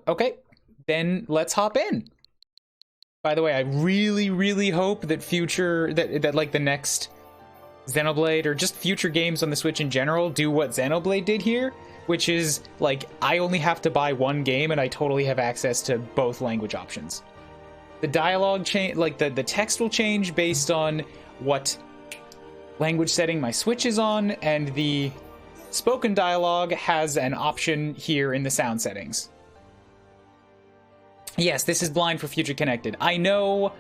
Okay, then let's hop in. By the way, I really, really hope that that like the next Xenoblade or just future games on the Switch in general do what Xenoblade did here, which is like I only have to buy one game and I totally have access to both language options. The dialogue change, like the text will change based on what language setting my Switch is on, and the spoken dialogue has an option here in the sound settings. Yes, this is blind for Future Connected. I know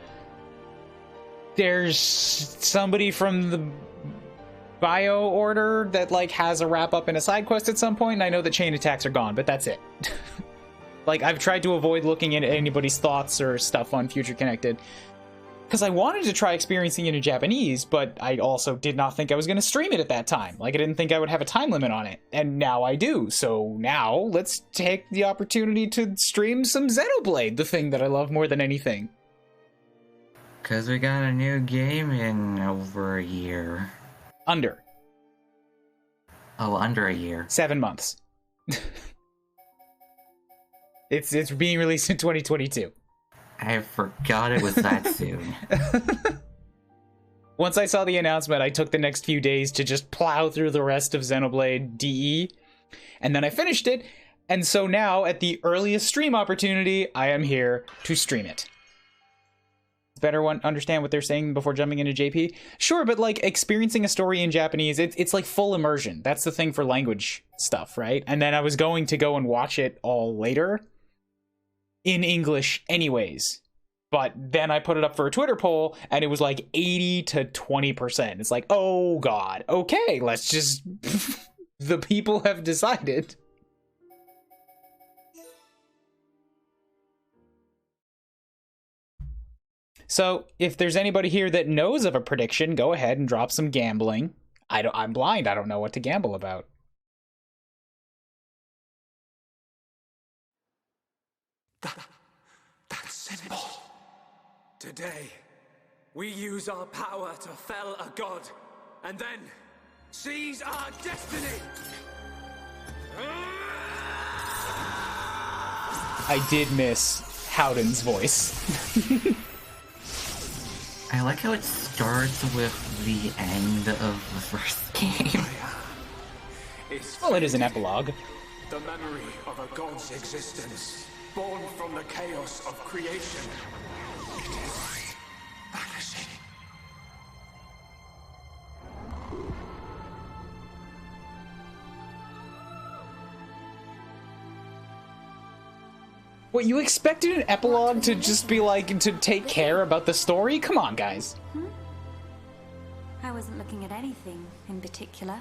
there's somebody from the bio order that like has a wrap up in a side quest at some point, and I know that chain attacks are gone, but that's it. Like, I've tried to avoid looking at anybody's thoughts or stuff on Future Connected because I wanted to try experiencing it in Japanese, but I also did not think I was going to stream it at that time. Like, I didn't think I would have a time limit on it, and now I do. So now let's take the opportunity to stream some Xenoblade, the thing that I love more than anything. Because we got a new game in over a year. Under. Oh, under a year. 7 months. It's being released in 2022. I forgot it was that soon. Once I saw the announcement, I took the next few days to just plow through the rest of Xenoblade DE, and then I finished it, and so now, at the earliest stream opportunity, I am here to stream it. Better understand what they're saying before jumping into JP? Sure, but like experiencing a story in Japanese, it's like full immersion. That's the thing for language stuff, right? And then I was going to go and watch it all later in English anyways. But then I put it up for a Twitter poll and it was like 80 to 20%. It's like, oh God, okay, let's just... The people have decided. So, if there's anybody here that knows of a prediction, go ahead and drop some gambling. I'm blind, I don't know what to gamble about. That symbol. Today, we use our power to fell a god, and then seize our destiny! I did miss Howden's voice. I like how it starts with the end of the first game. Well, it is an epilogue. The memory of a god's existence, born from the chaos of creation. It is vanishing. What, you expected an epilogue to just be like, to take care about the story? Come on, guys. I wasn't looking at anything in particular.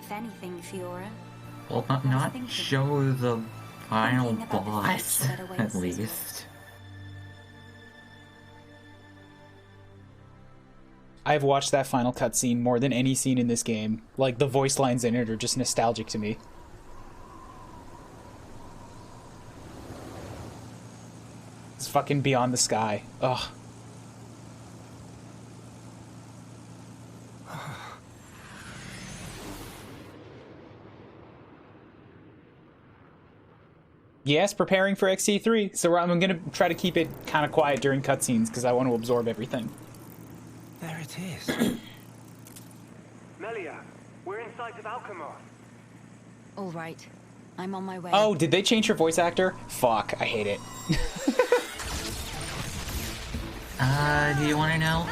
If anything, Fiora. Well, not show the final boss, at least. I've watched that final cutscene more than any scene in this game. Like, the voice lines in it are just nostalgic to me. It's fucking Beyond the Sky. Ugh. Yes, preparing for XC3, so I'm gonna try to keep it kind of quiet during cutscenes because I want to absorb everything. There it is. Melia, we're in sight of Alchemar. All right, I'm on my way. Oh, did they change her voice actor? Fuck, I hate it. Do you want to know?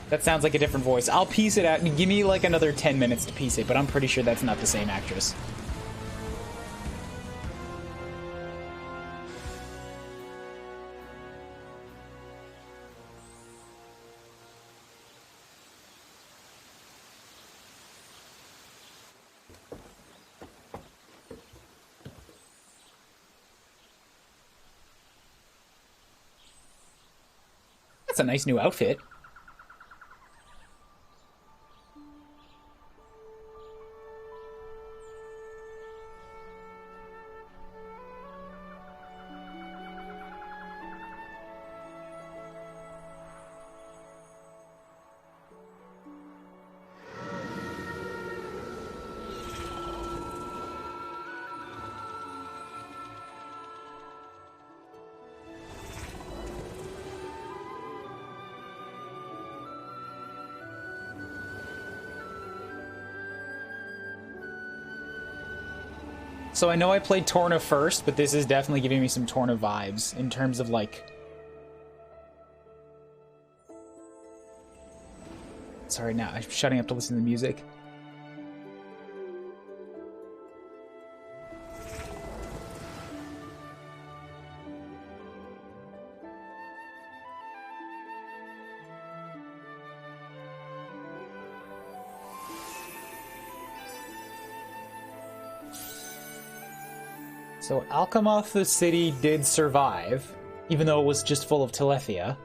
That sounds like a different voice. I'll piece it out. Give me like another 10 minutes to piece it, but I'm pretty sure that's not the same actress. That's a nice new outfit. So I know I played Torna first, but this is definitely giving me some Torna vibes in terms of like... Sorry, now I'm shutting up to listen to the music. So Alcamoth the city did survive, even though it was just full of Telethia.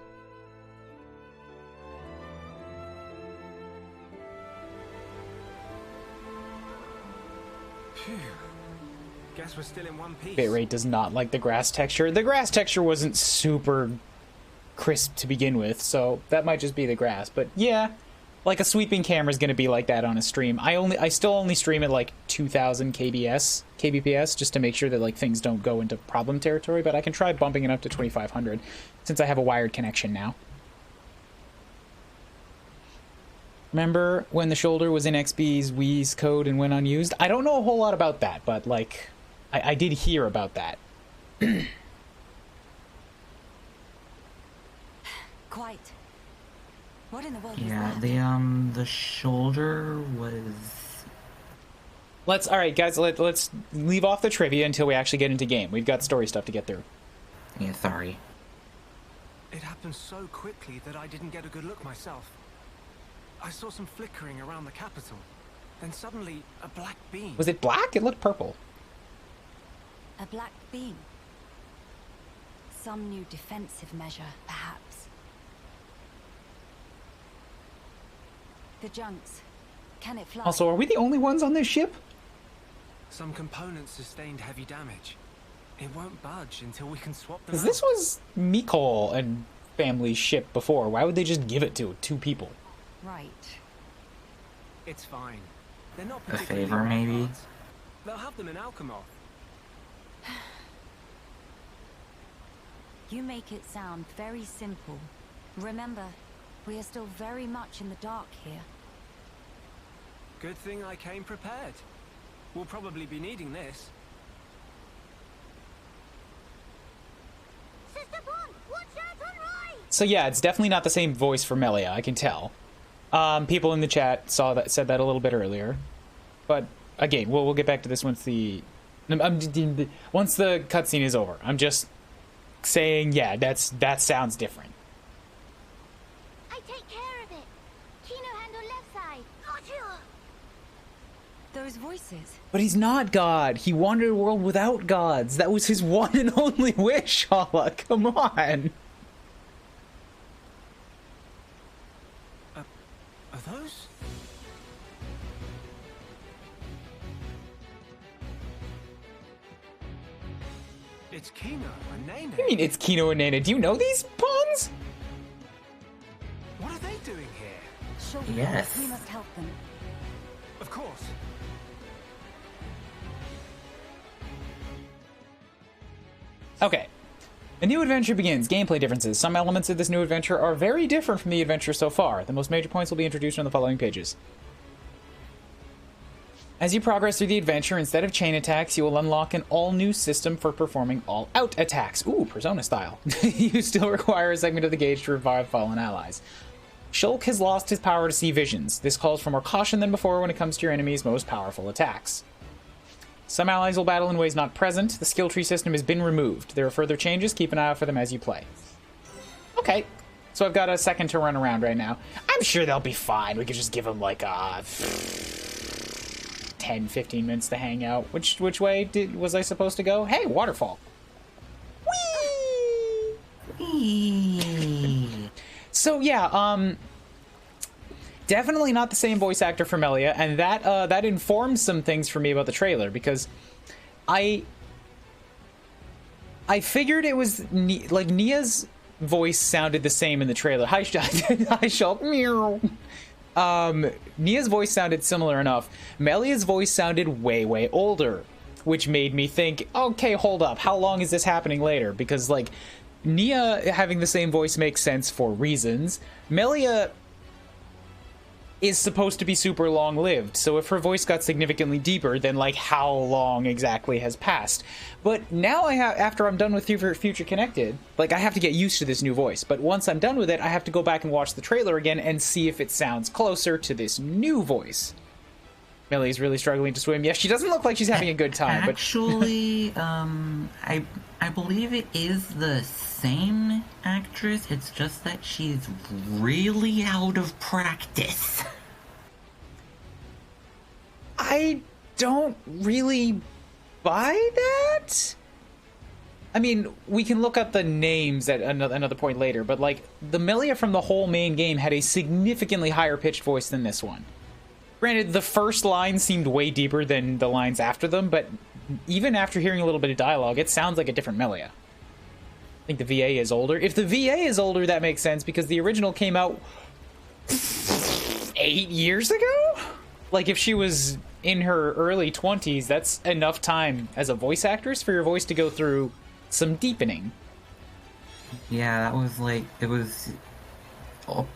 Phew. Guess we're still in one piece. Bitrate does not like the grass texture. The grass texture wasn't super crisp to begin with, so that might just be the grass. But yeah, like a sweeping camera is going to be like that on a stream. I still only stream at like 2000 kbps just to make sure that like things don't go into problem territory, but I can try bumping it up to 2500 since I have a wired connection now. Remember when the shoulder was in XB's Wii's code and went unused? I don't know a whole lot about that, but like I did hear about that. Quite. What in the world Yeah, was that? the shoulder was... All right, guys, let's leave off the trivia until we actually get into game. We've got story stuff to get through. Yeah, sorry. It happened so quickly that I didn't get a good look myself. I saw some flickering around the capital. Then suddenly, a black beam. Was it black? It looked purple. A black beam. Some new defensive measure, perhaps. The junks. Can it fly? Also, are we the only ones on this ship? Some components sustained heavy damage. It won't budge until we can swap them Because out. this was Mikol and family's ship before. Why would they just give it to two people? Right. It's fine. They're not A particularly favor, rare maybe? parts. They'll have them in Alcamoth. You make it sound very simple. Remember, we are still very much in the dark here. Good thing I came prepared. We'll probably be needing this. Sister Bond, watch out on right! So yeah, it's definitely not the same voice for Melia, I can tell. People in the chat said that a little bit earlier. But again, we'll get back to this once the cutscene is over. I'm just saying, yeah, that sounds different. I take care of it. Kino handle left side. Gotcha! Those voices. But he's not God. He wandered a world without gods. That was his one and only wish, Hala. Come on. Are those? It's Kino and Nene. I mean, it's Kino and Nana. Do you know these pawns? What are they doing here? Sure. Yes. We must help them. Of course. Okay. A new adventure begins. Gameplay differences. Some elements of this new adventure are very different from the adventure so far. The most major points will be introduced on the following pages. As you progress through the adventure, instead of chain attacks, you will unlock an all-new system for performing all-out attacks. Ooh, Persona style. You still require a segment of the gauge to revive fallen allies. Shulk has lost his power to see visions. This calls for more caution than before when it comes to your enemy's most powerful attacks. Some allies will battle in ways not present. The skill tree system has been removed. There are further changes. Keep an eye out for them as you play. Okay. So I've got a second to run around right now. I'm sure they'll be fine. We could just give them like 10, 15 minutes to hang out. Which way was I supposed to go? Hey, waterfall. Whee! So yeah, definitely not the same voice actor for Melia, and that informs some things for me about the trailer, because I figured it was like Nia's voice sounded the same in the trailer. Hi, Shulk. Meow. Nia's voice sounded similar enough. Melia's voice sounded way older, which made me think, okay, hold up, how long is this happening later? Because like Nia having the same voice makes sense for reasons. Melia is supposed to be super long-lived. So if her voice got significantly deeper, then like how long exactly has passed? But now I have, after I'm done with Future Connected, like I have to get used to this new voice. But once I'm done with it, I have to go back and watch the trailer again and see if it sounds closer to this new voice. Millie's really struggling to swim. Yeah, she doesn't look like she's having a good time. Actually, I believe it is the same actress. It's just that she's really out of practice. I don't really buy that. I mean, we can look up the names at another point later, but like the Melia from the whole main game had a significantly higher pitched voice than this one. Granted, the first line seemed way deeper than the lines after them, but even after hearing a little bit of dialogue, it sounds like a different Melia. I think the VA is older. If the VA is older, that makes sense, because the original came out 8 years ago? Like, if she was in her early 20s, that's enough time as a voice actress for your voice to go through some deepening. Yeah, that was like, it was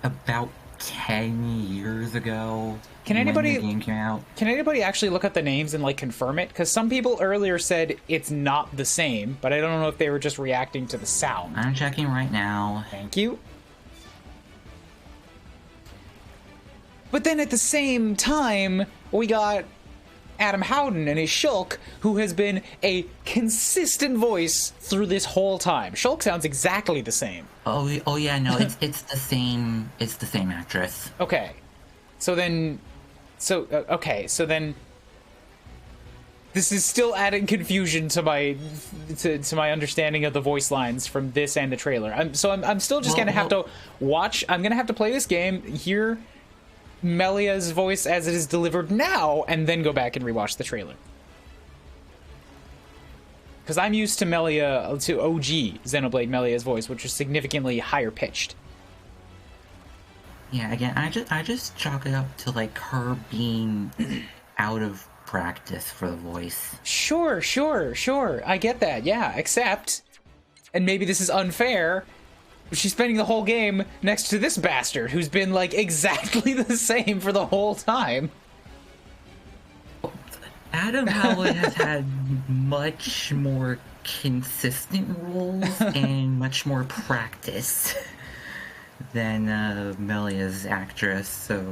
about 10 years ago. Can when anybody the game came out. Can anybody actually look up the names and like confirm it? Because some people earlier said it's not the same, but I don't know if they were just reacting to the sound. I'm checking right now. Thank you. But then at the same time, we got Adam Howden and his Shulk, who has been a consistent voice through this whole time. Shulk sounds exactly the same. Oh yeah, no, it's the same. It's the same actress. Okay, so then this is still adding confusion to my understanding of the voice lines from this and the trailer. I'm still just gonna have to watch. I'm gonna have to play this game, hear Melia's voice as it is delivered now, and then go back and rewatch the trailer. Because I'm used to OG Xenoblade Melia's voice, which is significantly higher pitched. Yeah, again, I just chalk it up to like her being out of practice for the voice. Sure. I get that. Yeah, except, and maybe this is unfair, she's spending the whole game next to this bastard who's been like exactly the same for the whole time. Adam Howland has had much more consistent roles and much more practice than Melia's actress, so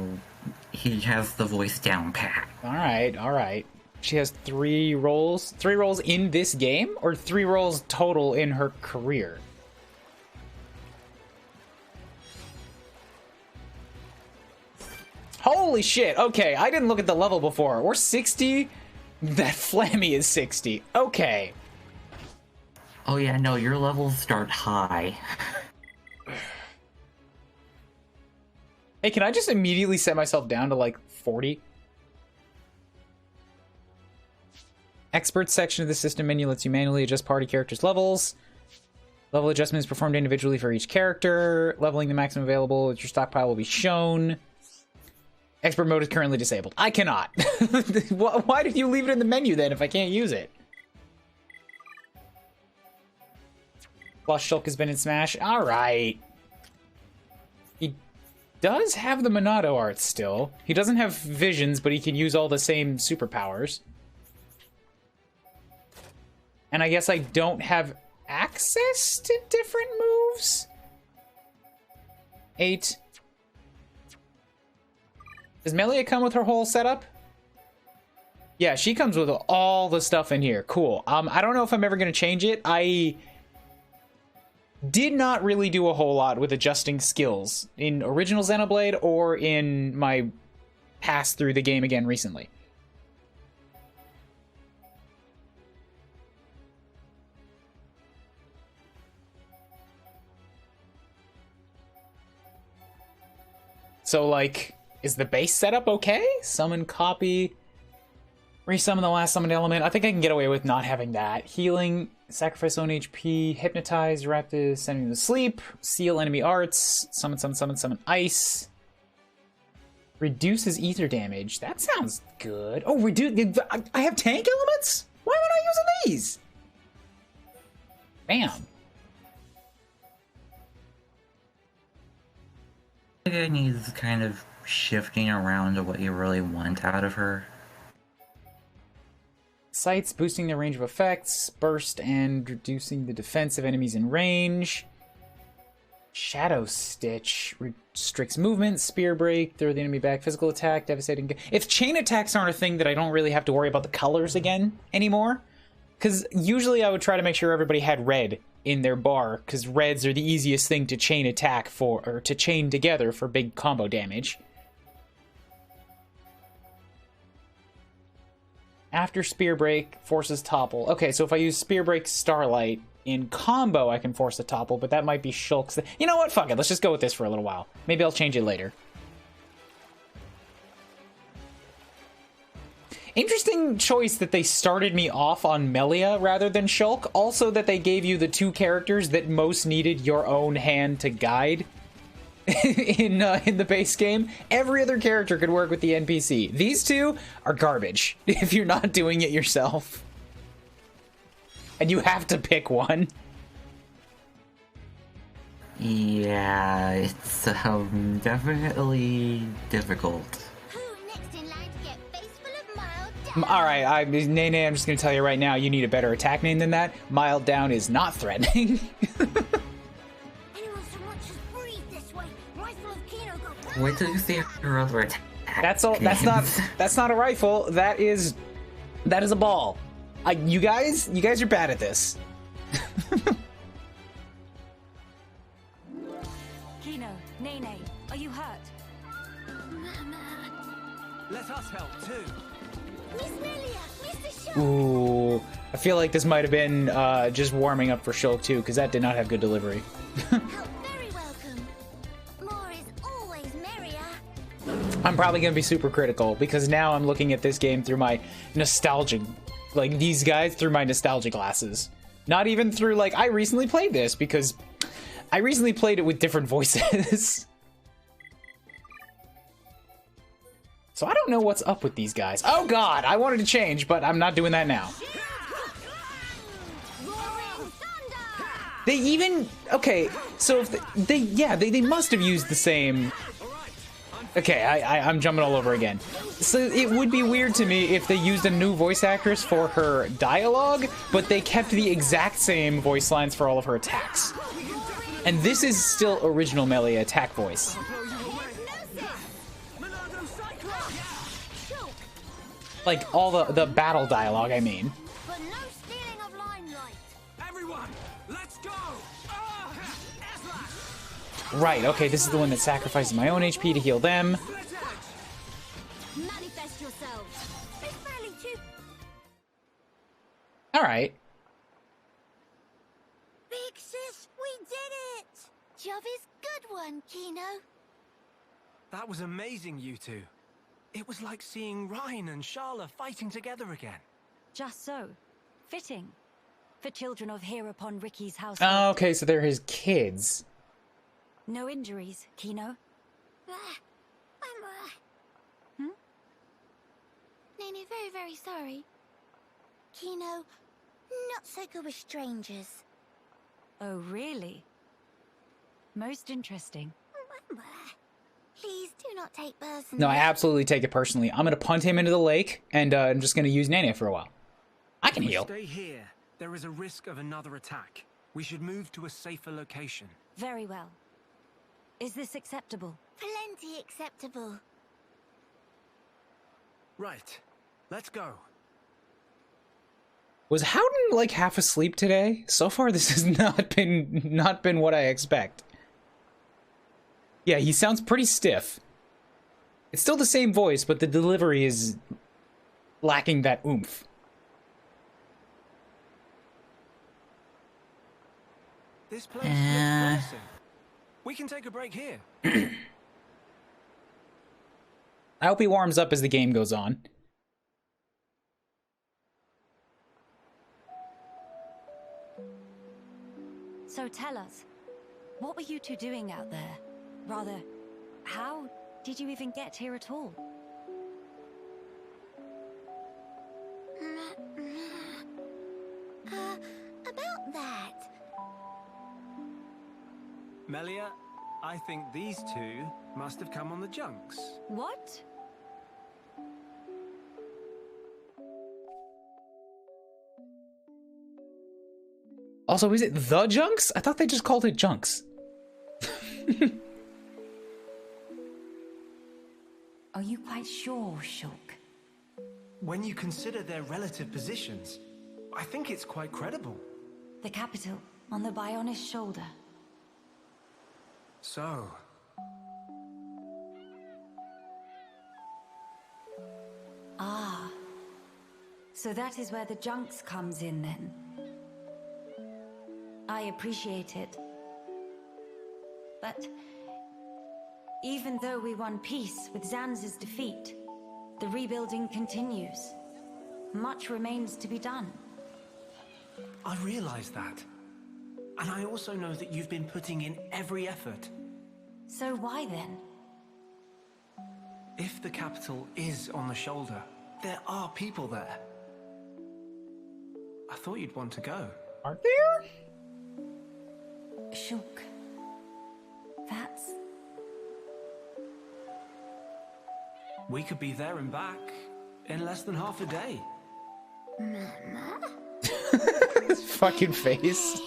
he has the voice down pat. All right. She has 3 roles. 3 roles in this game, or 3 roles total in her career? Holy shit, okay, I didn't look at the level before. We're 60? That Flammy is 60. Okay. Oh yeah, no, your levels start high. Hey, can I just immediately set myself down to like 40? Experts section of the system menu lets you manually adjust party characters' levels. Level adjustment is performed individually for each character. Leveling the maximum available with your stockpile will be shown. Expert mode is currently disabled. I cannot. Why did you leave it in the menu then if I can't use it? Plus Shulk has been in Smash. Alright. He does have the Monado art still. He doesn't have visions, but he can use all the same superpowers. And I guess I don't have access to different moves? 8. Does Melia come with her whole setup? Yeah, she comes with all the stuff in here. Cool. I don't know if I'm ever going to change it. I did not really do a whole lot with adjusting skills in original Xenoblade or in my pass through the game again recently. So, like, is the base setup okay? Summon, copy, resummon the last summoned element. I think I can get away with not having that. Healing, sacrifice own HP, hypnotize, rapid, sending them to sleep, seal enemy arts, summon ice. Reduces ether damage. That sounds good. Oh, I have tank elements? Why am I not using these? Bam. It needs kind of shifting around to what you really want out of her. Sights, boosting the range of effects, burst and reducing the defense of enemies in range. Shadow Stitch restricts movement, spear break, throw the enemy back, physical attack, devastating. If chain attacks aren't a thing, that I don't really have to worry about the colors again anymore. Because usually I would try to make sure everybody had red in their bar, because reds are the easiest thing to chain attack for, or to chain together for big combo damage. After Spear Break, forces topple. Okay, so if I use Spear Break Starlight in combo, I can force a topple, but that might be Shulk's. You know what? Fuck it. Let's just go with this for a little while. Maybe I'll change it later. Interesting choice that they started me off on Melia rather than Shulk. Also that they gave you the two characters that most needed your own hand to guide in the base game. Every other character could work with the NPC. These two are garbage if you're not doing it yourself. And you have to pick one. Yeah, it's definitely difficult. Who next in line to get face full of mild down? Alright, Nene, I'm just going to tell you right now, you need a better attack name than that. Mild Down is not threatening. Anyone so much as breathe this way. Rifle of Kino go. Wait till you see her other attack. That's all. That's not a rifle. That is a ball. You guys are bad at this. Kino, Nene, are you hurt? Let us help too. Miss Melia, Mr. Shaw. Ooh, I feel like this might have been just warming up for Shulk too, because that did not have good delivery. Help very welcome. More is always merrier. I'm probably gonna be super critical because now I'm looking at this game through my nostalgic, like these guys through my nostalgia glasses. Not even through like I recently played this because I recently played it with different voices. So I don't know what's up with these guys. Oh god, I wanted to change, but I'm not doing that now. Roaring thunder. They even okay, so if they must have used the same. Okay, I'm jumping all over again. So it would be weird to me if they used a new voice actress for her dialogue, but they kept the exact same voice lines for all of her attacks. And this is still original Melia attack voice. Like all the battle dialogue, I mean. But no stealing of limelight. Everyone, let's go! Right, okay, this is the one that sacrifices my own HP to heal them. Manifest yourselves. It's barely too Alright. big, sis. We did it. Job is good one, Kino. That was amazing, you two. It was like seeing Ryan and Sharla fighting together again. Just so. Fitting. For children of here upon Ricky's house. Oh, okay, so they're his kids. No injuries, Kino? I'm Nene, very, very sorry. Kino, not so good with strangers. Oh, really? Most interesting. Please do not take personally. No, I absolutely take it personally. I'm gonna punt him into the lake, and I'm just gonna use Nene for a while. I can If we heal. stay here, there is a risk of another attack. We should move to a safer location. Very well. Is this acceptable? Plenty acceptable. Right. Let's go. Was Howden like half asleep today? So far, this has not been what I expect. Yeah, he sounds pretty stiff. It's still the same voice, but the delivery is lacking that oomph. This place looks promising. We can take a break here. I hope he warms up as the game goes on. So tell us, what were you two doing out there? Rather, how did you even get here at all? About that. Melia, I think these two must have come on the junks. What? Also, is it the junks? I thought they just called it junks. Are you quite sure, Shulk? When you consider their relative positions, I think it's quite credible. The capital, on the Bionist shoulder. So, Ah. So that is where the junks comes in then. I appreciate it. But even though we won peace with Zanz's defeat, the rebuilding continues. Much remains to be done. I realize that. And I also know that you've been putting in every effort. So why then? If the capital is on the shoulder, there are people there. I thought you'd want to go. Are there? Shulk. That's... We could be there and back in less than half a day. Mama? His fucking face.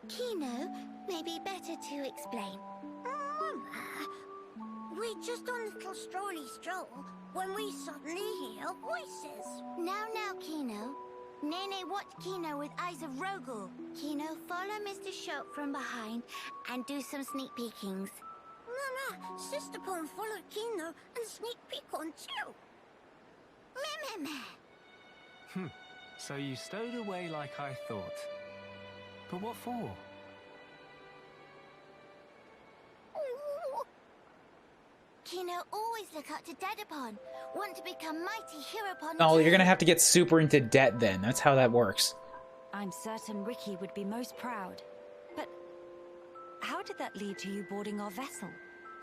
Kino, maybe better to explain. We're just on a little strolly stroll when we suddenly hear voices. Now, Kino. Nene watch Kino with eyes of Rogel. Kino, follow Mr. Shulk from behind and do some sneak peekings. Mama, Sister Pon followed Kino and sneak peek on too. Meh. So you stowed away like I thought. But what for? Kino always look up to Dedapon. Want to become mighty Heropon. Oh, too. you're gonna have to get super into debt then. That's how that works. I'm certain Ricky would be most proud. But how did that lead to you boarding our vessel?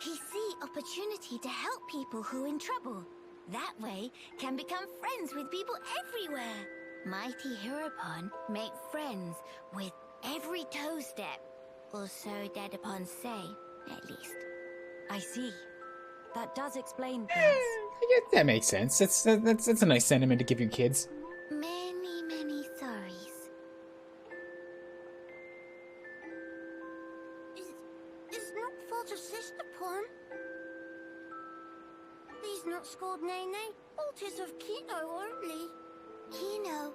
He see opportunity to help people who in trouble. That way, can become friends with people everywhere. Mighty Heropon make friends with every toe step. Or so Dedapon say, at least. I see. That does explain things. Yeah, that makes sense. That's a nice sentiment to give your kids. Many, many sorries. It's not fault of Sister Pon. He's not scored Nene. Fault is of Kino only. Kino.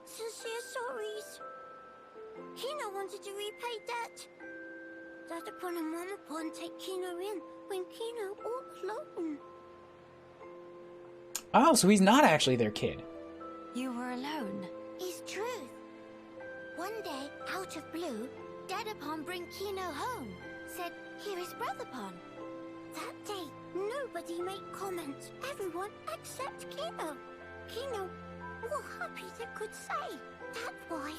Sincere sorries. Kino wanted to repay debt. Dedapon and Momapon take Kino in when Kino all alone. Oh, so he's not actually their kid. You were alone. It's truth. One day, out of blue, Dedapon bring Kino home. Said, here is Brother Pon. That day, nobody made comments. Everyone except Kino. Kino, all happy they could say. That why.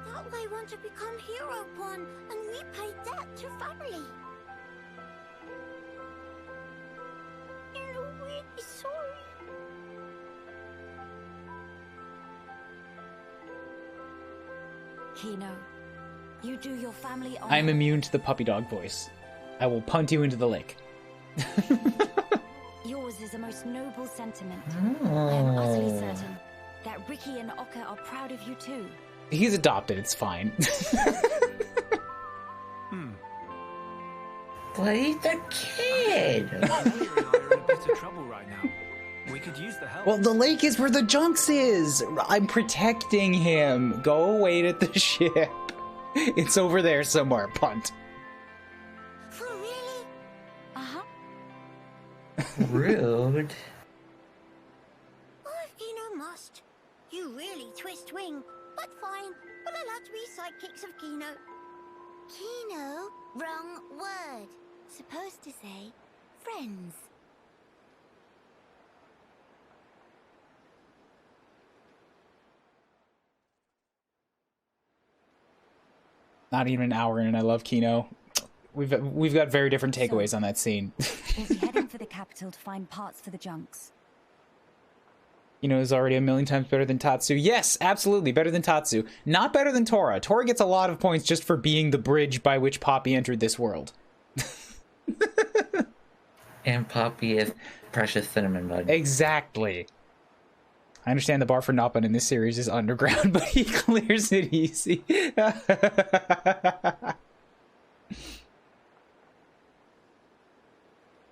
That way want to become Heropon and repay debt to family. You're really sorry. Kino, you do your family honor. I'm immune to the puppy dog voice. I will punt you into the lake. Yours is a most noble sentiment. I am utterly certain that Ricky and Oka are proud of you too. He's adopted, it's fine. But he's a kid. Ellie and I are in a bit of trouble right now. We could use the help. Well, the lake is where the junks is. I'm protecting him. Go wait at the ship. It's over there somewhere, punt. For really? Uh-huh. Rude. Oh, if Kino must. You really twist wing. But fine, we'll allow to be sidekicks of Kino. Kino? Wrong word. Supposed to say friends. Not even an hour in, and I love Kino. We've got very different takeaways on that scene. We'll be heading for the capital to find parts for the junks. Kino is already a million times better than Tatsu. Yes, absolutely, better than Tatsu. Not better than Tora. Tora gets a lot of points just for being the bridge by which Poppy entered this world. And Poppy is precious cinnamon bun. Exactly. I understand the bar for Nopon in this series is underground, but he clears it easy.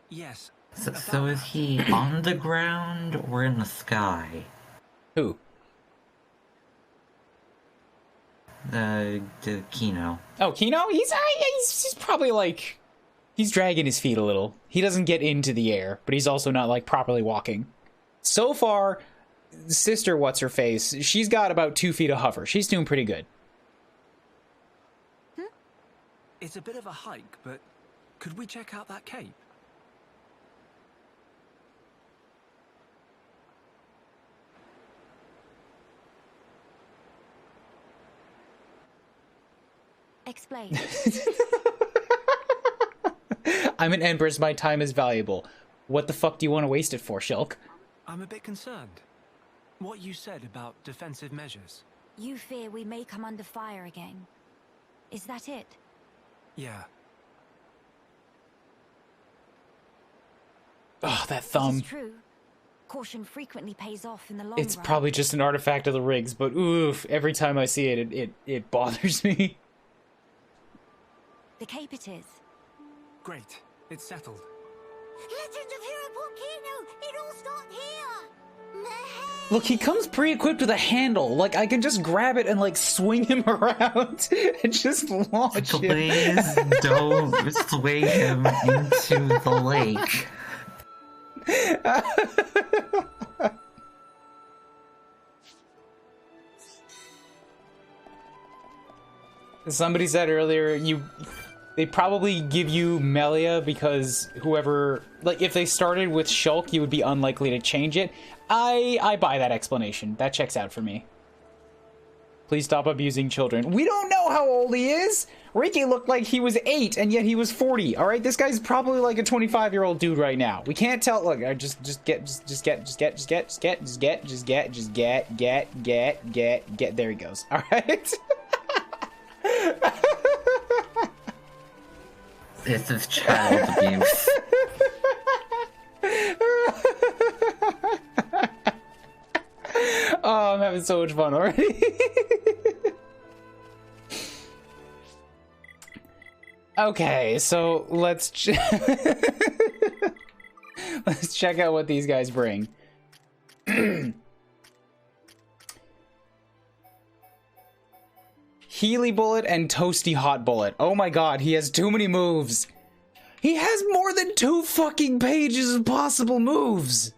Yes. So is he on the ground or in the sky? Who? The Kino. Oh, Kino? He's probably like... He's dragging his feet a little. He doesn't get into the air, but he's also not like properly walking. So far, Sister What's-Her-Face, she's got about 2 feet of hover. She's doing pretty good. It's a bit of a hike, but could we check out that cape? Explain. I'm an Empress, my time is valuable. What the fuck do you want to waste it for, Shulk? I'm a bit concerned. What you said about defensive measures. You fear we may come under fire again. Is that it? Yeah. Oh, that It thumb. is true. Caution frequently pays off in the long It's run. probably just an artifact of the rigs, but oof, every time I see it, it bothers me. The cape it is. Great. It's settled. Legend of Hero Volcano! It all started here! Meh. Look, he comes pre-equipped with a handle. Like, I can just grab it and, like, swing him around and just launch him. Please don't swing him into the lake. Somebody said earlier, they probably give you Melia because whoever, like, if they started with Shulk, you would be unlikely to change it. I buy that explanation. That checks out for me. Please stop abusing children. We don't know how old he is! Riki looked like he was 8, and yet he was 40, alright? This guy's probably like a 25-year-old dude right now. We can't tell. Look, just get. There he goes, alright? This is child abuse. Oh, I'm having so much fun already. Okay, so let's let's check out what these guys bring. Healy Bullet and Toasty Hot Bullet. Oh my god, he has too many moves. He has more than 2 fucking pages of possible moves.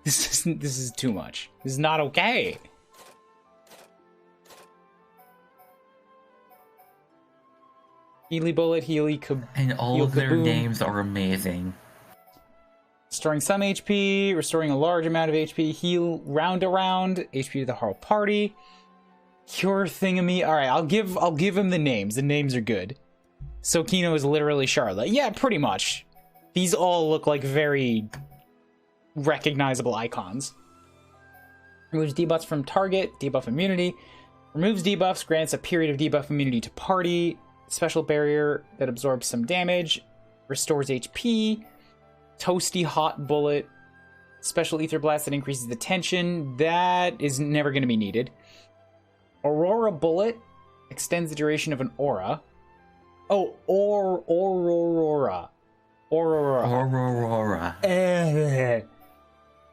This is too much. This is not okay. Healy Bullet, Healy And all of their names are amazing. Restoring some HP, restoring a large amount of HP, heal round around, HP to the whole party. Cure Thingamy. Alright, I'll give him the names. The names are good. So Kino is literally Charlotte. Yeah, pretty much. These all look like very recognizable icons. Removes debuffs from target, debuff immunity. Removes debuffs, grants a period of debuff immunity to party. Special barrier that absorbs some damage. Restores HP. Toasty Hot Bullet. Special Ether Blast that increases the tension. That is never going to be needed. Aurora Bullet extends the duration of an aura. Oh, Aurora.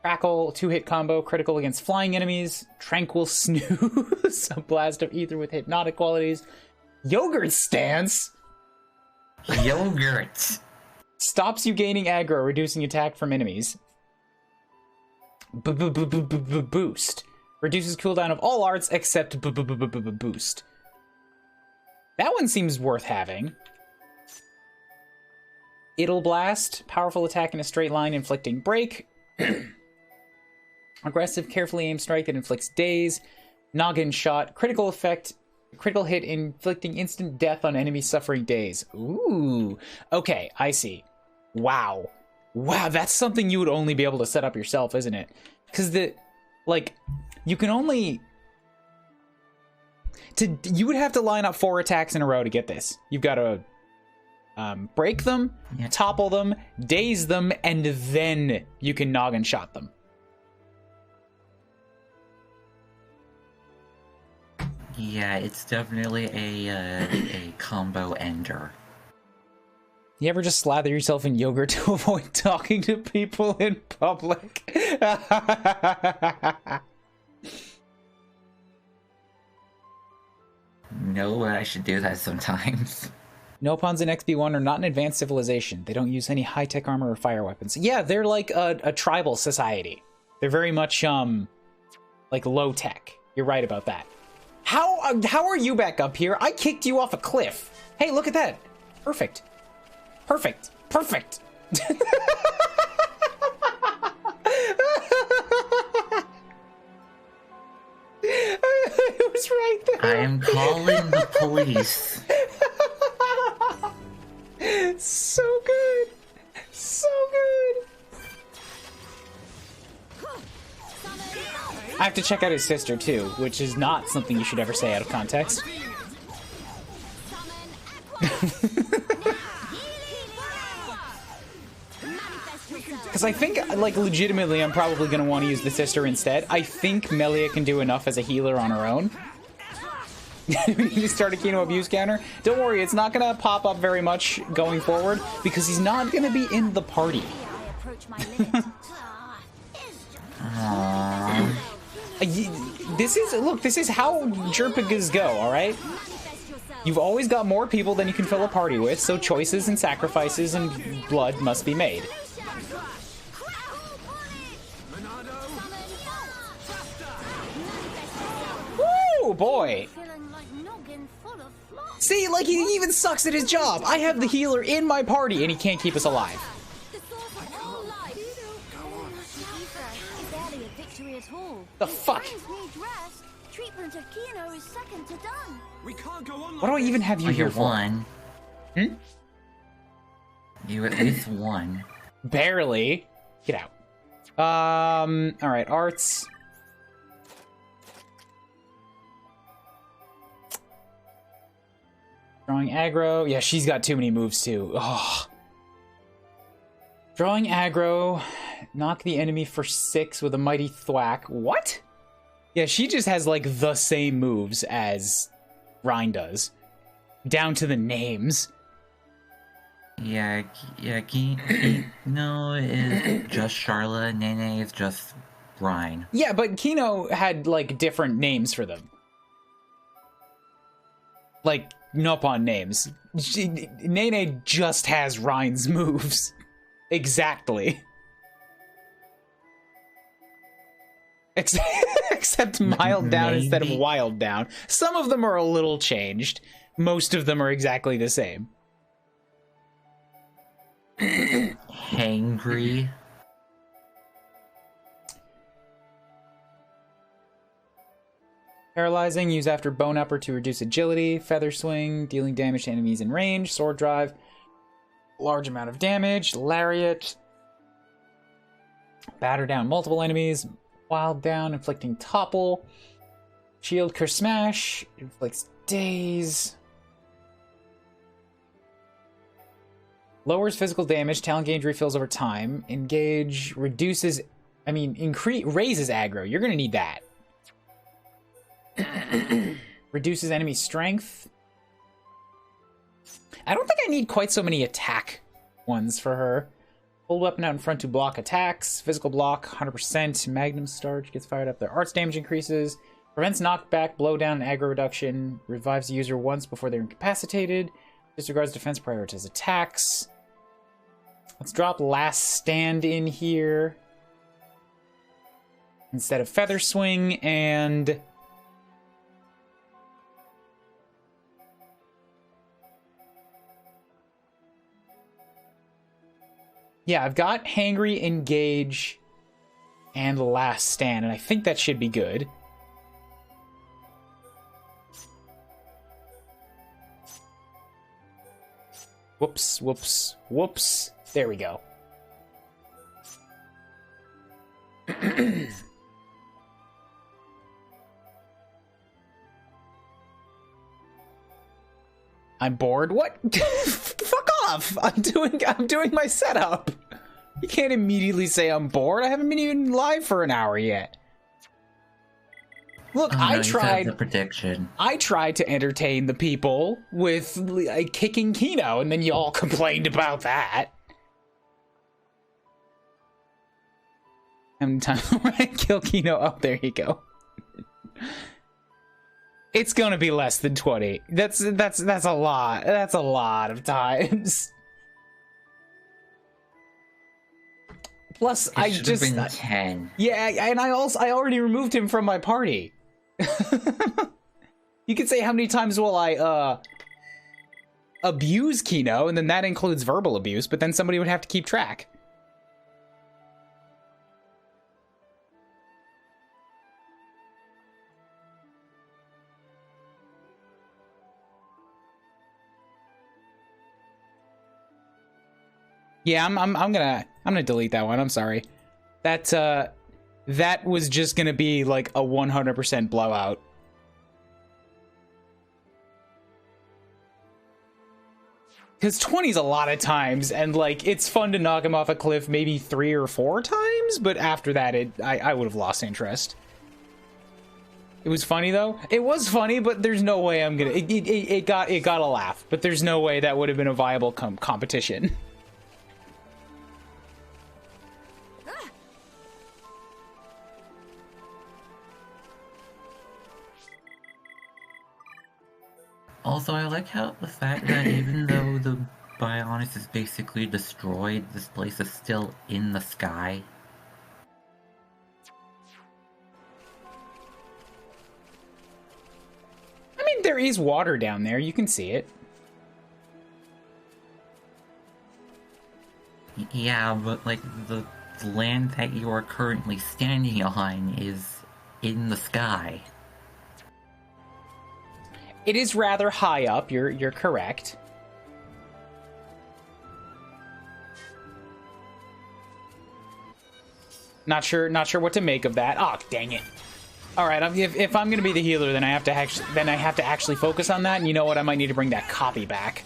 Crackle, 2-hit combo, critical against flying enemies. Tranquil Snooze, a blast of ether with hypnotic qualities. Yogurt Stance. Yogurt. Stops you gaining aggro, reducing attack from enemies. Boost. Reduces cooldown of all arts except boost. That one seems worth having. Idle Blast. Powerful attack in a straight line, inflicting break. Aggressive, carefully aimed strike that inflicts daze. Noggin Shot. Critical effect Critical hit inflicting instant death on enemies suffering days. Ooh. Okay, I see. Wow. Wow, that's something you would only be able to set up yourself, isn't it? Because you can only... You would have to line up 4 attacks in a row to get this. You've got to break them, topple them, daze them, and then you can noggin shot them. Yeah, it's definitely a combo ender. You ever just slather yourself in yogurt to avoid talking to people in public? No, but I should do that sometimes. Nopons and XB1 are not an advanced civilization. They don't use any high-tech armor or fire weapons. Yeah, they're like a tribal society. They're very much, like low-tech. You're right about that. How are you back up here? I kicked you off a cliff. Hey, look at that. Perfect. Perfect. Perfect. I was right there. I am calling the police. So good. So good. I have to check out his sister too, which is not something you should ever say out of context. Because I think, like, legitimately, I'm probably going to want to use the sister instead. I think Melia can do enough as a healer on her own. We need to start a Kino abuse counter. Don't worry, it's not going to pop up very much going forward, because he's not going to be in the party. This is how JRPGs go, alright? You've always got more people than you can fill a party with, so choices and sacrifices and blood must be made. Woo, boy! See, like, he even sucks at his job! I have the healer in my party and he can't keep us alive. The fuck? What do I even have you here for? One. Hmm? You at least won. Barely. Get out. Alright, arts. Drawing aggro. Yeah, she's got too many moves too. Oh. Drawing aggro. Knock the enemy for 6 with a mighty thwack. What? Yeah, she just has like the same moves as Rhine does. Down to the names. Yeah, Kino is just Charlotte, Nene is just Rhine. Yeah, but Kino had like different names for them. Like Nopon names. Nene just has Rhine's moves. Exactly. Except mild down instead of wild down. Some of them are a little changed. Most of them are exactly the same. Hangry. Paralyzing, use after bone upper to reduce agility. Feather swing, dealing damage to enemies in range. Sword drive, large amount of damage. Lariat, batter down multiple enemies. Wild down, inflicting topple. Shield curse smash, inflicts daze. Lowers physical damage, talent gauge refills over time. Engage, raises aggro. You're gonna need that. Reduces enemy strength. I don't think I need quite so many attack ones for her. Hold weapon out in front to block attacks. Physical block, 100%. Magnum Starch gets fired up there. Arts damage increases. Prevents knockback, blowdown, and aggro reduction. Revives the user once before they're incapacitated. Disregards defense, prioritizes attacks. Let's drop Last Stand in here instead of Feather Swing, and yeah, I've got Hangry, Engage, and Last Stand, and I think that should be good. Whoops, whoops, whoops. There we go. I'm bored. What? Fuck off! I'm doing my setup. You can't immediately say I'm bored. I haven't been even live for an hour yet. Look, I tried the prediction. I tried to entertain the people with kicking Kino, and then you all complained about that. How many times when I kill Kino? Oh, there you go. It's gonna be less than 20. That's a lot. That's a lot of times. Plus, I just been 10. Yeah, and I already removed him from my party. You could say how many times will I abuse Kino, and then that includes verbal abuse, but then somebody would have to keep track. Yeah, I'm gonna delete that one. I'm sorry. That was just gonna be like a 100% blowout. Because 20's a lot of times, and like it's fun to knock him off a cliff maybe 3 or 4 times, but after that, I would have lost interest. It was funny though. It was funny, but there's no way I'm gonna. It got a laugh, but there's no way that would have been a viable competition. Also, I like how the fact that even though the Bionis is basically destroyed, this place is still in the sky. I mean, there is water down there. You can see it. Yeah, but like the land that you are currently standing on is in the sky. It is rather high up. You're correct. Not sure what to make of that. Oh, dang it! All right, if I'm gonna be the healer, then I have to actually focus on that. And you know what? I might need to bring that copy back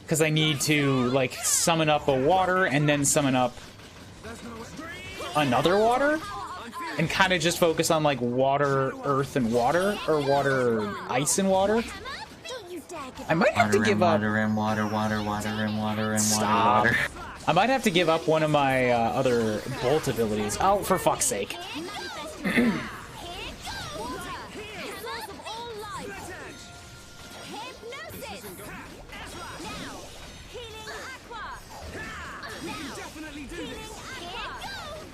because I need to like summon up a water and then summon up another water. And kind of just focus on like water, earth, and water, or water, ice, and water. I might have to give up. Water and water, water, water and water and Stop. water. I might have to give up one of my other bolt abilities. Oh, for fuck's sake!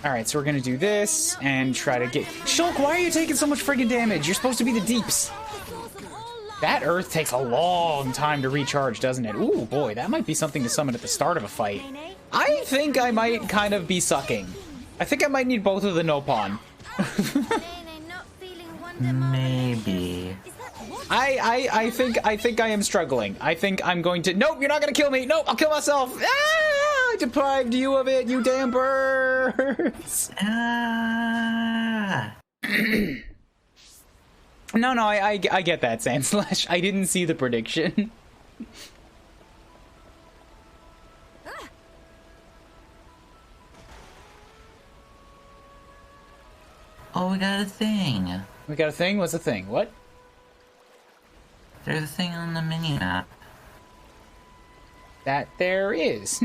All right, so we're gonna do this and try to get Shulk. Why are you taking so much friggin' damage? You're supposed to be the deeps. That earth takes a long time to recharge, doesn't it? Ooh, boy, that might be something to summon at the start of a fight. I think I might kind of be sucking. I think I might need both of the Nopon. Maybe. I think I am struggling. I think I'm going to. Nope, you're not gonna kill me. Nope, I'll kill myself. I deprived you of it, you damn birds. No, I get that, Sandslash. I didn't see the prediction. Oh, we got a thing. We got a thing? What's a thing? What? There's a thing on the mini-map. That there is.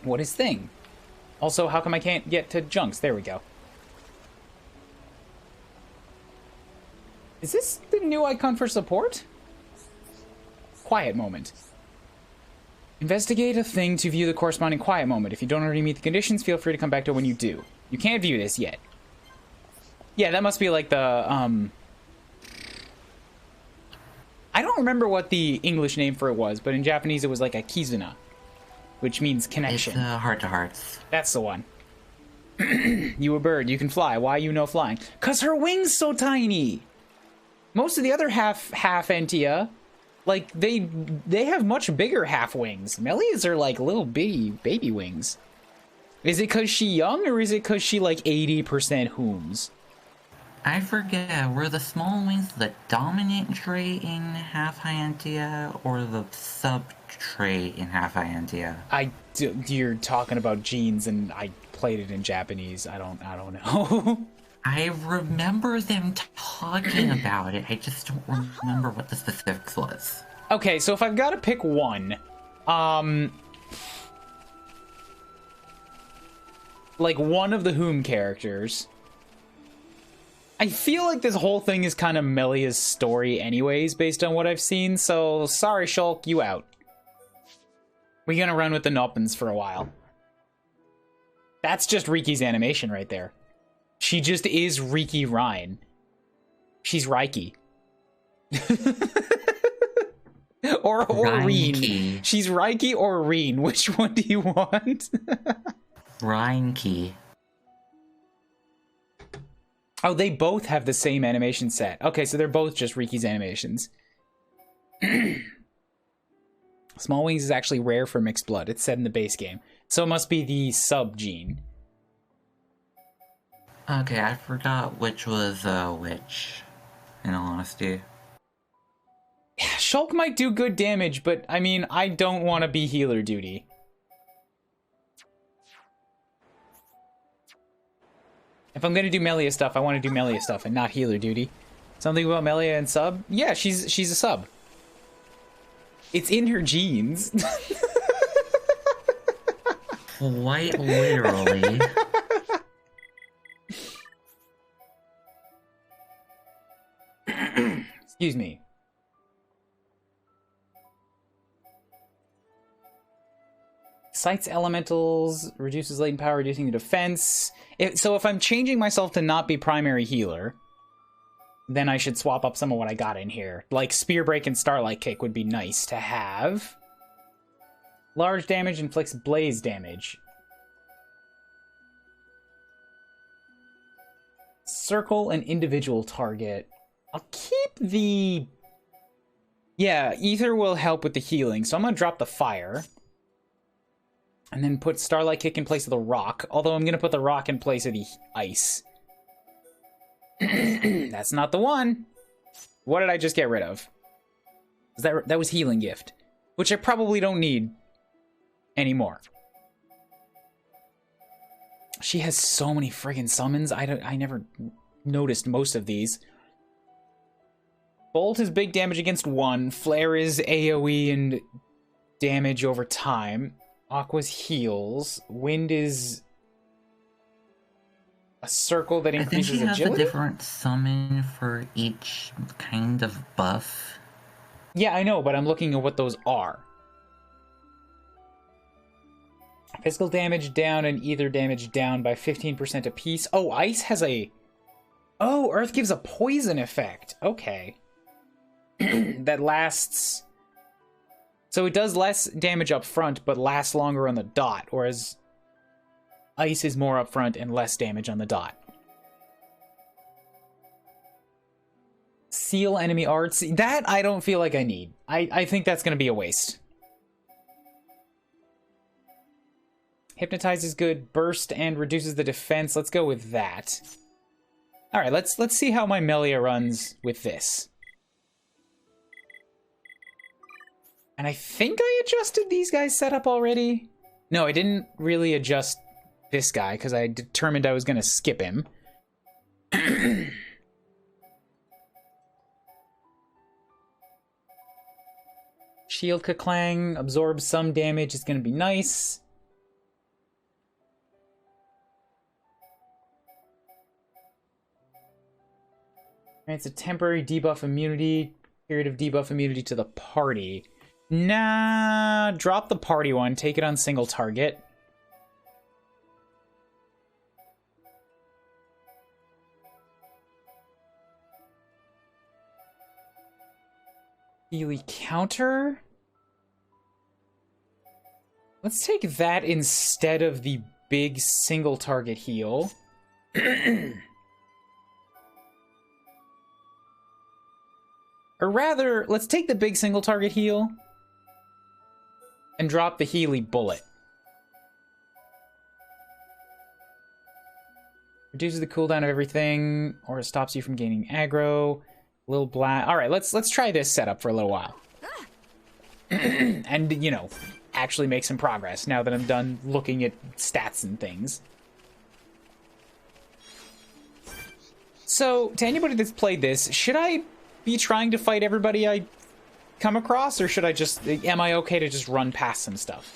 What is thing? Also, how come I can't get to junks? There we go. Is this the new icon for support? Quiet moment. Investigate a thing to view the corresponding quiet moment. If you don't already meet the conditions, feel free to come back to it when you do. You can't view this yet. Yeah, that must be like the, I don't remember what the English name for it was, but in Japanese it was like a kizuna, which means connection. It's heart-to-hearts. That's the one. You a bird, you can fly. Why you no flying? Cause her wings so tiny. Most of the other half Entia, like they have much bigger half wings. Melia's are like little baby wings. Is it cause she young or is it cause she like 80% whooms? I forget, were the small wings the dominant trait in half Hyantia or the sub-trait in half Hyantia? You're talking about genes and I played it in Japanese. I don't know. I remember them talking about it. I just don't remember what the specifics was. Okay, so if I've got to pick one, like one of the Whom characters, I feel like this whole thing is kind of Melia's story anyways, based on what I've seen, so sorry, Shulk, you out. We're gonna run with the Nopons for a while. That's just Riki's animation right there. She just is Riki Ryan. She's Riki. or Reen. She's Riki or Reen. Which one do you want? Reinke. Oh, they both have the same animation set. Okay, so they're both just Riki's animations. Small Wings is actually rare for mixed blood. It's said in the base game. So it must be the sub gene. Okay, I forgot which was which, in all honesty. Yeah, Shulk might do good damage, but I mean, I don't want to be healer duty. If I'm gonna do Melia stuff, I want to do Melia stuff and not healer duty. Something about Melia and sub? Yeah, she's a sub. It's in her genes. Quite literally. Excuse me. Sights elementals, reduces latent power, reducing the defense. So if I'm changing myself to not be primary healer, then I should swap up some of what I got in here. Like Spear Break and Starlight Kick would be nice to have. Large damage inflicts blaze damage. Circle an individual target. I'll keep the... Yeah, Ether will help with the healing, so I'm gonna drop the fire. And then put Starlight Kick in place of the rock. Although I'm going to put the rock in place of the ice. That's not the one. What did I just get rid of? That was Healing Gift. Which I probably don't need anymore. She has so many friggin' summons. I never noticed most of these. Bolt is big damage against one. Flare is AoE and damage over time. Aqua's heals. Wind is a circle that increases agility. I think she has a different summon for each kind of buff. Yeah, I know, but I'm looking at what those are. Physical damage down and ether damage down by 15% apiece. Oh, ice has a... Oh, earth gives a poison effect. Okay. That lasts... So it does less damage up front, but lasts longer on the dot, whereas ice is more up front and less damage on the dot. Seal enemy arts. That I don't feel like I need. I think that's going to be a waste. Hypnotize is good. Burst and reduces the defense. Let's go with that. All right, let's see how my Melia runs with this. And I think I adjusted these guys' setup already. No, I didn't really adjust this guy because I determined I was going to skip him. Shield Kaklang absorbs some damage. It's going to be nice. It's a temporary debuff immunity. Period of debuff immunity to the party. Nah, drop the party one. Take it on single target. Healy counter? Let's take that instead of the big single target heal. Or rather, let's take the big single target heal and drop the Healy bullet. Reduces the cooldown of everything, or it stops you from gaining aggro. Little blast. All right, let's try this setup for a little while. And, you know, actually make some progress now that I'm done looking at stats and things. So, to anybody that's played this, should I be trying to fight everybody I come across, or should I just, am I okay to just run past some stuff?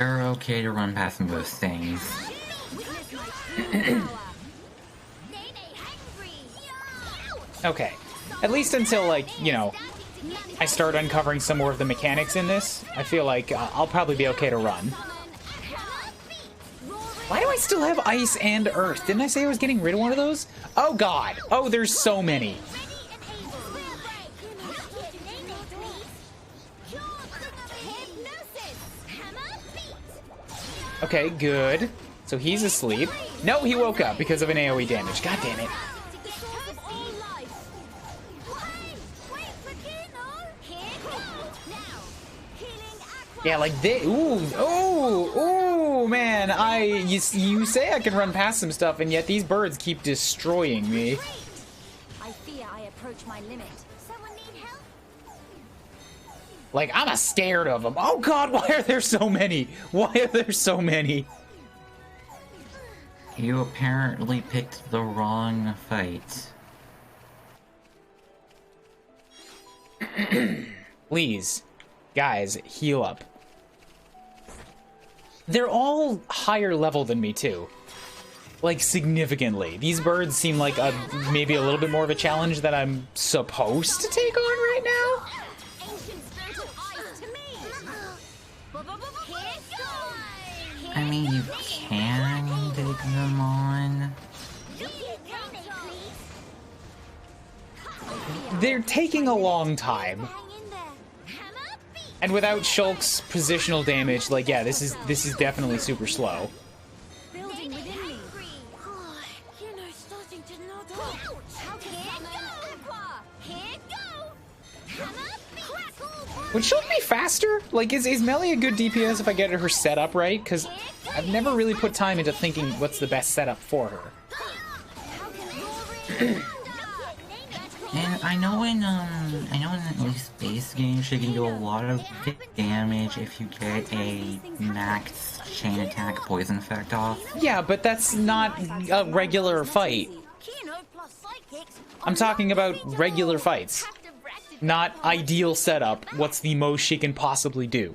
You're okay to run past some of those things. Okay. At least until, like, you know, I start uncovering some more of the mechanics in this. I feel like I'll probably be okay to run. Why do I still have ice and earth? Didn't I say I was getting rid of one of those? Oh god. Oh, there's so many. Okay, good. So he's asleep. No, he woke up because of an AoE damage. God damn it. Yeah, like this. Ooh, man. You say I can run past some stuff, and yet these birds keep destroying me. I fear I approach my limit. Someone need help? Like, I'm scared of them. Oh god, why are there so many? Why are there so many? You apparently picked the wrong fight. Please, guys, heal up. They're all higher level than me, too. Like, significantly. These birds seem like maybe a little bit more of a challenge that I'm supposed to take on right now. I mean, you can take them on. They're taking a long time. And without Shulk's positional damage, like, yeah, this is definitely super slow. Building within me. You know, starting to nod off. Here go. Would Shulk be faster? Like, is Melly a good DPS if I get her set up right? Because I've never really put time into thinking what's the best setup for her. And I know in at least base games she can do a lot of damage if you get a max chain attack poison effect off. Yeah, but that's not a regular fight. I'm talking about regular fights. Not ideal setup. What's the most she can possibly do?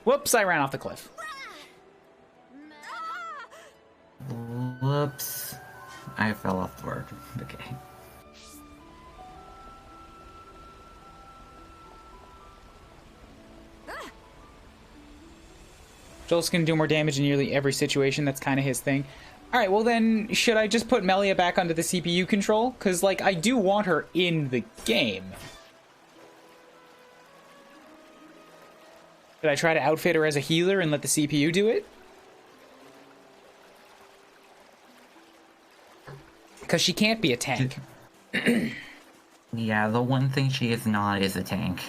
Whoops, I ran off the cliff. Whoops. I fell off the word. Okay. Joel's gonna do more damage in nearly every situation. That's kind of his thing. Alright, well then, should I just put Melia back onto the CPU control? Because, like, I do want her in the game. Should I try to outfit her as a healer and let the CPU do it? Because she can't be a tank. Yeah, the one thing she is not is a tank.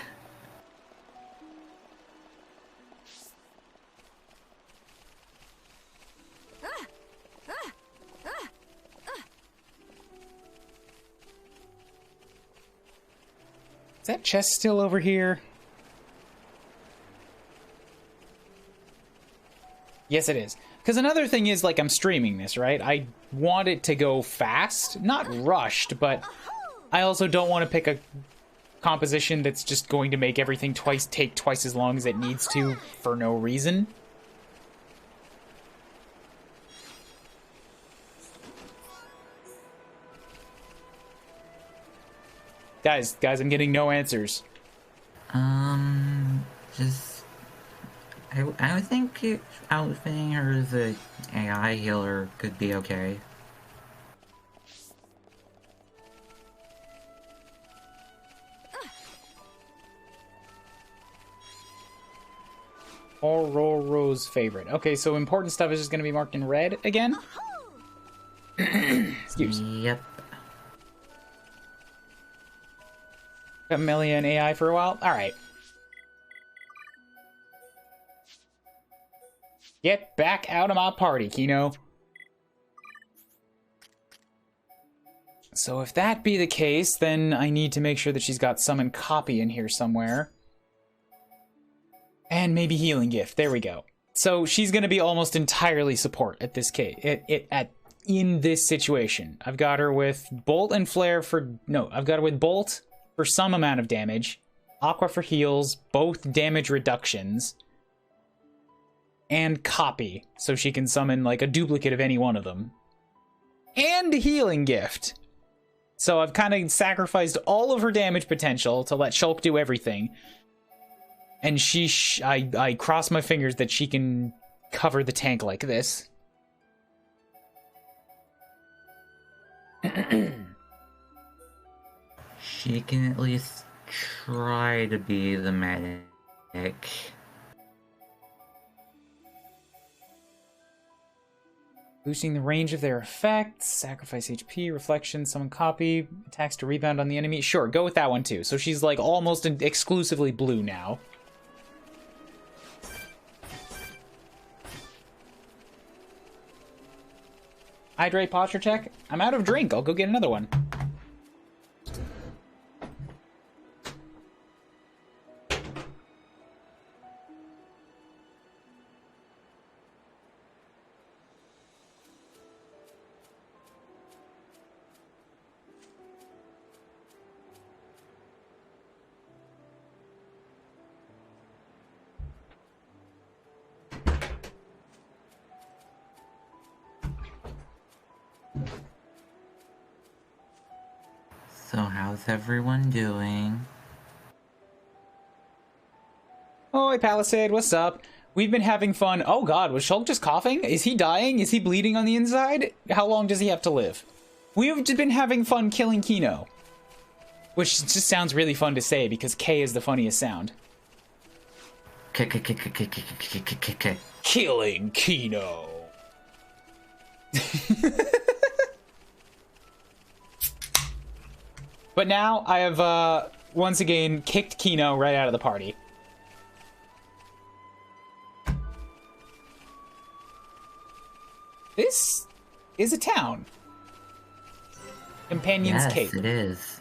Is that chest still over here? Yes, it is. Because another thing is, like, I'm streaming this, right? I want it to go fast. Not rushed, but I also don't want to pick a composition that's just going to make everything take twice as long as it needs to for no reason. Guys, I'm getting no answers. Just... I would think outfitting her as a AI healer could be okay. Ororo's favorite. Okay, so important stuff is just going to be marked in red again? Excuse me. Yep. Got Melia and AI for a while? Alright. Get back out of my party, Kino. So if that be the case, then I need to make sure that she's got summon copy in here somewhere. And maybe healing gift. There we go. So she's going to be almost entirely support at this case. In this situation. I've got her with Bolt and Flare for... No, I've got her with Bolt for some amount of damage. Aqua for heals, both damage reductions. And copy, so she can summon like a duplicate of any one of them. And a healing gift. So I've kind of sacrificed all of her damage potential to let Shulk do everything. And I cross my fingers that she can cover the tank like this. She can at least try to be the medic. Boosting the range of their effects, sacrifice HP, reflection, summon copy, attacks to rebound on the enemy. Sure, go with that one too. So she's like almost exclusively blue now. Hydrate posture check. I'm out of drink. I'll go get another one. So how's everyone doing? Oi, Palisade, what's up? We've been having fun. Oh god, was Shulk just coughing? Is he dying? Is he bleeding on the inside? How long does he have to live? We've just been having fun killing Kino. Which just sounds really fun to say because K is the funniest sound. Killing Kino. But now I have once again kicked Kino right out of the party. This is a town. Companion's Cape. Yes, it is.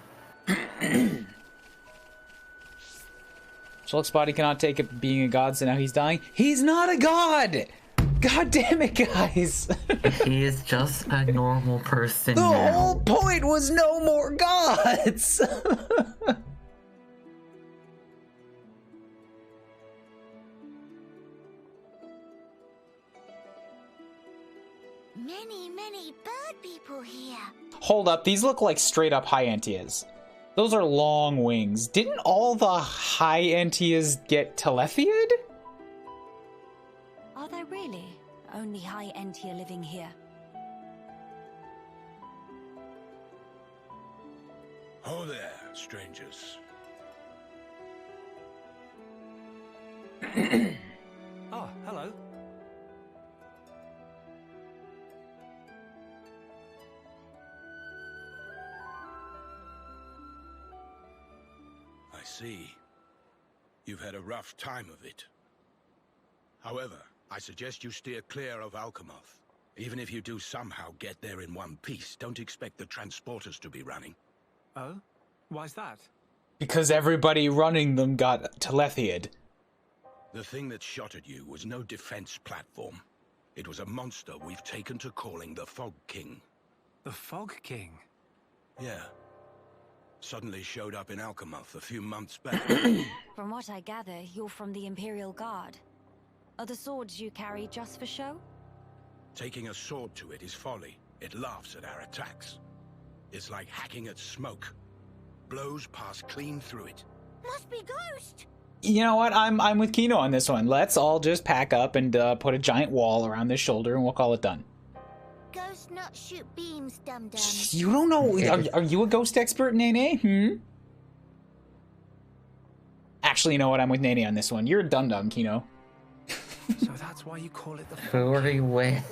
Shulk's body cannot take it being a god, so now he's dying. He's not a god! God damn it, guys! He is just a normal person The now. whole point was no more gods! Many bird people here. Hold up, these look like straight up high Antias. Those are long wings. Didn't all the high Antias get telethia'd? Are there really only high Entia living here? Oh there, strangers. Oh, hello. I see. You've had a rough time of it. However, I suggest you steer clear of Alchemoth. Even if you do somehow get there in one piece, don't expect the transporters to be running. Oh? Why's that? Because everybody running them got telethia'd. The thing that shot at you was no defense platform. It was a monster we've taken to calling the Fog King. The Fog King? Yeah. Suddenly showed up in Alchemoth a few months back. From what I gather, you're from the Imperial Guard. Are the swords you carry just for show? Taking a sword to it is folly. It laughs at our attacks. It's like hacking at smoke. Blows pass clean through it. Must be Ghost. You know what? I'm with Kino on this one. Let's all just pack up and put a giant wall around this shoulder and we'll call it done. Ghost not shoot beams, dum-dum. You don't know. Are you a ghost expert, Nene? Actually, you know what? I'm with Nene on this one. You're a dum-dum, Kino. So that's why you call it the Who are you with?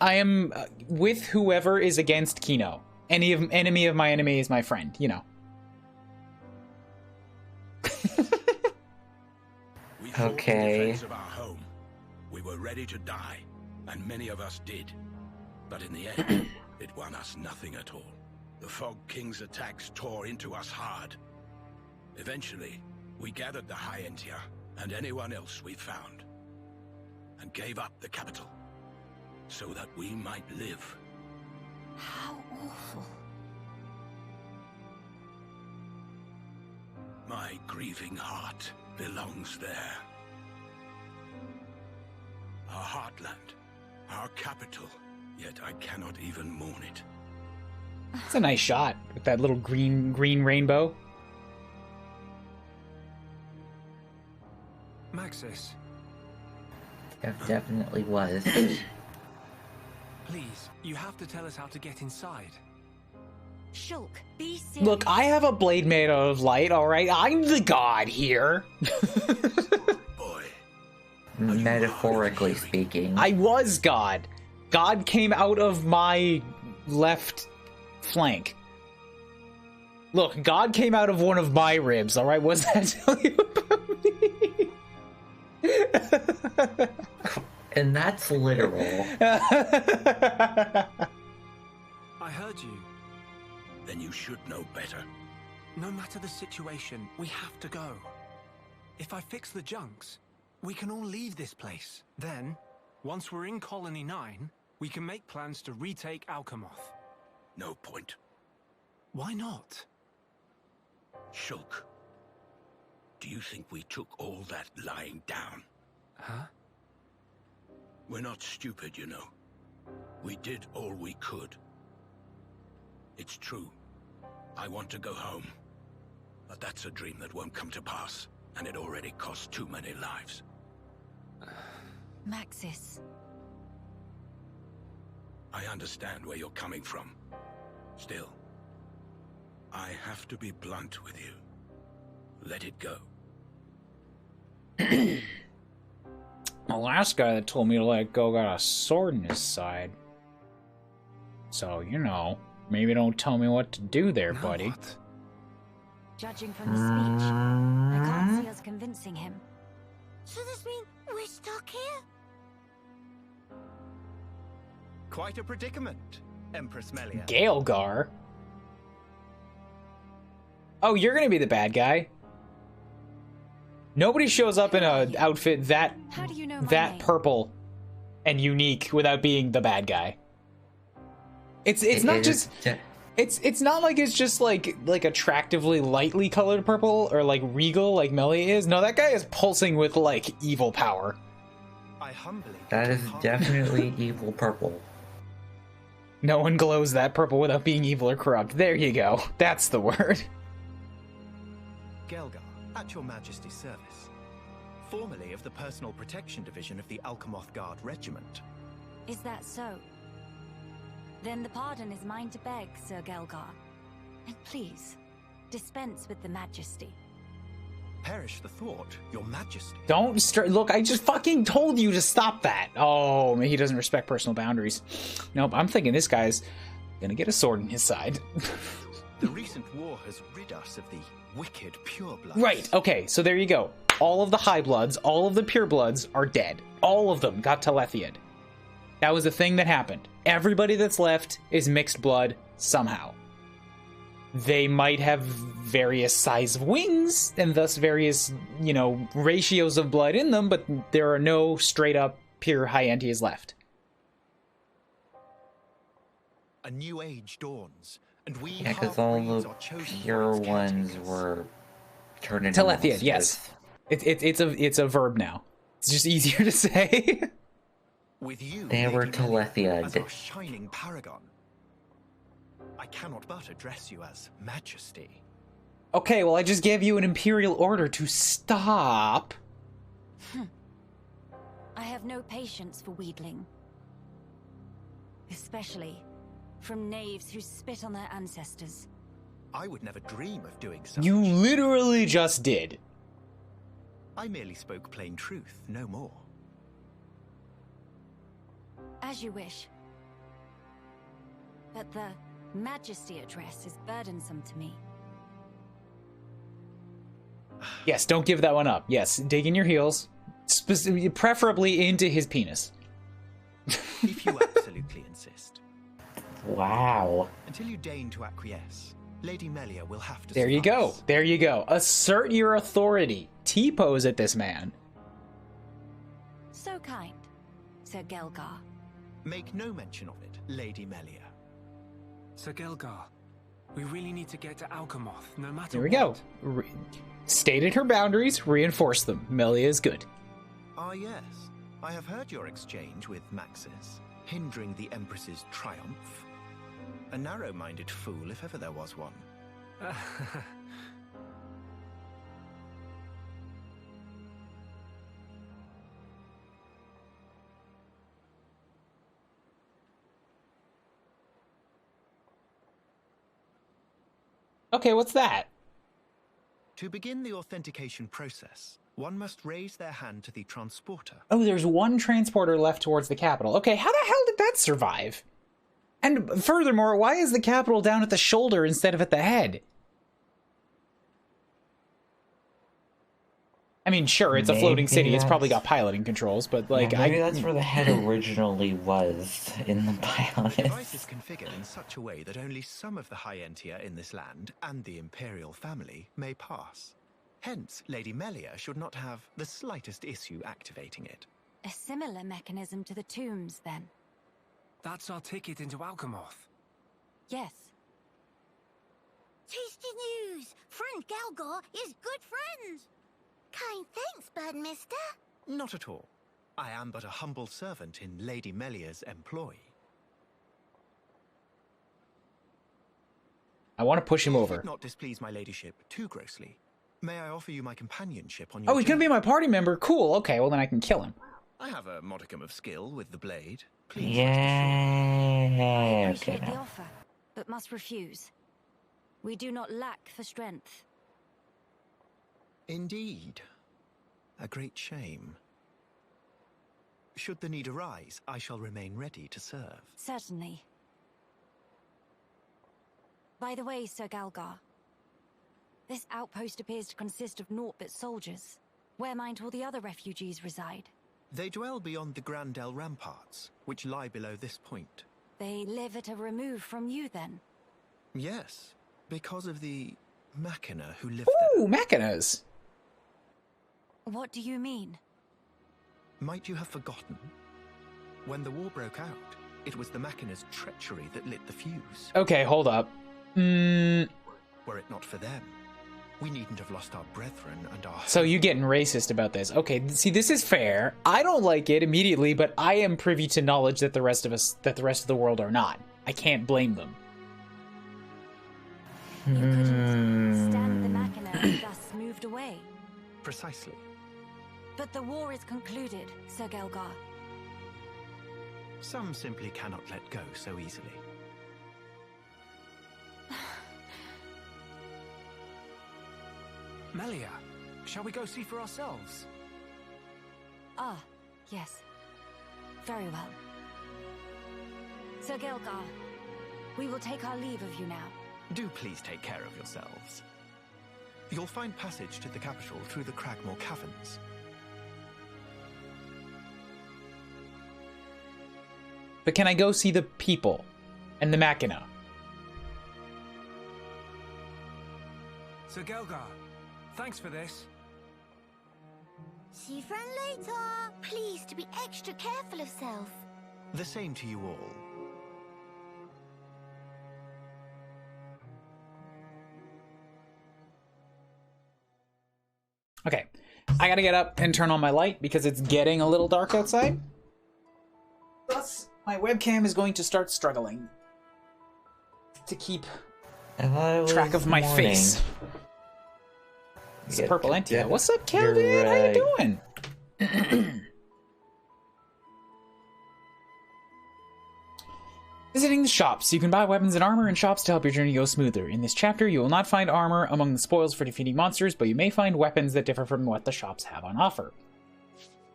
I am with whoever is against Kino. Enemy of my enemy is my friend, you know. We fought Okay. in defense of our home. We were ready to die, and many of us did. But in the end, it won us nothing at all. The Fog King's attacks tore into us hard. Eventually, we gathered the High Entia and anyone else we found, and gave up the capital, so that we might live. How awful. My grieving heart belongs there. Our heartland, our capital, yet I cannot even mourn it. It's a nice shot with that little green rainbow. Maxis, It definitely was. please, you have to tell us how to get inside. Shulk, be serious. Look, I have a blade made out of light, alright? I'm the god here. Boy, Metaphorically speaking. I was God. God came out of my left flank. Look, God came out of one of my ribs, alright? What's that tell you about me? And that's literal. I heard you. then you should know better. No matter the situation, we have to go. If I fix the junks, we can all leave this place. Then, once we're in Colony 9, we can make plans to retake Alchemoth. No point. Why not? Shulk, do you think we took all that lying down? Huh? We're not stupid, you know. We did all we could. It's true. I want to go home. But that's a dream that won't come to pass, and it already cost too many lives. Maxis. I understand where you're coming from. Still, I have to be blunt with you. Let it go. The last guy that told me to let go got a sword in his side. So, you know, maybe don't tell me what to do there, Now buddy. what? Judging from the speech, I can't see us convincing him. So this means we're stuck here? Quite a predicament, Empress Melia. Gaelgar? Oh, you're gonna be the bad guy. Nobody shows up in an outfit that How do you know my that name? purple and unique without being the bad guy. It's not just it's not like it's just like attractively lightly colored purple or like regal like Melia is. No, that guy is pulsing with like evil power. I humbly. That is definitely evil purple. No one glows that purple without being evil or corrupt. There you go. That's the word. Gelgar, at your Majesty's service. Formerly of the Personal Protection Division of the Alchemoth Guard Regiment. Is that so? Then the pardon is mine to beg, Sir Gelgar. And please, dispense with the majesty. Perish the thought, your Majesty. Don't look, I just fucking told you to stop that. Oh, man, he doesn't respect personal boundaries. Nope, I'm thinking this guy's gonna get a sword in his side. The recent war has rid us of the wicked purebloods. Right, okay, so there you go. All of the high bloods, all of the purebloods are dead. All of them got Telethia'd. That was a thing that happened. Everybody that's left is mixed blood somehow. They might have various size of wings and thus various, you know, ratios of blood in them, but there are no straight up pure high entias left. A new age dawns, and we Yeah, because all half-breeds the are chosen pure for its ones caretakers. were turned into Telethia'd, monsters. yes. It's a verb now. It's just easier to say. With you, They were Lady Melia, Telethia'd. as our shining paragon. I cannot but address you as Majesty. Okay, well, I just gave you an imperial order to stop. I have no patience for wheedling. Especially from knaves who spit on their ancestors. I would never dream of doing such. You literally just did. I merely spoke plain truth, no more. As you wish. But the Majesty address is burdensome to me. Yes, don't give that one up. Yes, dig in your heels, preferably into his penis. If you absolutely insist. Wow. Until you deign to acquiesce, Lady Melia will have to There you go. suffice. There you go. Assert your authority. T-pose at this man. So kind, Sir Gelgar. Make no mention of it, Lady Melia. Sir Gelgar, we really need to get to Alcamoth, no matter There we what. go. Stated her boundaries, reinforce them. Melia is good. Ah yes, I have heard your exchange with Maxis, hindering the Empress's triumph. A narrow-minded fool, if ever there was one. Okay, what's that? To begin the authentication process, one must raise their hand to the transporter. Oh, there's one transporter left towards the capital. Okay, how the hell did that survive? And furthermore, why is the capital down at the shoulder instead of at the head? I mean, sure, it's a floating Maybe city. It's probably that's- got piloting controls, but like, Yeah, maybe that's where the head originally was in the The pilot. device is configured in such a way that only some of the high entier in this land and the Imperial family may pass. Hence, Lady Melia should not have the slightest issue activating it. A similar mechanism to the tombs, then. That's our ticket into Alcamoth. Yes. Tasty news! Friend Gelgar is good friends! Kind thanks, Bird Mister. Not at all. I am but a humble servant in Lady Melia's employ. I want to push him If over. it not displease my ladyship too grossly, may I offer you my companionship on your Oh, he's gonna be journey? my party member. Cool. Okay, well then I can kill him. I have a modicum of skill with the blade. Please rest Yeah. Appreciate Okay. the offer, but must refuse. We do not lack for strength. assured. Indeed. A great shame. Should the need arise, I shall remain ready to serve. Certainly. By the way, Sir Galgar, this outpost appears to consist of naught but soldiers. Where might all the other refugees reside? They dwell beyond the Grandel ramparts, which lie below this point. They live at a remove from you, then? Yes, because of the Machina who live Ooh, machinas. What do you mean? there. Might you have forgotten? When the war broke out, it was the Machina's treachery that lit the fuse. Okay, hold up. Were it not for them, we needn't have lost our brethren and our... So you getting racist about this. Okay, see, this is fair. I don't like it immediately, but I am privy to knowledge that the rest of the world are not. I can't blame them. You couldn't stand the Machina and thus moved away. Precisely. But the war is concluded, Sir Gelgar. Some simply cannot let go so easily. Melia, shall we go see for ourselves? Ah, yes. Very well. Sir Gelgar, we will take our leave of you now. Do please take care of yourselves. You'll find passage to the capital through the Cragmore Caverns. But can I go see the people and the Machina? Sir Gelgar, thanks for this. See you friend later. Please to be extra careful of self. The same to you all. Okay, I gotta get up and turn on my light because it's getting a little dark outside. Thus, my webcam is going to start struggling to keep I thought it was track of my morning. face. It's a Yeah, purple Entia. yeah, What's up, you're Kelvin? How right. you doing? Visiting the shops. You can buy weapons and armor in shops to help your journey go smoother. In this chapter, you will not find armor among the spoils for defeating monsters, but you may find weapons that differ from what the shops have on offer.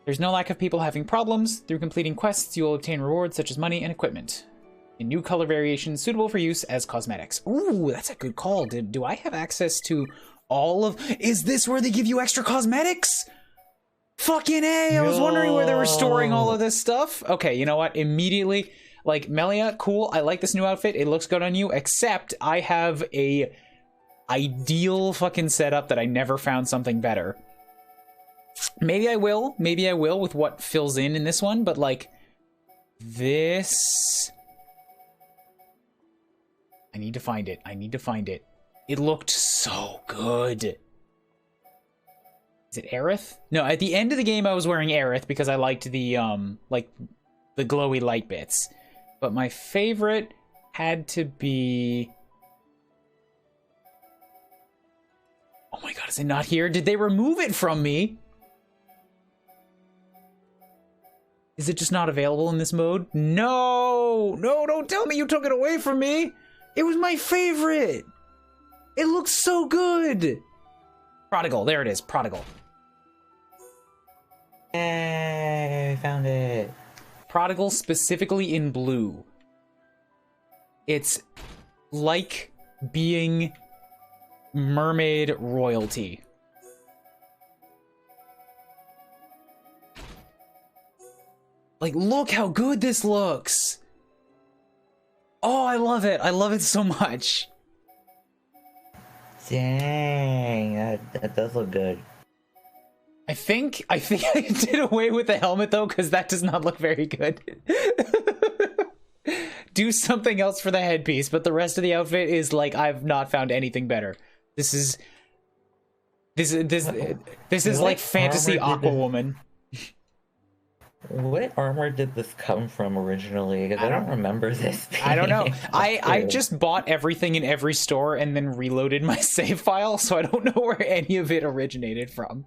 There's no lack of people having problems. Through completing quests, you will obtain rewards such as money and equipment. A new color variations suitable for use as cosmetics. Ooh, that's a good call. Do I have access to all of... Is this where they give you extra cosmetics? Fucking A! I was wondering where they were storing all of this stuff. Okay, you know what? Immediately, like, Melia, cool. I like this new outfit. It looks good on you, except I have a ideal fucking setup that I never found something better. Maybe I will with what fills in this one, but like this, I need to find it. It looked so good. Is it Aerith? No, at the end of the game I was wearing Aerith because I liked the like the glowy light bits. But my favorite had to be... Oh my god, is it not here? Did they remove it from me? Is it just not available in this mode? No! No, don't tell me you took it away from me! It was my favorite! It looks so good! Prodigal, there it is, Prodigal. Yay, I found it. Prodigal specifically in blue. It's like being mermaid royalty. Like, look how good this looks! Oh, I love it! I love it so much! Dang, that does look good. I think I did away with the helmet though, because that does not look very good. Do something else for the headpiece, but the rest of the outfit is like, I've not found anything better. This is like fantasy Aquawoman. What armor did this come from originally? Because I don't remember this being... I don't know. I just bought everything in every store and then reloaded my save file, so I don't know where any of it originated from.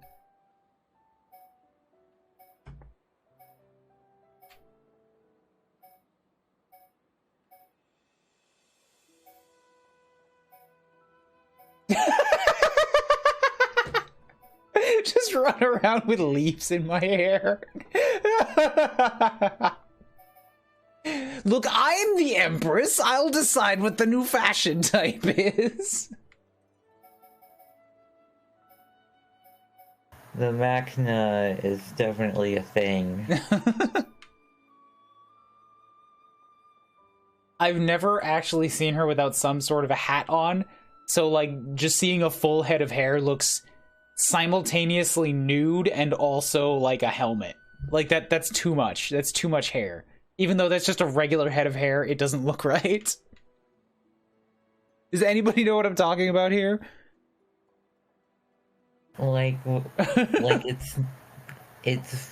Just run around with leaves in my hair. Look, I'm the Empress. I'll decide what the new fashion type is. The Machna is definitely a thing. I've never actually seen her without some sort of a hat on, so like just seeing a full head of hair looks simultaneously nude and also like a helmet. Like that's too much. That's too much hair. Even though that's just a regular head of hair, it doesn't look right. Does anybody know what I'm talking about here? Like it's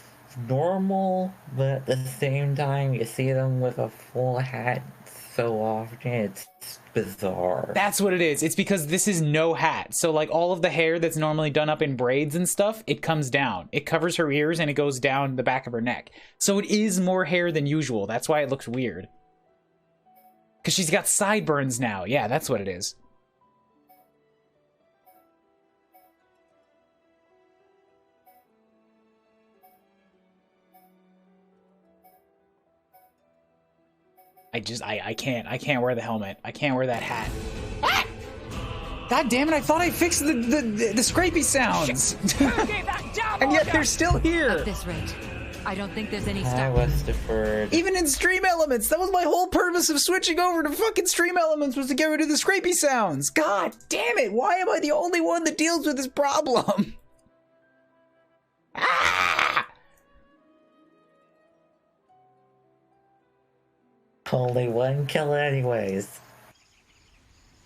normal, but at the same time, you see them with a full hat so often, it's bizarre. That's what it is. It's because this is no hat. So like all of the hair that's normally done up in braids and stuff, it comes down. It covers her ears and it goes down the back of her neck. So it is more hair than usual. That's why it looks weird. Because she's got sideburns now. Yeah, that's what it is. I can't wear the helmet. I can't wear that hat. Ah! God damn it, I thought I fixed the scrapey sounds. And yet they're still here. At this rate, I don't think there's any I was deferred. Even in Stream Elements, that was my whole purpose of switching over to fucking Stream Elements, was to get rid of the scrapey sounds. God damn it, why am I the only one that deals with this problem? Ah! Only one kill anyways.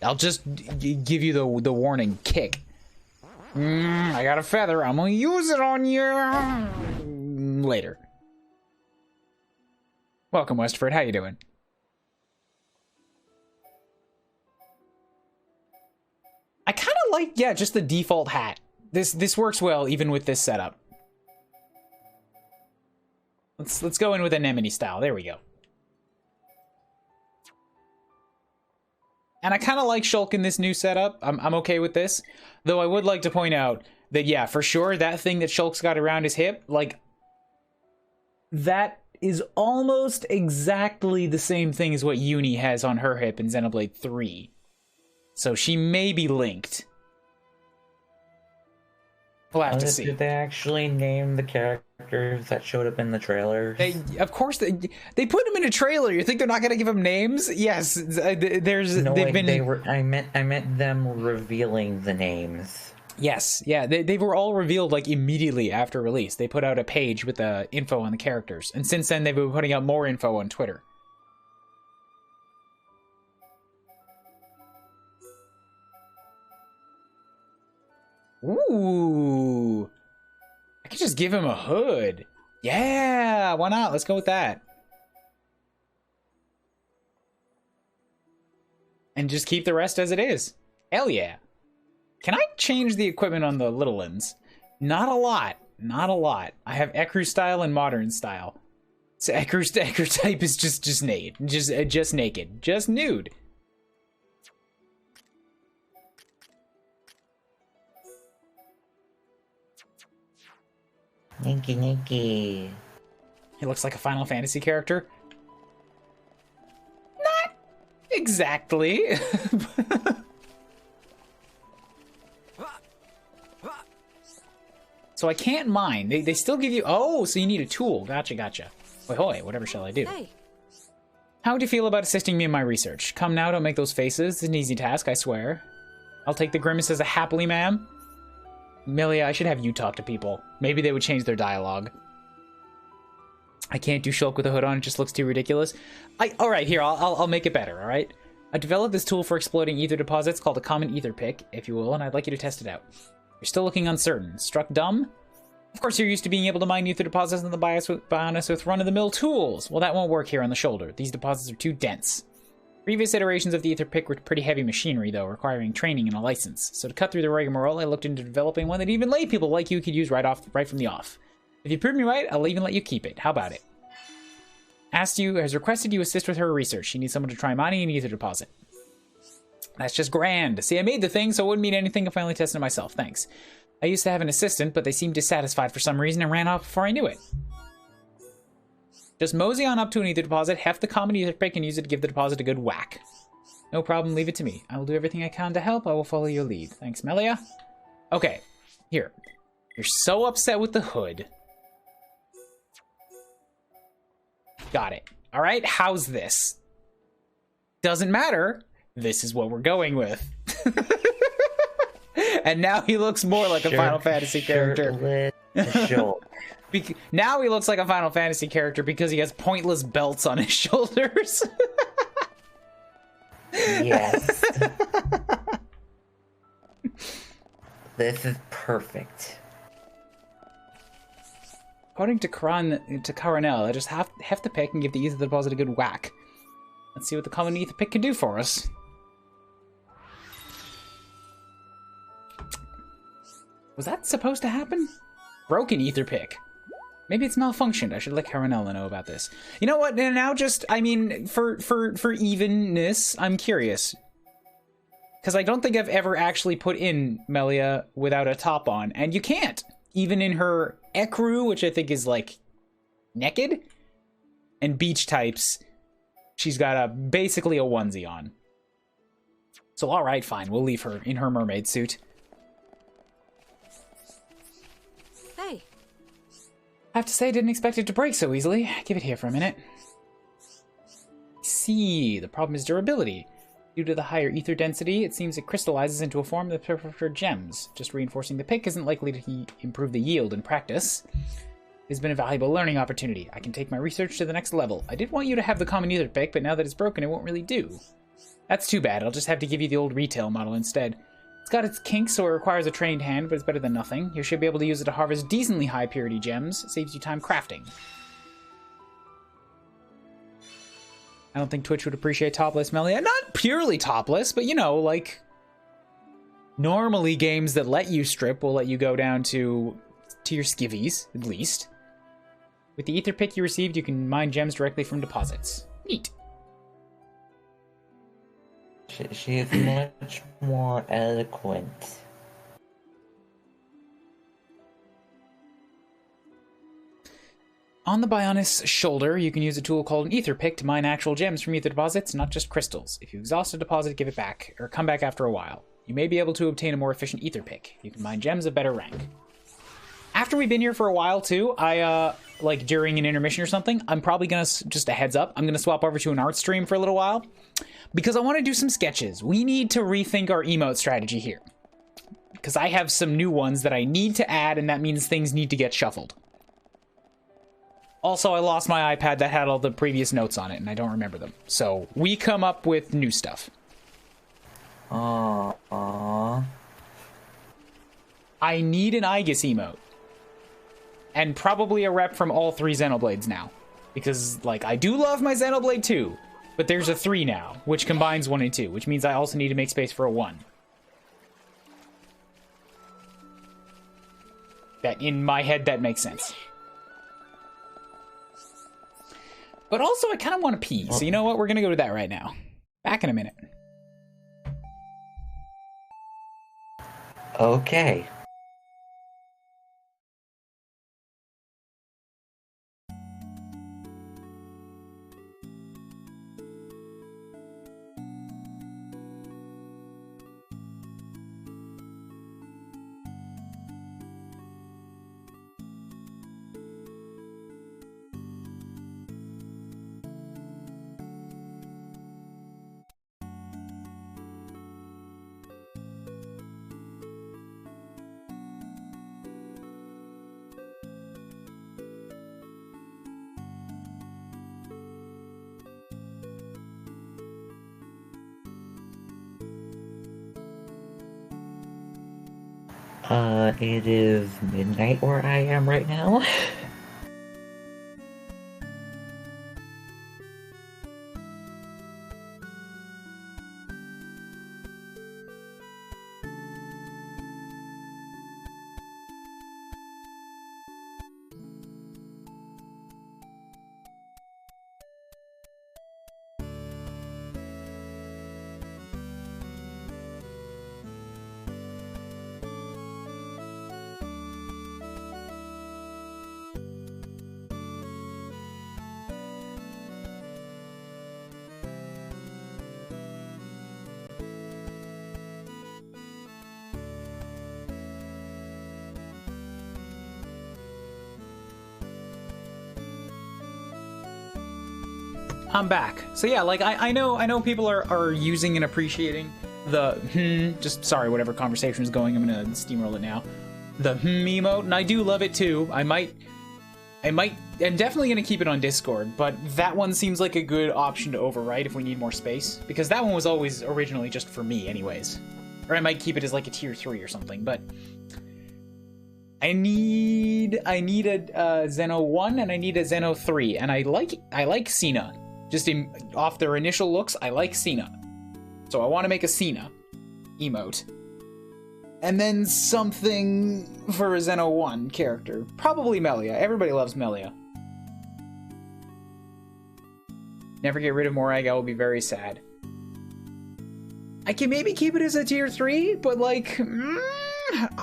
I'll just give you the warning. Kick. I got a feather. I'm gonna use it on you later. Welcome, Westford. How you doing? I kind of like, yeah, just the default hat. This works well even with this setup. Let's go in with anemone style. There we go. And I kind of like Shulk in this new setup. I'm okay with this. Though I would like to point out that, yeah, for sure, that thing that Shulk's got around his hip, like, that is almost exactly the same thing as what Uni has on her hip in Xenoblade 3. So she may be linked. We'll have to see. Did they actually name the characters that showed up in the trailers? Of course, they put them in a trailer. You think they're not going to give them names? Yes, I meant them revealing the names. Yes, yeah, they were all revealed like immediately after release. They put out a page with the info on the characters, and since then they've been putting out more info on Twitter. Ooh, I could just give him a hood. Yeah, why not? Let's go with that. And just keep the rest as it is. Hell yeah. Can I change the equipment on the little ones? Not a lot. Not a lot. I have Ecru style and modern style. So Ecru type is just naked. Just naked. Just nude. Nikki. He looks like a Final Fantasy character. Not exactly. So I can't mine. They still give you... Oh, so you need a tool. Gotcha. Wait, hoy, whatever shall I do? Hey. How would you feel about assisting me in my research? Come now, don't make those faces. It's an easy task, I swear. I'll take the grimace as a happily, ma'am. Melia, I should have you talk to people. Maybe they would change their dialogue. I can't do Shulk with a hood on. It just looks too ridiculous. All right, here, I'll make it better, all right? I developed this tool for exploiting ether deposits called a common ether pick, if you will, and I'd like you to test it out. You're still looking uncertain. Struck dumb? Of course you're used to being able to mine ether deposits in the bionis with run-of-the-mill tools. Well, that won't work here on the shoulder. These deposits are too dense. Previous iterations of the ether pick were pretty heavy machinery, though, requiring training and a license. So to cut through the rigmarole, I looked into developing one that even lay people like you could use right from the off. If you prove me right, I'll even let you keep it. How about it? Has requested you assist with her research. She needs someone to try mining an ether deposit. That's just grand. See, I made the thing, so it wouldn't mean anything if I only tested it myself. Thanks. I used to have an assistant, but they seemed dissatisfied for some reason and ran off before I knew it. Just mosey on up to an ether deposit, heft the common ether pick, and use it to give the deposit a good whack. No problem, leave it to me. I will do everything I can to help. I will follow your lead. Thanks, Melia. Okay, here. You're so upset with the hood. Got it. All right, how's this? Doesn't matter. This is what we're going with. And now he looks more like a Final Fantasy character. Now he looks like a Final Fantasy character because he has pointless belts on his shoulders. Yes. This is perfect. According to Coronel, I just heft the pick and give the ether deposit a good whack. Let's see what the common ether pick can do for us. Was that supposed to happen? Broken ether pick. Maybe it's malfunctioned. I should let Coronella know about this. You know what? Now just, I mean, for evenness, I'm curious. Because I don't think I've ever actually put in Melia without a top on. And you can't. Even in her Ecru, which I think is like naked, and beach types, she's got basically a onesie on. So alright, fine. We'll leave her in her mermaid suit. Hey. I have to say, I didn't expect it to break so easily. Give it here for a minute. See, the problem is durability. Due to the higher ether density, it seems it crystallizes into a form that prefers gems. Just reinforcing the pick isn't likely to improve the yield in practice. It's been a valuable learning opportunity. I can take my research to the next level. I did want you to have the common ether pick, but now that it's broken, it won't really do. That's too bad. I'll just have to give you the old retail model instead. It's got its kinks, so it requires a trained hand, but it's better than nothing. You should be able to use it to harvest decently high purity gems. It saves you time crafting. I don't think Twitch would appreciate topless Melia. Not purely topless, but you know, like... Normally games that let you strip will let you go down to your skivvies, at least. With the ether pick you received, you can mine gems directly from deposits. Neat. She is much more eloquent. On the Bionis shoulder, you can use a tool called an ether pick to mine actual gems from ether deposits, not just crystals. If you exhaust a deposit, give it back, or come back after a while. You may be able to obtain a more efficient ether pick. You can mine gems of better rank. After we've been here for a while too, like during an intermission or something, I'm probably gonna, just a heads up, I'm gonna swap over to an art stream for a little while, because I want to do some sketches. We need to rethink our emote strategy here, because I have some new ones that I need to add, and that means things need to get shuffled. Also, I lost my iPad that had all the previous notes on it, and I don't remember them. So, we come up with new stuff. Aww. I need an Aegis emote. And probably a rep from all 3 Xenoblades now. Because, like, I do love my Xenoblade 2, but there's a 3 now, which combines 1 and 2, which means I also need to make space for a 1. That, in my head, that makes sense. But also, I kind of want to pee, so you know what? We're going to go to that right now. Back in a minute. Okay. It is midnight where I am right now. I'm back. So yeah, like I know people are using and appreciating the just sorry, whatever conversation is going, I'm gonna steamroll it now. The emote, and I do love it too. I'm definitely gonna keep it on Discord, but that one seems like a good option to overwrite if we need more space, because that one was always originally just for me anyways. Or I might keep it as like a tier 3 or something, but I need a Xeno 1 and I need a Xeno 3, and I like Cena. Just off their initial looks, I like Cena. So I want to make a Cena emote. And then something for a Xeno 1 character. Probably Melia. Everybody loves Melia. Never get rid of Morag, I will be very sad. I can maybe keep it as a tier 3, but like,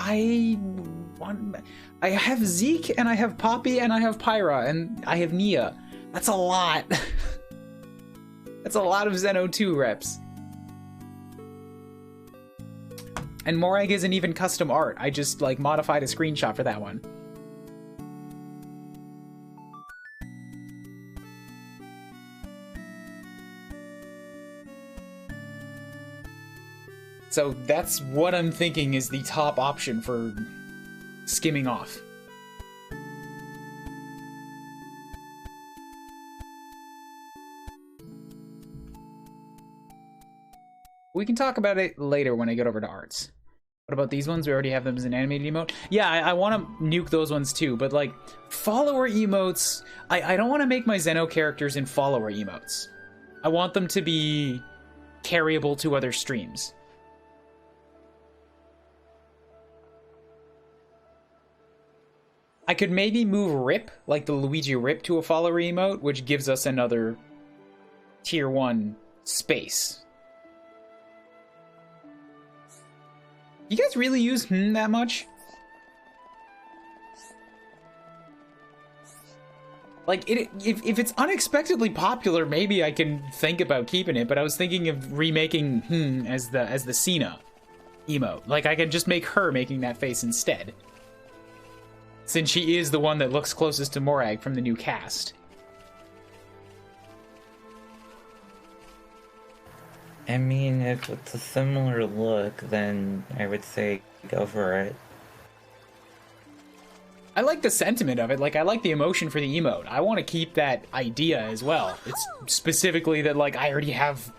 I have Zeke, and I have Poppy, and I have Pyra, and I have Nia. That's a lot. That's a lot of Xeno 2 reps. And Morag isn't even custom art. I just, like, modified a screenshot for that one. So that's what I'm thinking is the top option for skimming off. We can talk about it later when I get over to arts. What about these ones? We already have them as an animated emote. Yeah, I want to nuke those ones too, but like, follower emotes, I don't want to make my Xeno characters in follower emotes. I want them to be carryable to other streams. I could maybe move Rip, like the Luigi Rip, to a follower emote, which gives us another tier 1 space. You guys really use that much? Like, if it's unexpectedly popular, maybe I can think about keeping it, but I was thinking of remaking as the Cena emote. Like, I could just make her making that face instead. Since she is the one that looks closest to Morag from the new cast. I mean, if it's a similar look, then I would say go for it. I like the sentiment of it. Like, I like the emotion for the emote. I want to keep that idea as well. It's specifically that, like, I already have...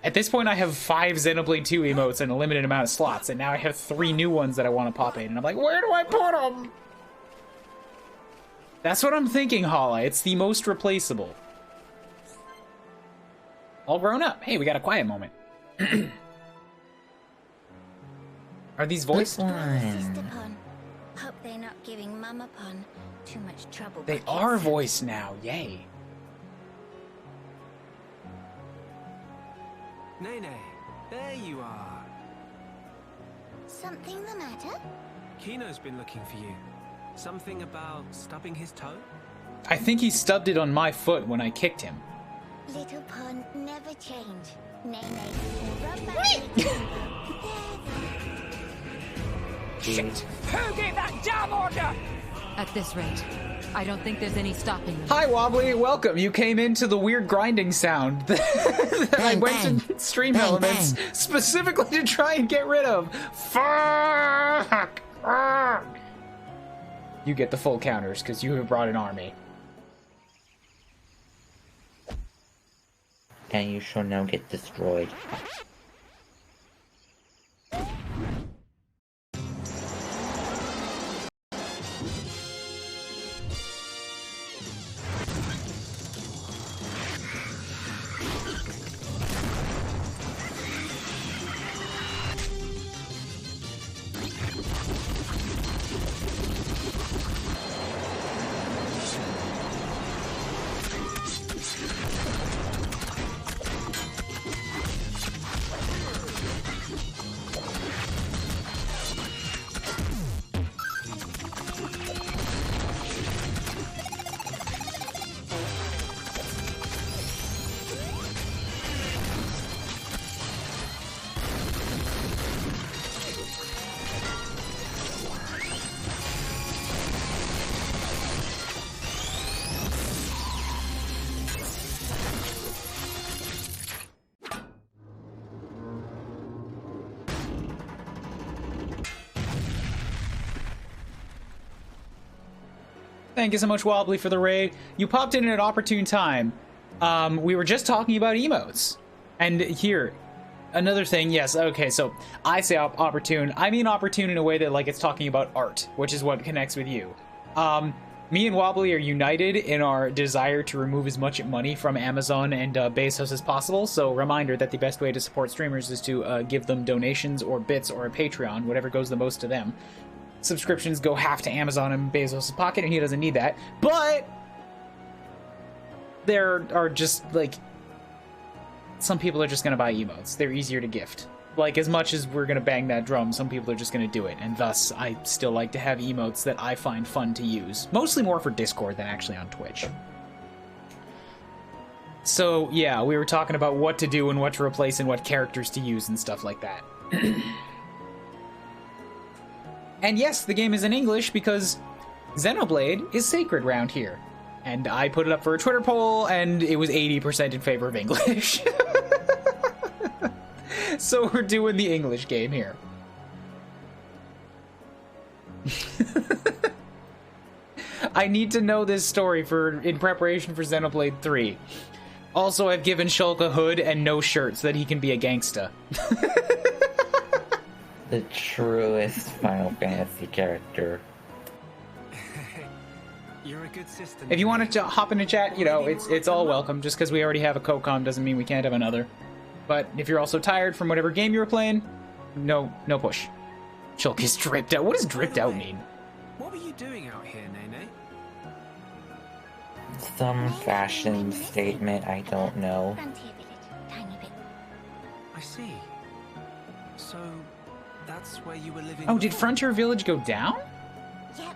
At this point, I have 5 Xenoblade 2 emotes and a limited amount of slots, and now I have 3 new ones that I want to pop in, and I'm like, where do I put them? That's what I'm thinking, Hala. It's the most replaceable. All grown up. Hey, we got a quiet moment. Are these voiced? Hope they're not giving Mama Pon too much trouble. They are voiced now. Yay. Nene, there you are. Something the matter? Kino's been looking for you. Something about stubbing his toe? I think he stubbed it on my foot when I kicked him. Little Pon never change. Nene, rub back. Shit! Who gave that damn order? At this rate, I don't think there's any stopping them. Hi, Wobbly. Welcome. You came into the weird grinding sound that I went to Stream Elements specifically to try and get rid of. Fuck! You get the full counters because you have brought an army. And you shall now get destroyed. Thank you so much, Wobbly, for the raid. You popped in at an opportune time. We were just talking about emotes. And here, another thing, yes, okay, so I say opportune. I mean opportune in a way that, like, it's talking about art, which is what connects with you. Me and Wobbly are united in our desire to remove as much money from Amazon and Bezos as possible, so reminder that the best way to support streamers is to give them donations or bits or a Patreon, whatever goes the most to them. Subscriptions go half to Amazon and Bezos' pocket, and he doesn't need that. But there are just, like, some people are just going to buy emotes. They're easier to gift. Like, as much as we're going to bang that drum, some people are just going to do it. And thus, I still like to have emotes that I find fun to use. Mostly more for Discord than actually on Twitch. So, yeah, we were talking about what to do and what to replace and what characters to use and stuff like that. And yes, the game is in English because Xenoblade is sacred round here. And I put it up for a Twitter poll, and it was 80% in favor of English. So we're doing the English game here. I need to know this story in preparation for Xenoblade 3. Also, I've given Shulk a hood and no shirt so that he can be a gangsta. The truest Final Fantasy character. You're a good sister. If you want to hop in the chat, you know, it's all welcome. Just because we already have a Kokon doesn't mean we can't have another. But if you're also tired from whatever game you were playing, no push. Shulk is dripped out. What does dripped out mean? What were you doing out here, Nene? Some fashion statement, I don't know. I see. So, that's where you were living. Oh, did Frontier Village go down? Yep.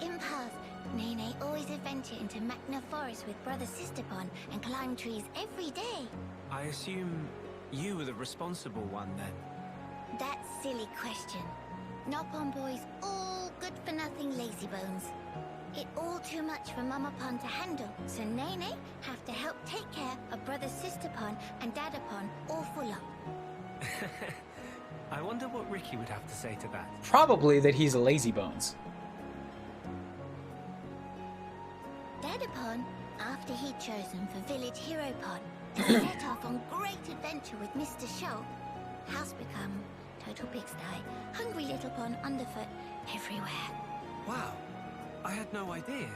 In past, Nene always adventured venture into Magna Forest with Brother Sisterpon and climb trees every day. I assume you were the responsible one then. That silly question. Nopon boys all good for nothing lazybones. It all too much for Mama Pon to handle, so Nene have to help take care of Brother Sisterpon and Dadapon all full up. I wonder what Ricky would have to say to that. Probably that he's a lazybones. Dadapon, after he'd chosen for Village Hero Pon, set off on great adventure with Mr. Shulk. House become total pigsty, hungry little pond underfoot everywhere. Wow, I had no idea.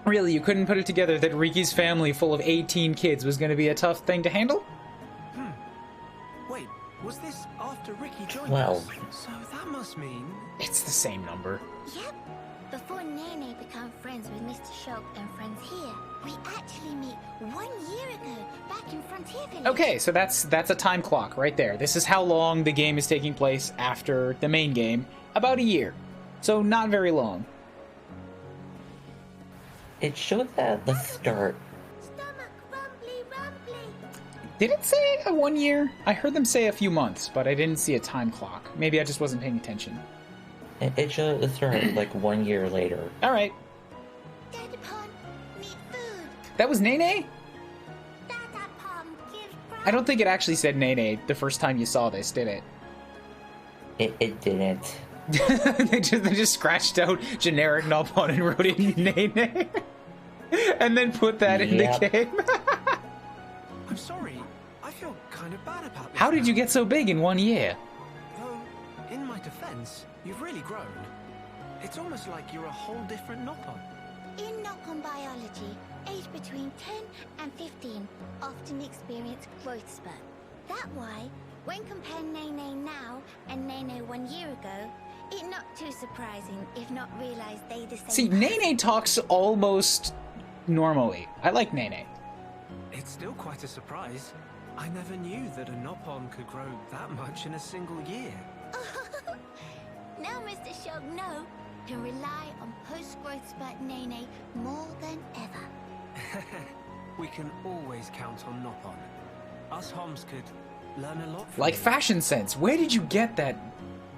Really, you couldn't put it together that Riki's family full of 18 kids was going to be a tough thing to handle? Wait, was this after Ricky joined 12. us? So that must mean... It's the same number. Yep. Before Nene became friends with Mr. Shulk and friends here, we actually met 1 year ago, back in Frontier Village. Okay, so that's a time clock right there. This is how long the game is taking place after the main game. About a year. So not very long. It showed that at the start. Stomach rumbly rumbly. Did it say a 1 year? I heard them say a few months, but I didn't see a time clock. Maybe I just wasn't paying attention. It showed at the start, like 1 year later. Alright. Dadapon, need food. That was Nene? Dadapon, give I don't think it actually said Nene the first time you saw this, did it? It didn't. they just scratched out generic Nopon and wrote in Nene. And then put that in the game. I'm sorry, I feel kind of bad about this. How did you get so big in 1 year? Though, in my defense, you've really grown. It's almost like you're a whole different Nopon. In Nopon biology, age between 10 and 15 often experience growth spurt. That why, when compare Nene now and Nene 1 year ago, it not too surprising if not realize they the same. See, Nene talks almost normally. I like Nene. It's still quite a surprise. I never knew that a Nopon could grow that much in a single year. Now Mr. Shulk no can rely on post-growth spurt Nene more than ever. We can always count on Nopon. Us Homs could learn a lot from Like him. fashion sense. Where did you get that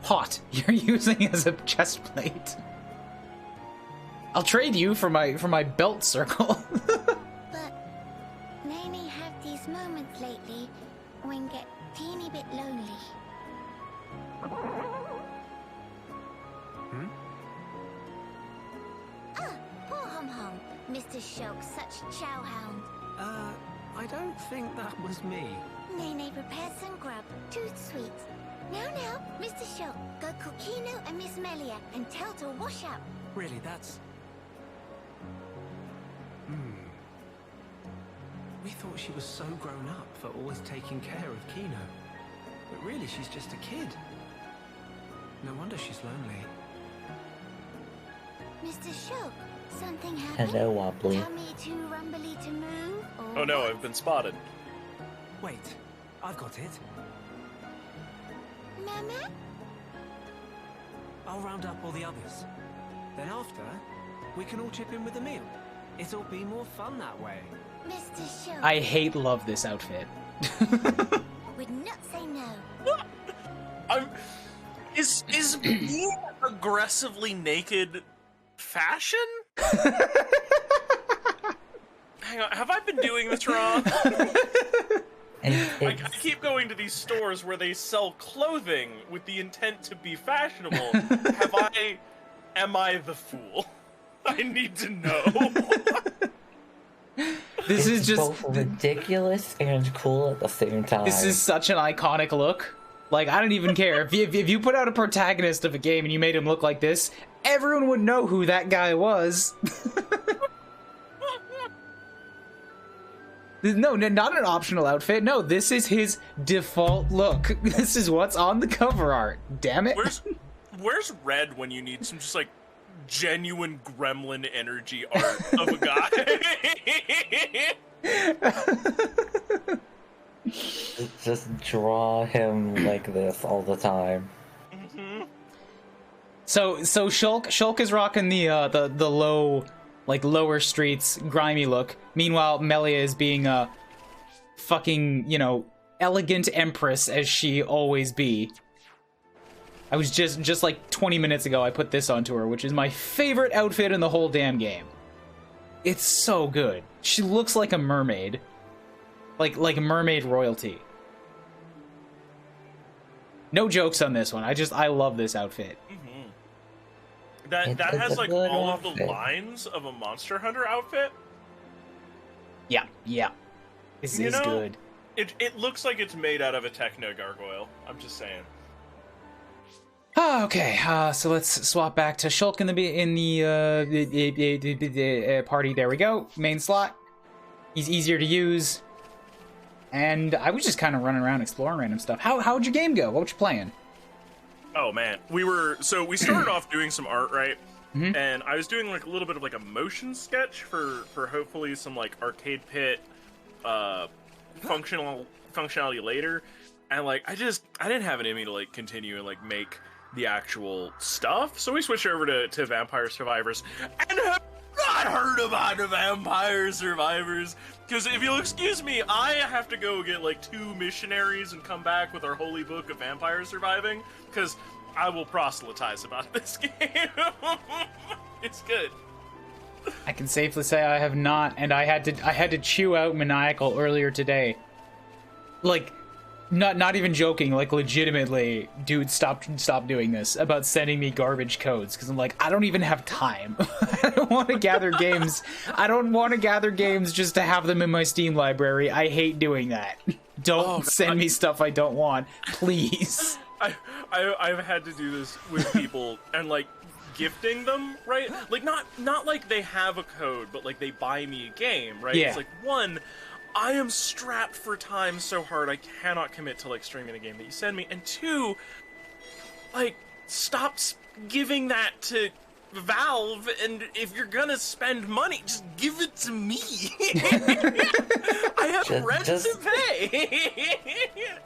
pot you're using as a chest plate? I'll trade you for my belt circle. But Nene have these moments lately when get teeny bit lonely. Ah, poor Hum Hum. Mr. Shulk, such chowhound. I don't think that was me. Nene prepared some grub, too sweet. Now, Mr. Shulk, go call Kino and Miss Melia and tell to wash up. Really, that's... We thought she was so grown up for always taking care of Kino. But really, she's just a kid. No wonder she's lonely. Mr. Shulk, something happened? Hello, Wobbly. Tell me too rumbly to move, or Oh no, I've been spotted. Wait, I've got it. Mama? I'll round up all the others. Then after, we can all chip in with a meal. It'll be more fun that way. Mr. Shulk I love this outfit. would not say no. Is being aggressively naked fashion? Hang on, have I been doing this wrong? I keep going to these stores where they sell clothing with the intent to be fashionable. Am I the fool? I need to know. This is just both ridiculous and cool at the same time. This is such an iconic look. Like, I don't even care. If you put out a protagonist of a game and you made him look like this, everyone would know who that guy was. No, not an optional outfit. No, this is his default look. This is what's on the cover art. Damn it. Where's Red when you need some just like genuine gremlin energy art of a guy? Just draw him like this all the time. So Shulk is rocking the low like lower streets, grimy look. Meanwhile, Melia is being a fucking, you know, elegant empress as she always be. I was just like 20 minutes ago, I put this onto her, which is my favorite outfit in the whole damn game. It's so good. She looks like a mermaid. Like mermaid royalty. No jokes on this one. I love this outfit. Mm-hmm. That has like all of the lines of a Monster Hunter outfit. Yeah. This is good. It looks like it's made out of a techno gargoyle. I'm just saying. Okay, so let's swap back to Shulk in the party. There we go. Main slot. He's easier to use. And I was just kind of running around exploring random stuff. How'd your game go? What were you playing? Oh man, we started off doing some art, right? Mm-hmm. And I was doing like a little bit of like a motion sketch for hopefully some like arcade pit functionality later. And like I didn't have it in me to like continue and like make the actual stuff, so we switched over to Vampire Survivors, and have not heard about the Vampire Survivors, because if you'll excuse me, I have to go get like 2 missionaries and come back with our holy book of vampire surviving, because I will proselytize about this game. It's good. I can safely say I have not, and I had to chew out Maniacal earlier today. Like, not even joking, like legitimately, dude, stop doing this about sending me garbage codes, because I'm like, I don't even have time. I don't want to gather games. I don't want to gather games just to have them in my Steam library. I hate doing that. Don't send me stuff I don't want, please. I've had to do this with people and like gifting them, right? Like not like they have a code, but like they buy me a game, right? Yeah. It's like, one, I am strapped for time so hard I cannot commit to like streaming a game that you send me, and 2, like, stop giving that to Valve, and if you're gonna spend money, just give it to me. I have rent to pay.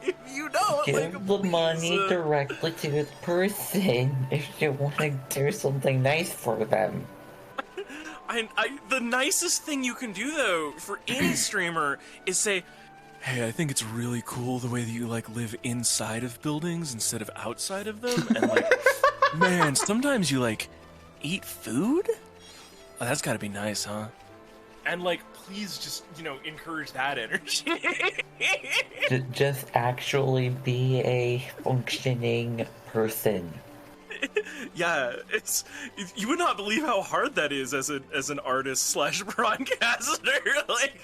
If you don't, give like, the money directly to the person if you want to do something nice for them. The nicest thing you can do, though, for any streamer is say, hey, I think it's really cool the way that you, like, live inside of buildings instead of outside of them. And, like, man, sometimes you, like, eat food? Oh, that's gotta be nice, huh? And, like, please just, you know, encourage that energy. Just actually be a functioning person. Yeah, you would not believe how hard that is as an artist / broadcaster. Like,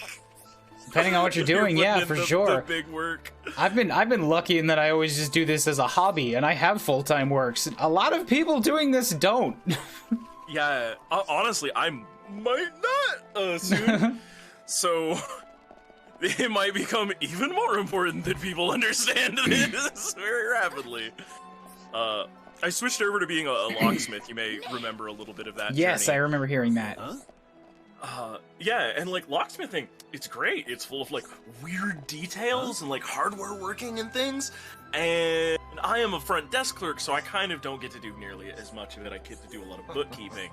depending on what you're doing, yeah, for sure. The big work. I've been lucky in that I always just do this as a hobby, and I have full-time works. A lot of people doing this don't. Yeah, honestly, I might not soon. So it might become even more important that people understand this very rapidly. I switched over to being a locksmith. You may remember a little bit of that. Yes, journey. I remember hearing that. Yeah, and like locksmithing, it's great. It's full of like weird details and like hardware working and things. And I am a front desk clerk, so I kind of don't get to do nearly as much of it. I get to do a lot of bookkeeping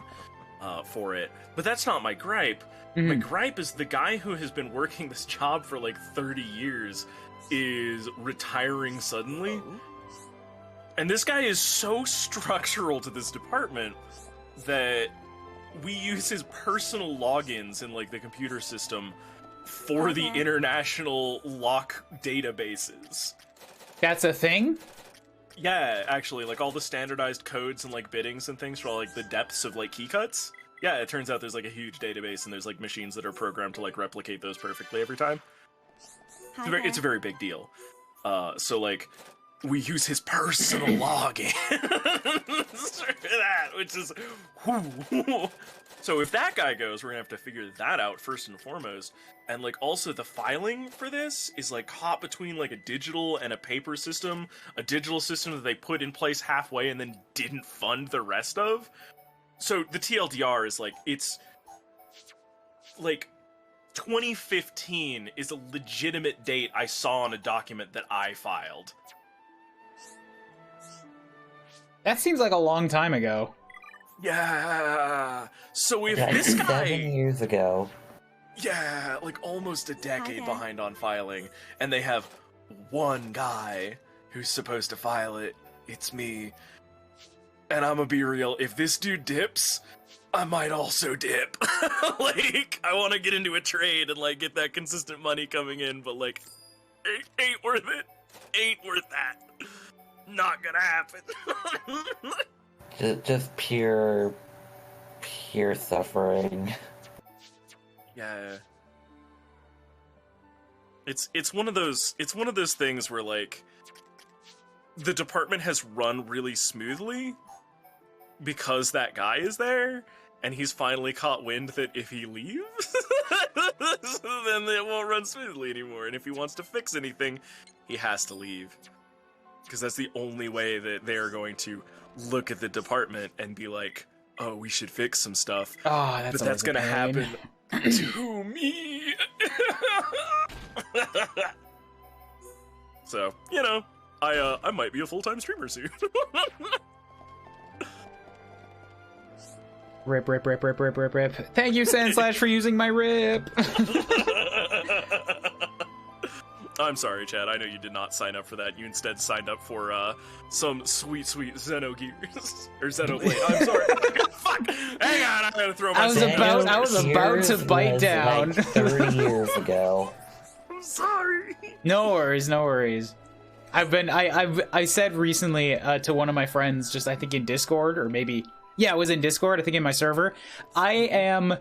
for it. But that's not my gripe. Mm-hmm. My gripe is the guy who has been working this job for like 30 years is retiring suddenly. And this guy is so structural to this department that we use his personal logins in like the computer system for the international lock databases. That's a thing? Yeah, actually, like all the standardized codes and like biddings and things for all, like the depths of like keycuts. Yeah, it turns out there's like a huge database and there's like machines that are programmed to like replicate those perfectly every time. It's a very big deal. So like, we use his personal login for that, which is... So if that guy goes, we're gonna have to figure that out first and foremost. And like also the filing for this is like caught between like a digital and a paper system. A digital system that they put in place halfway and then didn't fund the rest of. So the TLDR is like, it's... like... 2015 is a legitimate date I saw on a document that I filed. That seems like a long time ago. Yeah. So if Like this guy 7 years ago. Yeah, like almost a decade behind on filing, and they have one guy who's supposed to file it. It's me. And I'm gonna be real, if this dude dips, I might also dip. Like, I want to get into a trade and, like, get that consistent money coming in, but, like, it ain't worth it. Ain't worth that. Not gonna happen. just pure suffering. Yeah. It's one of those things where, like, the department has run really smoothly because that guy is there, and he's finally caught wind that if he leaves, then it won't run smoothly anymore. And if he wants to fix anything, he has to leave. Because that's the only way that they're going to look at the department and be like, oh, we should fix some stuff. Oh, but that's going to happen to me. So, you know, I might be a full-time streamer soon. Rip. Thank you, Sandslash, for using my rip. I'm sorry, Chad. I know you did not sign up for that. You instead signed up for some sweet Xenogears or Xenoblade. I'm sorry. Fuck. Hang on, I'm gonna throw myself. I was about to bite down. Like 30 years ago. I'm sorry. No worries. I said recently to one of my friends, just I think in Discord, or maybe, yeah, it was in Discord, I think in my server, I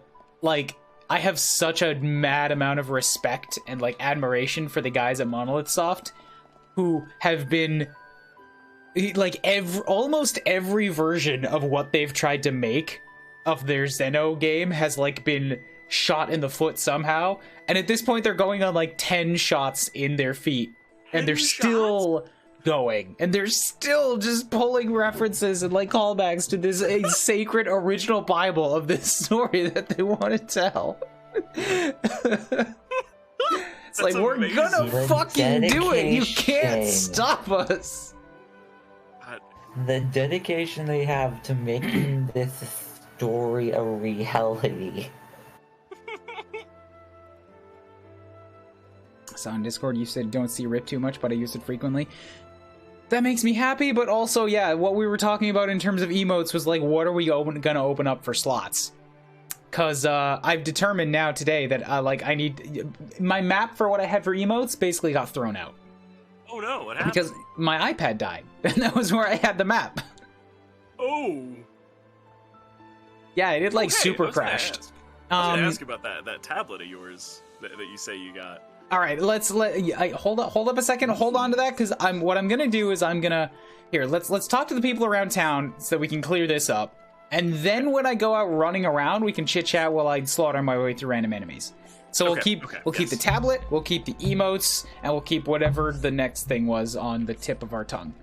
have such a mad amount of respect and, like, admiration for the guys at Monolith Soft who have been, like, almost every version of what they've tried to make of their Xeno game has, like, been shot in the foot somehow. And at this point, they're going on, like, 10 shots in their feet. And they're still going. And they're still just pulling references and, like, callbacks to this sacred original Bible of this story that they want to tell. It's like, we're gonna fucking do it. You can't stop us. The dedication they have to making this story a reality. So on Discord, you said don't see Rip too much, but I use it frequently. That makes me happy, but also, yeah, what we were talking about in terms of emotes was, like, what are we gonna open up for slots? Because I've determined now today that, I need... My map for what I had for emotes basically got thrown out. Oh no, what happened? Because my iPad died, and that was where I had the map. Oh. Yeah, it, like, super crashed. I was gonna ask about that tablet of yours that you say you got. All right, hold up a second. Hold on to that, because what I'm gonna do is let's talk to the people around town so that we can clear this up, and then when I go out running around, we can chit chat while I slaughter my way through random enemies. So we'll keep the tablet, we'll keep the emotes, and we'll keep whatever the next thing was on the tip of our tongue.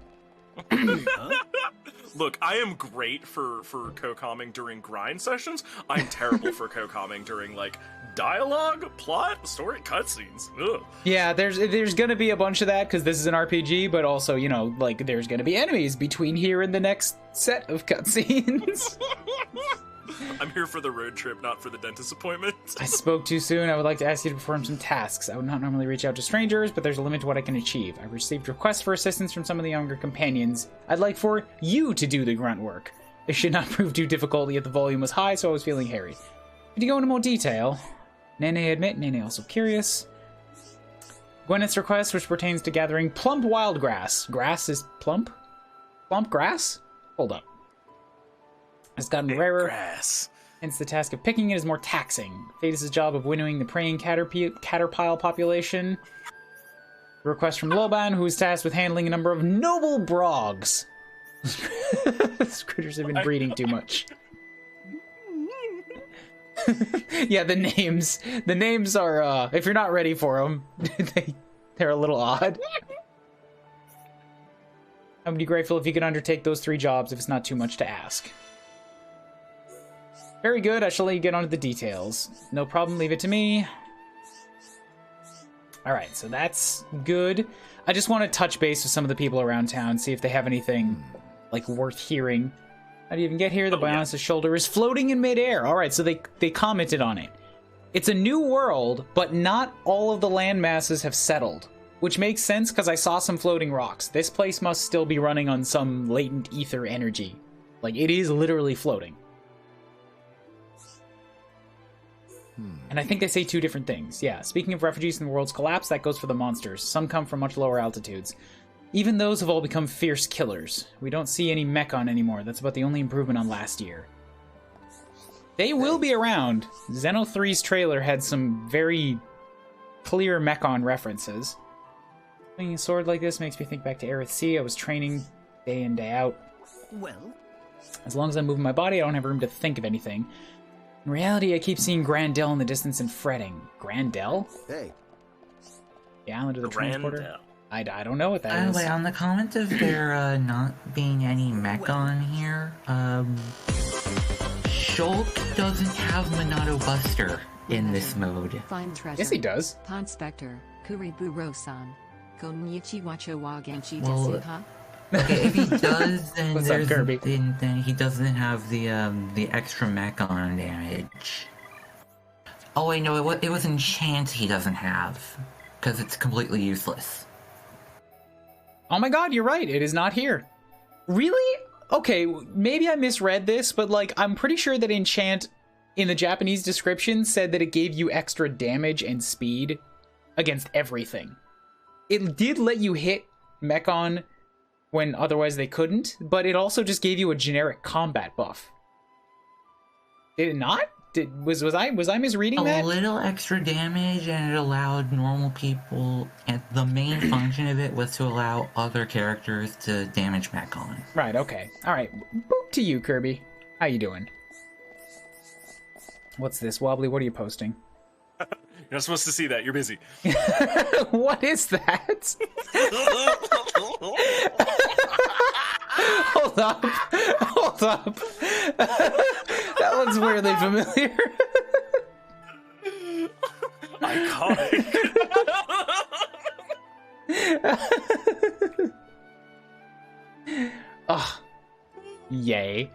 Look, I am great for co-comming during grind sessions. I'm terrible for co-comming during, like, dialogue, plot, story, cutscenes. Ugh. Yeah, there's gonna be a bunch of that because this is an RPG, but also, you know, like, there's gonna be enemies between here and the next set of cutscenes. I'm here for the road trip, not for the dentist appointment. I spoke too soon. I would like to ask you to perform some tasks. I would not normally reach out to strangers, but there's a limit to what I can achieve. I received requests for assistance from some of the younger companions. I'd like for you to do the grunt work. It should not prove too difficult, yet the volume was high, so I was feeling harried. Could you go into more detail? Nene admit, Nene also curious. Gwyneth's request, which pertains to gathering plump wild grass. Grass is plump? Plump grass? Hold up. It's gotten rarer. Grass. Hence the task of picking it is more taxing. Thetis' job of winnowing the praying caterpillar population. A request from Loban, who is tasked with handling a number of noble brogs. These critters have been breeding too much. Yeah, the names are, if you're not ready for them, they're a little odd. I would be grateful if you could undertake those 3 jobs if it's not too much to ask. Very good, I shall let you get on to the details. No problem, leave it to me. Alright, so that's good. I just want to touch base with some of the people around town, see if they have anything, like, worth hearing. How do you even get here? The Bionis' shoulder is floating in midair. All right, so they commented on it. It's a new world, but not all of the land masses have settled, which makes sense because I saw some floating rocks. This place must still be running on some latent ether energy. Like, it is literally floating. And I think they say two different things. Yeah, speaking of refugees in the world's collapse, that goes for the monsters. Some come from much lower altitudes. Even those have all become fierce killers. We don't see any Mechon anymore. That's about the only improvement on last year. They will be around. Xeno 3's trailer had some very clear Mechon references. Swinging a sword like this makes me think back to Aerith C. I was training day in, day out. Well? As long as I'm moving my body, I don't have room to think of anything. In reality, I keep seeing Grandel in the distance and fretting. Grandel? Hey. The island of the transporter? I don't know what that is. Wait, on the comment of there not being any Mechon here, Shulk doesn't have Monado Buster in this mode. Find treasure. Yes, he does. Pond Spectre, Kuuribro-san. Konnichi wacho wa genchi Well, desu ha? Okay, if he does, then What's up, Kirby? Then he doesn't have the extra Mechon damage. Oh wait, no, it was Enchant he doesn't have, because it's completely useless. Oh my god, you're right. It is not here. Really? Okay, maybe I misread this, but like, I'm pretty sure that Enchant in the Japanese description said that it gave you extra damage and speed against everything. It did let you hit Mechon when otherwise they couldn't, but it also just gave you a generic combat buff. Did it not? Was I misreading that? A little extra damage, and it allowed normal people, and the main function of it was to allow other characters to damage Mechon. Right, okay. Alright, boop to you, Kirby. How you doing? What's this? Wobbly, what are you posting? You're not supposed to see that, you're busy. What is that? Hold up. Hold up. That one's weirdly familiar. Iconic. Oh, yay.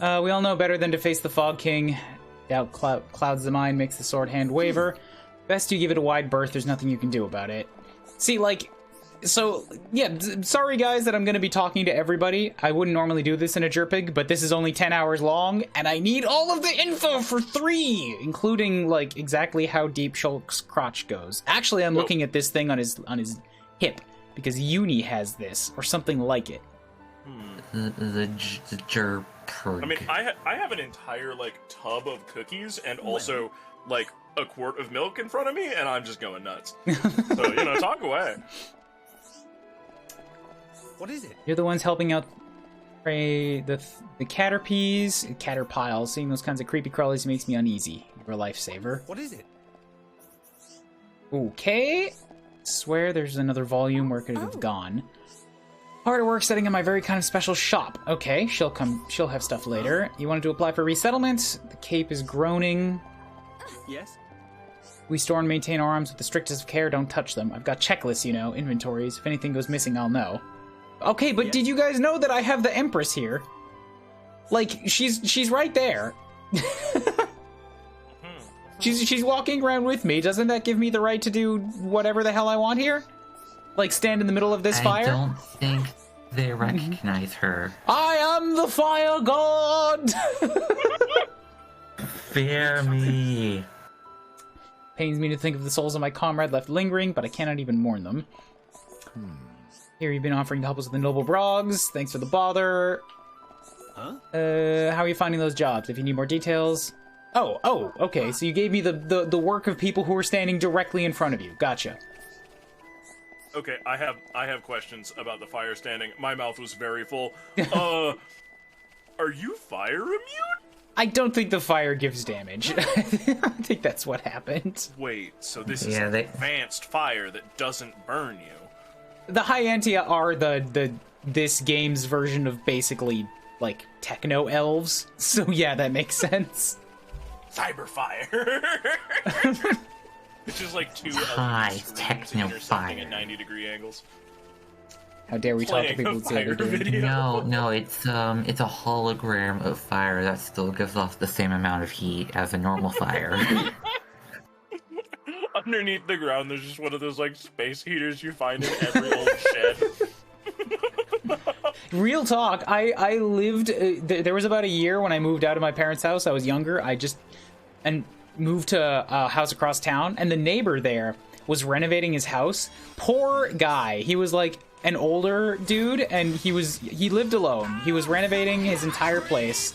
We all know better than to face the Fog King. Doubt clouds the mind, makes the sword hand waver. Best you give it a wide berth, there's nothing you can do about it. See, like, so, yeah, sorry guys that I'm gonna be talking to everybody. I wouldn't normally do this in a JRPG, but this is only 10 hours long, and I need all of the info for 3, including, like, exactly how deep Shulk's crotch goes. Actually, I'm looking at this thing on his hip, because Uni has this, or something like it. The JRPG. I mean, I have an entire, like, tub of cookies and also, like, a quart of milk in front of me, and I'm just going nuts. So, you know, talk away. What is it? You're the ones helping out the caterpies. Seeing those kinds of creepy crawlies makes me uneasy. You're a lifesaver. What is it? Okay. Swear there's another volume where it could have gone. Hard at work setting up my very kind of special shop. Okay, she'll have stuff later. You wanted to apply for resettlement? The cape is groaning. Yes? We store and maintain our arms with the strictest of care. Don't touch them. I've got checklists, you know, inventories. If anything goes missing, I'll know. Okay, but did you guys know that I have the Empress here? Like, she's right there. She's walking around with me. Doesn't that give me the right to do whatever the hell I want here? Like, stand in the middle of this fire? I don't think they recognize her. I am the fire god! Fear me. Pains me to think of the souls of my comrade left lingering, but I cannot even mourn them. Here you've been offering to help us with the noble brogs. Thanks for the bother. Huh? How are you finding those jobs? If you need more details... Oh, okay, so you gave me the work of people who were standing directly in front of you. Gotcha. Okay, I have questions about the fire standing. My mouth was very full. Are you fire immune? I don't think the fire gives damage. I think that's what happened. Wait, so this is advanced fire that doesn't burn you. The Hyentia are this game's version of basically, like, techno elves. So yeah, that makes sense. Cyber fire. It's just like two techno intersecting fire at 90-degree angles. How dare we talk to people who say they're doing it? No, it's a hologram of fire that still gives off the same amount of heat as a normal fire. Underneath the ground, there's just one of those like space heaters you find in every old shed. Real talk, I lived, there was about a year when I moved out of my parents' house. I was younger. And moved to a house across town, and the neighbor there was renovating his house. Poor guy. He was like an older dude, and he lived alone. He was renovating his entire place.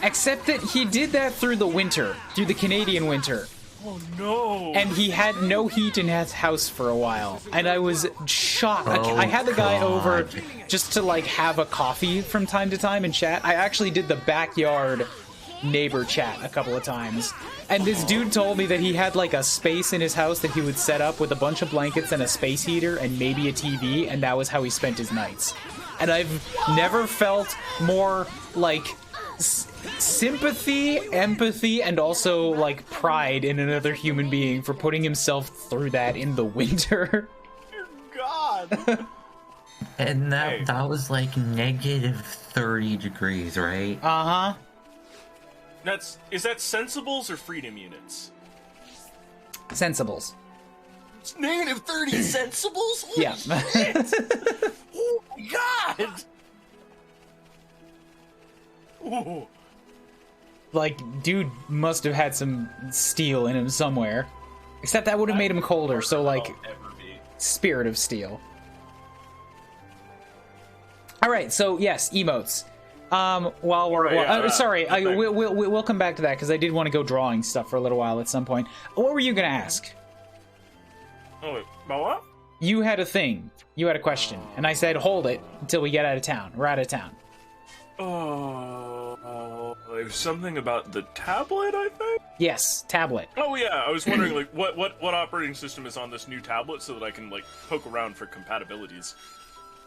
Except that he did that through the winter, through the Canadian winter. Oh no! And he had no heat in his house for a while, and I was shocked. Oh, I had the guy God. over just to like have a coffee from time to time and chat. I actually did the backyard neighbor chat a couple of times, and this dude told me that he had like a space in his house that he would set up with a bunch of blankets and a space heater and maybe a TV, and that was how he spent his nights. And I've never felt more like sympathy, empathy, and also like pride in another human being for putting himself through that in the winter. God. And that was like negative 30 degrees, right? Uh-huh. Is that sensibles or freedom units? Sensibles. It's negative 30 sensibles? Holy Yeah. shit! Oh my god! Ooh. Like, dude must have had some steel in him somewhere. Except that would have made him colder, so like, spirit of steel. Alright, so yes, emotes. While we're... sorry, we'll come back to that, because I did want to go drawing stuff for a little while at some point. What were you going to ask? Oh, wait, about what? You had a thing. You had a question. And I said, hold it until we get out of town. We're out of town. Oh, it was something about the tablet, I think? Yes, tablet. Oh yeah, I was wondering, like, what operating system is on this new tablet so that I can, like, poke around for compatibilities.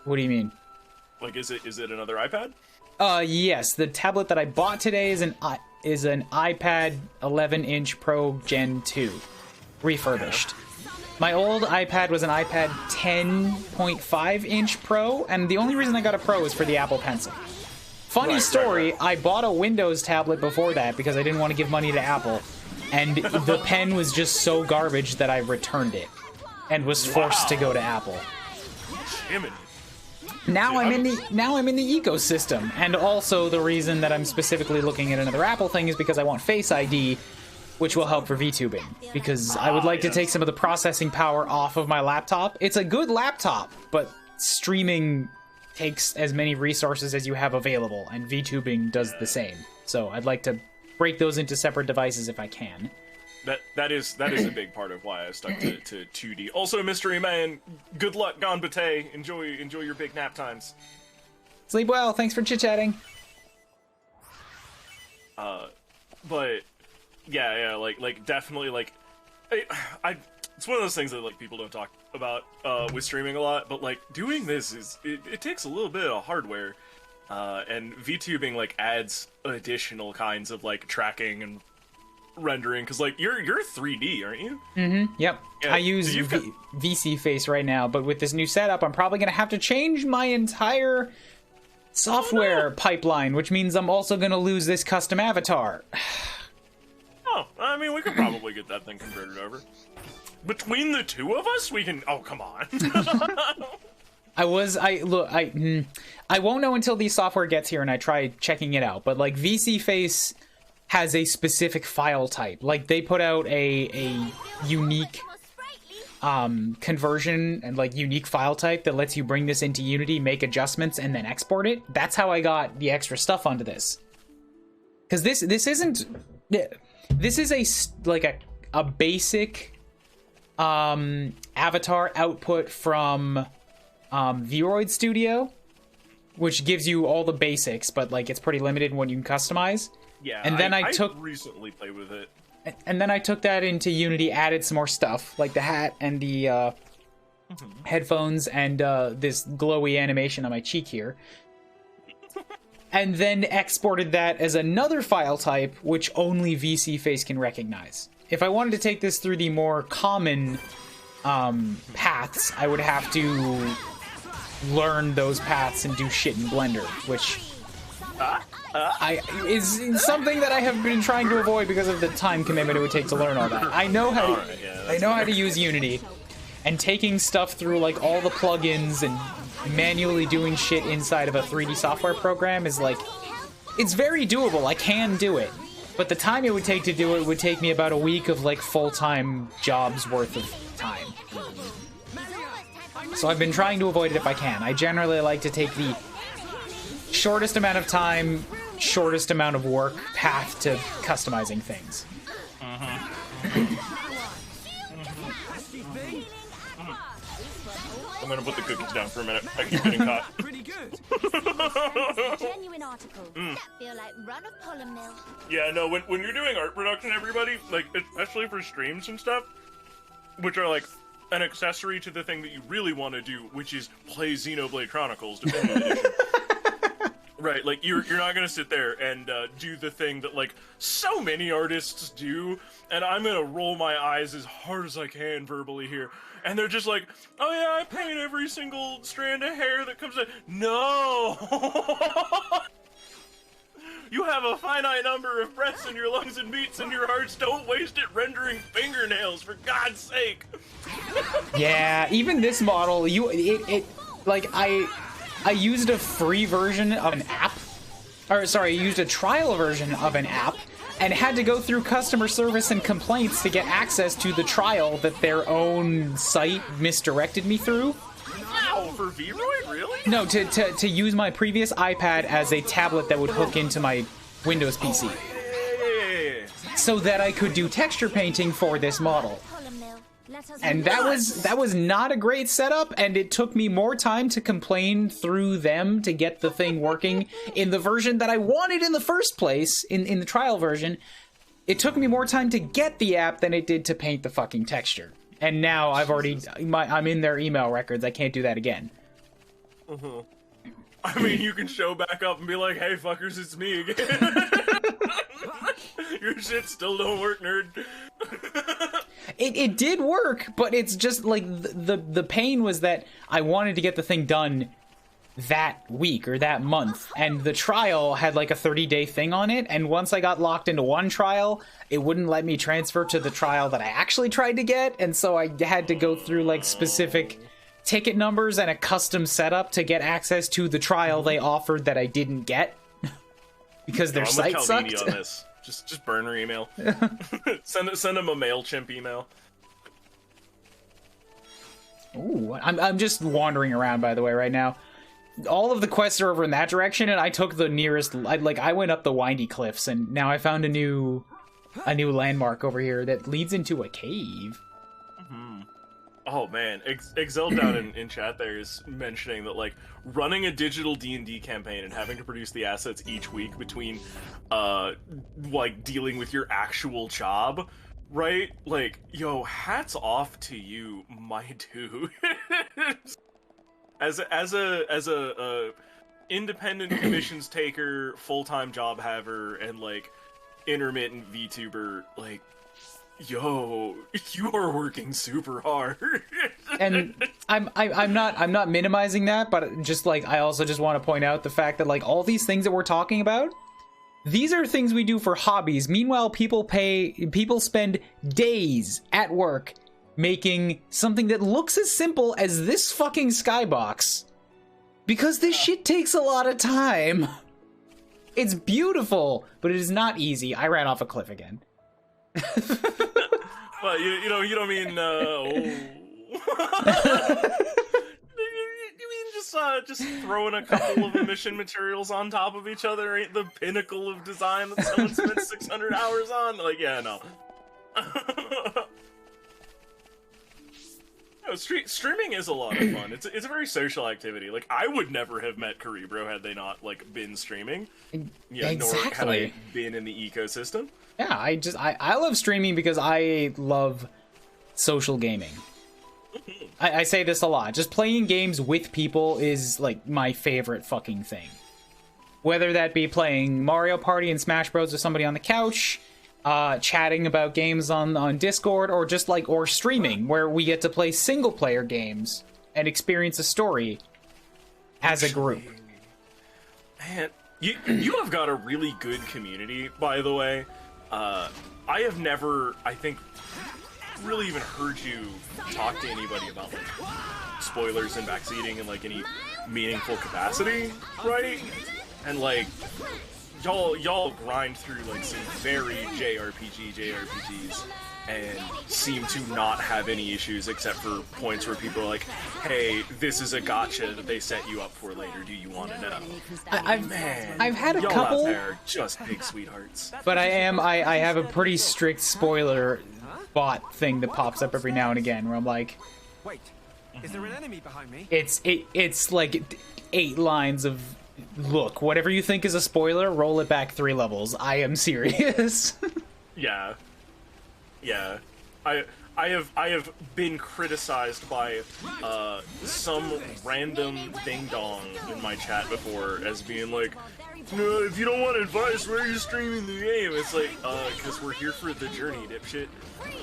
What do you mean? Like, is it another iPad? Yes, the tablet that I bought today is an iPad 11-inch Pro Gen 2, refurbished. My old iPad was an iPad 10.5-inch Pro, and the only reason I got a Pro is for the Apple Pencil. Funny story, I bought a Windows tablet before that because I didn't want to give money to Apple, and the pen was just so garbage that I returned it, and was forced to go to Apple. Jiminy. Now I'm in the ecosystem, and also the reason that I'm specifically looking at another Apple thing is because I want Face ID, which will help for VTubing, because I would like to take some of the processing power off of my laptop. It's a good laptop, but streaming takes as many resources as you have available, and VTubing does the same. So I'd like to break those into separate devices if I can. That is a big part of why I stuck to 2D. Also, Mystery Man, good luck, Gon Bate. Enjoy your big nap times. Sleep well. Thanks for chit-chatting. But yeah, like definitely, like, it's one of those things that like people don't talk about with streaming a lot. But like doing this it takes a little bit of hardware, and VTubing like adds additional kinds of like tracking and rendering, because like you're 3D, aren't you? Yep. Yeah, I use VC Face right now, but with this new setup I'm probably gonna have to change my entire software pipeline, which means I'm also gonna lose this custom avatar. Oh, I mean, we could probably get that thing converted over. Between the two of us, we can... Oh, come on. I won't know until the software gets here and I try checking it out, but like VC Face has a specific file type. Like they put out a unique conversion and like unique file type that lets you bring this into Unity, make adjustments, and then export it. That's how I got the extra stuff onto this. Because this isn't... This is a basic avatar output from Vroid Studio, which gives you all the basics, but like it's pretty limited in what you can customize. Yeah, and then I recently played with it. And then I took that into Unity, added some more stuff, like the hat and the headphones and this glowy animation on my cheek here. And then exported that as another file type, which only VC Face can recognize. If I wanted to take this through the more common paths, I would have to learn those paths and do shit in Blender, which is something that I have been trying to avoid because of the time commitment it would take to learn all that. I know how to use Unity, and taking stuff through like all the plugins and manually doing shit inside of a 3D software program is like, it's very doable. I can do it, but the time it would take to do it would take me about a week of like full-time jobs worth of time. So I've been trying to avoid it if I can. I generally like to take the shortest amount of time, shortest amount of work path to customizing things. I'm gonna put the cookies down for a minute. I keep getting caught. Pretty good. Genuine article. That feel like run of pollen mill. Yeah, no, when you're doing art production, everybody, like, especially for streams and stuff, which are like an accessory to the thing that you really want to do, which is play Xenoblade Chronicles Definitive Edition. Right, like, you're not gonna sit there and do the thing that, like, so many artists do, and I'm gonna roll my eyes as hard as I can verbally here, and they're just like, oh yeah, I paint every single strand of hair that comes in. No! You have a finite number of breaths in your lungs and beats in your hearts. Don't waste it rendering fingernails, for God's sake! Yeah, even this model, like, I used a free version of an app, or sorry, I used a trial version of an app, and had to go through customer service and complaints to get access to the trial that their own site misdirected me through. Wow, for Vroid, really? No, to use my previous iPad as a tablet that would hook into my Windows PC. So that I could do texture painting for this model. And that was not a great setup, and it took me more time to complain through them to get the thing working in the version that I wanted in the first place, in the trial version. It took me more time to get the app than it did to paint the fucking texture. And now I'm in their email records. I can't do that again. I mean, you can show back up and be like, hey fuckers, it's me again. Your shit still don't work, nerd. It did work, but it's just like the pain was that I wanted to get the thing done that week or that month, and the trial had like a 30-day thing on it, and once I got locked into one trial, it wouldn't let me transfer to the trial that I actually tried to get, and so I had to go through like specific ticket numbers and a custom setup to get access to the trial they offered that I didn't get because their site sucked. On this. Just burn her email. send him a MailChimp email. Ooh, I'm just wandering around, by the way, right now. All of the quests are over in that direction, and I took the nearest. I went up the windy cliffs, and now I found a new landmark over here that leads into a cave. Oh man, Excel down in chat there is mentioning that like running a digital D&D campaign and having to produce the assets each week between like dealing with your actual job, right? Like, yo, hats off to you, my dude. as a independent commissions taker, full-time job haver, and like intermittent VTuber, like, yo, you are working super hard. And I'm not minimizing that, but just like I also just want to point out the fact that like all these things that we're talking about, these are things we do for hobbies. Meanwhile, people spend days at work making something that looks as simple as this fucking skybox, because this shit takes a lot of time. It's beautiful, but it is not easy. I ran off a cliff again. Well, you don't mean you mean just throwing a couple of emission materials on top of each other ain't the pinnacle of design that someone spent 600 hours on? Like, yeah, no. No, streaming is a lot of fun. It's a very social activity. Like, I would never have met Kuuribro had they not like been streaming. Yeah, exactly. Nor had I been in the ecosystem. Yeah, I love streaming because I love social gaming. I say this a lot. Just playing games with people is like my favorite fucking thing. Whether that be playing Mario Party and Smash Bros with somebody on the couch, chatting about games on Discord, or just or streaming where we get to play single player games and experience a story. as a group. Man, you have got a really good community, by the way. I have never, I think, really even heard you talk to anybody about like spoilers and backseating in like any meaningful capacity, right? And like y'all grind through like some very JRPGs and seem to not have any issues except for points where people are like, hey, this is a gotcha that they set you up for later, do you want to know? I've had a y'all couple, out there are just big sweethearts. but I have a pretty strict spoiler bot thing that pops up every now and again where I'm like, wait, is there an enemy behind me? It's like 8 lines of, look, whatever you think is a spoiler, roll it back 3 levels. I am serious. Yeah. Yeah. I have been criticized by some random ding-dong in my chat before as being like, no, if you don't want advice, where are you streaming the game? It's like, because we're here for the journey, dipshit.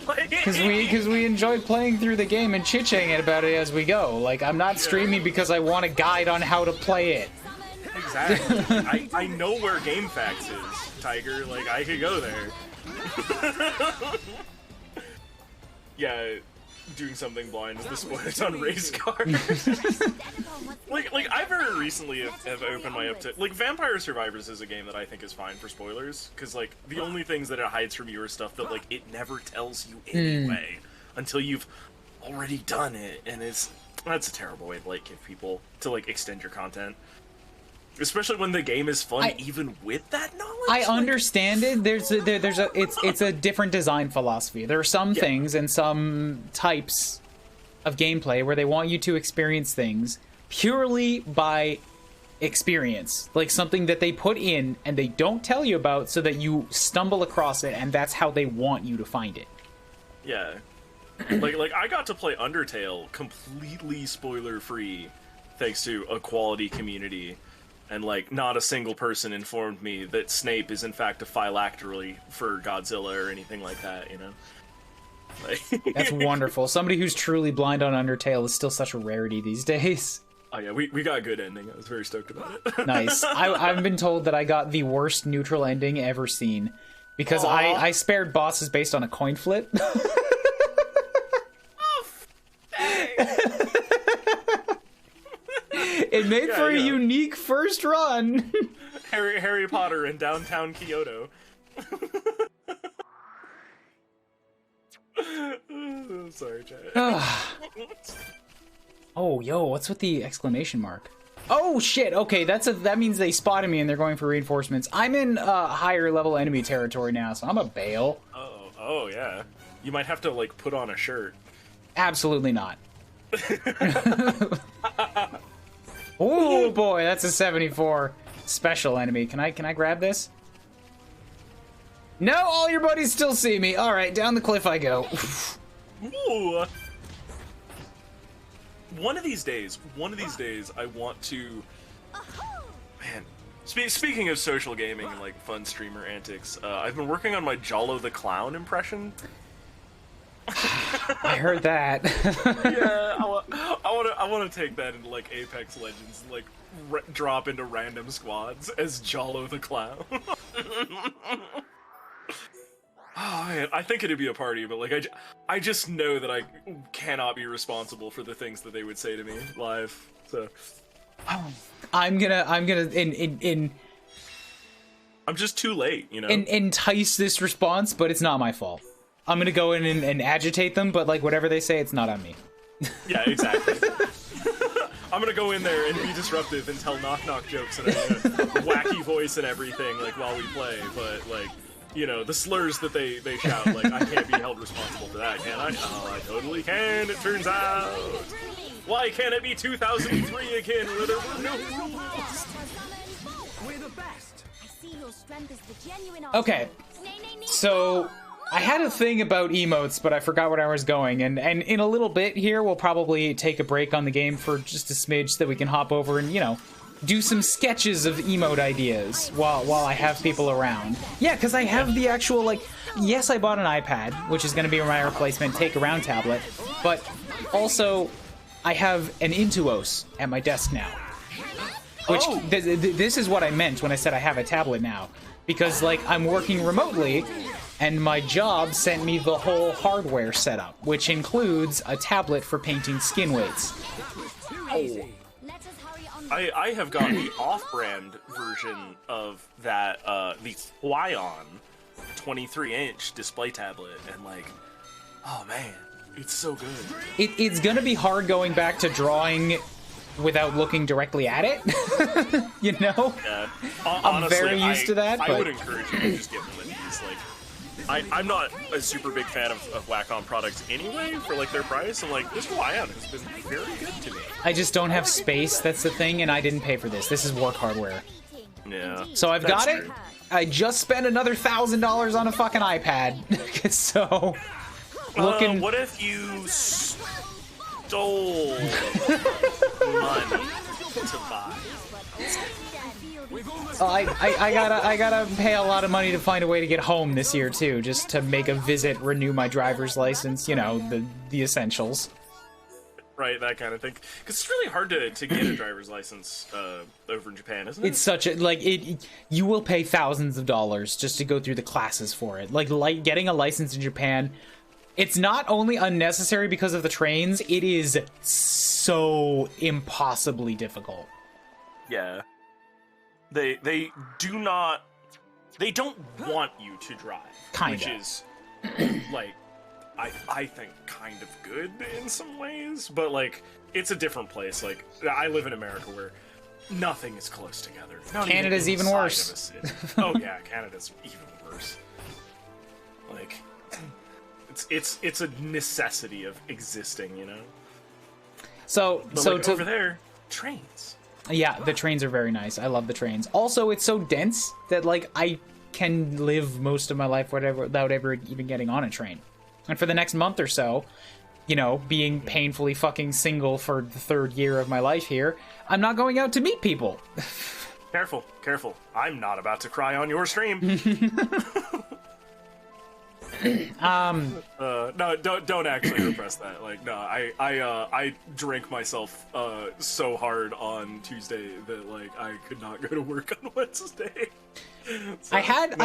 Because we enjoy playing through the game and chit-chatting about it as we go. Like, I'm not streaming because I want a guide on how to play it. Exactly. I know where GameFAQs is, Tiger. Like, I could go there. Yeah, doing something blind is the spoilers on race cars. like I very recently have opened my up to like Vampire Survivors is a game that I think is fine for spoilers because like the only things that it hides from you are stuff that like it never tells you anyway until you've already done it, and that's a terrible way to like give people to like extend your content. Especially when the game is fun, even with that knowledge. I understand it. It's a different design philosophy. There are some things and some types of gameplay where they want you to experience things purely by experience, like something that they put in and they don't tell you about, so that you stumble across it, and that's how they want you to find it. Yeah, like I got to play Undertale completely spoiler free, thanks to a quality community. And, like, not a single person informed me that Snape is, in fact, a phylactery for Godzilla or anything like that, you know? Like... That's wonderful. Somebody who's truly blind on Undertale is still such a rarity these days. Oh, yeah, we got a good ending. I was very stoked about it. Nice. I've been told that I got the worst neutral ending ever seen. Because I spared bosses based on a coin flip. It made for a unique first run. Harry Potter in downtown Kyoto. Sorry, Chad. Oh, yo, what's with the exclamation mark? Oh shit! Okay, that means they spotted me and they're going for reinforcements. I'm in higher level enemy territory now, so I'm a bail. Oh yeah. You might have to like put on a shirt. Absolutely not. Oh boy, that's a 74 special enemy. Can I grab this? No, all your buddies still see me. All right, down the cliff I go. Ooh. One of these days, I want to. Man, speaking of social gaming and like fun streamer antics, I've been working on my Jollo the Clown impression. I heard that. Yeah, I want to take that into like Apex Legends and like drop into random squads as Jollo the Clown. Oh man, I think it'd be a party, but like I just know that I cannot be responsible for the things that they would say to me live. So I'm gonna I'm just too late, you know. Entice this response, but it's not my fault. I'm gonna go in and agitate them, but like whatever they say, it's not on me. Yeah, exactly. I'm gonna go in there and be disruptive and tell knock-knock jokes and a wacky voice and everything, like, while we play, but, like, you know, the slurs that they shout, like, I can't be held responsible for that, can I? Oh, I totally can, it turns out! Why can't it be 2003 again, where there were no rules? We're the best! Okay, so I had a thing about emotes, but I forgot where I was going, and in a little bit here, we'll probably take a break on the game for just a smidge so that we can hop over and, you know, do some sketches of emote ideas while I have people around. Yeah, because I have the actual, like, yes, I bought an iPad, which is going to be my replacement take-around tablet, but also I have an Intuos at my desk now. Which, this is what I meant when I said I have a tablet now. Because, like, I'm working remotely, and my job sent me the whole hardware setup, which includes a tablet for painting skin weights. Oh. I have got the off-brand version of that, the Huion 23-inch display tablet, and like, oh man, it's so good. It's gonna be hard going back to drawing without looking directly at it. You know? Yeah. I'm very used to that. I would encourage you to just get one of these. Like, I'm not a super big fan of Wacom products anyway for like their price. And like, this Huion has been very good to me. I just don't have space. That's the thing, and I didn't pay for this. This is work hardware. Yeah. So I've got it. I just spent another $1,000 on a fucking iPad. So, looking. What if you stole money to buy? I gotta pay a lot of money to find a way to get home this year too, just to make a visit, renew my driver's license, you know, the essentials. Right, that kind of thing. Because it's really hard to get a driver's license over in Japan, isn't it? It's such a, like, you will pay thousands of dollars just to go through the classes for it. Like getting a license in Japan, it's not only unnecessary because of the trains, it is so impossibly difficult. Yeah. They don't want you to drive. Kinda. Which is, like, I think kind of good in some ways, but like, it's a different place. Like, I live in America where nothing is close together. Not Canada's even worse. Oh yeah, Canada's even worse. Like, it's a necessity of existing, you know? But like, over there, trains. Yeah, the trains are very nice. I love the trains. Also, it's so dense that, like, I can live most of my life without ever even getting on a train. And for the next month or so, you know, being painfully fucking single for the third year of my life here, I'm not going out to meet people. Careful, careful. I'm not about to cry on your stream. No, don't actually repress that. Like, no, I drank myself so hard on Tuesday that like I could not go to work on Wednesday. So, I had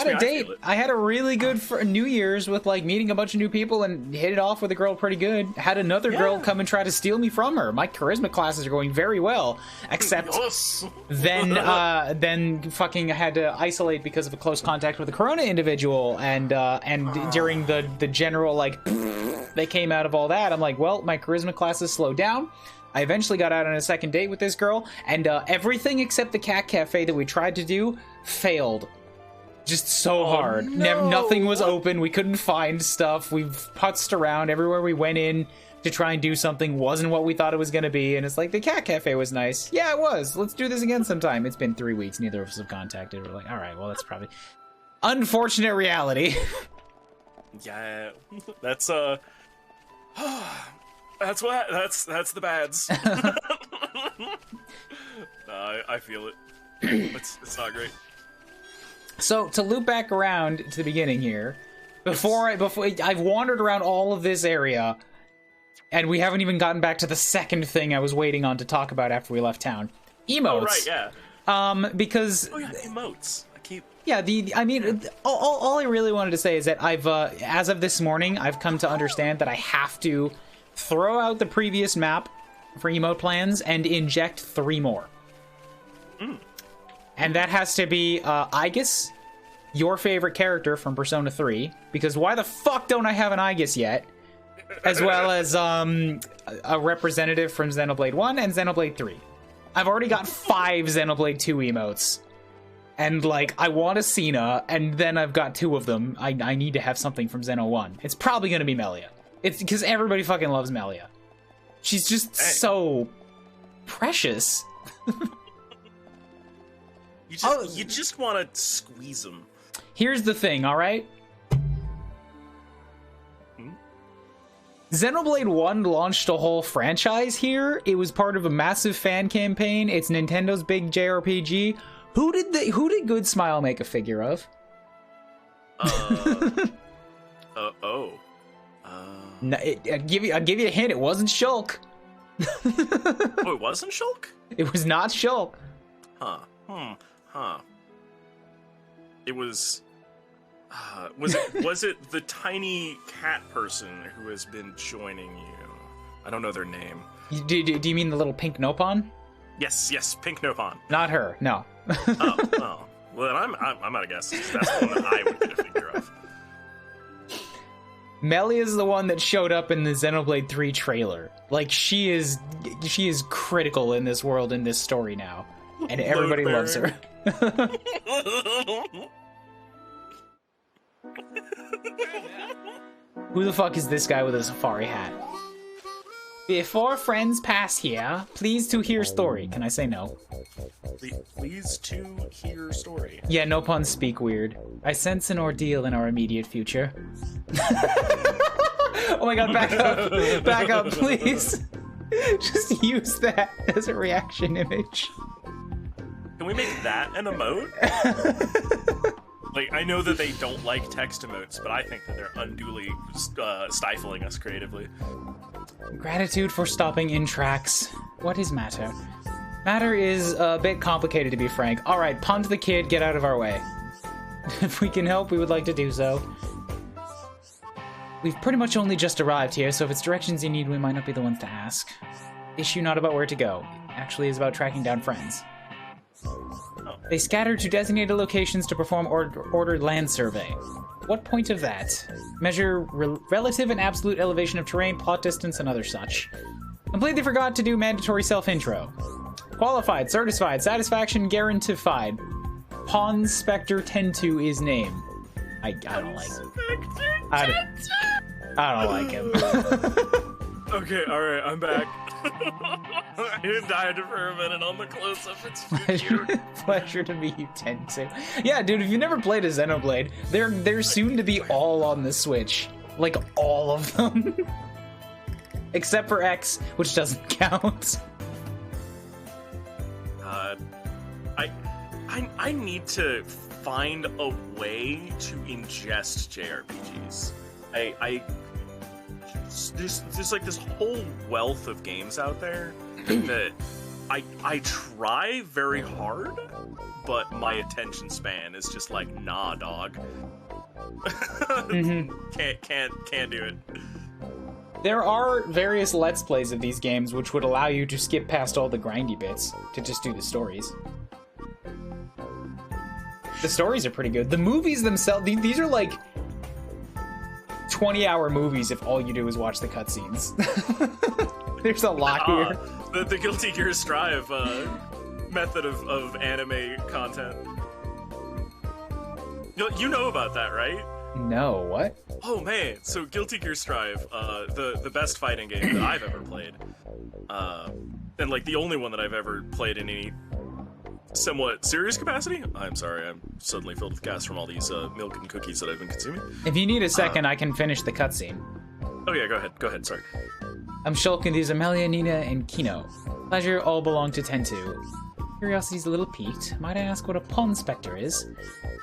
a date. I had a really good New Year's with like meeting a bunch of new people and hit it off with a girl pretty good. Had another girl come and try to steal me from her. My charisma classes are going very well, except then fucking I had to isolate because of a close contact with a Corona individual, and during the general like they came out of all that, I'm like, well, my charisma classes slowed down. I eventually got out on a second date with this girl, and everything except the cat cafe that we tried to do failed. Just so hard. No. Nothing was open. We couldn't find stuff. We've putzed around everywhere we went in to try and do something. Wasn't what we thought it was going to be. And it's like, the cat cafe was nice. Yeah, it was. Let's do this again sometime. It's been 3 weeks. Neither of us have contacted. We're like, all right, well, that's probably unfortunate reality. Yeah, that's that's the bads. I feel it. It's not great. So to loop back around to the beginning here, before I've wandered around all of this area, and we haven't even gotten back to the second thing I was waiting on to talk about after we left town. Emotes. Oh right, yeah. Because emotes. All I really wanted to say is that I've as of this morning, I've come to understand that I have to throw out the previous map for emote plans and inject 3 more. And that has to be Aegis, your favorite character from Persona 3, because why the fuck don't I have an Aegis yet? As well as a representative from Xenoblade 1 and Xenoblade 3. I've already got 5 Xenoblade 2 emotes. And, like, I want a Cena, and then I've got 2 of them. I need to have something from Xeno 1. It's probably going to be Melia. It's because everybody fucking loves Melia. She's just so precious. You just want to squeeze them. Here's the thing, all right? Xenoblade 1 launched a whole franchise here. It was part of a massive fan campaign. It's Nintendo's big JRPG. Who did Good Smile make a figure of? Oh. No, I'll give you a hint. It wasn't Shulk. Oh, it wasn't Shulk? It was not Shulk. Huh. It was... was it the tiny cat person who has been joining you? I don't know their name. Do you mean the little pink Nopon? Yes, Pink Nopon. Not her, no. Oh. Well, then I'm out of guess. That's the one that I would get a figure of. Melia is the one that showed up in the Xenoblade 3 trailer. Like, she is critical in this world, in this story now. And everybody loves her. Who the fuck is this guy with a safari hat? Before friends pass here, please to hear story. Can I say no? Please to hear story. Yeah, Nopons speak weird. I sense an ordeal in our immediate future. Oh my god, back up, please. Just use that as a reaction image. Can we make that an emote? Like, I know that they don't like text emotes, but I think that they're unduly stifling us creatively. Gratitude for stopping in tracks. What is matter? Matter is a bit complicated, to be frank. Alright, punt the kid, get out of our way. If we can help, we would like to do so. We've pretty much only just arrived here, so if it's directions you need, we might not be the ones to ask. Issue not about where to go. It actually is about tracking down friends. They scatter to designated locations to perform ordered land survey. What point of that? Measure relative and absolute elevation of terrain, plot distance, and other such. Completely forgot to do mandatory self-intro. Qualified, certified, satisfaction guaranteed. Pawn Spectre 10-2 is name. I don't like him. I don't like him. Okay, alright, I'm back. I died for a minute on the close-up. It's Pleasure to meet you, 10-2. Yeah, dude, if you've never played a Xenoblade, they're soon to be all on the Switch. Like, all of them. Except for X, which doesn't count. I need to find a way to ingest JRPGs. There's like this whole wealth of games out there that I try very hard, but my attention span is just like, nah, dog. Can't do it. There are various Let's Plays of these games which would allow you to skip past all the grindy bits to just do the stories. The stories are pretty good. The movies themselves, these are like 20-hour movies if all you do is watch the cutscenes. There's a lot here. The Guilty Gear Strive method of anime content. You know about that, right? No, what? Oh man, so Guilty Gear Strive, the best fighting game that I've ever played, and like the only one that I've ever played in any somewhat serious capacity. I'm sorry, I'm suddenly filled with gas from all these milk and cookies that I've been consuming. If you need a second, I can finish the cutscene. Oh yeah, go ahead, sorry. I'm Shulk and these are Melia, Nina, and Kino. Pleasure all belong to 10-2. Curiosity's a little piqued. Might I ask what a Pawn Spectre is?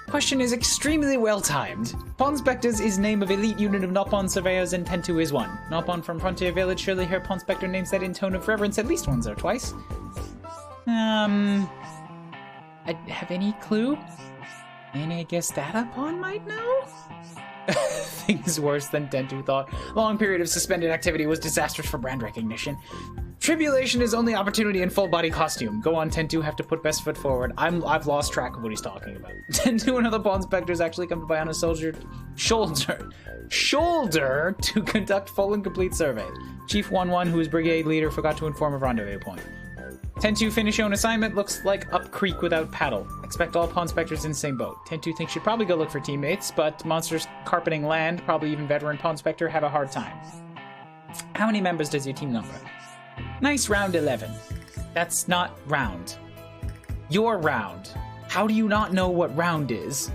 Question is extremely well-timed. Pawn Spectres is name of elite unit of Nopon surveyors and 10-2 is one. Nopon from Frontier Village, surely hear Pawn Spectre name said in tone of reverence at least once or twice. I have any clue? Any guess that a pawn might know? Things worse than 10-2 thought. Long period of suspended activity was disastrous for brand recognition. Tribulation is only opportunity in full body costume. Go on, 10-2, have to put best foot forward. I've lost track of what he's talking about. 10-2 and other Pawn Spectres actually come to Bionic shoulder to conduct full and complete survey. Chief 1-1, who is brigade leader, forgot to inform of rendezvous point. 10-2 finish own assignment looks like up creek without paddle. Expect all Pawn Spectres in the same boat. 10-2 thinks should probably go look for teammates, but monsters carpeting land, probably even veteran Pawn Spectre, have a hard time. How many members does your team number? Nice round 11. That's not round. Your round. How do you not know what round is?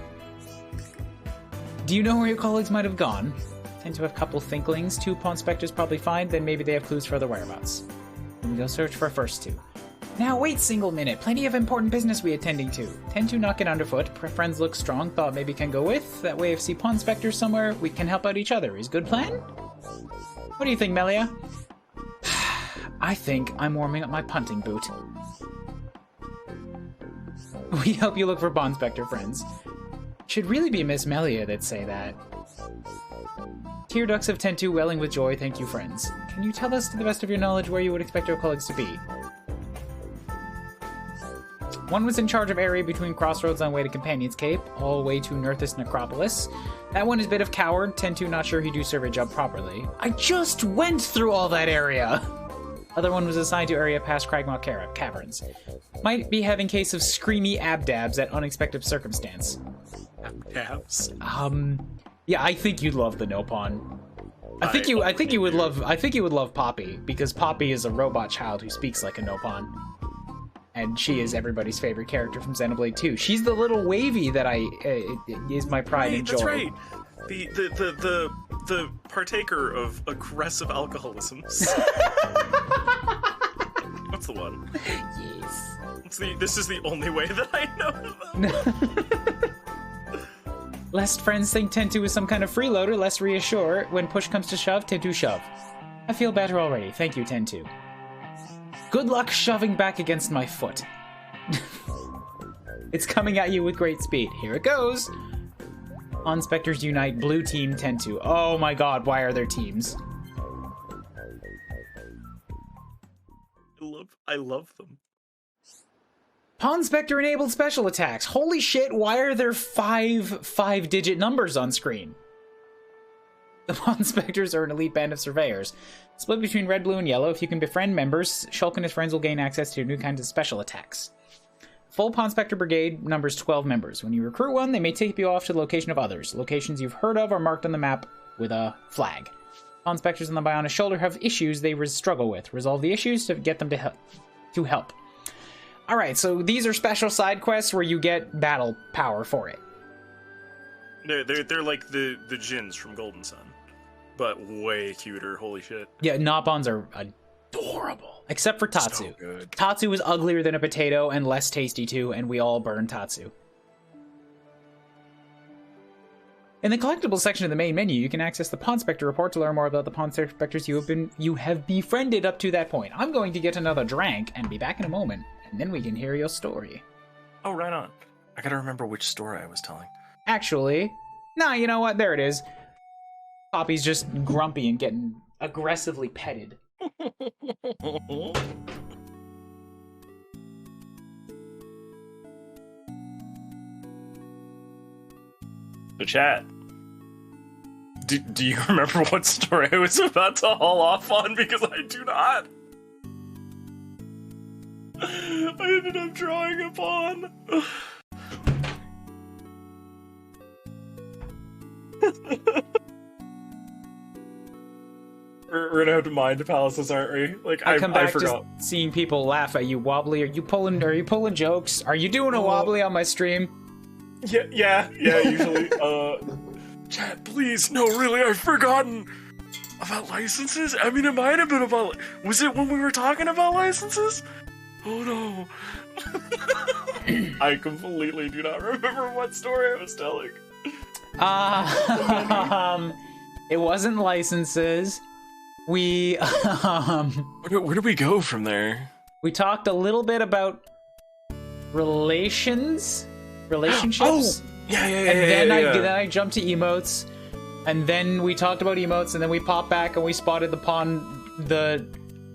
Do you know where your colleagues might have gone? Tend to have a couple thinklings. 2 Pawn Spectres probably fine, then maybe they have clues for other whereabouts. Then we go search for first 2. Now wait single minute, plenty of important business we attending to. 10-2 knock it underfoot, friends look strong, thought maybe can go with. That way if see Pawn Spectres somewhere, we can help out each other. Is good plan? What do you think, Melia? I think I'm warming up my punting boot. We hope you look for Bond Spectre friends. Should really be Miss Melia that'd say that. Tear ducts of Tentu welling with joy, thank you friends. Can you tell us to the best of your knowledge where you would expect our colleagues to be? One was in charge of area between crossroads on way to Companion's Cape, all the way to Nerthus Necropolis. That one is a bit of coward, Tentu not sure he do survey job properly. I just went through all that area! Other one was assigned to area past Cragmaw Caverns. Might be having case of screamy abdabs at unexpected circumstance. Abdabs? Yeah, I think you'd love the Nopon. I think you would love Poppy, because Poppy is a robot child who speaks like a Nopon. And she is everybody's favorite character from Xenoblade 2. She's the little wavy that is my pride and joy. That's right. The partaker of aggressive alcoholism. What's the one? Yes. This is the only way that I know them. Lest friends think Tentu is some kind of freeloader, less reassure. When push comes to shove, Tentu shove. I feel better already. Thank you, Tentu. Good luck shoving back against my foot. It's coming at you with great speed. Here it goes. On Spectres Unite, Blue Team Tentu. Oh my god, why are there teams? I love them. Pawn Spectre enabled special attacks. Holy shit, why are there five-digit numbers on screen? The Pawn Spectres are an elite band of surveyors. Split between red, blue, and yellow. If you can befriend members, Shulk and his friends will gain access to new kinds of special attacks. Full Pawn Spectre Brigade numbers 12 members. When you recruit one, they may take you off to the location of others. Locations you've heard of are marked on the map with a flag. Pawn Spectres on the Bionic Shoulder have issues they struggle with. Resolve the issues to get them to help. Alright, so these are special side quests where you get battle power for it. They're like the Jins from Golden Sun, but way cuter. Holy shit. Yeah, Nopons are adorable, except for Tatsu. So good. Tatsu is uglier than a potato and less tasty too, and we all burn Tatsu. In the collectibles section of the main menu, you can access the Pawn Spectre report to learn more about the Pawn Spectres you have befriended up to that point. I'm going to get another drink and be back in a moment, and then we can hear your story. Oh, right on. I gotta remember which story I was telling. Actually, nah, you know what? There it is. Poppy's just grumpy and getting aggressively petted. The chat. Do you remember what story I was about to haul off on? Because I do not. I ended up drawing a pawn. We're gonna have to mind palaces, aren't we? Like I come back forgot. Just seeing people laugh at you, Wobbly. Are you pulling jokes? Are you doing a Wobbly on my stream? Yeah, usually. Chat, please, no, really, I've forgotten about licenses. I mean, it might have been about. Was it when we were talking about licenses? Oh no. I completely do not remember what story I was telling. It wasn't licenses. We Where do we go from there? We talked a little bit about relationships. Oh! Yeah. And then I jumped to emotes, and then we talked about emotes, and then we popped back and we spotted the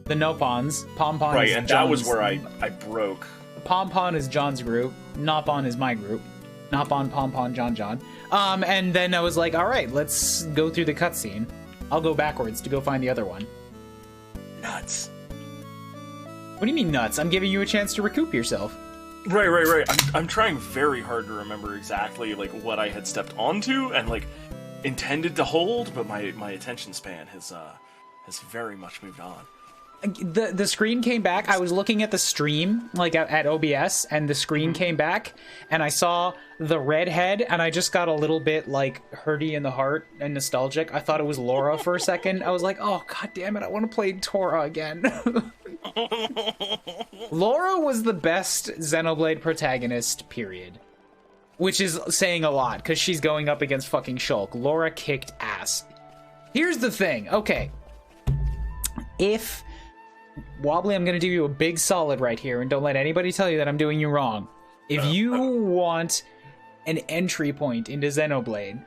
Nopons. Pompon. Right, is and John's, that was where I broke. Pompon is John's group. Nopon is my group. Nopon, Pompon, John. And then I was like, all right, let's go through the cutscene. I'll go backwards to go find the other one. Nuts. What do you mean nuts? I'm giving you a chance to recoup yourself. Right. I'm trying very hard to remember exactly like what I had stepped onto and like intended to hold, but my attention span has very much moved on. The screen came back. I was looking at the stream, like at OBS, and the screen came back, and I saw the redhead, and I just got a little bit like hurty in the heart and nostalgic. I thought it was Laura for a second. I was like, oh god damn it, I want to play Tora again. Laura was the best Xenoblade protagonist, period. Which is saying a lot, because she's going up against fucking Shulk. Laura kicked ass. Here's the thing, okay. If Wobbly, I'm going to do you a big solid right here, and don't let anybody tell you that I'm doing you wrong. If you want an entry point into Xenoblade,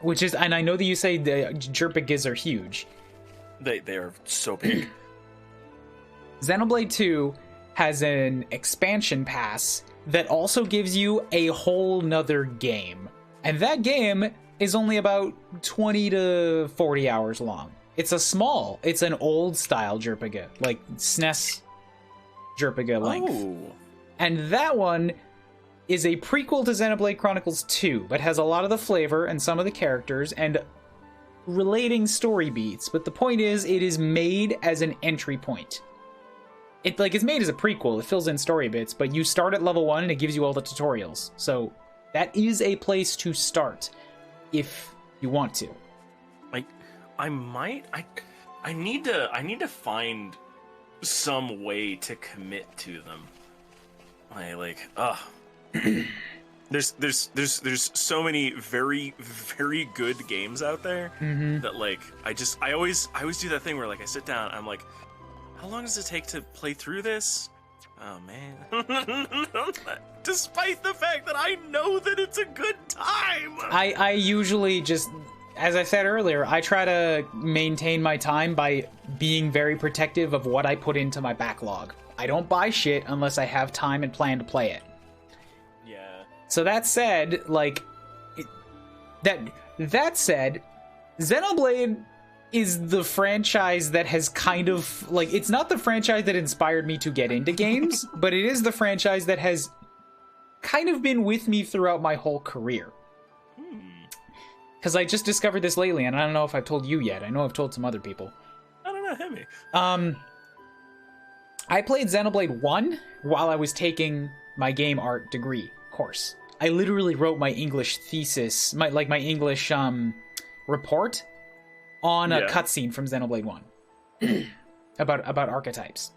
which is, and I know that you say the Jerpigas are huge. They are so big. Xenoblade 2 has an expansion pass that also gives you a whole nother game. And that game is only about 20 to 40 hours long. It's an old style Jerpiga, like SNES Jerpiga length. Oh. And that one is a prequel to Xenoblade Chronicles 2, but has a lot of the flavor and some of the characters and relating story beats. But the point is, it is made as an entry point. It's made as a prequel. It fills in story bits, but you start at level 1 and it gives you all the tutorials. So that is a place to start if you want to. I need to find some way to commit to them. There's so many very, very good games out there that I always do that thing where I sit down, I'm like, how long does it take to play through this? Oh man. Despite the fact that I know that it's a good time. I usually just, as I said earlier, I try to maintain my time by being very protective of what I put into my backlog. I don't buy shit unless I have time and plan to play it. Yeah. So that said, that said, Xenoblade is the franchise that has kind of, it's not the franchise that inspired me to get into games, but it is the franchise that has kind of been with me throughout my whole career. Because I just discovered this lately, and I don't know if I've told you yet. I know I've told some other people. I don't know, hit me. I played Xenoblade 1 while I was taking my game art degree course. I literally wrote my English thesis, my English report on a cutscene from Xenoblade 1 about archetypes.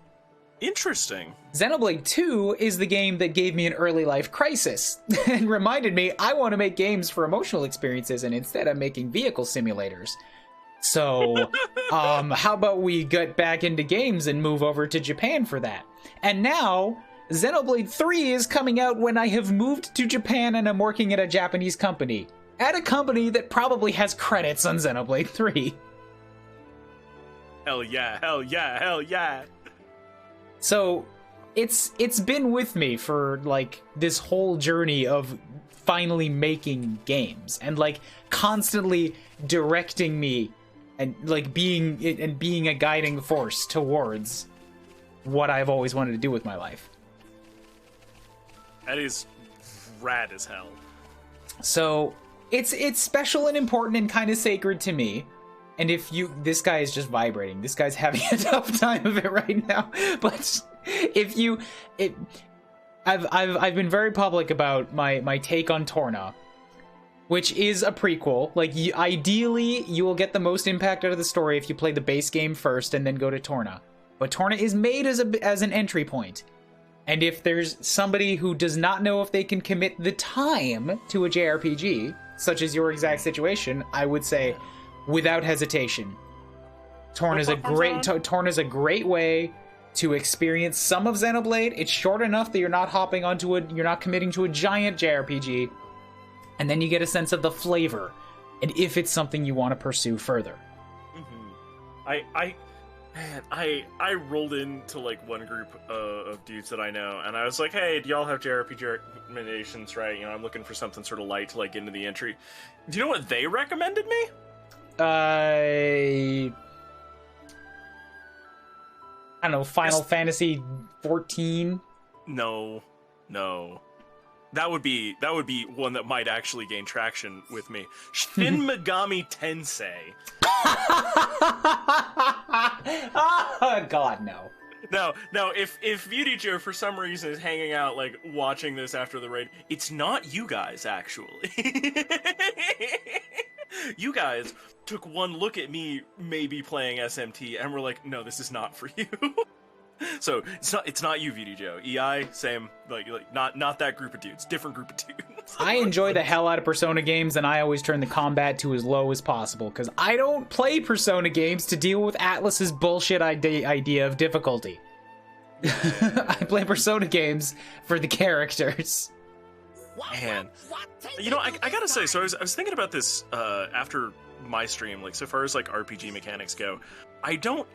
Interesting. Xenoblade 2 is the game that gave me an early life crisis and reminded me I want to make games for emotional experiences, and instead I'm making vehicle simulators. So, how about we get back into games and move over to Japan for that? And now, Xenoblade 3 is coming out when I have moved to Japan and I'm working at a Japanese company. At a company that probably has credits on Xenoblade 3. Hell yeah, hell yeah, hell yeah. So, it's been with me for, this whole journey of finally making games. And, constantly directing me and, being a guiding force towards what I've always wanted to do with my life. That is rad as hell. So, it's special and important and kind of sacred to me. And this guy is just vibrating. This guy's having a tough time of it right now. But I've been very public about my take on Torna, which is a prequel. Ideally, you will get the most impact out of the story if you play the base game first and then go to Torna. But Torna is made as an entry point. And if there's somebody who does not know if they can commit the time to a JRPG, such as your exact situation, I would say, without hesitation, Torna's a great way to experience some of Xenoblade. It's short enough that you're not you're not committing to a giant JRPG, and then you get a sense of the flavor, and if it's something you want to pursue further. I rolled into one group of dudes that I know, and I was like, hey, do y'all have JRPG recommendations, right? I'm looking for something sort of light to get into the entry. Do you know what they recommended me? I don't know, Final Fantasy 14? No. That would be one that might actually gain traction with me. Shin Megami Tensei. Oh, God, no. No, if Beauty Joe for some reason is hanging out, watching this after the raid, it's not you guys, actually. You guys took one look at me maybe playing SMT and were like, no, this is not for you. So it's not you, Beauty Joe. EI, same, not that group of dudes, different group of dudes. I enjoy the hell out of Persona games, and I always turn the combat to as low as possible, because I don't play Persona games to deal with Atlus's bullshit idea of difficulty. I play Persona games for the characters. Man, you know, I gotta say, so I was thinking about this after my stream, like, so far as, like, RPG mechanics go, I don't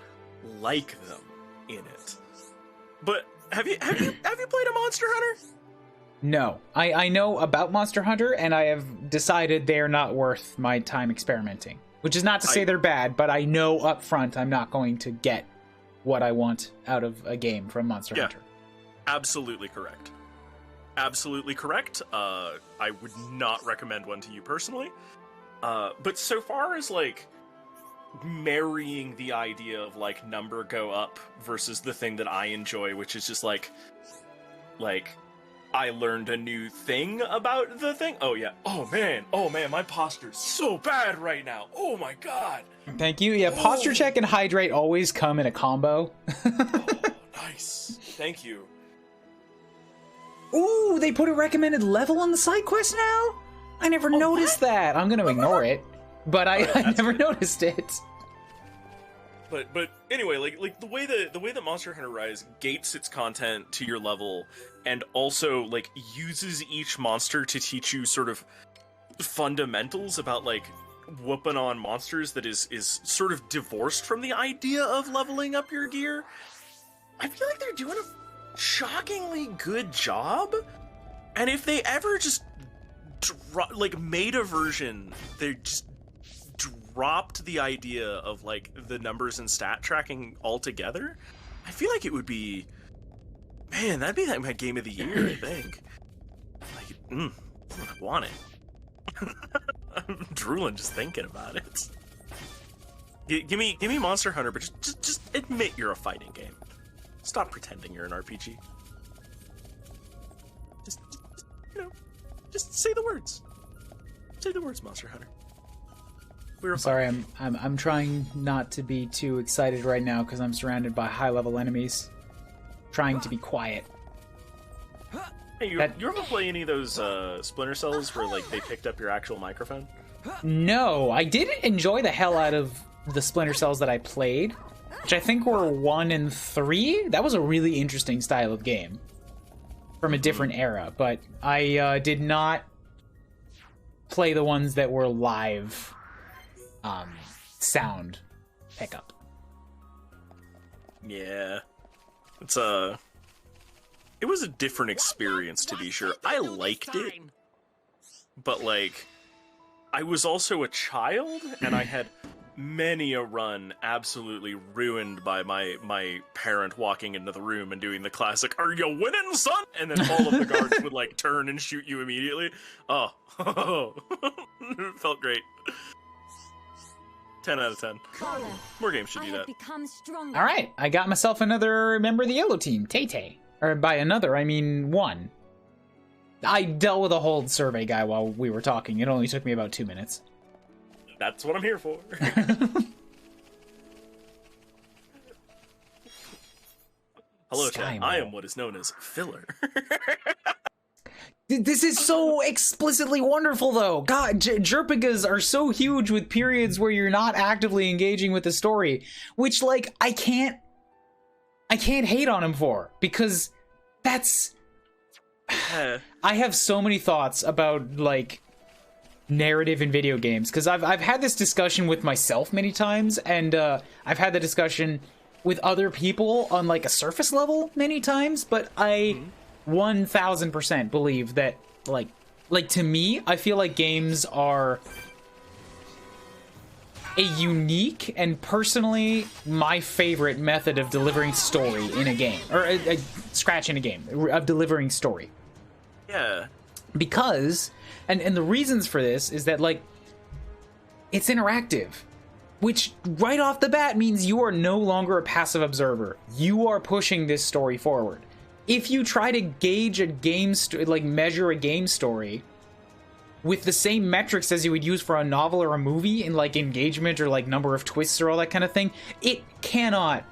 like them in it. But have you played a Monster Hunter? No. I know about Monster Hunter, and I have decided they're not worth my time experimenting. Which is not to say they're bad, but I know up front I'm not going to get what I want out of a game from Monster Hunter. Absolutely correct. Absolutely correct. I would not recommend one to you personally. But so far as, like, marrying the idea of, like, number go up versus the thing that I enjoy, which is just, like, I learned a new thing about the thing. Oh, yeah. Oh, man, my posture's so bad right now. Oh, my God. Thank you. Yeah, posture check and hydrate always come in a combo. Oh, nice. Thank you. Ooh, they put a recommended level on the side quest now? I never noticed that. I'm going to ignore it, but I never noticed it. But anyway, like the way that Monster Hunter Rise gates its content to your level, and also, like, uses each monster to teach you sort of fundamentals about, like, whooping on monsters that is sort of divorced from the idea of leveling up your gear. I feel like they're doing a shockingly good job. And if they ever just made a version, they just dropped the idea of, like, the numbers and stat tracking altogether, I feel like it would be, man, that'd be like my game of the year, I think. Like, I want it. I'm drooling just thinking about it. Give me Monster Hunter, but just admit you're a fighting game. Stop pretending you're an RPG. Just say the words. Say the words, Monster Hunter. Sorry, I'm trying not to be too excited right now because I'm surrounded by high-level enemies. Trying to be quiet. Hey, you ever play any of those Splinter Cells where, like, they picked up your actual microphone? No, I did enjoy the hell out of the Splinter Cells that I played, which I think were 1 and 3. That was a really interesting style of game from a different era, but I did not play the ones that were live sound pickup. Yeah, it was a different experience, to be sure. I liked it, but, like, I was also a child, and I had many a run absolutely ruined by my parent walking into the room and doing the classic, "Are you winning, son?" And then all of the guards would, like, turn and shoot you immediately. Oh, it felt great. 10 out of 10. More games should do that. All right, I got myself another member of the yellow team, Tay-Tay. Or by another, I mean one. I dealt with a whole survey guy while we were talking. It only took me about 2 minutes. That's what I'm here for. Hello, chat. I am what is known as filler. This is so explicitly wonderful, though. God, JRPGs are so huge with periods where you're not actively engaging with the story, which, like, I can't hate on him for, because that's... I have so many thoughts about, like, narrative in video games, because I've had this discussion with myself many times, and I've had the discussion with other people on, like, a surface level many times, but I 1000% believe that, like to me, I feel like games are a unique and personally my favorite method of delivering story in a game, or a scratch in a game, of delivering story. Yeah. Because, and the reasons for this is that, like, it's interactive, which right off the bat means you are no longer a passive observer. You are pushing this story forward. If you try to gauge a game, measure a game story with the same metrics as you would use for a novel or a movie in, like, engagement or, like, number of twists or all that kind of thing, it cannot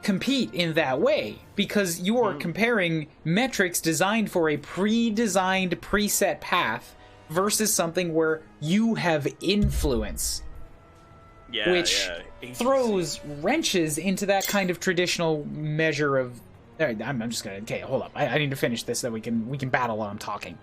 compete in that way because you are comparing metrics designed for a pre-designed preset path versus something where you have influence, which throws wrenches into that kind of traditional measure of. All right, I'm just gonna. Okay, hold up. I need to finish this so that we can battle while I'm talking.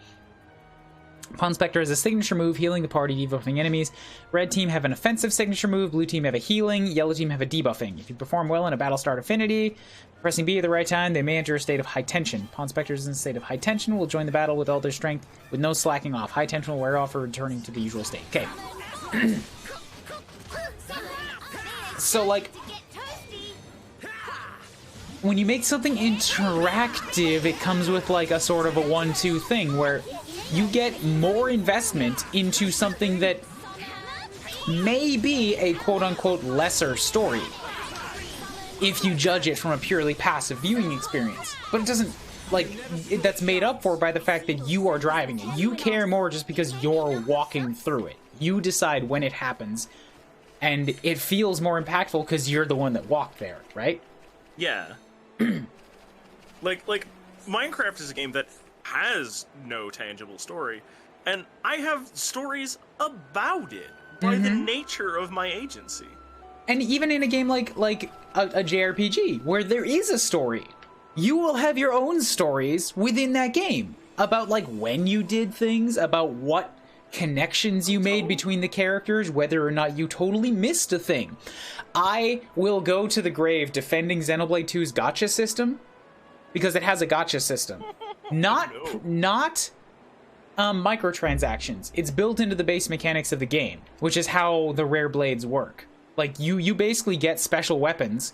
Pawn Spectre has a signature move, healing the party, debuffing enemies. Red team have an offensive signature move, blue team have a healing, yellow team have a debuffing. If you perform well in a battle start affinity, pressing B at the right time, they may enter a state of high tension. Pawn Spectre is in a state of high tension, will join the battle with all their strength, with no slacking off. High tension will wear off or returning to the usual state. Okay. So, like, when you make something interactive, it comes with, like, a sort of a 1-2 thing, where you get more investment into something that may be a quote-unquote lesser story if you judge it from a purely passive viewing experience. But it doesn't, like, that's made up for by the fact that you are driving it. You care more just because you're walking through it. You decide when it happens, and it feels more impactful because you're the one that walked there, right? Yeah. like Minecraft is a game that has no tangible story, and I have stories about it by the nature of my agency. And even in a game like a JRPG, where there is a story, you will have your own stories within that game about, like, when you did things, about what connections you made between the characters, whether or not you totally missed a thing. I will go to the grave defending Xenoblade 2's gacha system because it has a gacha system. Not microtransactions. It's built into the base mechanics of the game, which is how the rare blades work. Like, you basically get special weapons,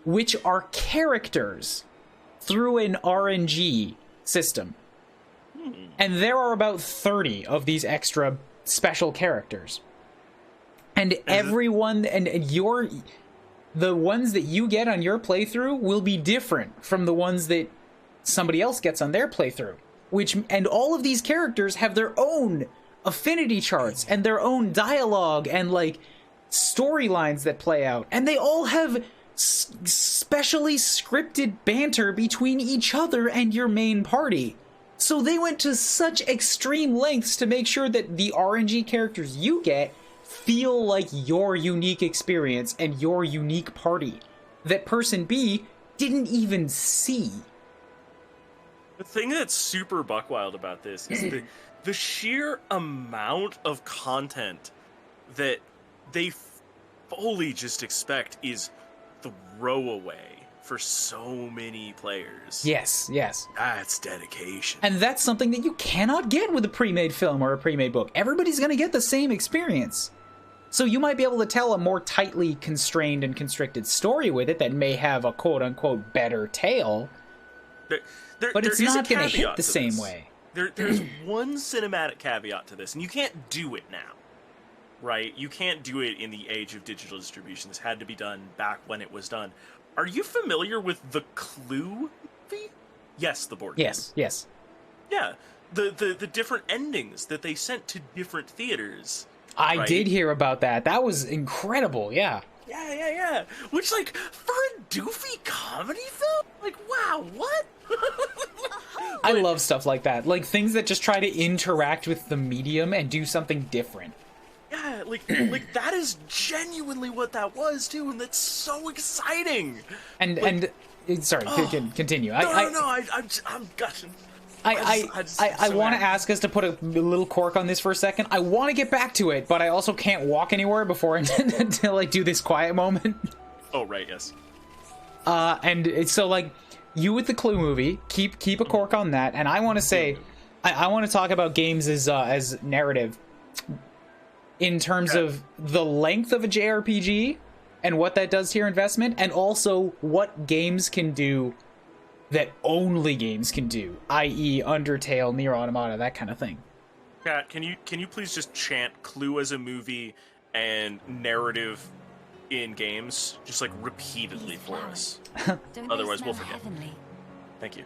which are characters through an RNG system. And there are about 30 of these extra special characters. And everyone, and the ones that you get on your playthrough will be different from the ones that somebody else gets on their playthrough. And all of these characters have their own affinity charts and their own dialogue and, like, storylines that play out. And they all have specially scripted banter between each other and your main party. So they went to such extreme lengths to make sure that the RNG characters you get feel like your unique experience and your unique party that person B didn't even see. The thing that's super buckwild about this is the sheer amount of content that they fully just expect is throwaway for so many players. Yes. That's dedication. And that's something that you cannot get with a pre-made film or a pre-made book. Everybody's going to get the same experience. So you might be able to tell a more tightly constrained and constricted story with it that may have a quote-unquote better tale, but it's not going to hit the same way. There's one cinematic caveat to this, and you can't do it now, right? You can't do it in the age of digital distribution. This had to be done back when it was done. Are you familiar with the Clue movie? Yes, the board game. Yes. Yeah, the different endings that they sent to different theaters. I did hear about that. That was incredible, yeah. Yeah. Which, like, for a doofy comedy film? Like, wow, what? I love stuff like that. Like, things that just try to interact with the medium and do something different. Yeah, like that is genuinely what that was, too, and that's so exciting. Sorry, continue. I'm gushing. I want to ask us to put a little cork on this for a second. I want to get back to it, but I also can't walk anywhere before until I do this quiet moment. Oh, right, yes. And so, like, you with the Clue movie, keep a cork on that. And I want to say, I want to talk about games as narrative in terms of the length of a JRPG and what that does to your investment, and also what games can do that only games can do, i.e. Undertale, Nier Automata, that kind of thing. Kat, can you please just chant Clue as a movie and narrative in games, just like repeatedly for us? Otherwise we'll forget. Heavenly. Thank you.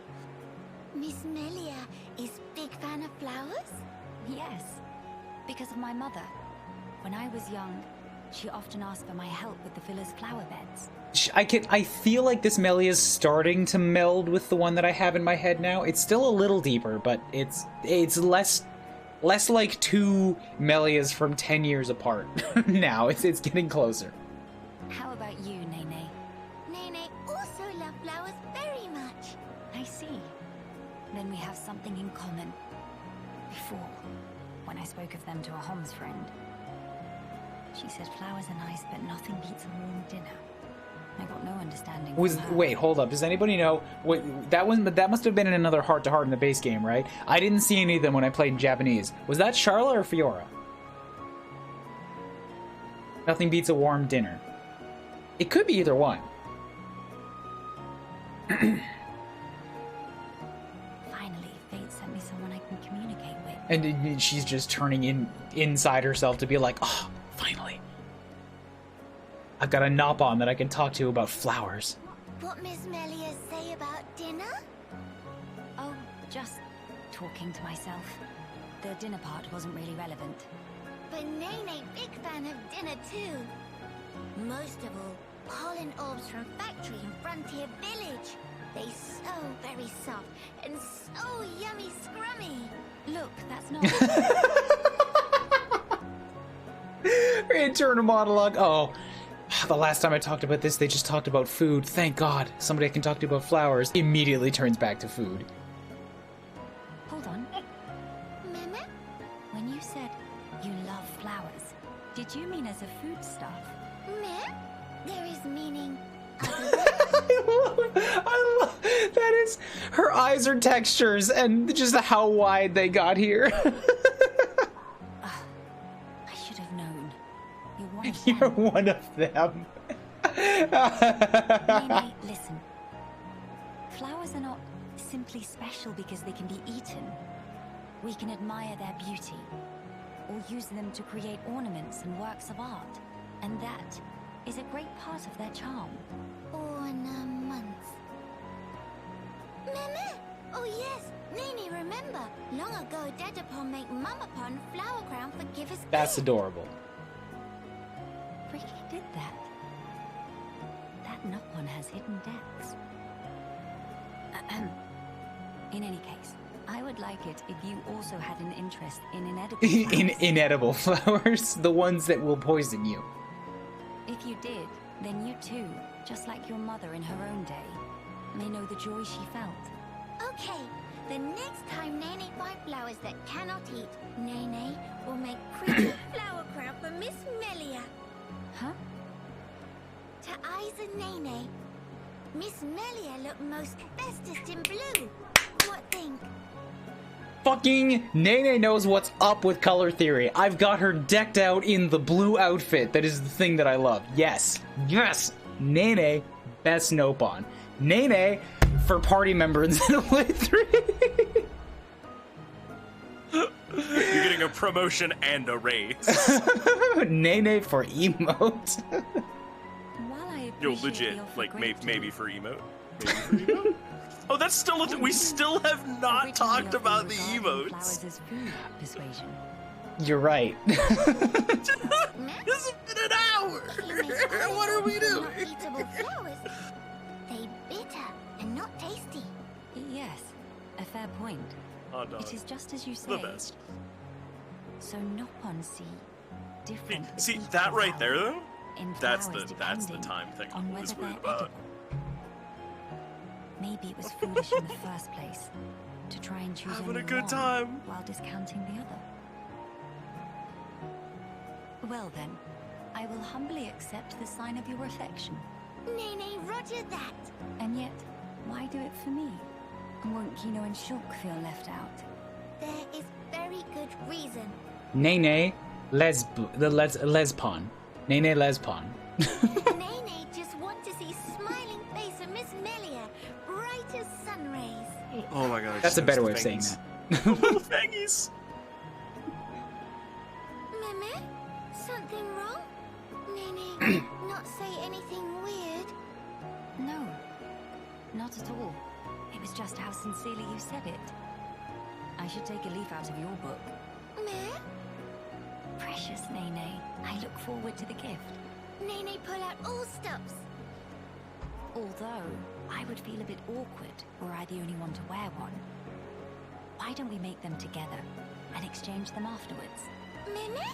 Miss Melia is big fan of flowers? Yes, because of my mother. When I was young, She often asked for my help with the villas' flower beds. I feel like this Melia is starting to meld with the one that I have in my head now. It's still a little deeper, but it's less like two Melias from 10 years apart. Now it's getting closer. How about you, Nene? Nene also loves flowers very much. I see. Then we have something in common. Before, when I spoke of them to a Homs friend, she said flowers are nice, but nothing beats a warm dinner. I got no understanding. Wait, hold up. Does anybody know what that was? But that must have been in another heart-to-heart in the base game, right? I didn't see any of them when I played in Japanese. Was that Charla or Fiora? Nothing beats a warm dinner. It could be either one. Finally, fate sent me someone I can communicate with. And she's just turning inside herself to be like, oh, finally. I've got a Nopon that I can talk to about flowers. What Miss Melia say about dinner? Oh, just talking to myself. The dinner part wasn't really relevant. But Nene, big fan of dinner too. Most of all, pollen orbs from factory in Frontier Village. They so very soft and so yummy scrummy. Look, that's not... Her internal monologue. Oh, the last time I talked about this, they just talked about food. Thank God. Somebody I can talk to about flowers immediately turns back to food. Hold on. Meme? When you said you love flowers, did you mean as a foodstuff? Meh? There is meaning. I love that is her eyes are textures and just how wide they got here. I should have known. You're one of them. Nene, listen. Flowers are not simply special because they can be eaten. We can admire their beauty, or use them to create ornaments and works of art, and that is a great part of their charm. Ornaments. Meme! Oh yes, Nene, remember. Long ago, Dadapon make Mamapon flower crown for givers. That's adorable. Ricky did that. That Nopon has hidden depths. In any case, I would like it if you also had an interest in inedible flowers. Inedible flowers? The ones that will poison you. If you did, then you too, just like your mother in her own day, may know the joy she felt. Okay, the next time Nene finds flowers that cannot eat, Nene will make pretty flower crown for Miss Melia. Huh? To eyes and Nene, Miss Melia look most bestest in blue. What think? Fucking Nene knows what's up with color theory. I've got her decked out in the blue outfit. That is the thing that I love. Yes. Yes. Nene, best Nopon. Nene, for party member in Xenoblade 3. You're getting a promotion and a raise. Nene for emote. Yo, legit, like, maybe for emote. Maybe for emote? Oh, that's still we still have not talked about the emotes. You're right. It's been an hour. What are we doing? Eatable flowers. They bitter and not tasty. Yes, a fair point. Oh, no. It is just as you say. The best. So Nopon see different. See that right there, though. That's the depending time thing on I'm whether always worried they're about. edible. Maybe it was foolish in the first place to try and choose Having only a good one time while discounting the other. Well then, I will humbly accept the sign of your affection. Nene, roger that. And yet, why do it for me? Won't Kino and Shulk feel left out? There is very good reason. Nene, Lesbon. Nene Lesbon. Nene just want to see smiling face of Miss Melia, bright as sun rays. Oh my god. That's a better way of saying that. Little fangies. Meme, something wrong? Nene, not say anything weird. No, not at all. It was just how sincerely you said it. I should take a leaf out of your book. Meh? precious, Nene. I look forward to the gift. Nene, pull out all stops. Although, I would feel a bit awkward were I the only one to wear one. Why don't we make them together and exchange them afterwards? Mimi?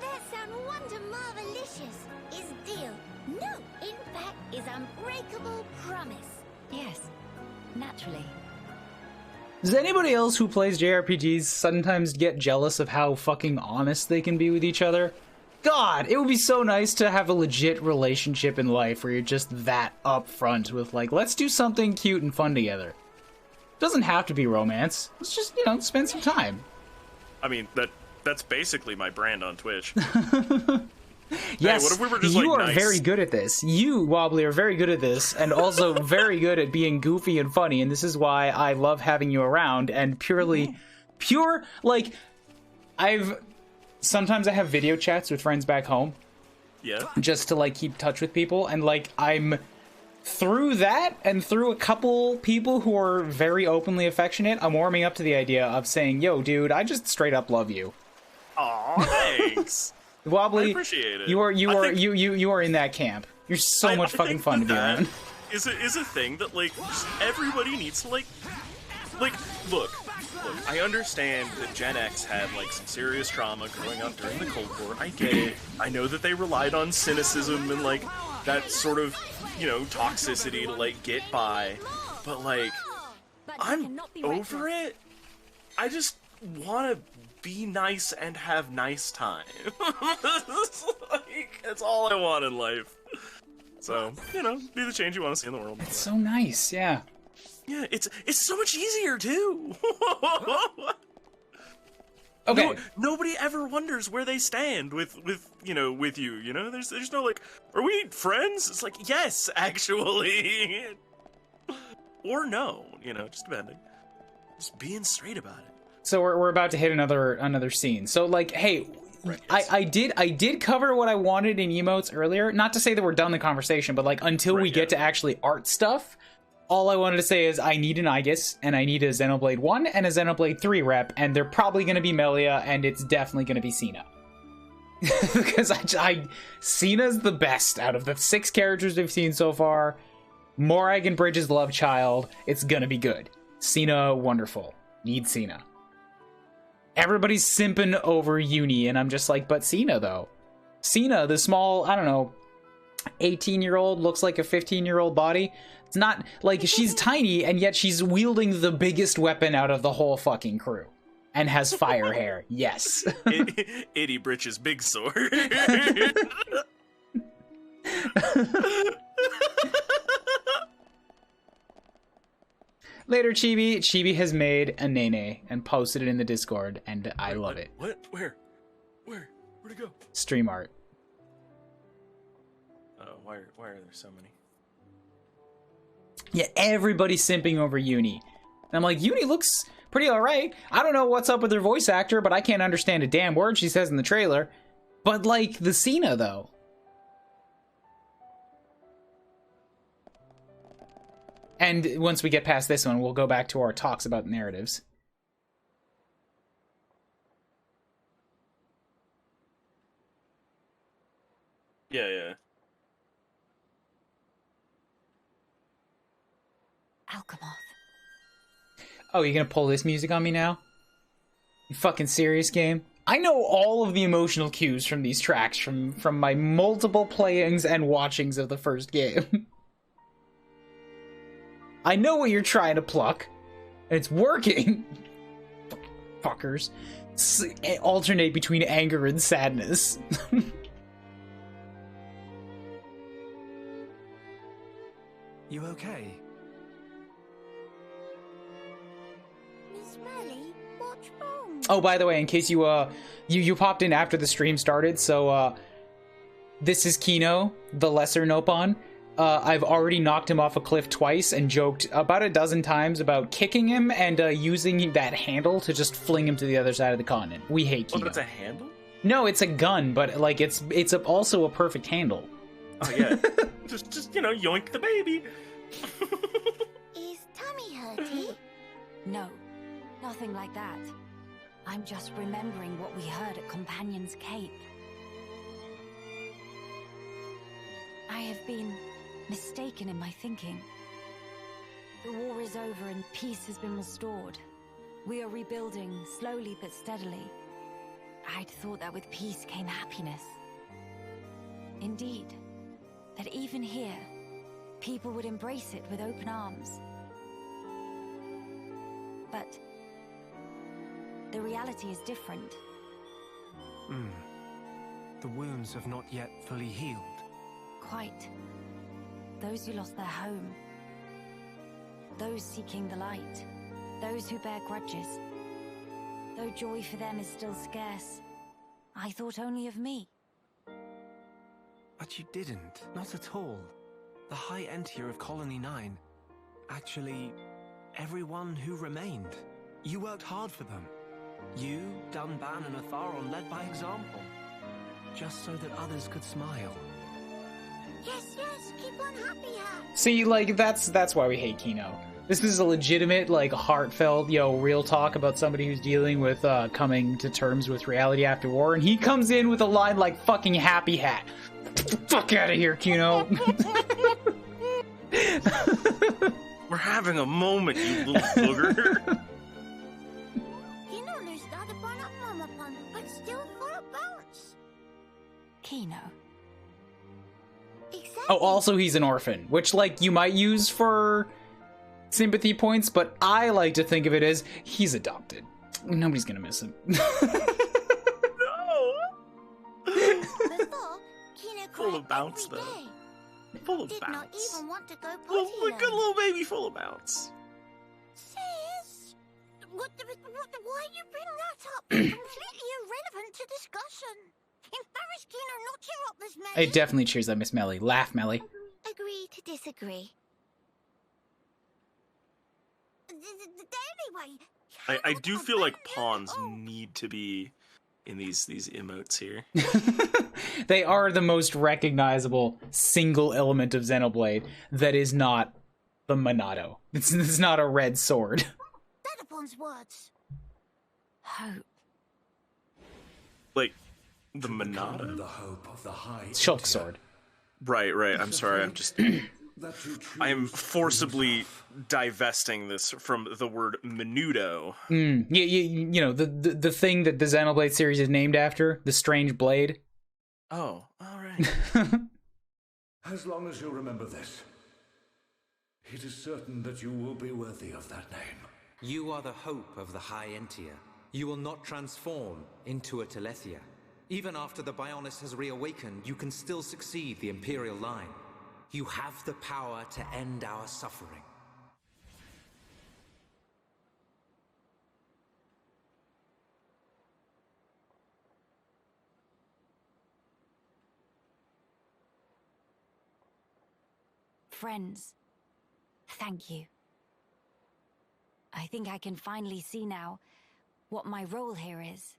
That sound wonder marvelicious. Is deal. No, in fact, is unbreakable promise. Yes, naturally. Does anybody else who plays JRPGs sometimes get jealous of how fucking honest they can be with each other? God, it would be so nice to have a legit relationship in life where you're just that upfront with, like, let's do something cute and fun together. It doesn't have to be romance. Let's just, you know, spend some time. I mean, that's basically my brand on Twitch. Yes, hey, what if we were just, you like, are nice? very good at this. You, Wobbly, are very good at this, and also very good at being goofy and funny, and this is why I love having you around, and like, sometimes I have video chats with friends back home. Yeah. Just to, like, keep touch with people, and, like, I'm through that, and through a couple people who are very openly affectionate, I'm warming up to the idea of saying, yo, dude, I just straight up love you. Aw, thanks. Wobbly, I appreciate it. you are in that camp. You're so much fucking fun to be around. Is a thing that, like, just everybody needs to, like, look, I understand that Gen X had, like, some serious trauma growing up during the Cold War. I get it. I know that they relied on cynicism and, like, that sort of, you know, toxicity to, like, get by. But, like, I'm over it. I just want to be nice and have nice time. Like, that's all I want in life. So, you know, be the change you want to see in the world. It's so nice, yeah. Yeah, it's so much easier too. Okay. Nobody ever wonders where they stand with you. You know, there's no like, are we friends? It's like, yes, actually, or no. You know, just depending. Just being straight about it. So we're about to hit another scene. So, like, hey, right, yes. I did cover what I wanted in emotes earlier. Not to say that we're done the conversation, but, like, until we get to actually art stuff, all I wanted to say is I need an Aegis, and I need a Xenoblade 1 and a Xenoblade 3 rep, and they're probably going to be Melia, and it's definitely going to be Sina. Because Sina's the best out of the 6 characters we've seen so far. Morag and Bridges' love child. It's going to be good. Sina, wonderful. Need Sina. Everybody's simping over Uni, and I'm just like, but Sina, though. Sina, the small, I don't know, 18-year-old, looks like a 15-year-old body. It's not, like, she's tiny, and yet she's wielding the biggest weapon out of the whole fucking crew. And has fire hair, yes. Itty Britch's big sword. Later, Chibi has made a Nene and posted it in the Discord, and I love it. What? Where'd it go? Stream art. Oh, why are there so many? Yeah, everybody's simping over Uni. And I'm like, Uni looks pretty alright. I don't know what's up with her voice actor, but I can't understand a damn word she says in the trailer. But, like, the Sina, though. And once we get past this one, we'll go back to our talks about narratives. Yeah. Alchemoth. Oh, you're gonna pull this music on me now? You fucking serious, game? I know all of the emotional cues from these tracks from my multiple playings and watchings of the first game. I know what you're trying to pluck, and it's working. Fuckers. Alternate between anger and sadness. You okay? Miss Melly, what's wrong? Oh, by the way, in case you popped in after the stream started, so this is Kino, the lesser Nopon. I've already knocked him off a cliff twice and joked about a dozen times about kicking him and using that handle to just fling him to the other side of the continent. We hate Kino. Oh, that's a handle? No, it's a gun, but, like, it's also a perfect handle. Oh, yeah. just you know, yoink the baby. Is tummy hurty? No, nothing like that. I'm just remembering what we heard at Companion's Cape. I have been mistaken in my thinking. The war is over and peace has been restored. We are rebuilding, slowly but steadily. I'd thought that with peace came happiness. Indeed, that even here, people would embrace it with open arms. But the reality is different. The wounds have not yet fully healed. Quite. Those who lost their home. Those seeking the light. Those who bear grudges. Though joy for them is still scarce, I thought only of me. But you didn't. Not at all. The High Entier of Colony 9. Actually, everyone who remained. You worked hard for them. You, Dunban, and Atharon led by example. Just so that others could smile. Yes, keep on happy, Hat. See, like, that's why we hate Kino. This is a legitimate, like, heartfelt, real talk about somebody who's dealing with coming to terms with reality after war, and he comes in with a line like fucking Happy Hat. Fuck out of here, Kino. We're having a moment, you little booger. Kino knows how to burn up Mama Pun, but still full of balance. Kino. Exactly. Oh, also he's an orphan, which, like, you might use for sympathy points, but I like to think of it as he's adopted. Nobody's gonna miss him. Before, Kino Full of cried bounce, every though. day. Full of Did bounce. not even want to go potty Oh, my good alone. little baby full of bounce. Sis, why you bring that up? It's completely irrelevant to discussion. Embarrass Kino not cheer up this Melly. It definitely cheers up Miss Melly. Laugh, Melly. Agree to disagree. Anyway, I do feel like pawns need to be in these emotes here. They are the most recognizable single element of Xenoblade that is not the Monado. It's not a red sword. Dadapon's words. Hope. Like, the Monado? The hope of the High Shulk sword. Right. I'm sorry, I'm just... I am forcibly divesting this from the word menudo. You know, the thing that the Xenoblade series is named after, the strange blade. Oh, alright. As long as you remember this, it is certain that you will be worthy of that name. You are the hope of the High Entier. You will not transform into a Telethia. Even after the Bionis has reawakened, you can still succeed the Imperial line. You have the power to end our suffering. Friends, thank you. I think I can finally see now what my role here is.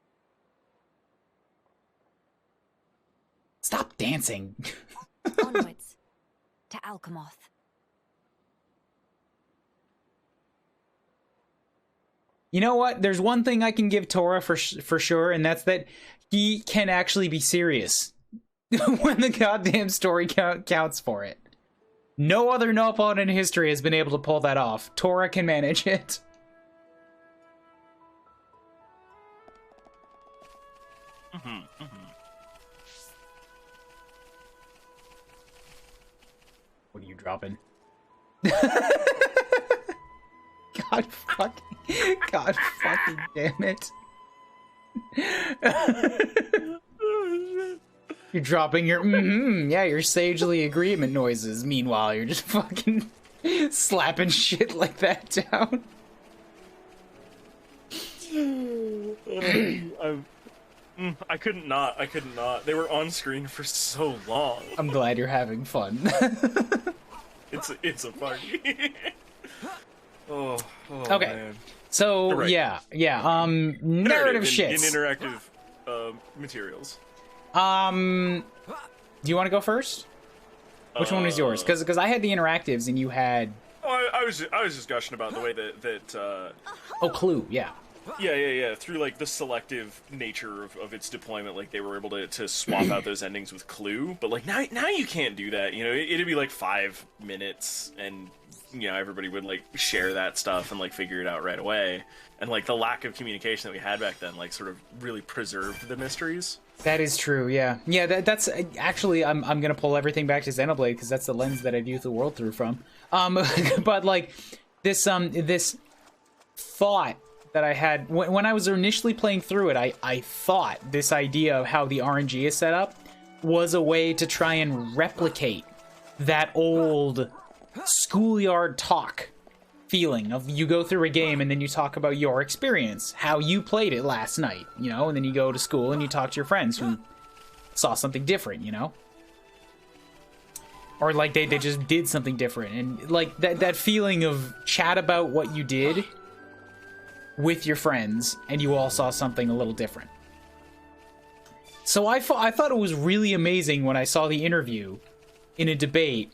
Stop dancing. Onwards to Alchemoth. You know what? There's one thing I can give Tora for sure, and that's that he can actually be serious when the goddamn story counts for it. No other Nopon in history has been able to pull that off. Tora can manage it. What are you dropping? God fucking damn it. You're dropping your your sagely agreement noises. Meanwhile, you're just fucking slapping shit like that down. I couldn't not. They were on screen for so long. I'm glad you're having fun. It's a party. oh okay. Man. So Right. yeah. Narrative shits. In interactive materials. Do you want to go first? Which one was yours? Because I had the interactives and you had. Oh, I was just gushing about the way that Oh, Clue, yeah. Yeah. Through like the selective nature of its deployment, like they were able to swap out those endings with Clue. But like now you can't do that. You know, it'd be like 5 minutes, and you know everybody would like share that stuff and like figure it out right away. And like the lack of communication that we had back then, like sort of really preserved the mysteries. That is true. Yeah. That's actually I'm gonna pull everything back to Xenoblade because that's the lens that I view the world through from. But like this thought that I had when I was initially playing through it, I thought this idea of how the RNG is set up was a way to try and replicate that old schoolyard talk feeling of you go through a game and then you talk about your experience, how you played it last night, you know, and then you go to school and you talk to your friends who saw something different, you know? Or like they just did something different, and like that feeling of chat about what you did with your friends, and you all saw something a little different. So I thought it was really amazing when I saw the interview in a debate.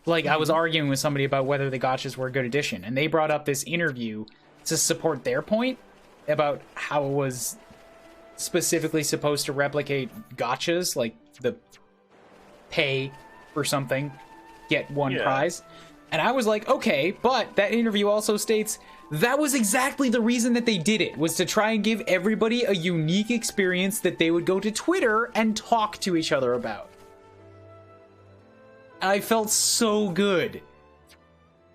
Like, I was arguing with somebody about whether the gotchas were a good addition, and they brought up this interview to support their point about how it was specifically supposed to replicate gotchas, like the pay for something, get one prize. And I was like, okay, but that interview also states that was exactly the reason that they did it, was to try and give everybody a unique experience that they would go to Twitter and talk to each other about. I felt so good.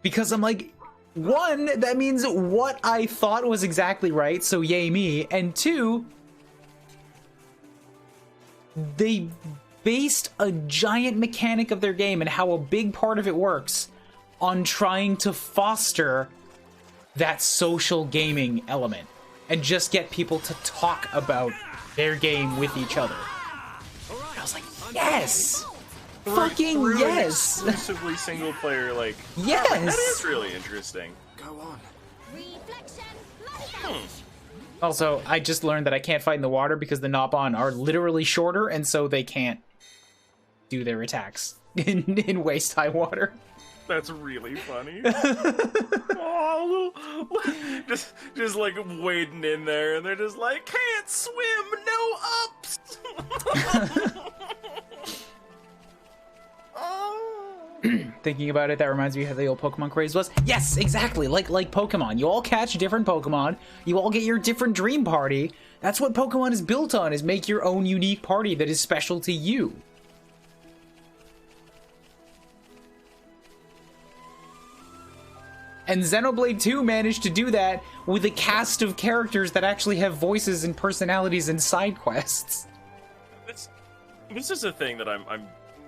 Because I'm like, one, that means what I thought was exactly right, so yay me. And two, they based a giant mechanic of their game and how a big part of it works on trying to foster that social gaming element and just get people to talk about their game with each other. And I was like, yes! Fucking yes! Exclusively single player, like, yes! That is really interesting. Go on. Also, I just learned that I can't fight in the water because the Nopon are literally shorter, and so they can't do their attacks in waist-high water. That's really funny. Oh, just like wading in there, and they're just like, can't swim, no ups. Thinking about it, that reminds me of how the old Pokemon craze was. Yes, exactly. Like Pokemon. You all catch different Pokemon. You all get your different dream party. That's what Pokemon is built on, is make your own unique party that is special to you. And Xenoblade 2 managed to do that with a cast of characters that actually have voices and personalities and side quests. This is a thing that I'm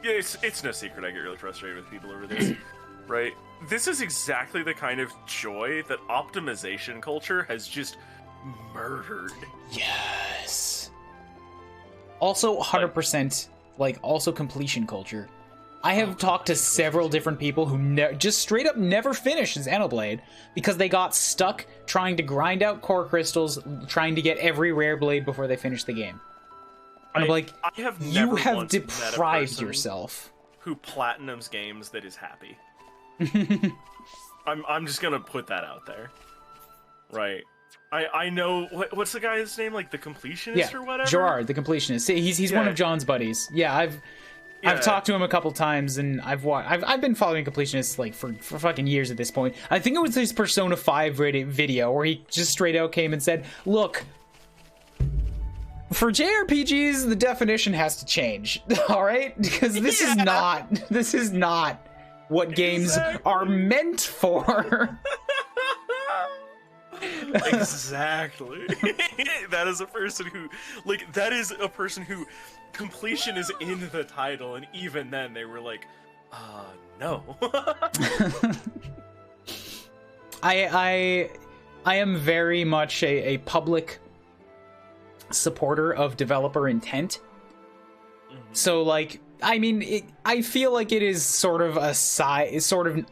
it's no secret I get really frustrated with people over this, right? This is exactly the kind of joy that optimization culture has just murdered. Yes. Also 100%, like also completion culture. I have talked to several different people who just straight up never finished Xenoblade because they got stuck trying to grind out core crystals, trying to get every rare blade before they finished the game. And I'm like, you have deprived yourself. Who platinums games that is happy. I'm just gonna put that out there. Right. I know what's the guy's name, like the completionist or whatever? Gerard, the completionist. He's one of John's buddies. Yeah, I've talked to him a couple times, and I've been following completionists like for fucking years at this point. I think it was his Persona 5 video where he just straight out came and said, "Look, for JRPGs, the definition has to change, all right? Because this is not what games are meant for." Exactly. That is a person who completion is in the title, and even then they were like, no. I am very much a public supporter of developer intent. So like, I mean, I feel like it is sort of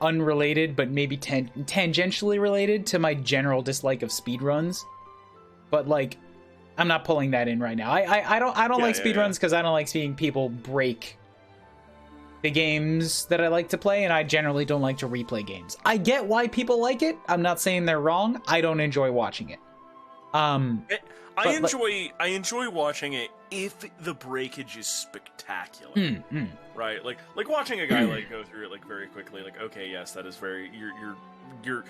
unrelated, but maybe tangentially related to my general dislike of speedruns. But like, I'm not pulling that in right now. I don't like speedruns because I don't like seeing people break the games that I like to play, and I generally don't like to replay games. I get why people like it. I'm not saying they're wrong. I don't enjoy watching it. I enjoy watching it if the breakage is spectacular, right? Like watching a guy like go through it like very quickly. Like, okay, yes, that is very you're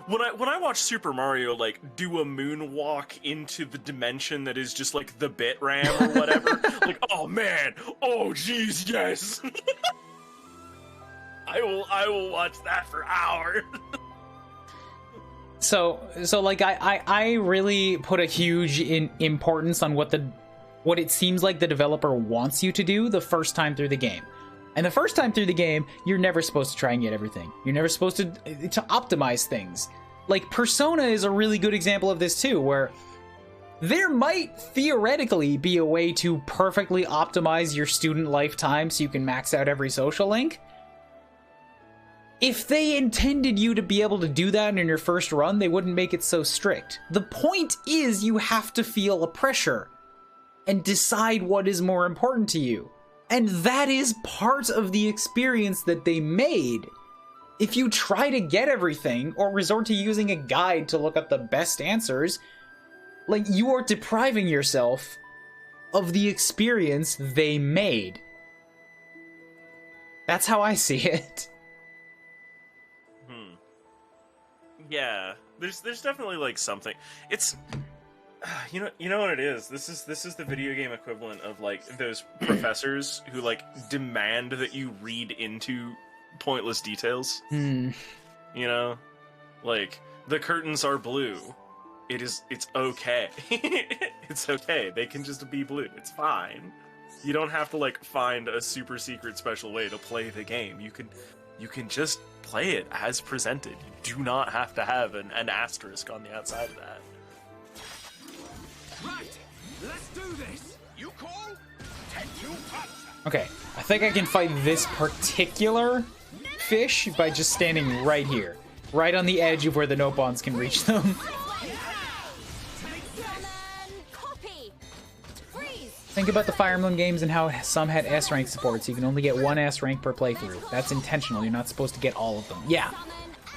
when I watch Super Mario like do a moonwalk into the dimension that is just like the bit RAM or whatever. Like, oh man, oh geez, yes. I will watch that for hours. So like I really put a huge importance on what it seems like the developer wants you to do the first time through the game. And the first time through the game, you're never supposed to try and get everything. You're never supposed to optimize things. Like Persona is a really good example of this too, where there might theoretically be a way to perfectly optimize your student lifetime so you can max out every social link. If they intended you to be able to do that in your first run, they wouldn't make it so strict. The point is you have to feel a pressure and decide what is more important to you. And that is part of the experience that they made. If you try to get everything or resort to using a guide to look up the best answers, like, you are depriving yourself of the experience they made. That's how I see it. Yeah, there's definitely like something. It's you know what it is. This is the video game equivalent of like those professors who like demand that you read into pointless details. You know, like the curtains are blue. It's okay. It's okay. They can just be blue. It's fine. You don't have to like find a super secret special way to play the game. You can just play it as presented. You do not have to have an asterisk on the outside of that. Right, let's do this. You call? Okay, I think I can fight this particular fish by just standing right here. Right on the edge of where the Nopons can reach them. Think about the Fire Emblem games and how some had S rank support, so you can only get one S rank per playthrough. That's intentional. You're not supposed to get all of them. Yeah.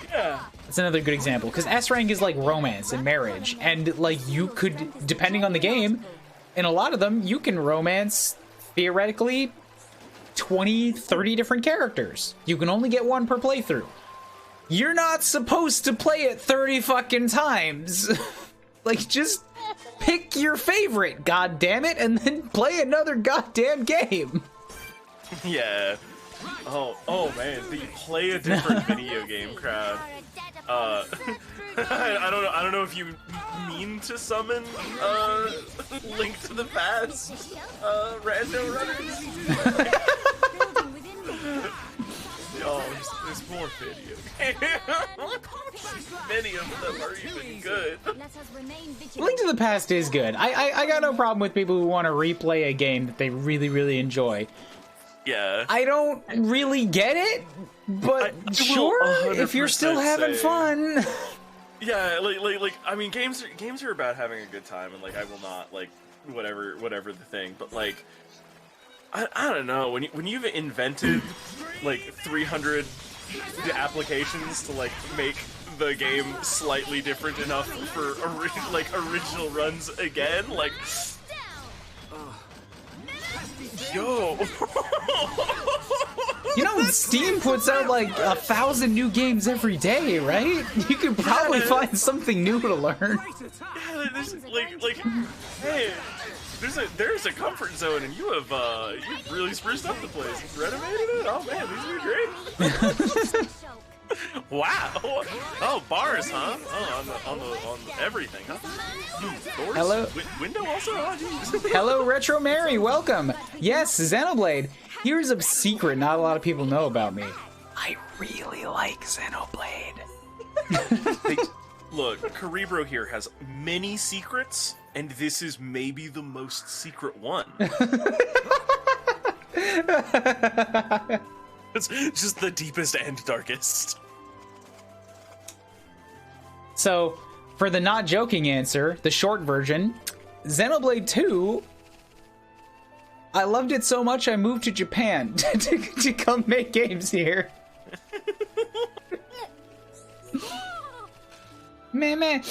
That's another good example, because S rank is like romance and marriage, and like you could, depending on the game, in a lot of them, you can romance theoretically 20, 30 different characters. You can only get one per playthrough. You're not supposed to play it 30 fucking times. Like, just pick your favorite, goddammit, and then play another goddamn game. Yeah. Oh man, the play a different video game crowd. I don't know if you mean to summon Link to the Past rando runners. Oh, there's more video games. Many of them are even good. Link to the Past is good. I got no problem with people who want to replay a game that they really, really enjoy. Yeah. I don't really get it, but sure, if you're still having fun. Yeah, like I mean, games are about having a good time, and like I will not like whatever the thing, but like I don't know, when you've invented like 300 applications to like make the game slightly different enough for original runs again, like yo. You know, Steam puts out like 1,000 new games every day, right? You could probably find something new to learn. Yeah, there's like hey, there's a comfort zone, and you've really spruced up the place. You've renovated it. Oh man, these are great. Wow. Oh, bars, huh? Oh, on everything, huh? Doors? Hello. Window also? Oh, Hello, Retro Mary. Welcome. Yes, Xenoblade. Here's a secret not a lot of people know about me. I really like Xenoblade. Look, Kuuribro here has many secrets, and this is maybe the most secret one. It's just the deepest and darkest. So, for the not joking answer, the short version, Xenoblade 2, I loved it so much I moved to Japan to come make games here. Meh.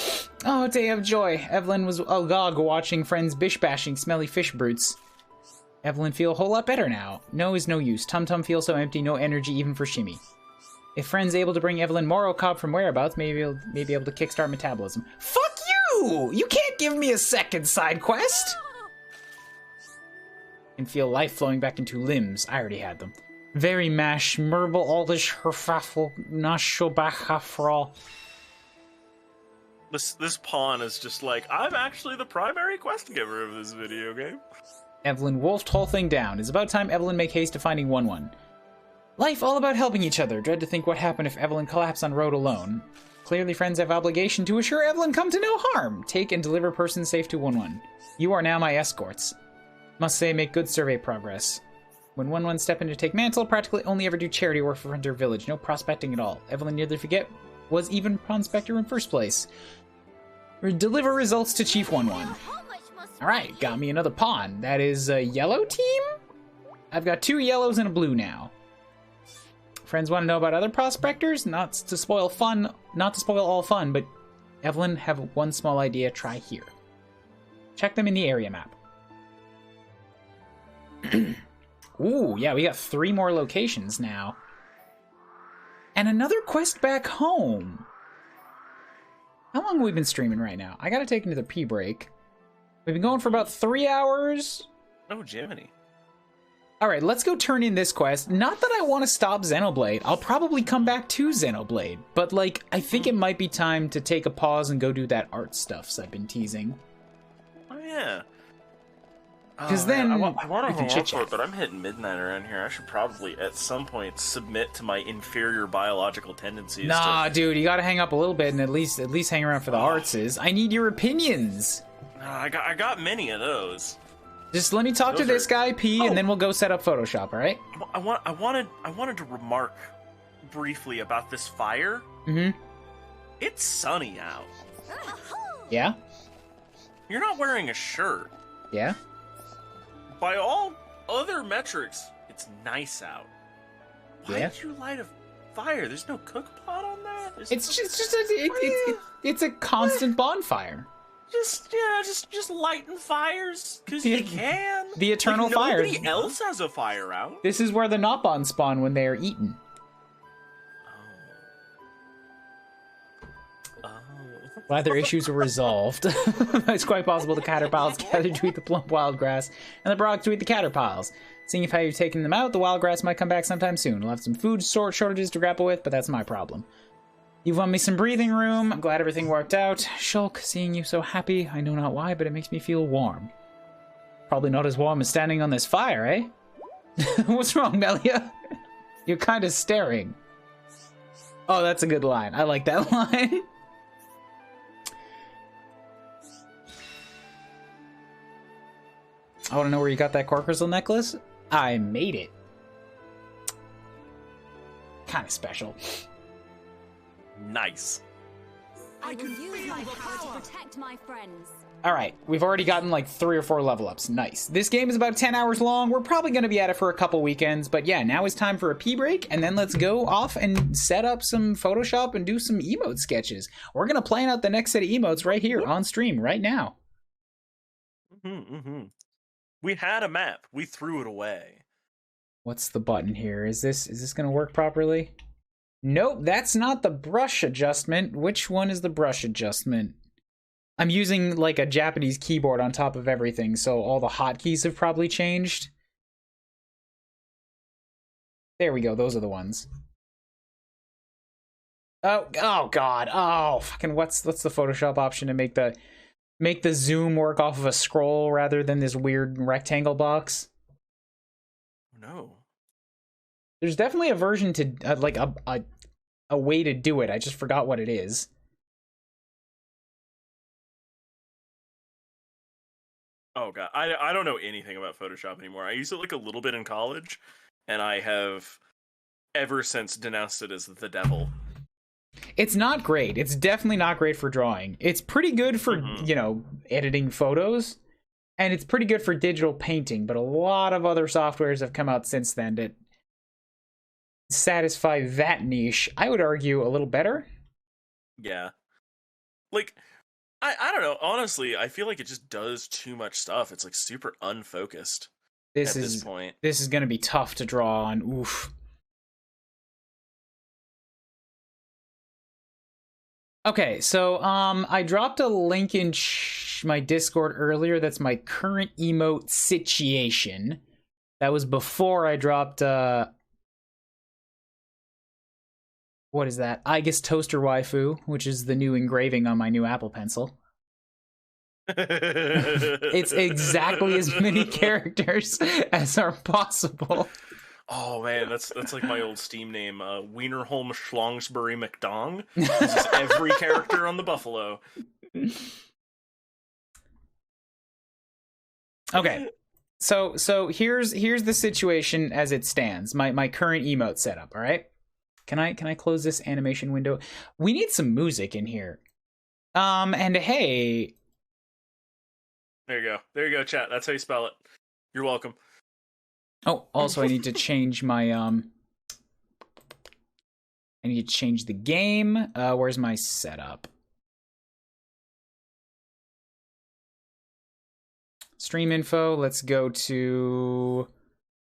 Oh, day of joy. Evelyn was agog watching friends bish-bashing smelly fish brutes. Evelyn feel a whole lot better now. No is no use. Tum-Tum feels so empty, no energy even for shimmy. If friends able to bring Evelyn Moro Cobb from whereabouts, maybe able to kickstart metabolism. Fuck you! You can't give me a second side quest! And feel life flowing back into limbs. I already had them. Very mash, merble, aldish, herfaffel, nashobachafral. This pawn is just like, I'm actually the primary quest giver of this video game. Evelyn wolfed whole thing down. It's about time Evelyn make haste to finding 1-1. Life all about helping each other. Dread to think what happened if Evelyn collapsed on road alone. Clearly friends have obligation to assure Evelyn come to no harm. Take and deliver person safe to 1-1. You are now my escorts. Must say, make good survey progress. When 1-1 step in to take mantle, practically only ever do charity work for Frontier Village. No prospecting at all. Evelyn nearly forget was even prospector in first place. Deliver results to Chief 1-1. Alright, got me another pawn. That is a yellow team? I've got 2 yellows and a blue now. Friends want to know about other prospectors? Not to spoil all fun, but Evelyn have one small idea. Try here. Check them in the area map. Ooh, yeah, we got 3 more locations now. And another quest back home. How long have we been streaming right now? I gotta take another pee break. We've been going for about 3 hours. Oh, Jiminy. Alright, let's go turn in this quest. Not that I want to stop Xenoblade. I'll probably come back to Xenoblade. But, like, I think it might be time to take a pause and go do that art stuff I've been teasing. Oh, yeah. Because then I want to we can hold for chit-chat. it, but I'm hitting midnight around here. I should probably, at some point, submit to my inferior biological tendencies. Nah, dude, you gotta hang up a little bit and at least hang around for the artses. I need your opinions. I got many of those. Just let me talk to this guy, P, and then we'll go set up Photoshop, alright? I wanted to remark briefly about this fire. Mm-hmm. It's sunny out. Yeah? You're not wearing a shirt. Yeah? By all other metrics, it's nice out. Why Yeah? did you light a fire? There's no cook pot on that? It's a constant bonfire. Just lighting fires because you can. The eternal fire. Nobody else has a fire out. This is where the Nopon spawn when they are eaten. Glad their issues were resolved. It's quite possible the caterpillars gathered to eat the plump wild grass, and the brogs to eat the caterpillars. Seeing if how you've taken them out, the wild grass might come back sometime soon. We'll have some food shortages to grapple with, but that's my problem. You've won me some breathing room. I'm glad everything worked out. Shulk, seeing you so happy, I know not why, but it makes me feel warm. Probably not as warm as standing on this fire, eh? What's wrong, Melia? You're kind of staring. Oh, that's a good line. I like that line. I want to know where you got that core crystal necklace. I made it. Kind of special. Nice. I can use my power to protect my friends. Alright, we've already gotten like 3 or 4 level ups. Nice. This game is about 10 hours long. We're probably going to be at it for a couple weekends. But yeah, now it's time for a pee break. And then let's go off and set up some Photoshop and do some emote sketches. We're going to plan out the next set of emotes right here on stream right now. We had a map. We threw it away. What's the button here? Is this going to work properly? Nope, that's not the brush adjustment. Which one is the brush adjustment? I'm using like a Japanese keyboard on top of everything, so all the hotkeys have probably changed. There we go, those are the ones. Oh god. Oh, fucking what's the Photoshop option to make the zoom work off of a scroll rather than this weird rectangle box? No. There's definitely a version to like a way to do it. I just forgot what it is. Oh god, I don't know anything about Photoshop anymore. I used it like a little bit in college, and I have ever since denounced it as the devil. It's not great. It's definitely not great for drawing. It's pretty good for, you know, editing photos, and it's pretty good for digital painting, but a lot of other softwares have come out since then that satisfy that niche. I would argue a little better. Yeah. like, I don't know. Honestly, I feel like it just does too much stuff. It's like super unfocused at this point. This is gonna be tough to draw on. Oof. Okay, so I dropped a link in my Discord earlier. That's my current emote situation. That was before I dropped what is that? I guess Toaster Waifu, which is the new engraving on my new Apple Pencil. It's exactly as many characters as are possible. Oh man, that's like my old Steam name, Wienerholm Schlongsbury McDong. This is every character on the Buffalo. Okay, so here's the situation as it stands. My current emote setup. All right, can I close this animation window? We need some music in here. And hey, there you go, chat. That's how you spell it. You're welcome. Oh, also I need to change my I need to change the game. Where's my setup? Stream info. Let's go to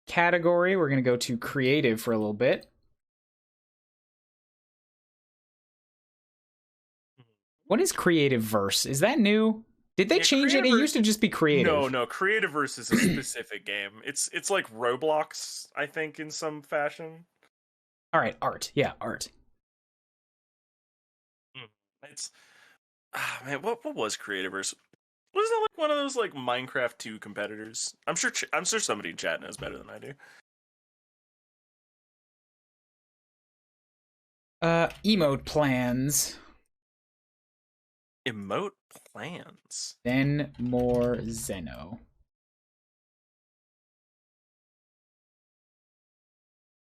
category. We're going to go to creative for a little bit. What is Creative Verse? Is that new? Did they change it? It used to just be creative. No, Creativeverse is a specific game. It's like Roblox, I think, in some fashion. All right, art. Yeah, art. It's man, what was Creativeverse? Wasn't it like one of those like Minecraft 2 competitors? I'm sure somebody in chat knows better than I do. Emote plans. Emote plans. Then more Zeno.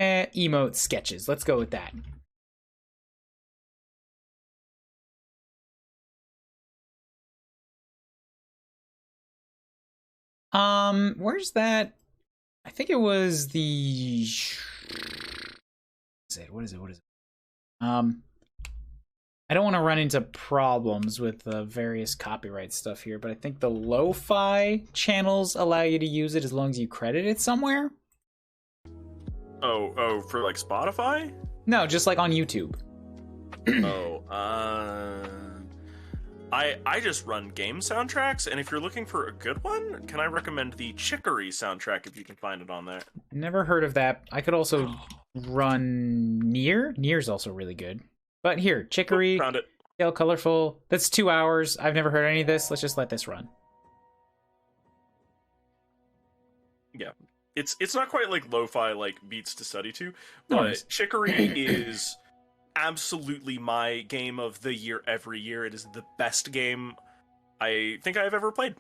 Emote sketches. Let's go with that. Where's that? I think it was the... What is it? I don't want to run into problems with the various copyright stuff here, but I think the lo-fi channels allow you to use it as long as you credit it somewhere. Oh, for like Spotify? No, just like on YouTube. I just run game soundtracks, and if you're looking for a good one, can I recommend the Chicory soundtrack if you can find it on there? Never heard of that. I could also run Nier. Nier's also really good. But here, Chicory, found it. Pale Colorful. That's 2 hours. I've never heard any of this. Let's just let this run. Yeah. It's not quite like lo-fi like beats to study to, but Chicory is absolutely my game of the year every year. It is the best game I think I've ever played.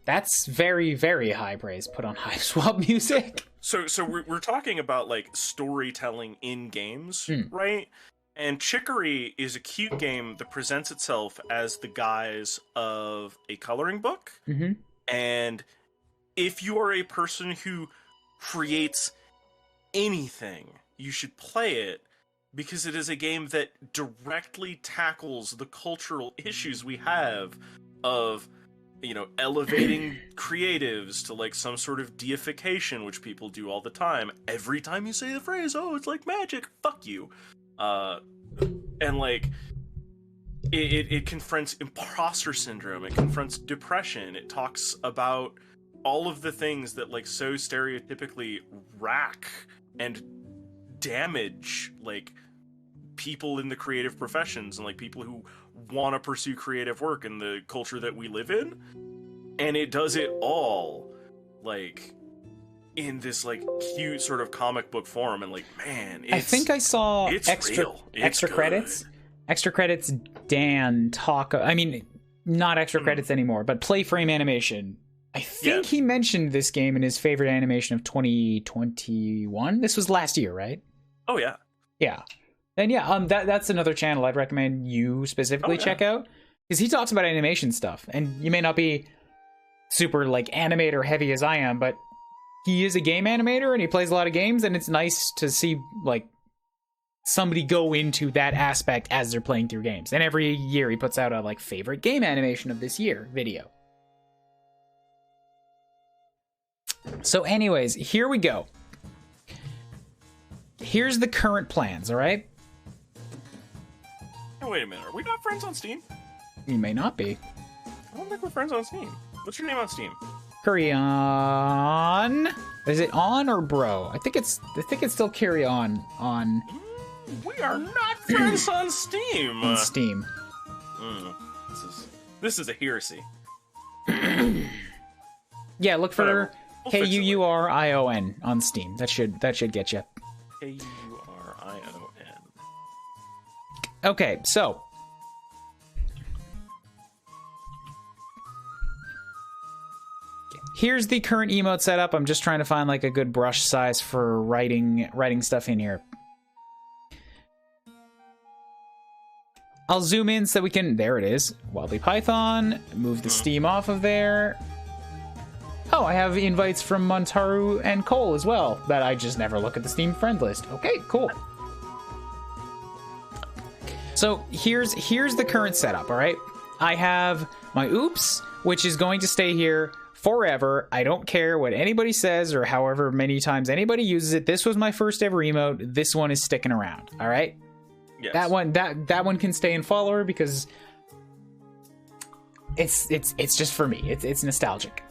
That's very, very high praise put on Hive Swap music. So we're talking about like storytelling in games, right? And Chicory is a cute game that presents itself as the guise of a coloring book. Mm-hmm. And if you are a person who creates anything, you should play it, because it is a game that directly tackles the cultural issues we have of, you know, elevating creatives to like some sort of deification, which people do all the time. Every time you say the phrase, oh, it's like magic, fuck you. And like, it confronts imposter syndrome, it confronts depression, it talks about all of the things that like so stereotypically rack and damage like people in the creative professions and like people who want to pursue creative work in the culture that we live in. And it does it all like in this like cute sort of comic book form, and like, man, I think I saw extra credits. Extra credits Dan talk, I mean, not extra credits anymore, but Play Frame Animation. I think he mentioned this game in his favorite animation of 2021. This was last year, right? Oh yeah. Yeah. And yeah, that's another channel I'd recommend you specifically check out, because he talks about animation stuff, and you may not be super like animator heavy as I am, but he is a game animator and he plays a lot of games, and it's nice to see like somebody go into that aspect as they're playing through games. And every year he puts out a like favorite game animation of this year video. So anyways, here we go. Here's the current plans, all right? Oh, wait a minute. Are we not friends on Steam? You may not be. I don't think we're friends on Steam. What's your name on Steam? Carry on. Is it on or bro? I think it's still carry on. We are not friends on Steam. On Steam. This is a heresy. Yeah, look for We'll Kuurion on Steam. That should get you. Kuurion. Okay, so here's the current emote setup. I'm just trying to find like a good brush size for writing stuff in here. I'll zoom in so that we can, there it is, Wobbly Python, move the Steam off of there. Oh, I have invites from Montaru and Cole as well, that I just never look at the Steam friend list. Okay, cool. So here's the current setup, all right? I have my oops, which is going to stay here forever. I don't care what anybody says or however many times anybody uses it. This was my first ever emote. This one is sticking around, all right? Yes. That one can stay in follower because it's just for me. It's nostalgic.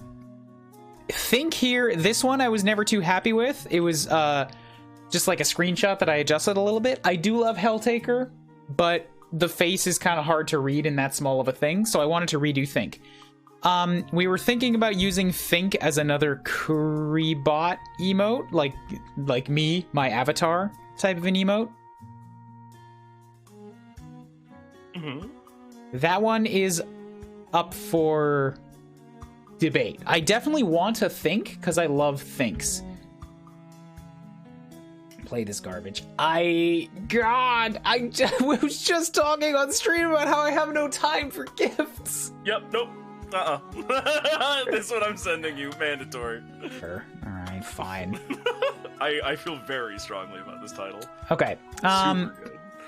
Think here, this one I was never too happy with. It was just like a screenshot that I adjusted a little bit. I do love Helltaker, but the face is kind of hard to read in that small of a thing, so I wanted to redo Think. We were thinking about using Think as another Kuuribro emote, like me, my avatar type of an emote. That one is up for debate. I definitely want to Think because I love Thinks. Play this garbage. I was just talking on stream about how I have no time for gifts. Yep, nope. This is what I'm sending you, mandatory. Sure. All right, fine. I feel very strongly about this title. Okay. Super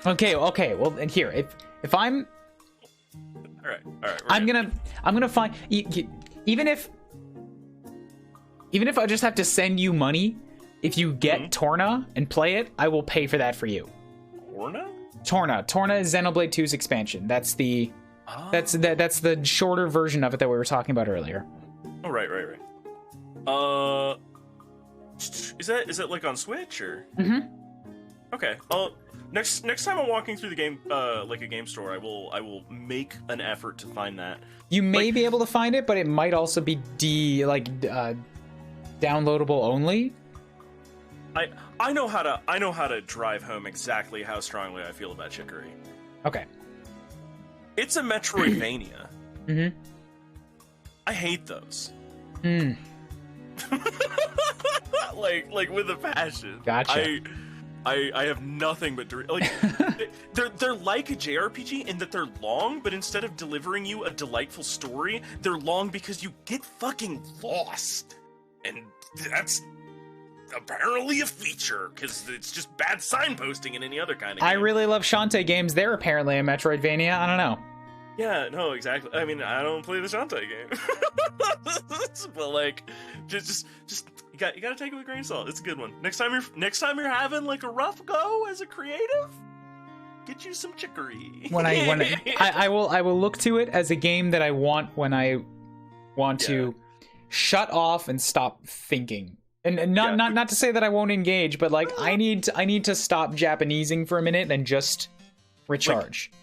good. Okay. Well, and here, if I'm, all right. I'm gonna find even if I just have to send you money. If you get Torna and play it, I will pay for that for you. Torna is Xenoblade 2's expansion. That's the that's the shorter version of it that we were talking about earlier. Oh, right. Is that like on Switch or? Okay. Next time I'm walking through the game, like a game store, I will make an effort to find that. You may be able to find it, but it might also be downloadable only. I know how to drive home exactly how strongly I feel about Chicory. Okay. It's a Metroidvania. I hate those. like with a passion. Gotcha. I have nothing but like they're like a JRPG in that they're long, but instead of delivering you a delightful story, they're long because you get fucking lost, and that's apparently a feature because it's just bad signposting in any other kind of game. I really love Shantae games. They're apparently a Metroidvania. I don't know. Yeah, no, exactly. I mean, I don't play the Shantae game, but like, just you gotta take it with a grain of salt. It's a good one. Next time you're having like a rough go as a creative, get you some Chicory. I will look to it as a game that I want when I want to shut off and stop thinking. And not to say that I won't engage, but like I need to stop Japanesing for a minute and just recharge. Like,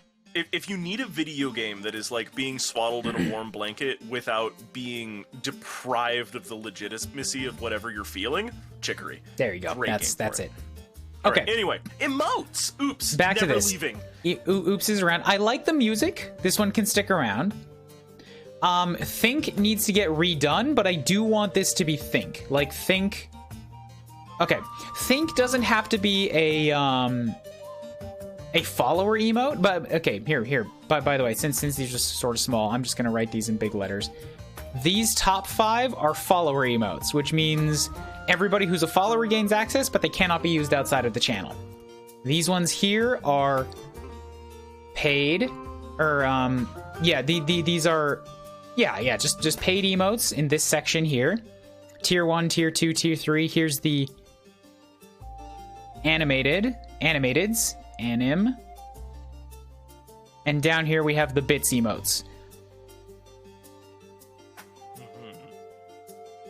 if you need a video game that is like being swaddled in a warm blanket without being deprived of the legitimacy of whatever you're feeling, Chicory. There you go. That's it. Okay. Right, anyway, emotes. Oops. Back to never this. Leaving. Oops is around. I like the music. This one can stick around. Think needs to get redone, but I do want this to be Think. Like Think. Okay, Think doesn't have to be a follower emote, but okay, here. By the way, since these are just sort of small, I'm just gonna write these in big letters. These top 5 are follower emotes, which means everybody who's a follower gains access, but they cannot be used outside of the channel. These ones here are paid, or yeah, these are, yeah, just paid emotes in this section here. Tier 1, Tier 2, Tier 3. Here's the animateds, anim. And down here we have the bits emotes.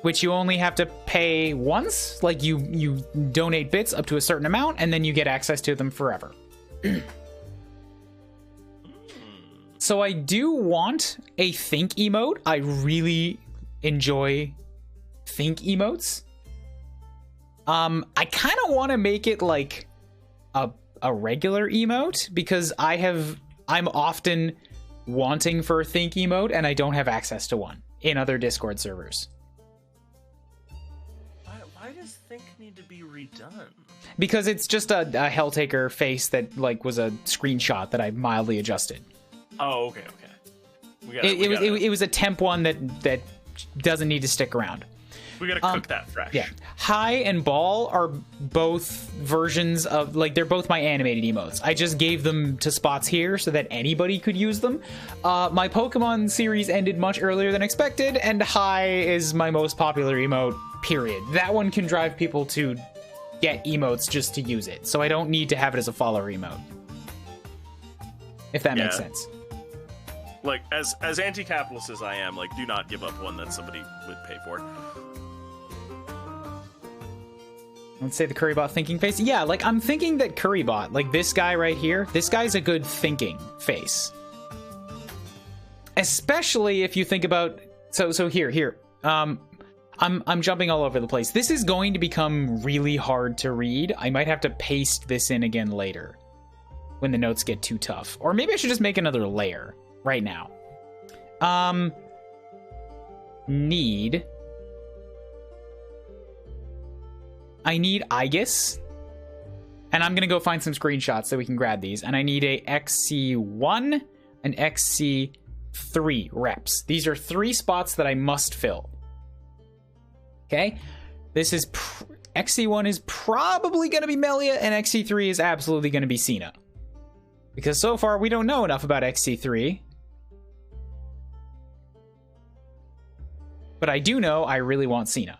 Which you only have to pay once. Like, you donate bits up to a certain amount, and then you get access to them forever. So I do want a think emote. I really enjoy think emotes. I kind of want to make it like a regular emote, because I'm often wanting for a think emote and I don't have access to one in other Discord servers. Why does think need to be redone? Because it's just a Helltaker face that like was a screenshot that I mildly adjusted. Oh, okay. It was a temp one that doesn't need to stick around. We gotta cook that fresh. Yeah. High and Ball are both versions of, like, they're both my animated emotes. I just gave them to spots here so that anybody could use them. My Pokemon series ended much earlier than expected, and High is my most popular emote, period. That one can drive people to get emotes just to use it, so I don't need to have it as a follower emote. If that makes sense. Like, as anti-capitalist as I am, like, do not give up one that somebody would pay for. Let's say the Kuuribro thinking face. Yeah, like, I'm thinking that Kuuribro, like this guy right here, this guy's a good thinking face. Especially if you think about, so here. I'm jumping all over the place. This is going to become really hard to read. I might have to paste this in again later when the notes get too tough. Or maybe I should just make another layer right now. I need Aegis, and I'm gonna go find some screenshots so we can grab these, and I need a XC1 and XC3 reps. These are 3 spots that I must fill. Okay, this is XC1 is probably gonna be Melia, and XC3 is absolutely gonna be Cena, because so far we don't know enough about XC3. But I do know I really want Cena.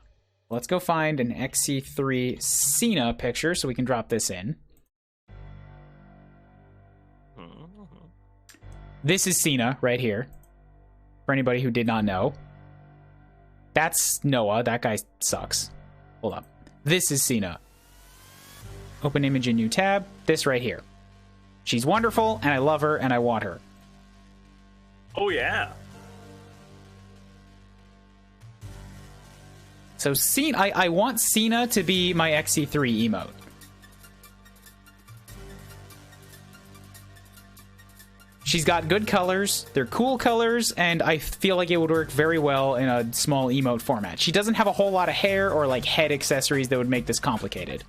Let's go find an XC3 Cena picture so we can drop this in. This is Cena right here, for anybody who did not know. That's Noah. That guy sucks. Hold up. This is Cena. Open image in new tab. This right here. She's wonderful, and I love her, and I want her. Oh, yeah. So I want Cena to be my XC3 emote. She's got good colors, they're cool colors, and I feel like it would work very well in a small emote format. She doesn't have a whole lot of hair or like head accessories that would make this complicated.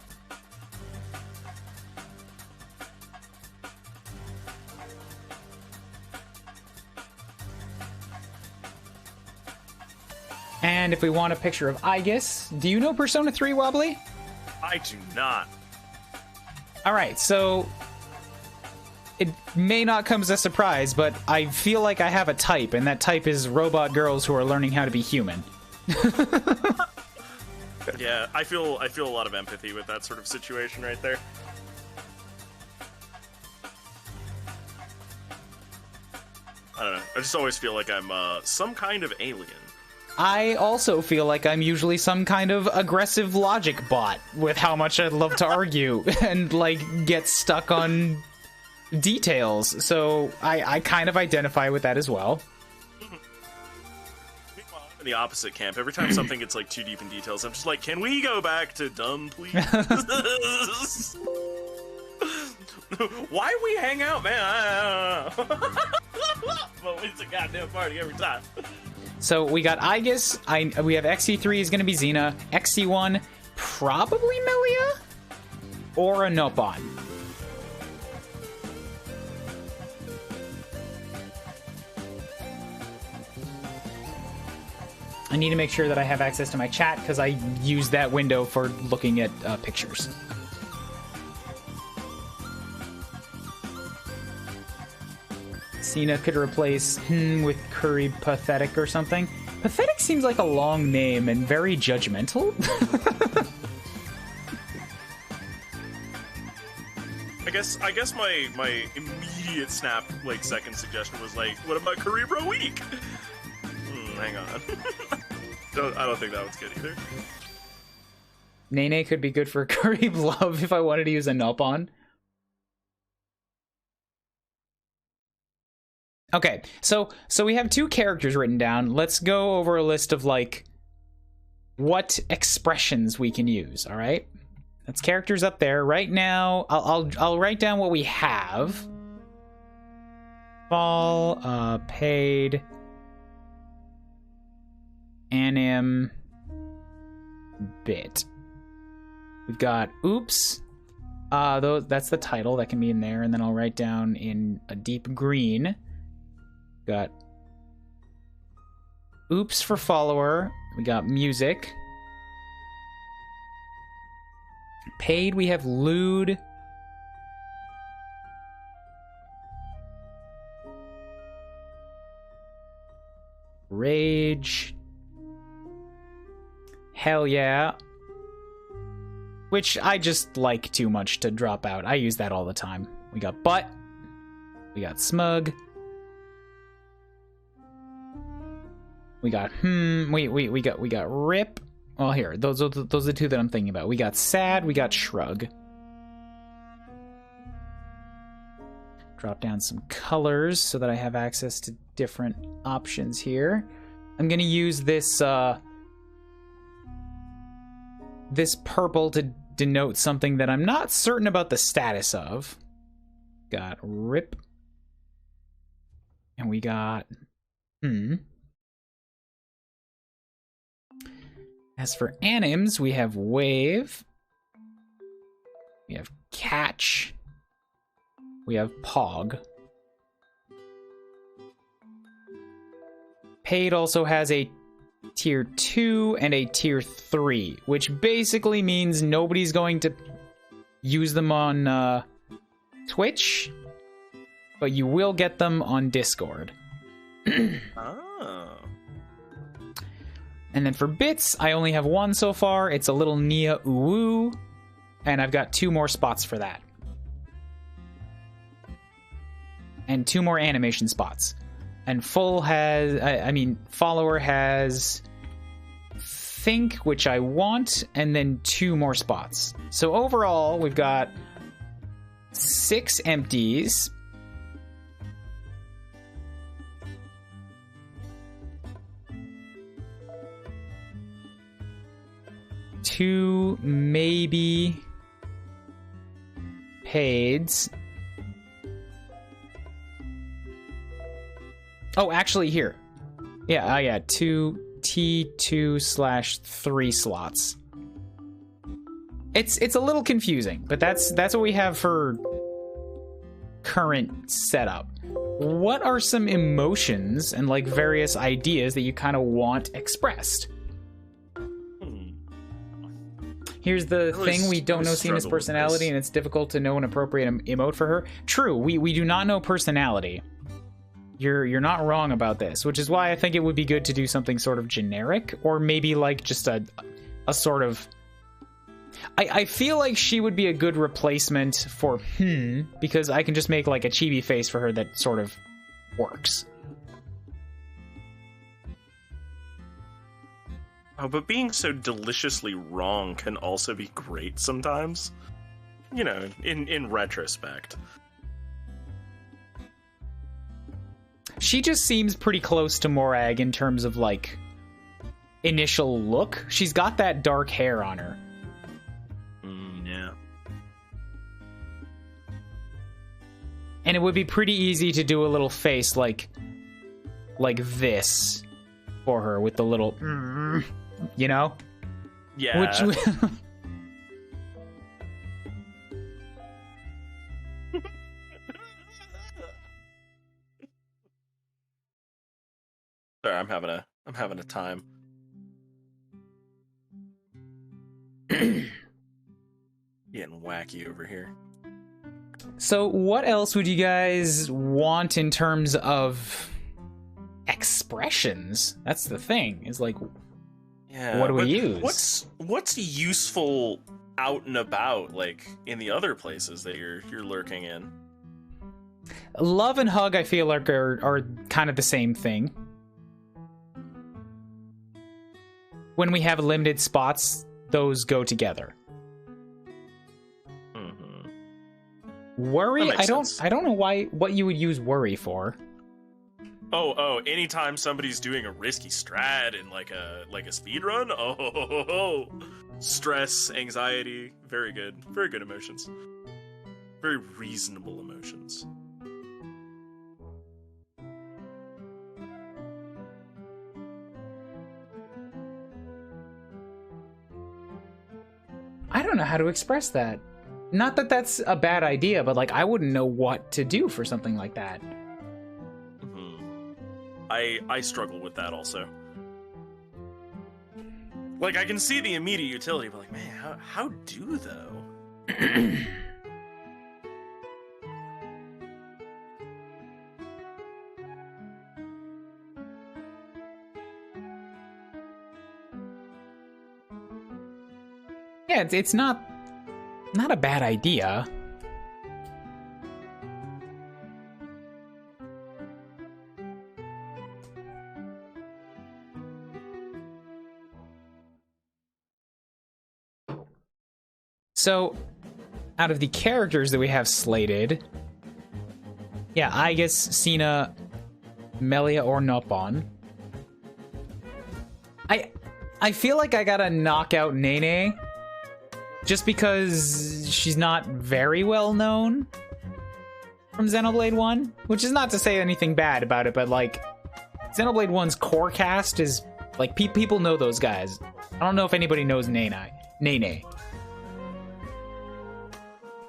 And if we want a picture of Aegis, do you know Persona 3, Wobbly? I do not. Alright, so it may not come as a surprise, but I feel like I have a type, and that type is robot girls who are learning how to be human. Yeah, I feel a lot of empathy with that sort of situation right there. I don't know. I just always feel like I'm some kind of alien. I also feel like I'm usually some kind of aggressive logic bot with how much I love to argue and, like, get stuck on details. So I kind of identify with that as well. Meanwhile, I'm in the opposite camp. Every time something gets, like, too deep in details, I'm just like, can we go back to dumb, please? Why we hang out, man? I don't know. But it's a goddamn party every time. So we got Aegis, we have XC3 is going to be Xena, XC1 probably Melia, or a Nopon. I need to make sure that I have access to my chat because I use that window for looking at pictures. Cena could replace with Kuuribro Pathetic or something. Pathetic seems like a long name and very judgmental. I guess my immediate snap like second suggestion was like, what about Kuuribro Week? Hang on. I don't think that one's good either. Nene could be good for Kuuribro Love if I wanted to use a Nopon. Okay, so we have 2 characters written down. Let's go over a list of like what expressions we can use. All right, that's characters up there right now. I'll write down what we have. Fall, paid, anim, bit. We've got oops. That's the title that can be in there, and then I'll write down in a deep green. Got oops for follower. We got music. Paid, we have lewd. Rage. Hell yeah. Which I just like too much to drop out. I use that all the time. We got butt. We got smug. We got we got rip. Well, here, those are the 2 that I'm thinking about. We got sad, we got shrug. Drop down some colors so that I have access to different options here. I'm gonna use this this purple to denote something that I'm not certain about the status of. Got rip. And we got As for anims, we have wave, we have catch, we have pog. Paid also has a tier 2 and a tier 3, which basically means nobody's going to use them on Twitch, but you will get them on Discord. And then for bits, I only have 1 so far. It's a little Nia Uwu, and I've got 2 more spots for that. And 2 more animation spots. And full has, follower has think, which I want, and then 2 more spots. So overall, we've got 6 empties. Two maybe paids. Oh, actually here. Yeah, 2 T2/3 slots. It's a little confusing, but that's what we have for current setup. What are some emotions and like various ideas that you kind of want expressed? Here's the thing, we don't know Cena's personality, and it's difficult to know an appropriate emote for her. True, we do not know personality. You're not wrong about this, which is why I think it would be good to do something sort of generic, or maybe like just a sort of... I feel like she would be a good replacement for because I can just make like a chibi face for her that sort of works. Oh, but being so deliciously wrong can also be great sometimes. You know, in retrospect. She just seems pretty close to Morag in terms of, like, initial look. She's got that dark hair on her. Yeah. And it would be pretty easy to do a little face like this for her with the little... You know? Yeah. Which... Sorry, I'm having a time. Getting wacky over here. So what else would you guys want in terms of expressions? That's the thing. Is like, yeah, what do we use? What's useful out and about, like in the other places that you're lurking in? Love and hug, I feel like are kind of the same thing. When we have limited spots, those go together. Worry, I don't know what you would use worry for. Oh, anytime somebody's doing a risky strat in like a speed run, stress, anxiety, very good emotions, very reasonable emotions. I don't know how to express that. Not that that's a bad idea, but like I wouldn't know what to do for something like that. I struggle with that also. Like, I can see the immediate utility, but like, man, how do though? Yeah, it's not a bad idea. So, out of the characters that we have slated, yeah, I guess Cena, Melia, or Nopon. I feel like I gotta knock out Nene, just because she's not very well known from Xenoblade 1, which is not to say anything bad about it, but like, Xenoblade 1's core cast is, like, people know those guys. I don't know if anybody knows Nene.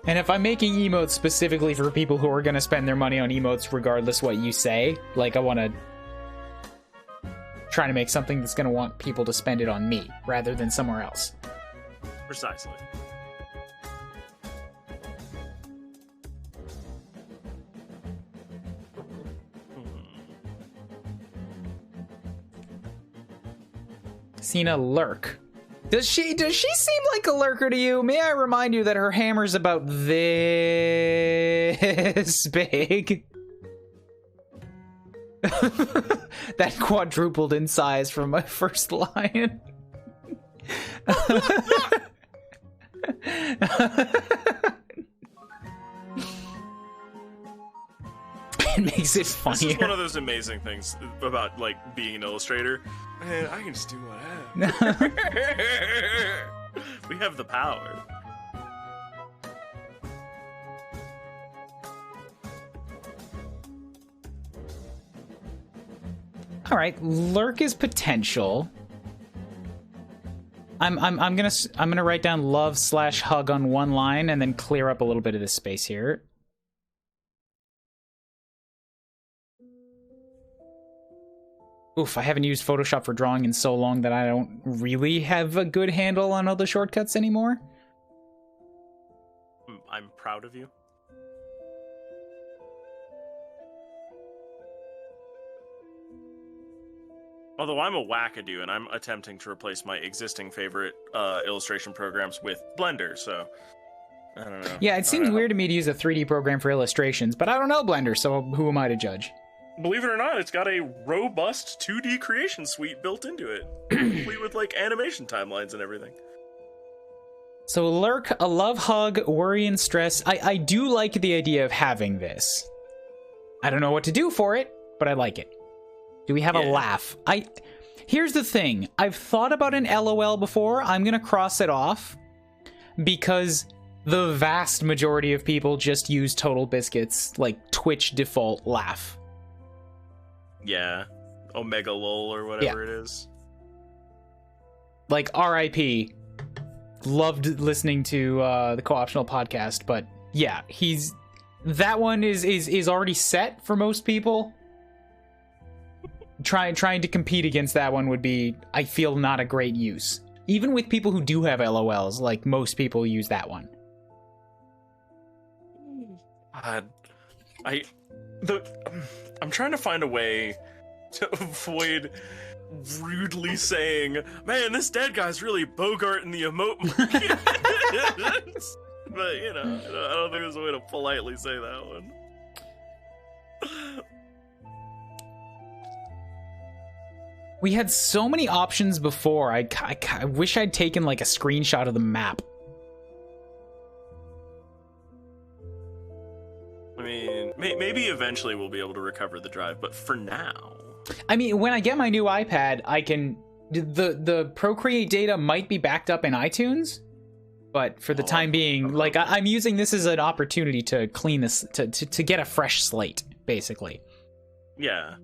And if I'm making emotes specifically for people who are going to spend their money on emotes regardless what you say, like I want to try to make something that's going to want people to spend it on me rather than somewhere else. Precisely. Cena lurk. Does she seem like a lurker to you? May I remind you that her hammer's about this big? That quadrupled in size from my first lion. It makes it funnier. This is one of those amazing things about, like, being an illustrator. Man, I can just do what I have. We have the power. All right, lurk is potential. I'm gonna write down love/hug on one line and then clear up a little bit of this space here. Oof, I haven't used Photoshop for drawing in so long that I don't really have a good handle on all the shortcuts anymore. I'm proud of you. Although I'm a wackadoo and I'm attempting to replace my existing favorite illustration programs with Blender, so I don't know. Yeah, it seems weird to me to use a 3D program for illustrations, but I don't know Blender, so who am I to judge? Believe it or not, it's got a robust 2D creation suite built into it, complete with like animation timelines and everything. So lurk, a love hug, worry and stress. I do like the idea of having this. I don't know what to do for it, but I like it. Do we have a laugh? Here's the thing. I've thought about an LOL before. I'm gonna cross it off because the vast majority of people just use Total Biscuit's like Twitch default laugh. Yeah, Omega Lol or whatever it is. Like RIP. Loved listening to the Co-Optional podcast, but yeah, that one is already set for most people. Trying to compete against that one would be, I feel, not a great use. Even with people who do have LOLs, like most people use that one. God, I'm trying to find a way to avoid rudely saying, "Man, this dead guy's really Bogart in the emote market." But you know, I don't think there's a way to politely say that one. We had so many options before. I wish I'd taken like a screenshot of the map. I mean, maybe eventually we'll be able to recover the drive, but for now... I mean, when I get my new iPad, I can... The Procreate data might be backed up in iTunes, but for the time being, like, I'm using this as an opportunity to clean this, to get a fresh slate, basically. Yeah.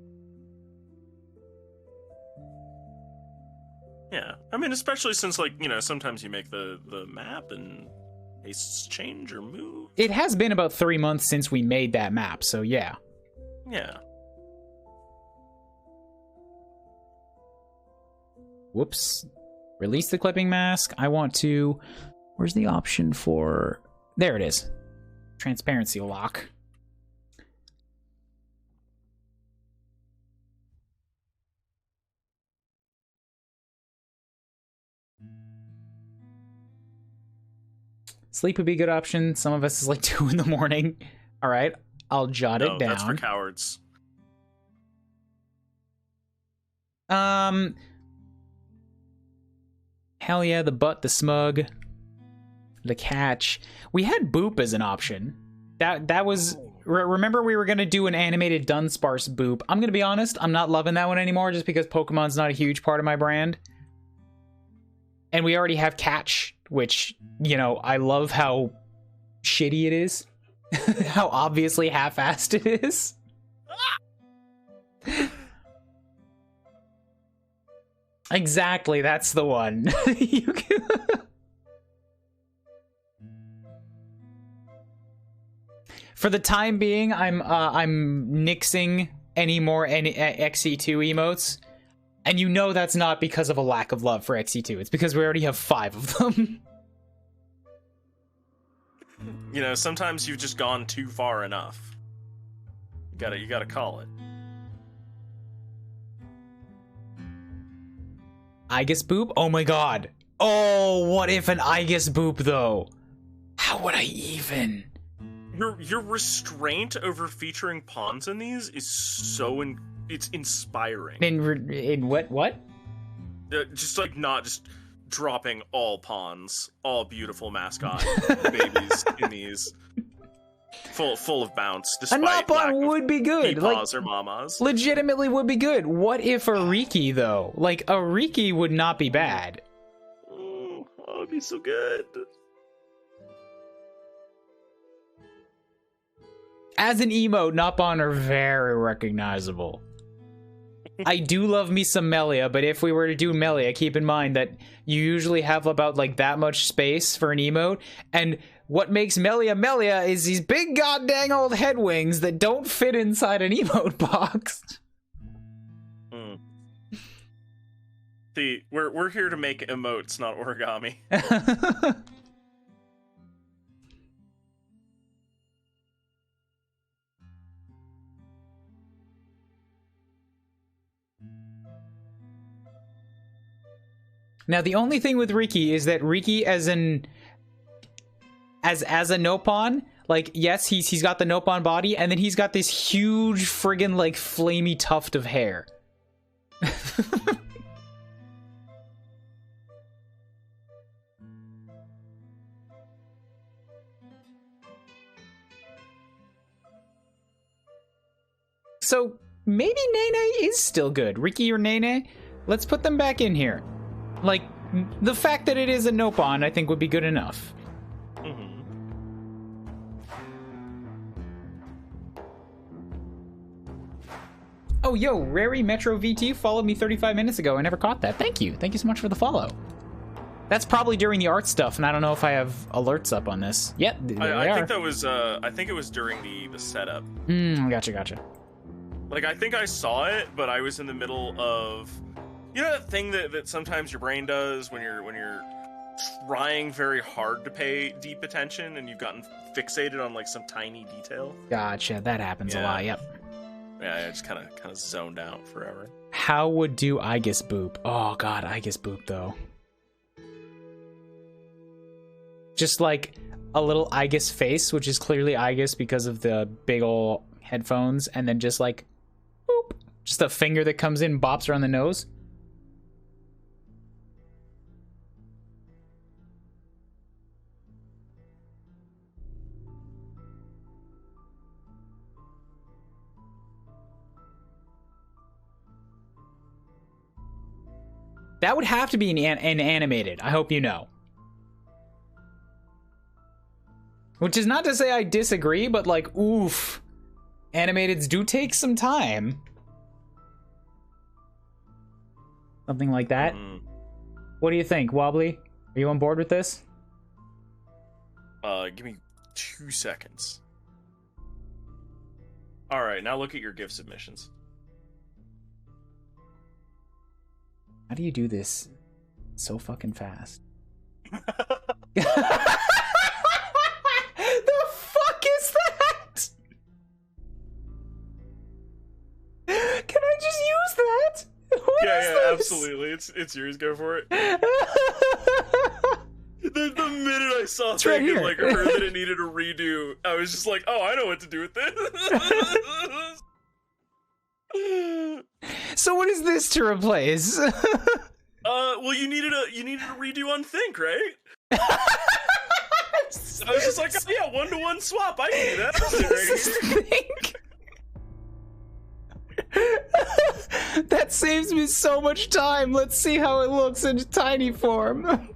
Yeah. I mean, especially since, like, you know, sometimes you make the map and tastes change or move. It has been about 3 months since we made that map, so yeah. Yeah. Whoops. Release the clipping mask. I want to... Where's the option for... There it is. Transparency lock. Sleep would be a good option. Some of us is like 2 in the morning. All right, I'll jot it down. That's for cowards. Hell yeah, the butt, the smug, the catch. We had Boop as an option. That was... Remember we were going to do an animated Dunsparce Boop. I'm going to be honest, I'm not loving that one anymore just because Pokemon's not a huge part of my brand. And we already have Catch, which, you know, I love how shitty it is. How obviously half-assed it is. Exactly, that's the one. For the time being, I'm nixing any more XC2 emotes. And you know that's not because of a lack of love for XC2. It's because we already have 5 of them. You know, sometimes you've just gone too far enough. You gotta call it. Igus Boop? Oh my god. Oh, what if an Igus Boop, though? How would I even? Your restraint over featuring pawns in these is so it's inspiring. In what? Just like not just dropping all pawns, all beautiful mascot babies in these, full of bounce. Despite a Nopon would be good. Peepaws or mamas. Legitimately would be good. What if a Riki though? Like a Riki would not be bad. Oh, it'd be so good. As an emote, Nopon are very recognizable. I do love me some Melia, but if we were to do Melia, keep in mind that you usually have about like that much space for an emote, and what makes Melia Melia is these big goddamn old head wings that don't fit inside an emote box. See, we're here to make emotes, not origami. Now, the only thing with Riki is that Riki as a Nopon, like, yes, he's got the Nopon body, and then he's got this huge friggin' like flamey tuft of hair. So maybe Nene is still good. Riki or Nene, let's put them back in here. Like, the fact that it is a Nopon, I think, would be good enough. Mm-hmm. Oh, yo, Rary Metro VT followed me 35 minutes ago. I never caught that. Thank you. Thank you so much for the follow. That's probably during the art stuff, and I don't know if I have alerts up on this. Yep, I think that was, I think it was during the setup. Gotcha. Like, I think I saw it, but I was in the middle of... You know that thing that sometimes your brain does when you're trying very hard to pay deep attention, and you've gotten fixated on like some tiny detail. Gotcha. That happens a lot. Yep. Yeah, I just kind of zoned out forever. How would do Igus Boop? Oh god, Igus Boop though. Just like a little Igus face, which is clearly Igus because of the big ol' headphones, and then just like boop, just a finger that comes in, bops around the nose. That would have to be an animated, I hope you know. Which is not to say I disagree, but like, oof. Animateds do take some time. Something like that. What do you think, Wobbly? Are you on board with this? Give me 2 seconds. Alright, now look at your GIF submissions. How do you do this so fucking fast? The fuck is that? Can I just use that? Yeah, absolutely. It's yours. Go for it. The minute I saw It's thing right and here. like heard that it needed a redo, I was just like, oh, I know what to do with this. So what is this to replace? Well, you needed a redo on Think, right? I was just like, oh, yeah, 1-to-1 swap. I can do that. Think. That saves me so much time. Let's see how it looks in tiny form.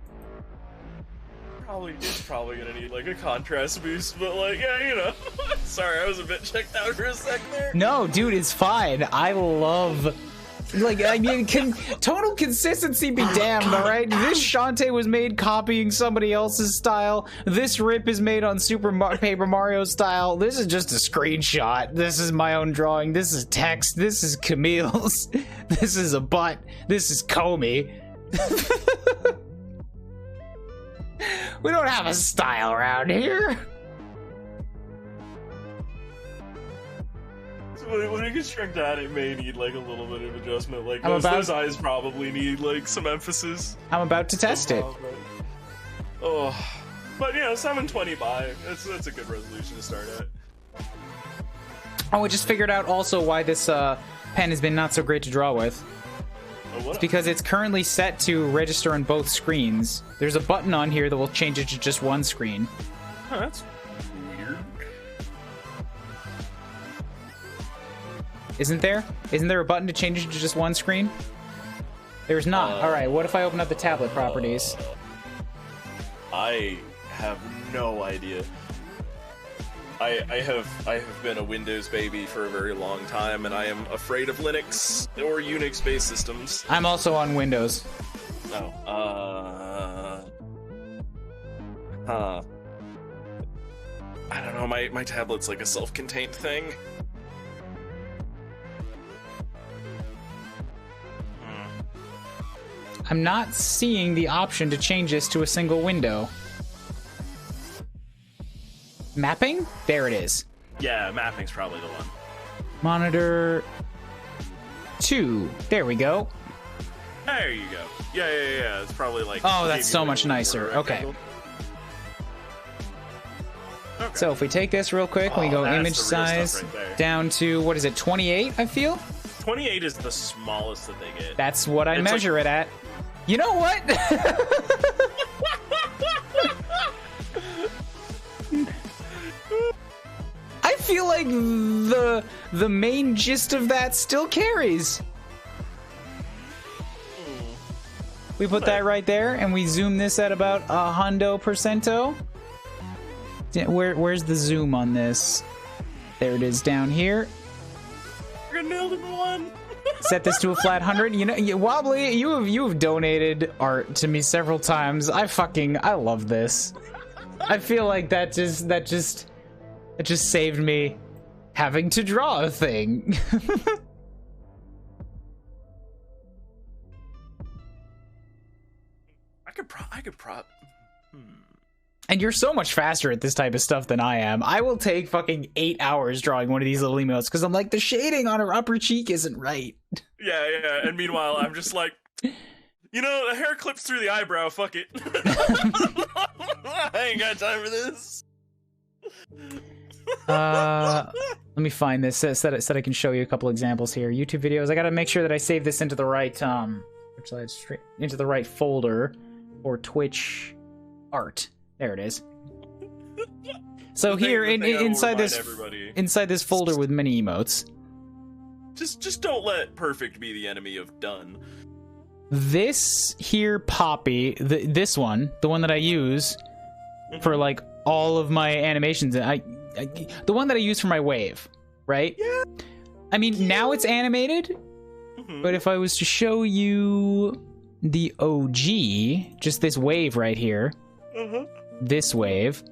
It's probably gonna need like a contrast boost, but like, yeah, you know. Sorry, I was a bit checked out for a sec there. No, dude, it's fine. I love, like, I mean, total consistency be damned, all right? This Shantae was made copying somebody else's style. This rip is made on Paper Mario style. This is just a screenshot. This is my own drawing. This is text. This is Camille's. This is a butt. This is Comey. We don't have a style around here. So when it gets shrunk down, it may need like a little bit of adjustment. Like those eyes probably need like some emphasis. I'm about to test it. Oh, but you know, 720 by. That's a good resolution to start at. Oh, I just figured out also why this pen has been not so great to draw with. It's because it's currently set to register on both screens. There's a button on here that will change it to just one screen. Huh, that's weird. Isn't there? Isn't there a button to change it to just one screen? There's not. Alright, what if I open up the tablet properties? I have no idea. I have been a Windows baby for a very long time, and I am afraid of Linux or Unix-based systems. I'm also on Windows. Oh, I don't know, my tablet's like a self-contained thing. I'm not seeing the option to change this to a single window. Mapping? There it is. Yeah, mapping's probably the one. Monitor 2. There we go. There you go. Yeah. It's probably like... Oh, that's so much nicer. Okay. So if we take this real quick, we go image size down to, what is it, 28, I feel? 28 is the smallest that they get. That's what I measure it at. You know what? I feel like the main gist of that still carries. We put that right there, and we zoom this at about 100%. Where's the zoom on this? There it is down here. You're nailed in one. Set this to a flat 100. You know, Wobbly, you have donated art to me several times. I love this. I feel like that just saved me having to draw a thing. I could And you're so much faster at this type of stuff than I am. I will take fucking 8 hours drawing one of these little emotes because I'm like, the shading on her upper cheek isn't right. Yeah, yeah. And meanwhile, I'm just like, you know, the hair clips through the eyebrow. Fuck it. I ain't got time for this. Let me find this. Said I can show you a couple examples here. YouTube videos. I gotta make sure that I save this into the right into the right folder for Twitch art. There it is. So here inside this folder with many emotes. Just don't let perfect be the enemy of done. This here Poppy, this one, the one that I use for like all of my animations, the one that I use for my wave, right? Yeah. I mean, now it's animated, but if I was to show you the OG, just this wave right here, this wave,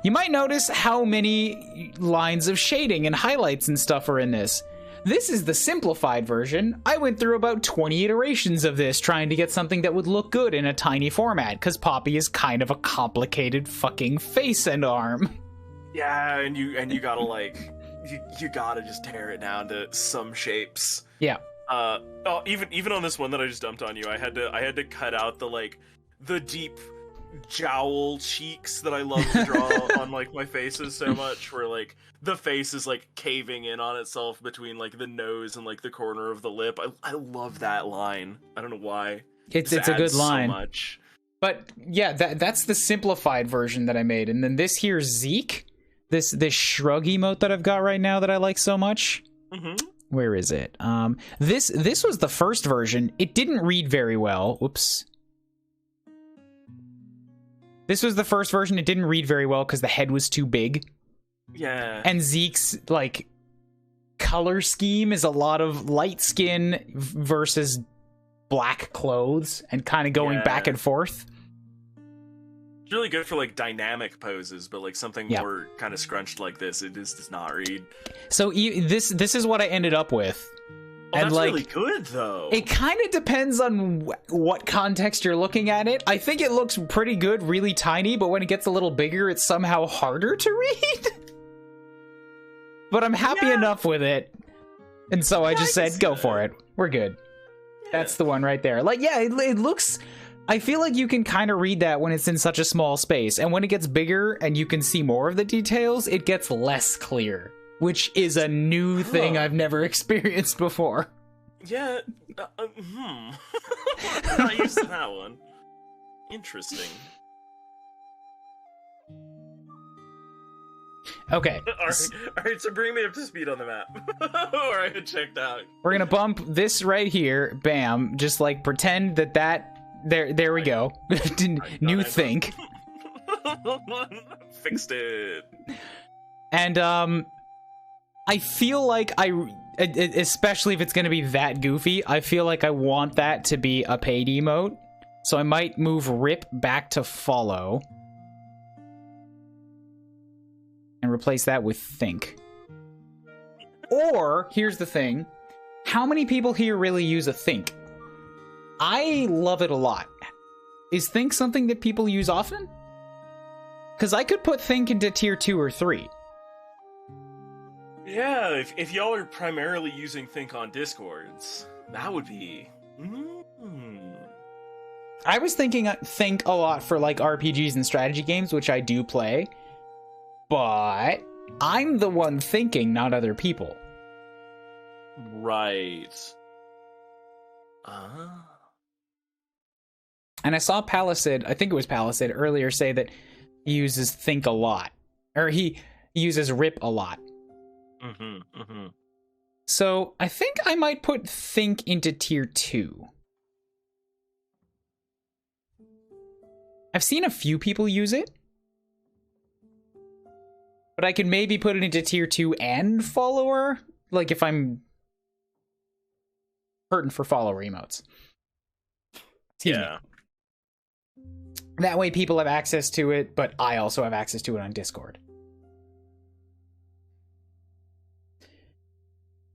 you might notice how many lines of shading and highlights and stuff are in this. This is the simplified version. I went through about 20 iterations of this trying to get something that would look good in a tiny format, because Poppy is kind of a complicated fucking face and arm. Yeah, and you gotta like, you gotta just tear it down to some shapes. Yeah. Even on this one that I just dumped on you, I had to cut out the deep jowl cheeks that I love to draw on like my faces so much, where like the face is like caving in on itself between like the nose and like the corner of the lip. I love that line. I don't know why. It's a good line. So much. But yeah, that's the simplified version that I made. And then this here Zeke, this shrug emote that I've got right now that I like so much. Where is it? This was the first version. It didn't read very well. Oops. This was the first version. It didn't read very well because the head was too big. Yeah. And Zeke's like color scheme is a lot of light skin versus black clothes and kind of going back and forth. It's really good for like dynamic poses, but like something more kind of scrunched like this, it just does not read. So this is what I ended up with. Oh, and that's like, really good though. It kind of depends on what context you're looking at it. I think it looks pretty good, really tiny, but when it gets a little bigger, it's somehow harder to read. But I'm happy enough with it. And so I just said, go for it. We're good. Yeah. That's the one right there. Like, yeah, it looks... I feel like you can kind of read that when it's in such a small space. And when it gets bigger and you can see more of the details, it gets less clear. Which is a new thing I've never experienced before. Yeah. I'm not used to that one. Interesting. Okay. Alright, so bring me up to speed on the map. Or I had checked out. We're gonna bump this right here. Bam. Just like pretend that there we go. New think. Fixed it. And I feel like especially if it's gonna be that goofy, I feel like I want that to be a paid emote. So I might move Rip back to follow. And replace that with think. Or, here's the thing. How many people here really use a think? I love it a lot. Is think something that people use often? Because I could put think into tier 2 or 3. Yeah, if y'all are primarily using think on Discords, that would be... I was thinking think a lot for like RPGs and strategy games, which I do play. But I'm the one thinking, not other people. Right. And I saw Palisade, I think it was Palisade earlier, say that he uses think a lot. Or he uses rip a lot. So I think I might put think into tier 2. I've seen a few people use it. But I can maybe put it into tier 2 and follower. Like if I'm hurting for follower emotes. Excuse me. That way people have access to it, but I also have access to it on Discord.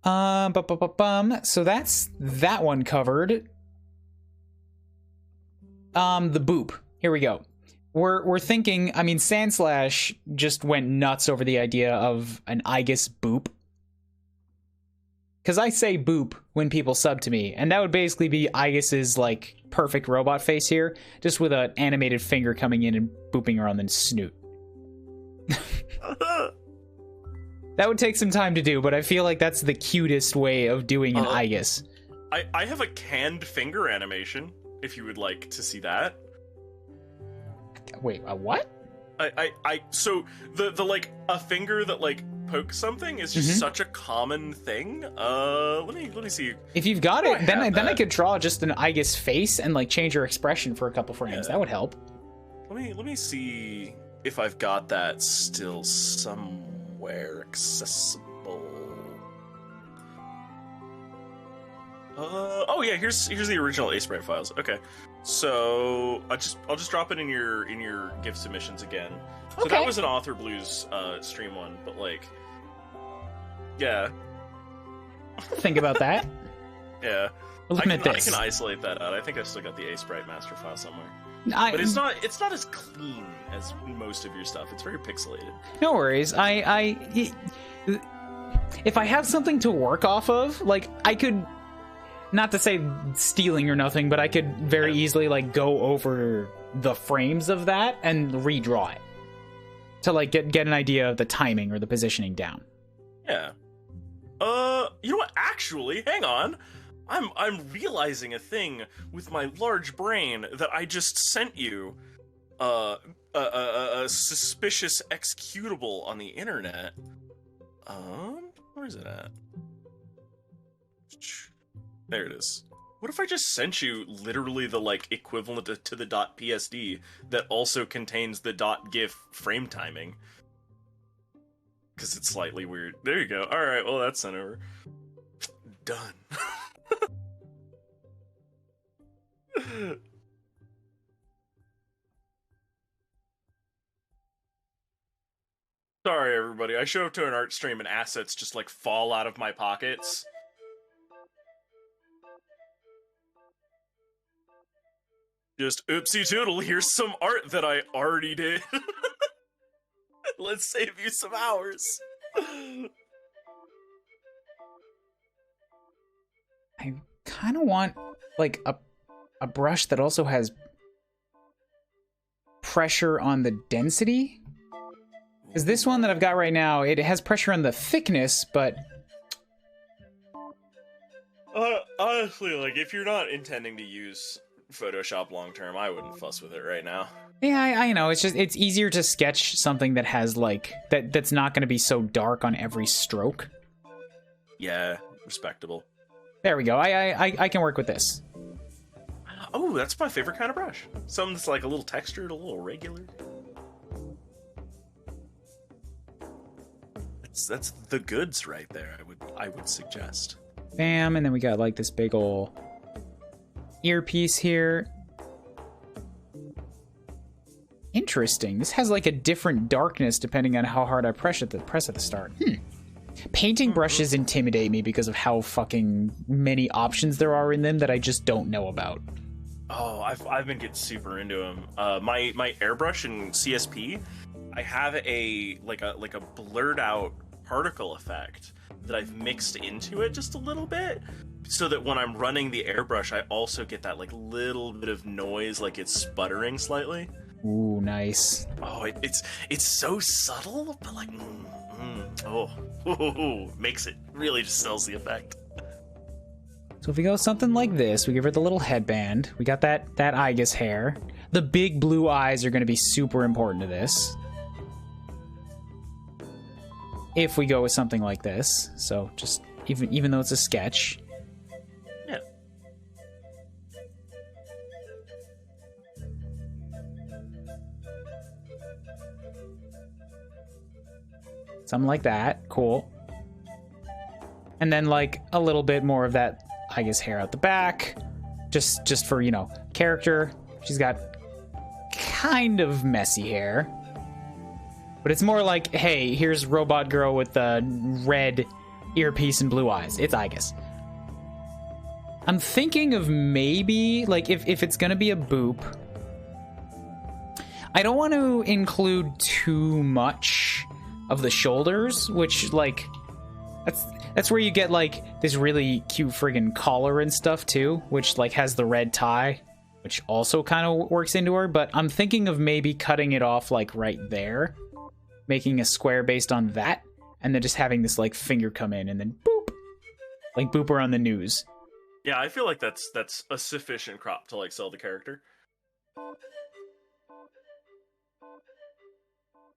So that's that one covered. The boop. Here we go. We're thinking, I mean, Sandslash just went nuts over the idea of an Aegis boop. Because I say boop when people sub to me, and that would basically be Aegis's, like, perfect robot face here, just with an animated finger coming in and booping her on the snoot. That would take some time to do, but I feel like that's the cutest way of doing an Aegis. I have a canned finger animation, if you would like to see that. Wait, a what? So the like a finger that like pokes something is just such a common thing. Let me see. If you've got it, then I could draw just an Aegis face and like change her expression for a couple frames. Yeah. That would help. Let me see if I've got that still somewhere accessible. Oh yeah, here's the original Sprite files. Okay, so I'll just drop it in your GIF submissions again. So okay. That was an Author Blues stream one, but like, yeah. Think about that. Yeah. Looking at this. I can isolate that out. I think I've still got the Sprite master file somewhere. But it's not as clean as most of your stuff. It's very pixelated. No worries. If I have something to work off of, like I could. Not to say stealing or nothing, but I could very easily like go over the frames of that and redraw it to like get an idea of the timing or the positioning down. Yeah. You know what? Actually, hang on. I'm realizing a thing with my large brain that I just sent you. A suspicious executable on the internet. Where is it at? There it is. What if I just sent you literally the like equivalent to the .psd that also contains the .gif frame timing? Because it's slightly weird. There you go. All right, well that's sent over. Done. Sorry, everybody. I show up to an art stream and assets just like fall out of my pockets. Just oopsie doodle, here's some art that I already did. Let's save you some hours. I kind of want like a brush that also has pressure on the density. Because this one that I've got right now, it has pressure on the thickness, but... Honestly, like, if you're not intending to use Photoshop long-term, I wouldn't fuss with it right now. Yeah, I know. It's just, it's easier to sketch something that has, like, that's not going to be so dark on every stroke. Yeah, respectable. There we go. I can work with this. Oh, that's my favorite kind of brush. Something that's, like, a little textured, a little regular. That's the goods right there, I would suggest. Bam, and then we got, like, this big ol' earpiece here. Interesting. This has like a different darkness depending on how hard I press at the start. Painting brushes intimidate me because of how fucking many options there are in them that I just don't know about. Oh, I've been getting super into them. My airbrush in CSP, I have a blurred out particle effect that I've mixed into it just a little bit, so that when I'm running the airbrush, I also get that like little bit of noise, like it's sputtering slightly. Ooh, nice. Oh, it's so subtle, but like, makes it really just sells the effect. So if we go something like this, we give her the little headband. We got that Aegis hair. The big blue eyes are going to be super important to this. If we go with something like this, so just even though it's a sketch. Yeah. Something like that, cool. And then like a little bit more of that, I guess, hair out the back, just for, you know, character. She's got kind of messy hair. But it's more like, hey, here's Robot Girl with the red earpiece and blue eyes. It's Aegis. I'm thinking of maybe, like, if it's gonna be a boop, I don't want to include too much of the shoulders, which, like, that's where you get, like, this really cute friggin' collar and stuff, too, which, like, has the red tie, which also kind of works into her, but I'm thinking of maybe cutting it off, like, right there, making a square based on that, and then just having this, like, finger come in, and then boop! Like, boop her on the news. Yeah, I feel like that's a sufficient crop to, like, sell the character.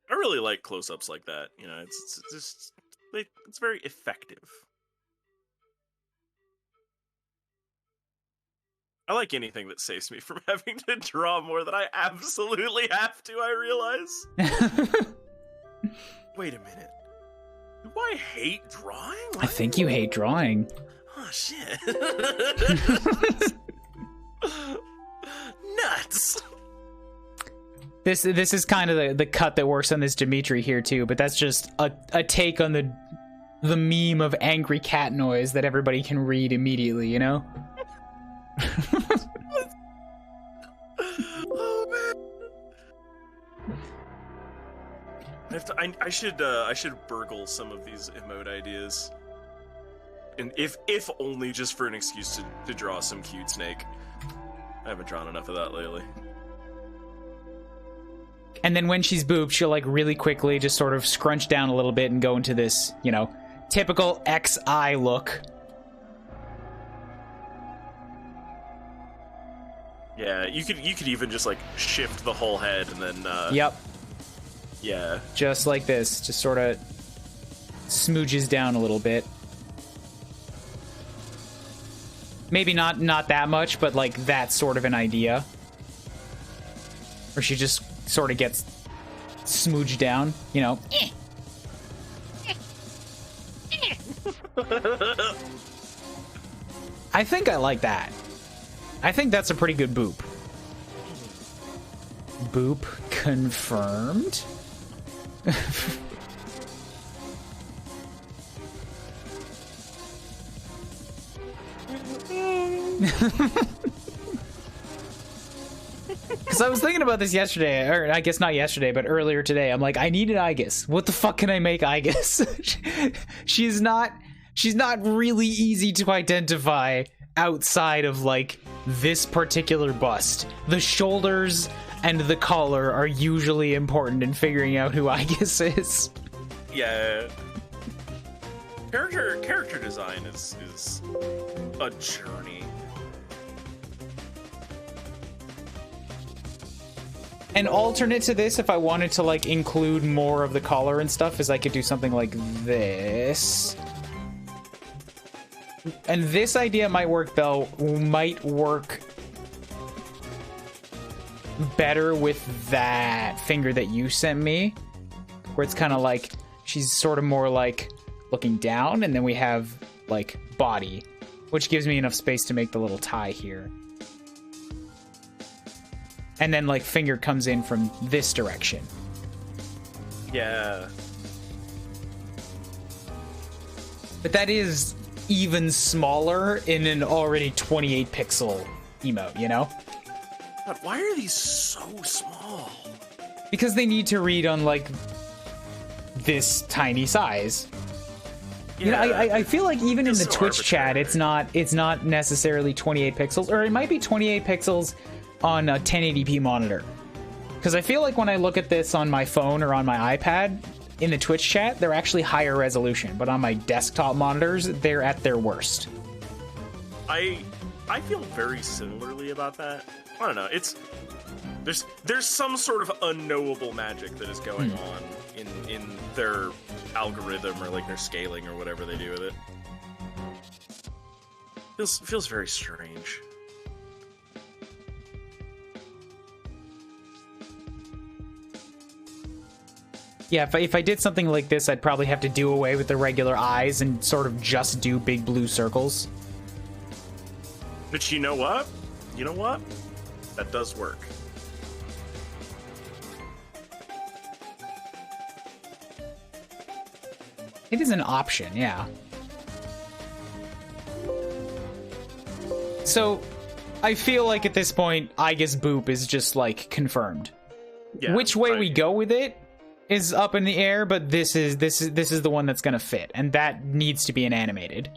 I really like close-ups like that, you know, it's just, it's very effective. I like anything that saves me from having to draw more than I absolutely have to, I realize. Wait a minute. Do I hate drawing? I think you hate drawing. Oh, shit. Nuts! This is kind of the cut that works on this Dimitri here too, but that's just a take on the meme of angry cat noise that everybody can read immediately, you know? Oh man! I should burgle some of these emote ideas, and if only just for an excuse to draw some cute snake. I haven't drawn enough of that lately. And then when she's booped, she'll, like, really quickly just sort of scrunch down a little bit and go into this, you know, typical XI look. Yeah, you could even just, like, shift the whole head and then, Yep. Yeah. Just like this. Just sort of smooches down a little bit. Maybe not that much, but, like, that's sort of an idea. Or she just sort of gets smooched down, you know. I think I like that. I think that's a pretty good boop. Boop confirmed. Because I was thinking about this yesterday, or I guess not yesterday, but earlier today. I'm like, I need an Aegis. What the fuck can I make Aegis? she's not really easy to identify outside of, like, this particular bust. The shoulders and the collar are usually important in figuring out who Aegis is. Yeah. Character design is a journey. An alternate to this, if I wanted to, like, include more of the collar and stuff, is I could do something like this. And this idea might work better with that finger that you sent me, where it's kind of like she's sort of more like looking down, and then we have, like, body, which gives me enough space to make the little tie here. And then, like, finger comes in from this direction. Yeah. But that is even smaller in an already 28 pixel emote, you know? God, why are these so small? Because they need to read on, like, this tiny size. Yeah. You know, I feel like even in the Twitch chat, it's not necessarily 28 pixels, or it might be 28 pixels on a 1080p monitor. Because I feel like when I look at this on my phone or on my iPad, in the Twitch chat, they're actually higher resolution, but on my desktop monitors, they're at their worst. I feel very similarly about that. I don't know. There's some sort of unknowable magic that is going on in their algorithm, or, like, their scaling, or whatever they do with it. Feels very strange. Yeah, if I did something like this, I'd probably have to do away with the regular eyes and sort of just do big blue circles. But you know what? You know what? That does work. It is an option, yeah. So, I feel like at this point, Aegis Boop is just, like, confirmed. Yeah, which way we go with it is up in the air, but this is the one that's gonna fit, and that needs to be an animated.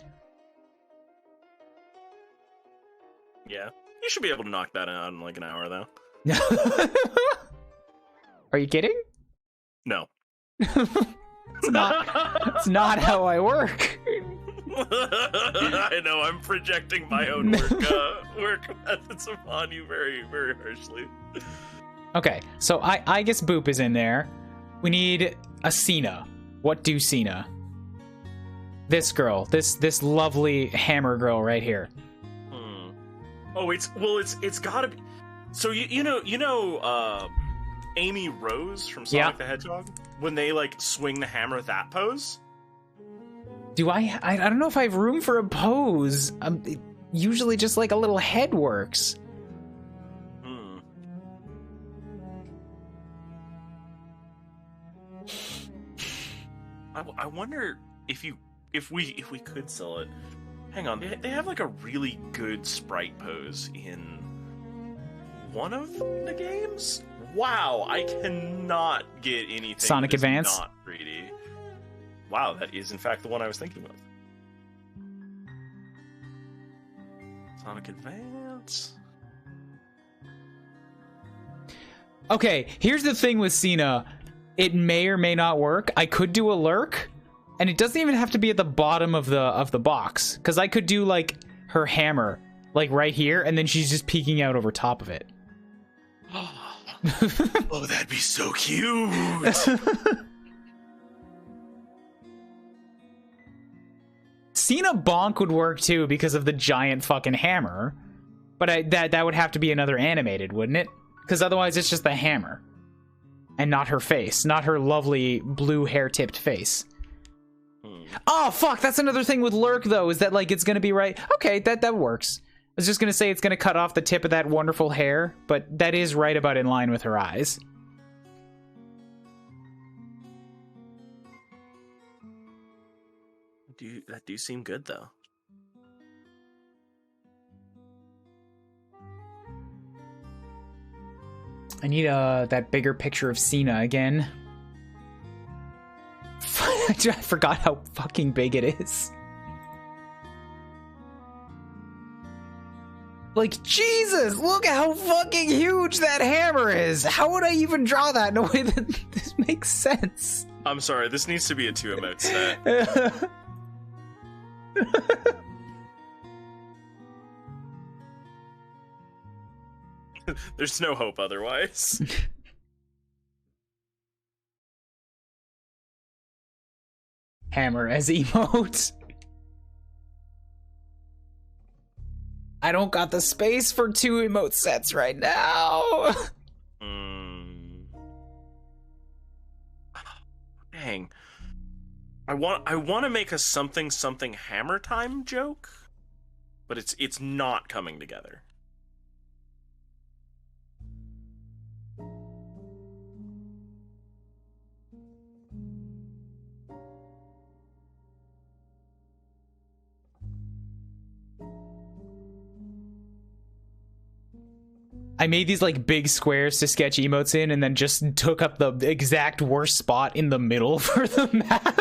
Yeah, you should be able to knock that out in like an hour, though. Are you kidding? No. It's not how I work. I know, I'm projecting my own work methods upon you very, very harshly. Okay, so I guess Boop is in there. We need a Cena. What do Cena? This girl, this lovely hammer girl right here. Oh, it's gotta be. So you know Amy Rose from Sonic the Hedgehog, when they like swing the hammer that pose. Do I don't know if I have room for a pose. Usually just like a little head works. I wonder if we could sell it. Hang on, they have like a really good sprite pose in one of the games. Wow, I cannot get anything. Sonic Advance? Not 3D. Wow, that is in fact the one I was thinking of. Sonic Advance. Okay, here's the thing with Cena. It may or may not work. I could do a lurk, and it doesn't even have to be at the bottom of the box, because I could do like her hammer, like right here, and then she's just peeking out over top of it. Oh, that'd be so cute. Cena bonk would work too because of the giant fucking hammer, but that would have to be another animated, wouldn't it? Because otherwise it's just the hammer and not her face, not her lovely blue hair-tipped face. Oh fuck, that's another thing with lurk though, is that like it's gonna be right. Okay, that works. I was just gonna say it's gonna cut off the tip of that wonderful hair, but that is right about in line with her eyes. That do seem good though. I need that bigger picture of Cena again. I forgot how fucking big it is. Like, Jesus, look how fucking huge that hammer is. How would I even draw that in a way that this makes sense? I'm sorry, this needs to be a 2 emote set. There's no hope otherwise. Hammer as emote. I don't got the space for 2 emote sets right now. Dang. I want to make a something hammer time joke, but it's not coming together. I made these like big squares to sketch emotes in and then just took up the exact worst spot in the middle for the map.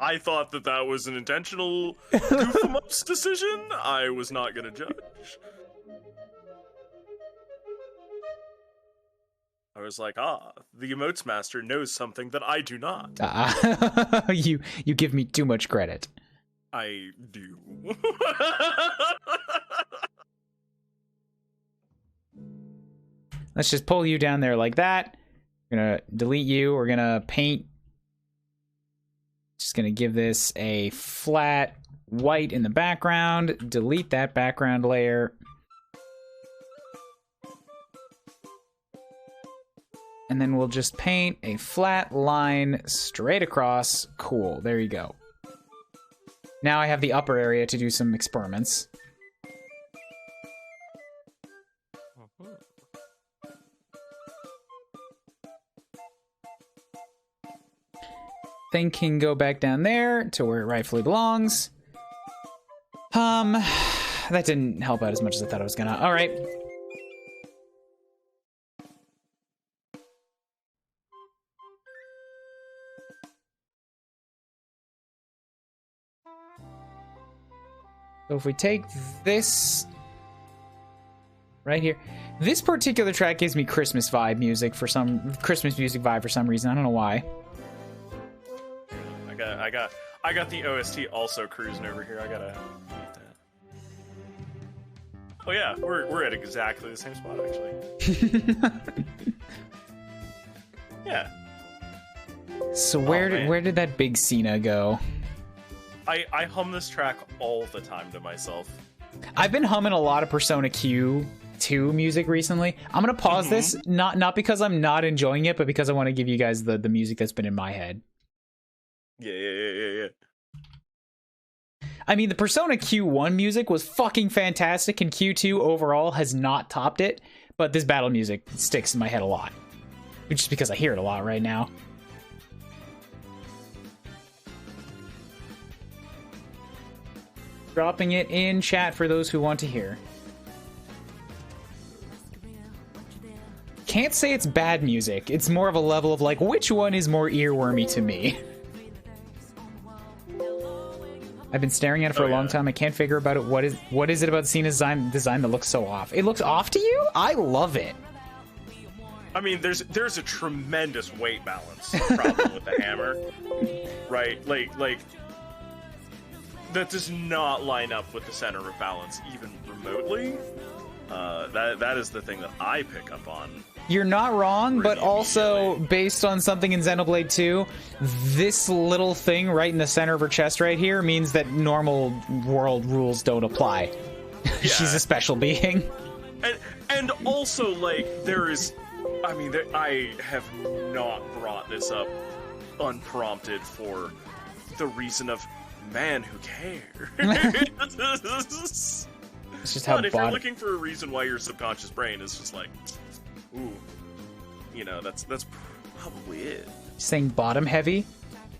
I thought that was an intentional goof-em-ups decision. I was not gonna judge. I was like, the emotes master knows something that I do not. You give me too much credit. I do. Let's just pull you down there like that. We're gonna delete you. We're gonna paint. Just gonna give this a flat white in the background. Delete that background layer. And then we'll just paint a flat line straight across. Cool, there you go. Now I have the upper area to do some experiments. Thing can go back down there to where it rightfully belongs. That didn't help out as much as I thought it was gonna. All right. So if we take this right here, this particular track gives me Christmas vibe music for some vibe for some reason. I don't know why. I got the OST also cruising over here. I gotta. Oh yeah, we're at exactly the same spot actually. Yeah. So where did that big Cena go? I hum this track all the time to myself. I've been humming a lot of Persona Q2 music recently. I'm gonna pause this, not because I'm not enjoying it, but because I want to give you guys the music that's been in my head. Yeah. I mean, the Persona Q1 music was fucking fantastic, and Q2 overall has not topped it, but this battle music sticks in my head a lot. Just because I hear it a lot right now. Dropping it in chat for those who want to hear. Can't say it's bad music. It's more of a level of like, which one is more earwormy to me? I've been staring at it for a long time. I can't figure about it. What is it about Cena's design that looks so off? It looks off to you? I love it. I mean, there's a tremendous weight balance problem with the hammer, right? Like that does not line up with the center of balance even remotely. That is the thing that I pick up on. You're not wrong, but also based on something in Xenoblade 2, this little thing right in the center of her chest right here means that normal world rules don't apply. Yeah. She's a special being. And also, like, I have not brought this up unprompted for the reason of, man, who cares? It's just how if you're looking for a reason why your subconscious brain is just like, ooh, you know, that's probably it. Saying bottom heavy?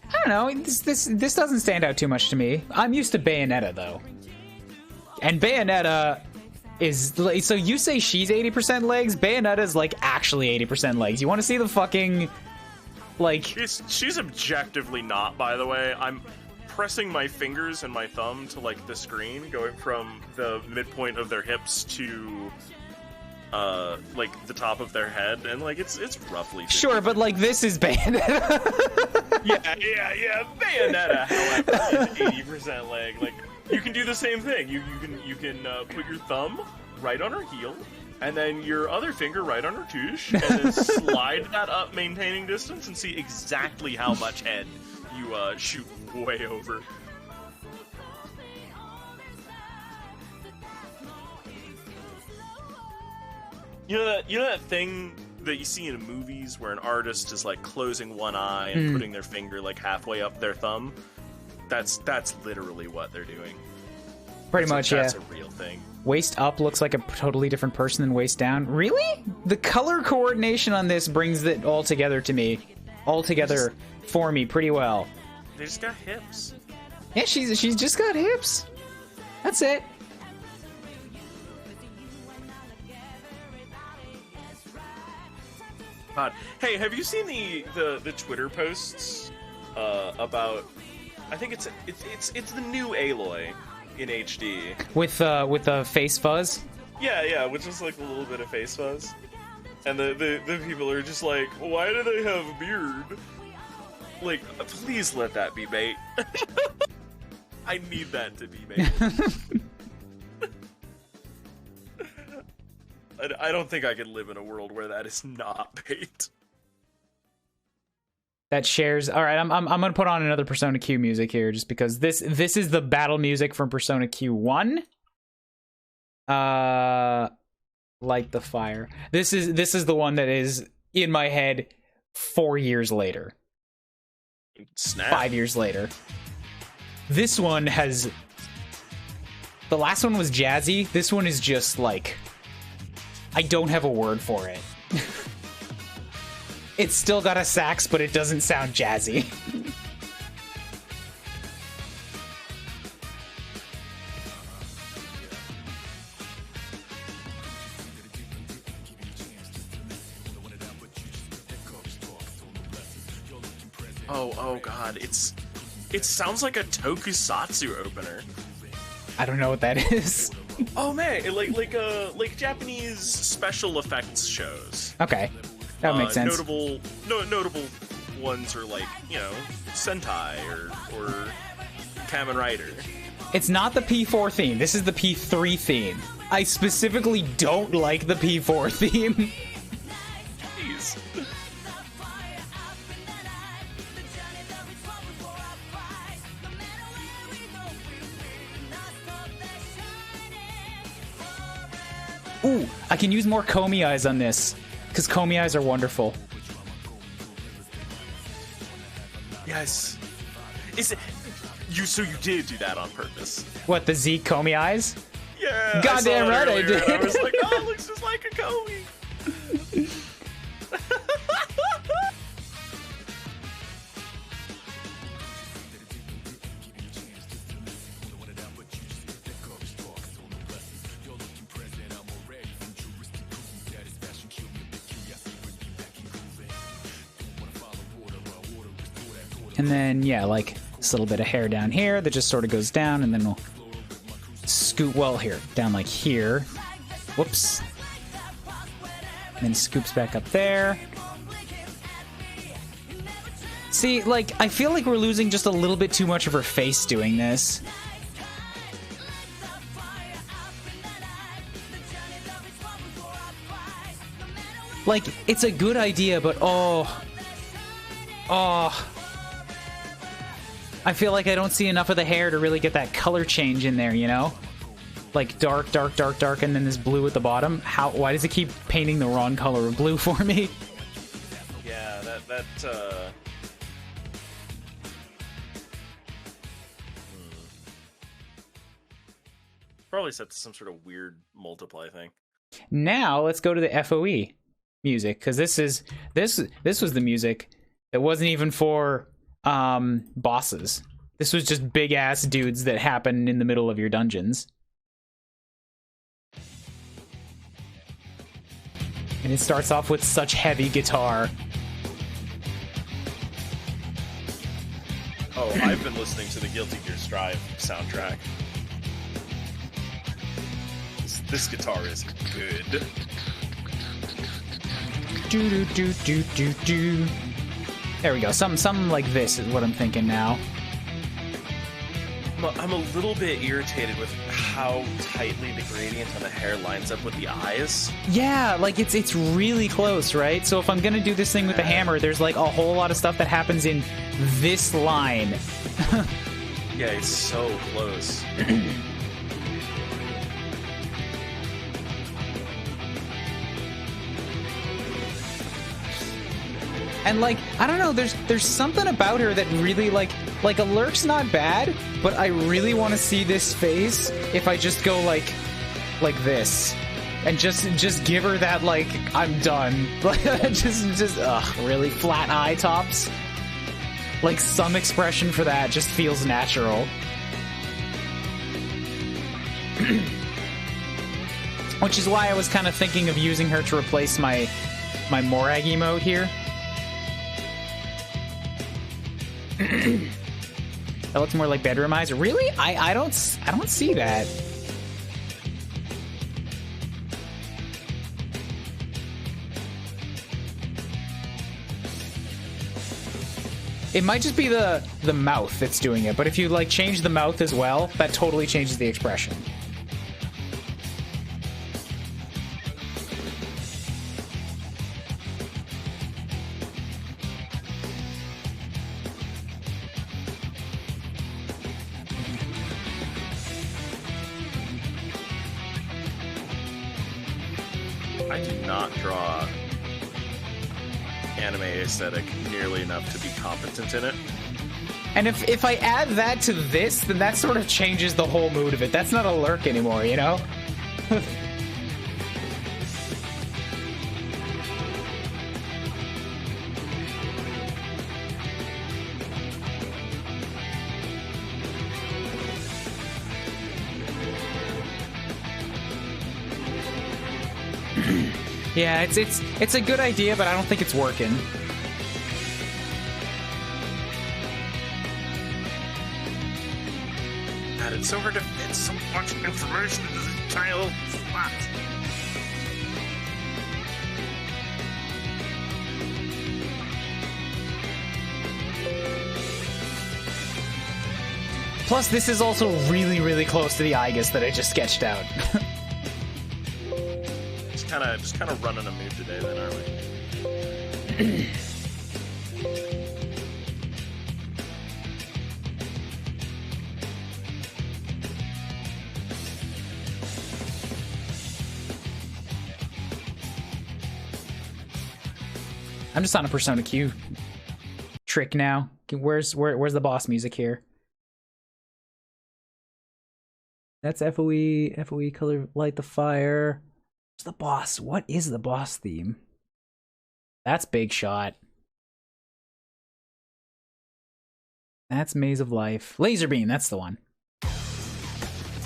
I don't know. This doesn't stand out too much to me. I'm used to Bayonetta though, and Bayonetta is so you say she's 80% legs. Bayonetta's like actually 80% legs. You want to see the fucking like? She's objectively not. By the way, I'm pressing my fingers and my thumb to like the screen, going from the midpoint of their hips to like the top of their head, and like it's roughly 50. Sure, but like this is Bayonetta. yeah. Bayonetta, however, is 80% leg. Like you can do the same thing. You can put your thumb right on her heel, and then your other finger right on her touche, and then slide that up, maintaining distance, and see exactly how much head you shoot way over. You know that thing that you see in movies where an artist is like closing one eye and putting their finger like halfway up their thumb? That's literally what they're doing. Pretty much, yeah. That's a real thing. Waist up looks like a totally different person than waist down. Really? The color coordination on this brings it all together to me. All together for me pretty well. They just got hips. Yeah, she's just got hips. That's it. God. Hey, have you seen the Twitter posts about? I think it's the new Aloy in HD with the face fuzz. Yeah, with just like a little bit of face fuzz, and the people are just like, why do they have a beard? Like, please let that be bait. I need that to be bait. I don't think I can live in a world where that is not bait. That shares. All right, I'm gonna put on another Persona Q music here, just because this is the battle music from Persona Q1. Light the fire. This is the one that is in my head 4 years later. Snap. 5 years later. This one has. The last one was jazzy. This one is just like. I don't have a word for it. It's still got a sax, but it doesn't sound jazzy. Oh god, it sounds like a tokusatsu opener. I don't know what that is. Oh man, like Japanese special effects shows. Okay, that would make sense. Notable ones are like, you know, Sentai or Kamen Rider. It's not the P4 theme. This is the P3 theme. I specifically don't like the P4 theme. Jeez. Ooh, I can use more Komi eyes on this, because Komi eyes are wonderful. Yes. Is it so you did do that on purpose? What, the Zeke Komi eyes? Yeah. Goddamn right I did. I was like, oh, it looks just like a Komi. And then, yeah, like this little bit of hair down here that just sort of goes down, and then we'll scoot, well, here, down like here. Whoops. And then scoops back up there. See, like, I feel like we're losing just a little bit too much of her face doing this. Like, it's a good idea, but oh. I feel like I don't see enough of the hair to really get that color change in there, you know? Like dark, dark, dark, dark, and then this blue at the bottom. Why does it keep painting the wrong color of blue for me? Yeah, probably set to some sort of weird multiply thing. Now let's go to the FOE music, because this was the music that wasn't even for bosses. This was just big ass dudes that happen in the middle of your dungeons. And it starts off with such heavy guitar. Oh, I've been listening to the Guilty Gear Strive soundtrack. This guitar is good. Do do do do do do. There we go. Something like this is what I'm thinking now. I'm a little bit irritated with how tightly the gradient on the hair lines up with the eyes. Yeah, like it's really close, right? So if I'm gonna do this thing with the hammer, there's like a whole lot of stuff that happens in this line. Yeah, it's so close. And like, I don't know, there's something about her that really like a lurk's not bad, but I really want to see this face if I just go like this. And just give her that like I'm done. Like just really flat eye tops. Like some expression for that just feels natural. Which is why I was kind of thinking of using her to replace my Morag emote here. That looks more like bedroom eyes. Really? I don't see that. It might just be the mouth that's doing it, but if you like change the mouth as well, that totally changes the expression. I do not draw anime aesthetic nearly enough to be competent in it. And if I add that to this, then that sort of changes the whole mood of it. That's not a lurk anymore, you know? Yeah, it's a good idea, but I don't think it's working. That it's so hard to fit so much information into this tiny little spot. Plus, this is also really, really close to the Igus that I just sketched out. Just kind of running a mood today, then, aren't we? I'm just on a Persona Q trick now. Where's the boss music here? That's FOE color light the fire. Where's the boss? What is the boss theme? That's Big Shot. That's Maze of Life. Laser Beam, that's the one.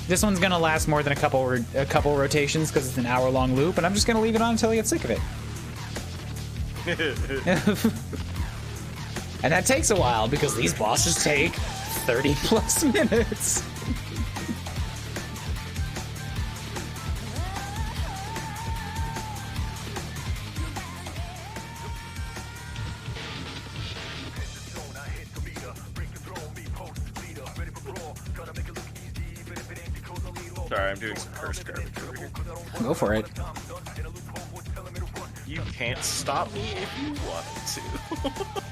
This one's gonna last more than a couple rotations because it's an hour-long loop, and I'm just gonna leave it on until I get sick of it. And that takes a while because these bosses take 30 plus minutes. Sorry, I'm doing some curse garbage over here. Go for it. You can't stop me if you wanted to.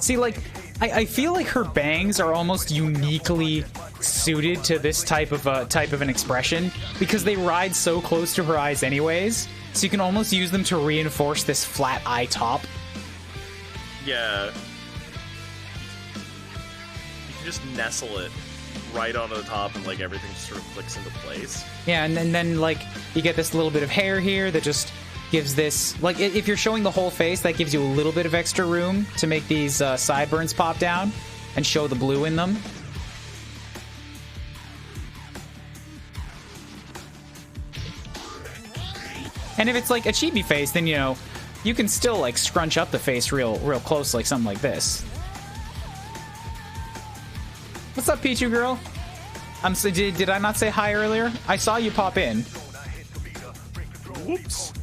See, like, I feel like her bangs are almost uniquely suited to this type of an expression because they ride so close to her eyes anyways, so you can almost use them to reinforce this flat eye top. Yeah. You can just nestle it right onto the top and like everything just sort of clicks into place. Yeah, and then like you get this little bit of hair here that just gives this, like, if you're showing the whole face, that gives you a little bit of extra room to make these sideburns pop down and show the blue in them. And if it's like a chibi face, then, you know, you can still like scrunch up the face real close, like something like this. What's up, Pichu girl? Did I not say hi earlier? I saw you pop in. Whoops.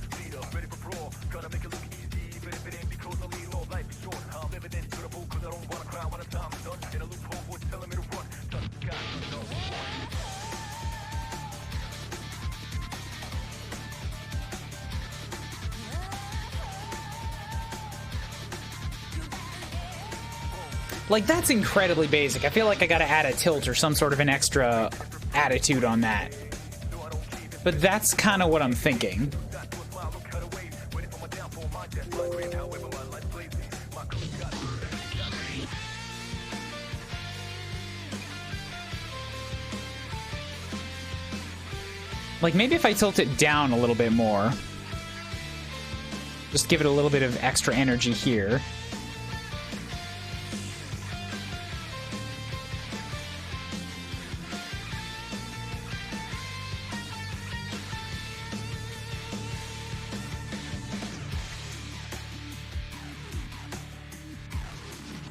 Like, that's incredibly basic. I feel like I gotta add a tilt or some sort of an extra attitude on that. But that's kind of what I'm thinking. Like, maybe if I tilt it down a little bit more. Just give it a little bit of extra energy here.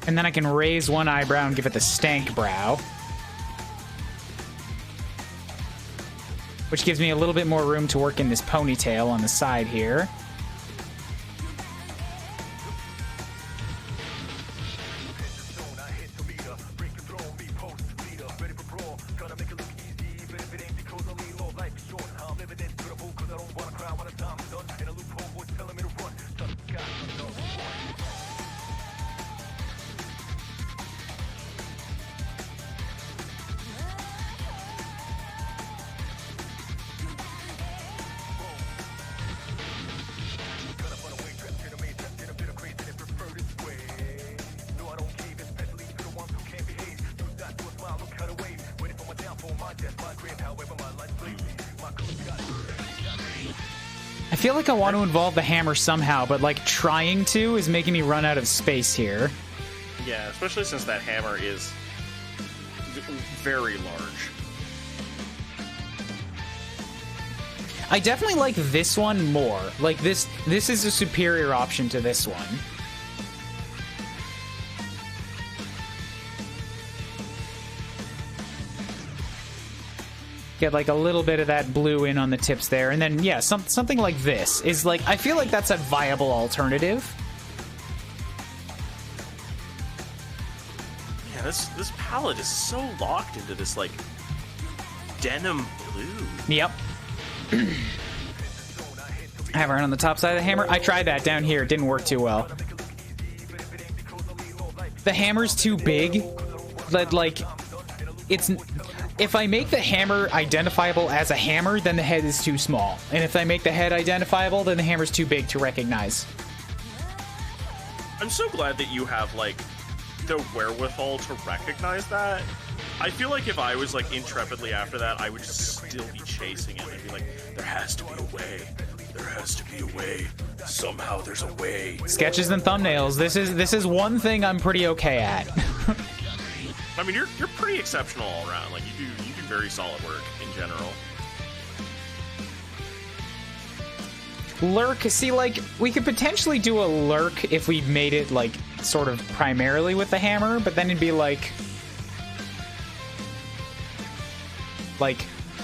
And then I can raise one eyebrow and give it the stank brow. Which gives me a little bit more room to work in this ponytail on the side here. I feel like I want to involve the hammer somehow, but like trying to is making me run out of space here. Yeah, especially since that hammer is very large. I definitely like this one more. Like, this is a superior option to this one. Get like a little bit of that blue in on the tips there, and then yeah, something like this is like, I feel like that's a viable alternative. Yeah, this palette is so locked into this like denim blue. Yep. Have right on the top side of the hammer. I tried that down here. It didn't work too well. The hammer's too big. That like, it's. If I make the hammer identifiable as a hammer, then the head is too small. And if I make the head identifiable, then the hammer's too big to recognize. I'm so glad that you have, like, the wherewithal to recognize that. I feel like if I was, like, intrepidly after that, I would just still be chasing it. I'd be like, there has to be a way. There has to be a way. Somehow there's a way. Sketches and thumbnails. This is one thing I'm pretty okay at. I mean, you're pretty exceptional all around. Like, you do very solid work in general. Lurk, see, like, we could potentially do a lurk if we made it, like, sort of primarily with the hammer, but then it'd be like,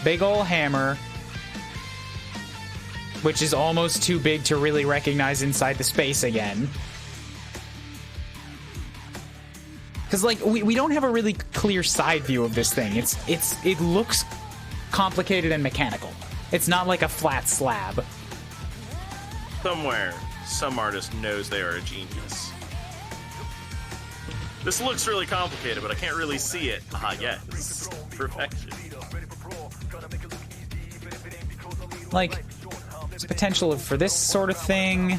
big ol' hammer, which is almost too big to really recognize inside the space again. Because, like, we don't have a really clear side view of this thing. It looks complicated and mechanical. It's not like a flat slab. Somewhere, some artist knows they are a genius. This looks really complicated, but I can't really see it. Yes. Perfection. Like, there's potential for this sort of thing.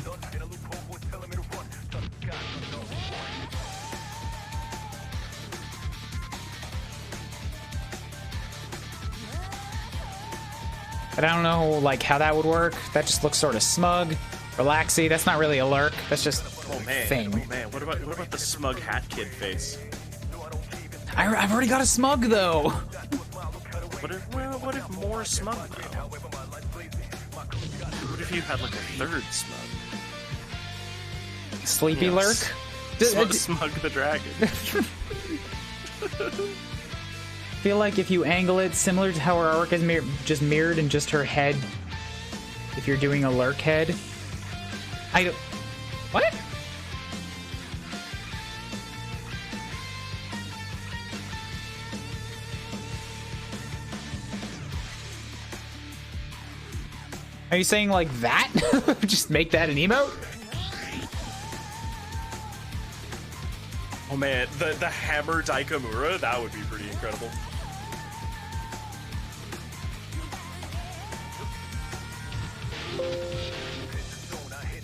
But I don't know, like, how that would work. That just looks sort of smug, relaxy. That's not really a lurk. That's just thing. Oh man, what about the smug hat kid face? I've already got a smug though. What if more smug though? What if you had like a third smug? Sleepy lurk. Smug the dragon. Feel like if you angle it similar to how her arc is just mirrored in just her head, if you're doing a lurk head. What? Are you saying like that? Just make that an emote? Oh man, the hammer Daikamura, that would be pretty incredible.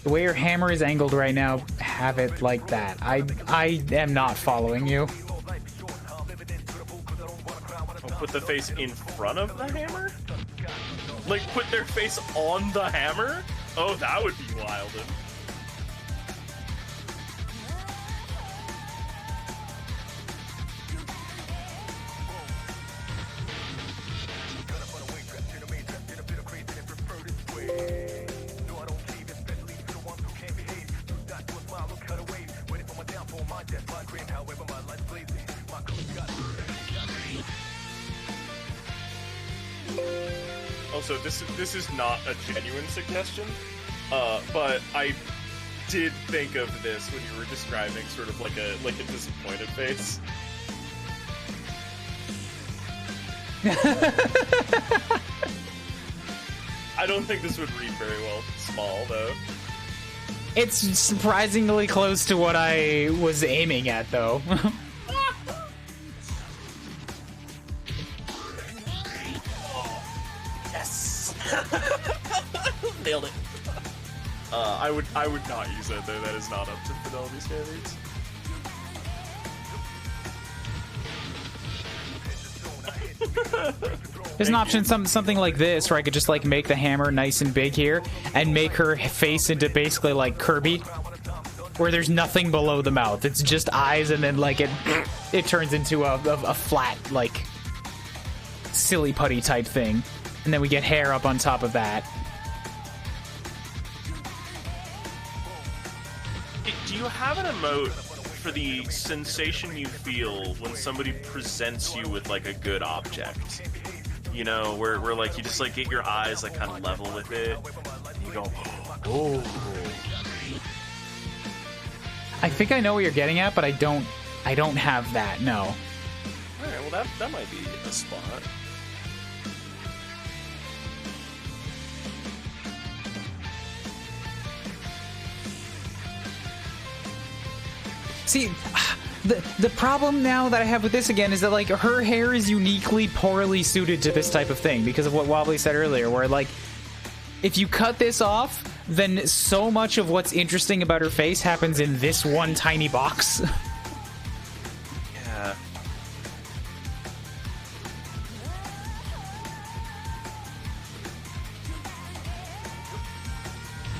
The way your hammer is angled right now, have it like that. I am not following you. I'll put the face in front of the hammer? Like, put their face on the hammer? Oh, that would be wild. Also, this is not a genuine suggestion, but I did think of this when you were describing sort of like a disappointed face. I don't think this would read very well small, though. It's surprisingly close to what I was aiming at, though. Yes! Nailed it. I would not use that, though. That is not up to fidelity standards. There's an option, something like this, where I could just like make the hammer nice and big here, and make her face into basically like Kirby, where there's nothing below the mouth. It's just eyes, and then like it turns into a flat like silly putty type thing. And then we get hair up on top of that. Do you have an emote for the sensation you feel when somebody presents you with like a good object? You know, where like you just like get your eyes like kind of level with it. You go, oh. I think I know what you're getting at, but I don't have that. No. All right, well that might be a spot. See, the problem now that I have with this again is that, like, her hair is uniquely poorly suited to this type of thing because of what Wobbly said earlier, where, like, if you cut this off, then so much of what's interesting about her face happens in this one tiny box. Yeah.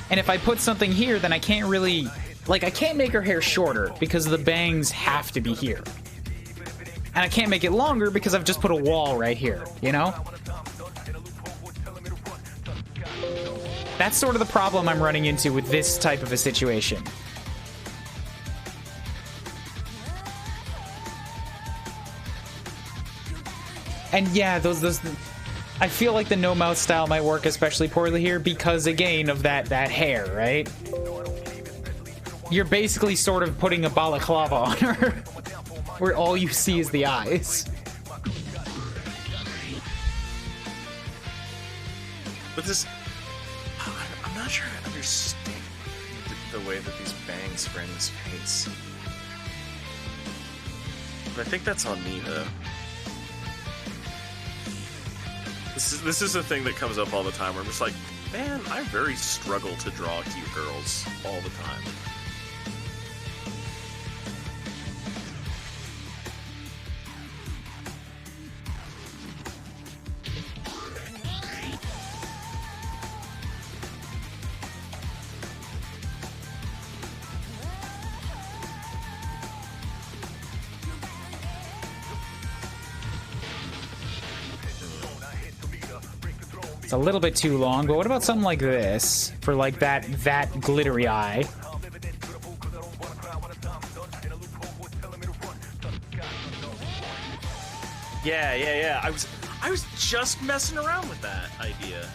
And if I put something here, then I can't really... Like, I can't make her hair shorter because the bangs have to be here. And I can't make it longer because I've just put a wall right here, you know? That's sort of the problem I'm running into with this type of a situation. And yeah, those I feel like the no mouth style might work especially poorly here because, again, of that hair, right? You're basically sort of putting a balaclava on her, where all you see is the eyes. But this... I'm not sure I understand the way that these bangs frame his face. But I think that's on me, though. This is a thing that comes up all the time, where I'm just like, man, I very struggle to draw cute girls all the time. It's a little bit too long, but what about something like this for like that glittery eye? Yeah. I was just messing around with that idea.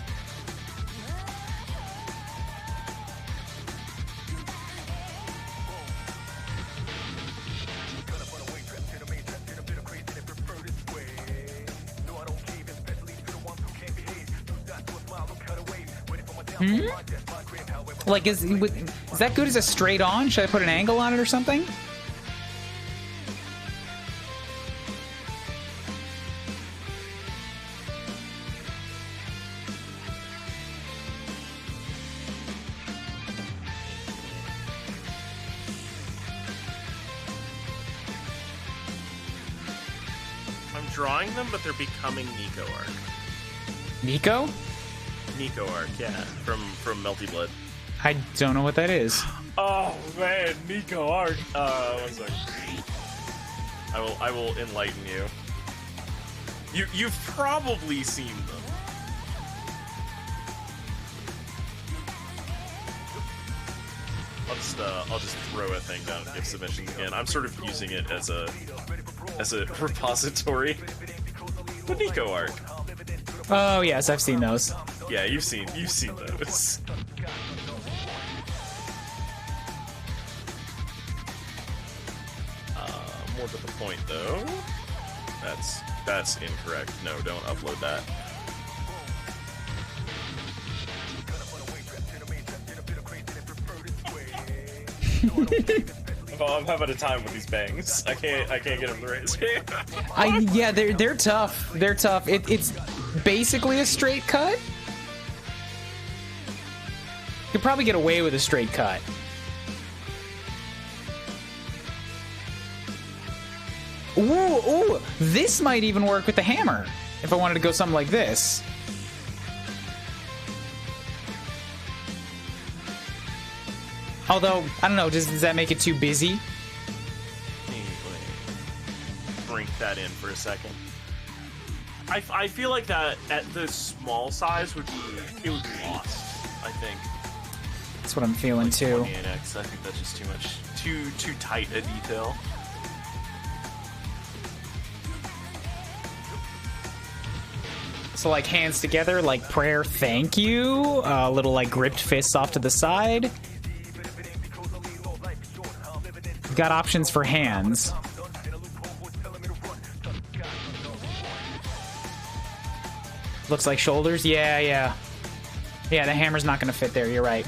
Like, is that good as a straight on? Should I put an angle on it or something? I'm drawing them, but they're becoming Nico art. Nico? Nico art, yeah, from Melty Blood. I don't know what that is. Oh man, Nico art. One second. I will enlighten you. You've probably seen them. I'll just throw a thing down and give submissions again. I'm sort of using it as a repository. The Nico art. Oh yes, I've seen those. Yeah, you've seen those. More to the point, though. That's incorrect. No, don't upload that. Oh, I'm having a time with these bangs. I can't get them to raise. Yeah, they're tough. They're tough. It's basically a straight cut. You could probably get away with a straight cut. Ooh, this might even work with the hammer if I wanted to go something like this. Although, I don't know, does that make it too busy? Let me drink that in for a second. I feel like that at the small size would be lost. I think. That's what I'm feeling too. 28x. I think that's just too much, too tight a detail. So like hands together, like prayer, thank you. A little like gripped fists off to the side. Got options for hands. Looks like shoulders. Yeah, the hammer's not gonna fit there. You're right.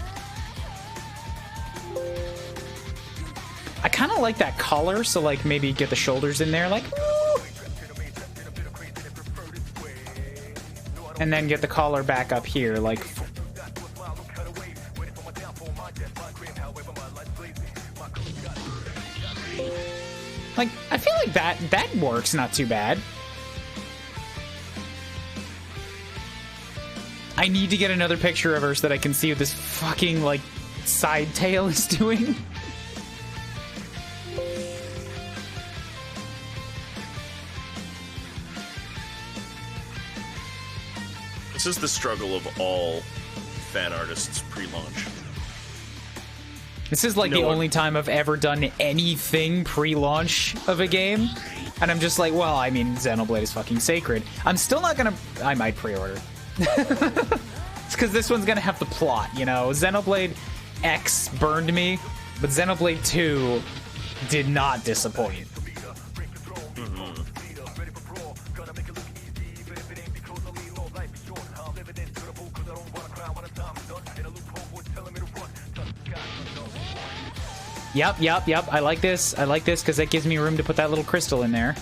I kind of like that color, so like maybe get the shoulders in there, like. And then get the collar back up here, like. Like, I feel like that works not too bad. I need to get another picture of her so that I can see what this fucking, like, side tail is doing. This is the struggle of all fan artists pre-launch. This is like the only time I've ever done anything pre-launch of a game. And I'm just like, well, I mean, Xenoblade is fucking sacred. I'm still not gonna... I might pre-order. It's because this one's gonna have the plot, you know? Xenoblade X burned me, but Xenoblade 2 did not disappoint. Yep. I like this. I like this because that gives me room to put that little crystal in there.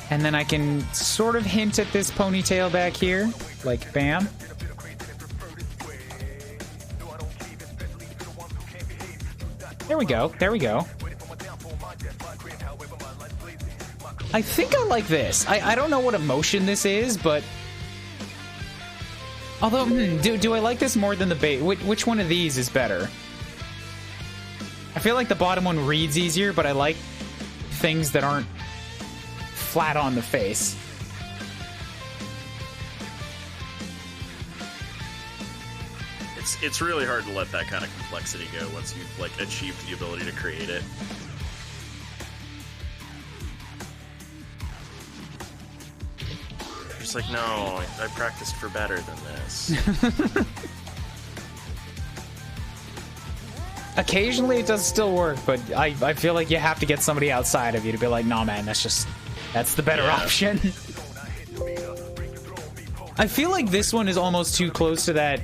And then I can sort of hint at this ponytail back here. Like, bam. There we go. There we go. I think I like this. I don't know what emotion this is, but... Although, do I like this more than the bait? Which one of these is better? I feel like the bottom one reads easier, but I like things that aren't flat on the face. It's really hard to let that kind of complexity go once you've like achieved the ability to create it. Just like, no, I practiced for better than this. Occasionally it does still work, but I feel like you have to get somebody outside of you to be like, nah, man, that's the better option. I feel like this one is almost too close to that,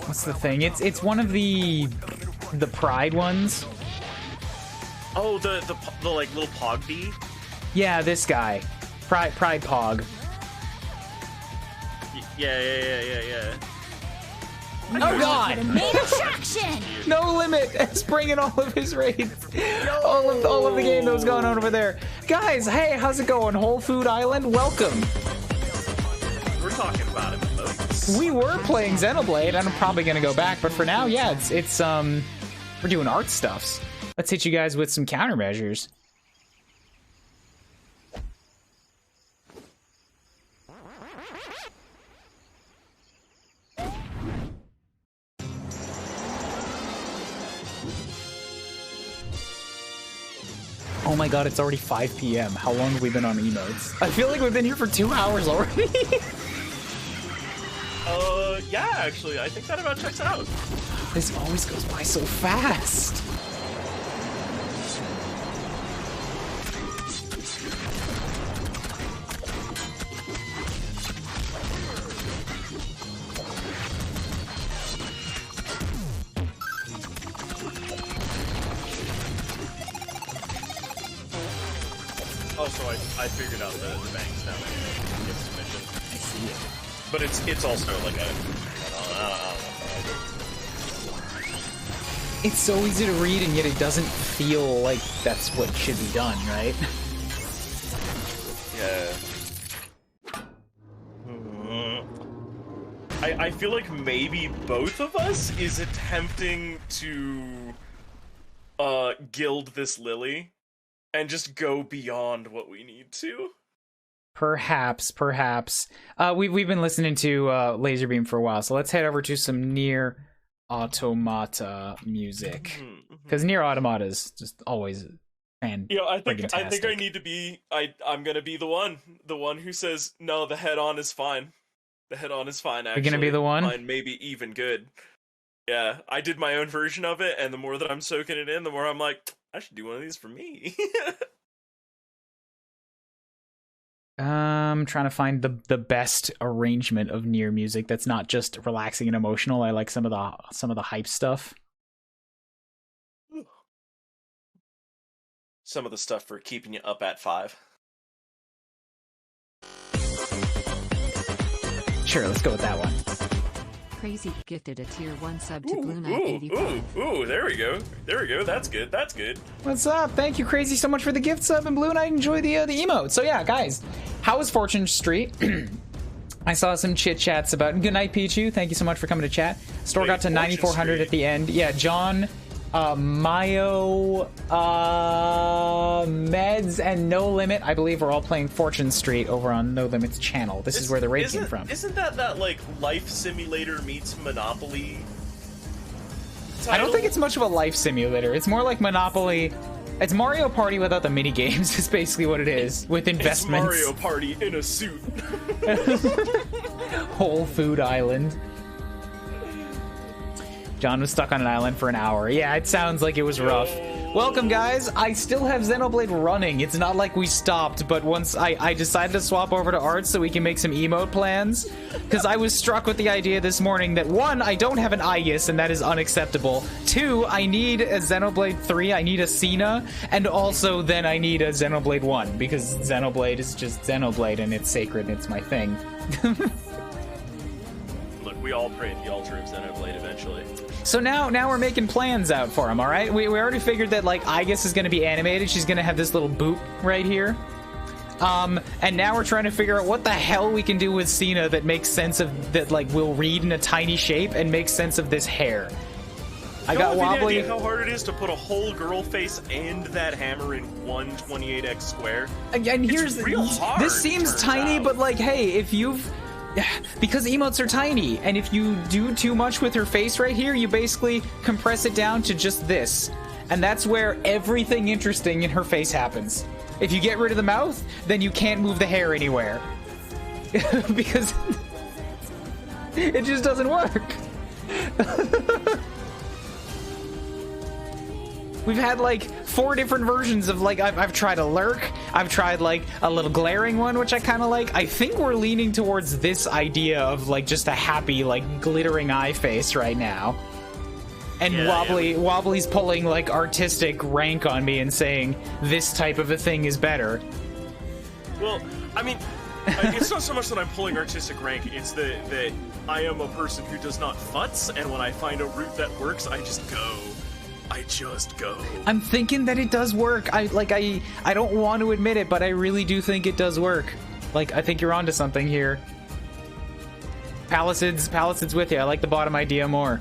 what's the thing? It's one of the Pride ones. Oh, the like little pog bee? Yeah, this guy. Pride Pog. Yeah. Oh god! No limit! It's bringing all of his raids. All of the game that was going on over there. Guys, hey, how's it going? Whole Food Island, welcome. We're talking about it, folks. We were playing Xenoblade, and I'm probably gonna go back, but for now, yeah, it's we're doing art stuffs. Let's hit you guys with some countermeasures. Oh my god, it's already 5 p.m. How long have we been on emotes? I feel like we've been here for 2 hours already. Yeah, actually, I think that about checks out. This always goes by so fast. Also, I figured out the banks now anyway. Give submission. I see it. But it's also like a... It's so easy to read, and yet it doesn't feel like that's what should be done, right? Yeah. I feel like maybe both of us is attempting to gild this lily and just go beyond what we need to. Perhaps. We've been listening to Laserbeam for a while, so let's head over to some Nier Automata music, because Nier Automata is just always fantastic. I think I need to be. I'm gonna be the one who says no. The head-on is fine. The head-on is fine. Actually, you're gonna be the one. Fine, maybe even good. Yeah, I did my own version of it, and the more that I'm soaking it in, the more I'm like, I should do one of these for me. I'm trying to find the best arrangement of Nier music that's not just relaxing and emotional. I like some of the hype stuff. Some of the stuff for keeping you up at 5. Sure, let's go with that one. Crazy gifted a tier 1 sub to Blue Knight 85. Ooh, there we go. That's good. What's up? Thank you, Crazy, so much for the gift sub, and Blue Knight, enjoy the emote. So yeah, guys, how was Fortune Street? I saw some chit chats about. Good night, Pichu. Thank you so much for coming to chat. Store got to 9,400 at the end. Yeah, John, Mayo, Meds, and No Limit, I believe, are all playing Fortune Street over on No Limit's channel. This is where the raid came from. Isn't that like Life Simulator meets Monopoly title? I don't think it's much of a life simulator. It's more like Monopoly. It's Mario Party without the mini games. Is basically what it is, with investments. It's Mario Party in a suit. Whole Food Island. John was stuck on an island for an hour. Yeah, it sounds like it was rough. Welcome, guys. I still have Xenoblade running. It's not like we stopped, but once I decided to swap over to art so we can make some emote plans, because I was struck with the idea this morning that, 1, I don't have an Aegis, and that is unacceptable. 2, I need a Xenoblade 3, I need a Cena, and also then I need a Xenoblade 1, because Xenoblade is just Xenoblade, and it's sacred, and it's my thing. Look, we all pray at the altar of Xenoblade eventually. So now we're making plans out for him, all right? We already figured that, like, Aegis is going to be animated. She's going to have this little boot right here. And now we're trying to figure out what the hell we can do with Cena that makes sense of, that, like, will read in a tiny shape and makes sense of this hair. I got Wobbly. How hard it is to put a whole girl face and that hammer in one 28x square? And here's, real hard, this seems tiny, but, like, hey, if you've... Because emotes are tiny, and if you do too much with her face right here, you basically compress it down to just this. And that's where everything interesting in her face happens. If you get rid of the mouth, then you can't move the hair anywhere. Because it just doesn't work. We've had like 4 different versions of, like, I've tried a lurk, I've tried like a little glaring one, which I kind of like. I think we're leaning towards this idea of like just a happy, like, glittering eye face right now. And yeah, Wobbly's pulling like artistic rank on me and saying this type of a thing is better. Well, I mean, it's not so much that I'm pulling artistic rank, it's that I am a person who does not futz, and when I find a route that works, I just go. I'm thinking that it does work. I don't want to admit it, but I really do think it does work. Like, I think you're onto something here. Palisad's with you. I like the bottom idea more.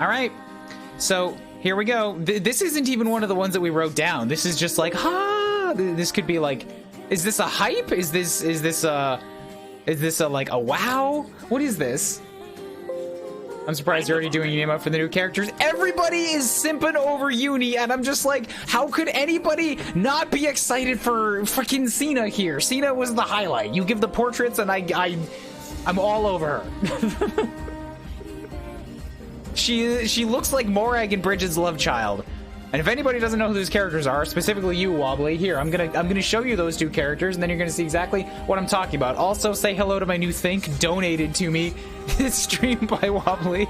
All right. So, here we go. This isn't even one of the ones that we wrote down. This is just like, this could be like, is this a hype? Is this a, like, a wow? What is this? I'm surprised you're already doing an emote for the new characters. Everybody is simping over Uni, and I'm just like, how could anybody not be excited for fucking Cena here? Cena was the highlight. You give the portraits, and I'm all over her. She looks like Morag and Bridget's love child. And if anybody doesn't know who those characters are, specifically you, Wobbly, here, I'm gonna show you those 2 characters, and then you're gonna see exactly what I'm talking about. Also, say hello to my new Think, donated to me this stream by Wobbly.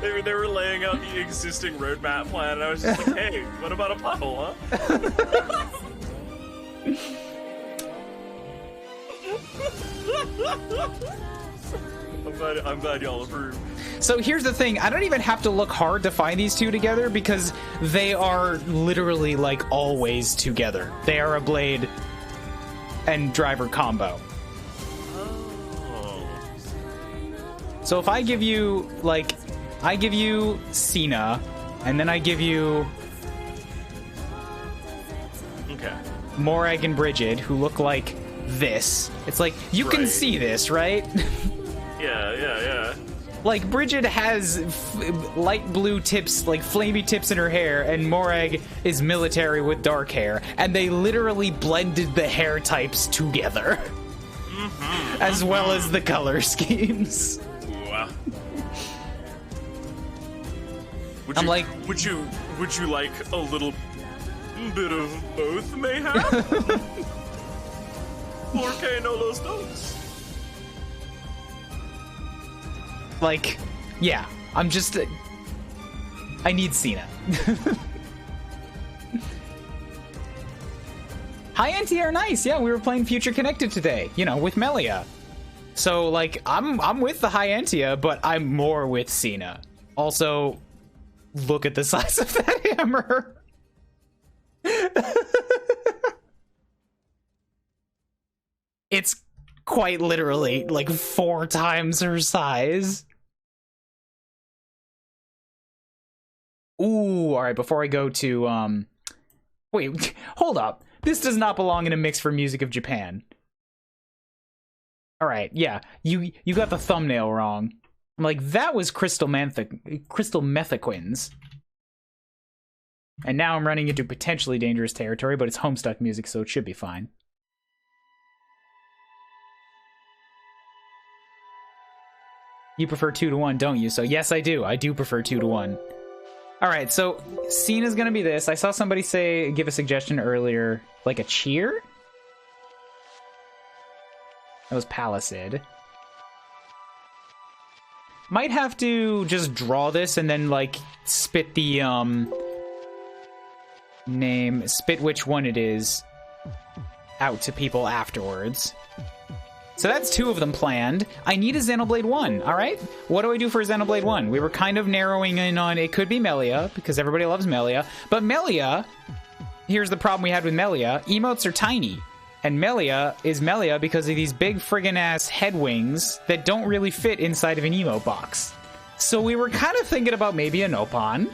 They were laying out the existing roadmap plan, and I was just like, hey, what about a puddle, huh? I'm glad y'all approve. So here's the thing, I don't even have to look hard to find these 2 together, because they are literally, like, always together. They are a blade and driver combo. Oh. So if I give you, like, I give you Cena, and then I give you Morag and Bridget, who look like this. It's like, you can see this, right? Yeah. Like, Bridget has light blue tips, like flamey tips in her hair, and Morag is military with dark hair. And they literally blended the hair types together. As well as the color schemes. Wow. Would you like a little bit of both, mayhap? ¿Por qué no los dos? Like, yeah, I'm just... I need Cena. High NT are nice. Yeah, we were playing Future Connected today, you know, with Melia. So, like, I'm with the High Antia, but I'm more with Cena. Also, look at the size of that hammer. It's quite literally like 4 times her size. Ooh, all right, before I go to, wait, hold up. This does not belong in a mix for Music of Japan. All right, yeah, you got the thumbnail wrong. I'm like, that was Crystal Methequins. And now I'm running into potentially dangerous territory, but it's Homestuck music, so it should be fine. You prefer 2 to 1, don't you? So yes, I do. I do prefer 2 to 1. All right, so scene is gonna be this. I saw somebody give a suggestion earlier, like a cheer? That was Palisade. Might have to just draw this and then, like, spit the, spit which one it is out to people afterwards. So that's 2 of them planned. I need a Xenoblade 1, alright? What do I do for a Xenoblade 1? We were kind of narrowing in on it could be Melia, because everybody loves Melia. But Melia, here's the problem we had with Melia. Emotes are tiny. And Melia is Melia because of these big friggin' ass head wings that don't really fit inside of an emote box. So we were kind of thinking about maybe a Nopon.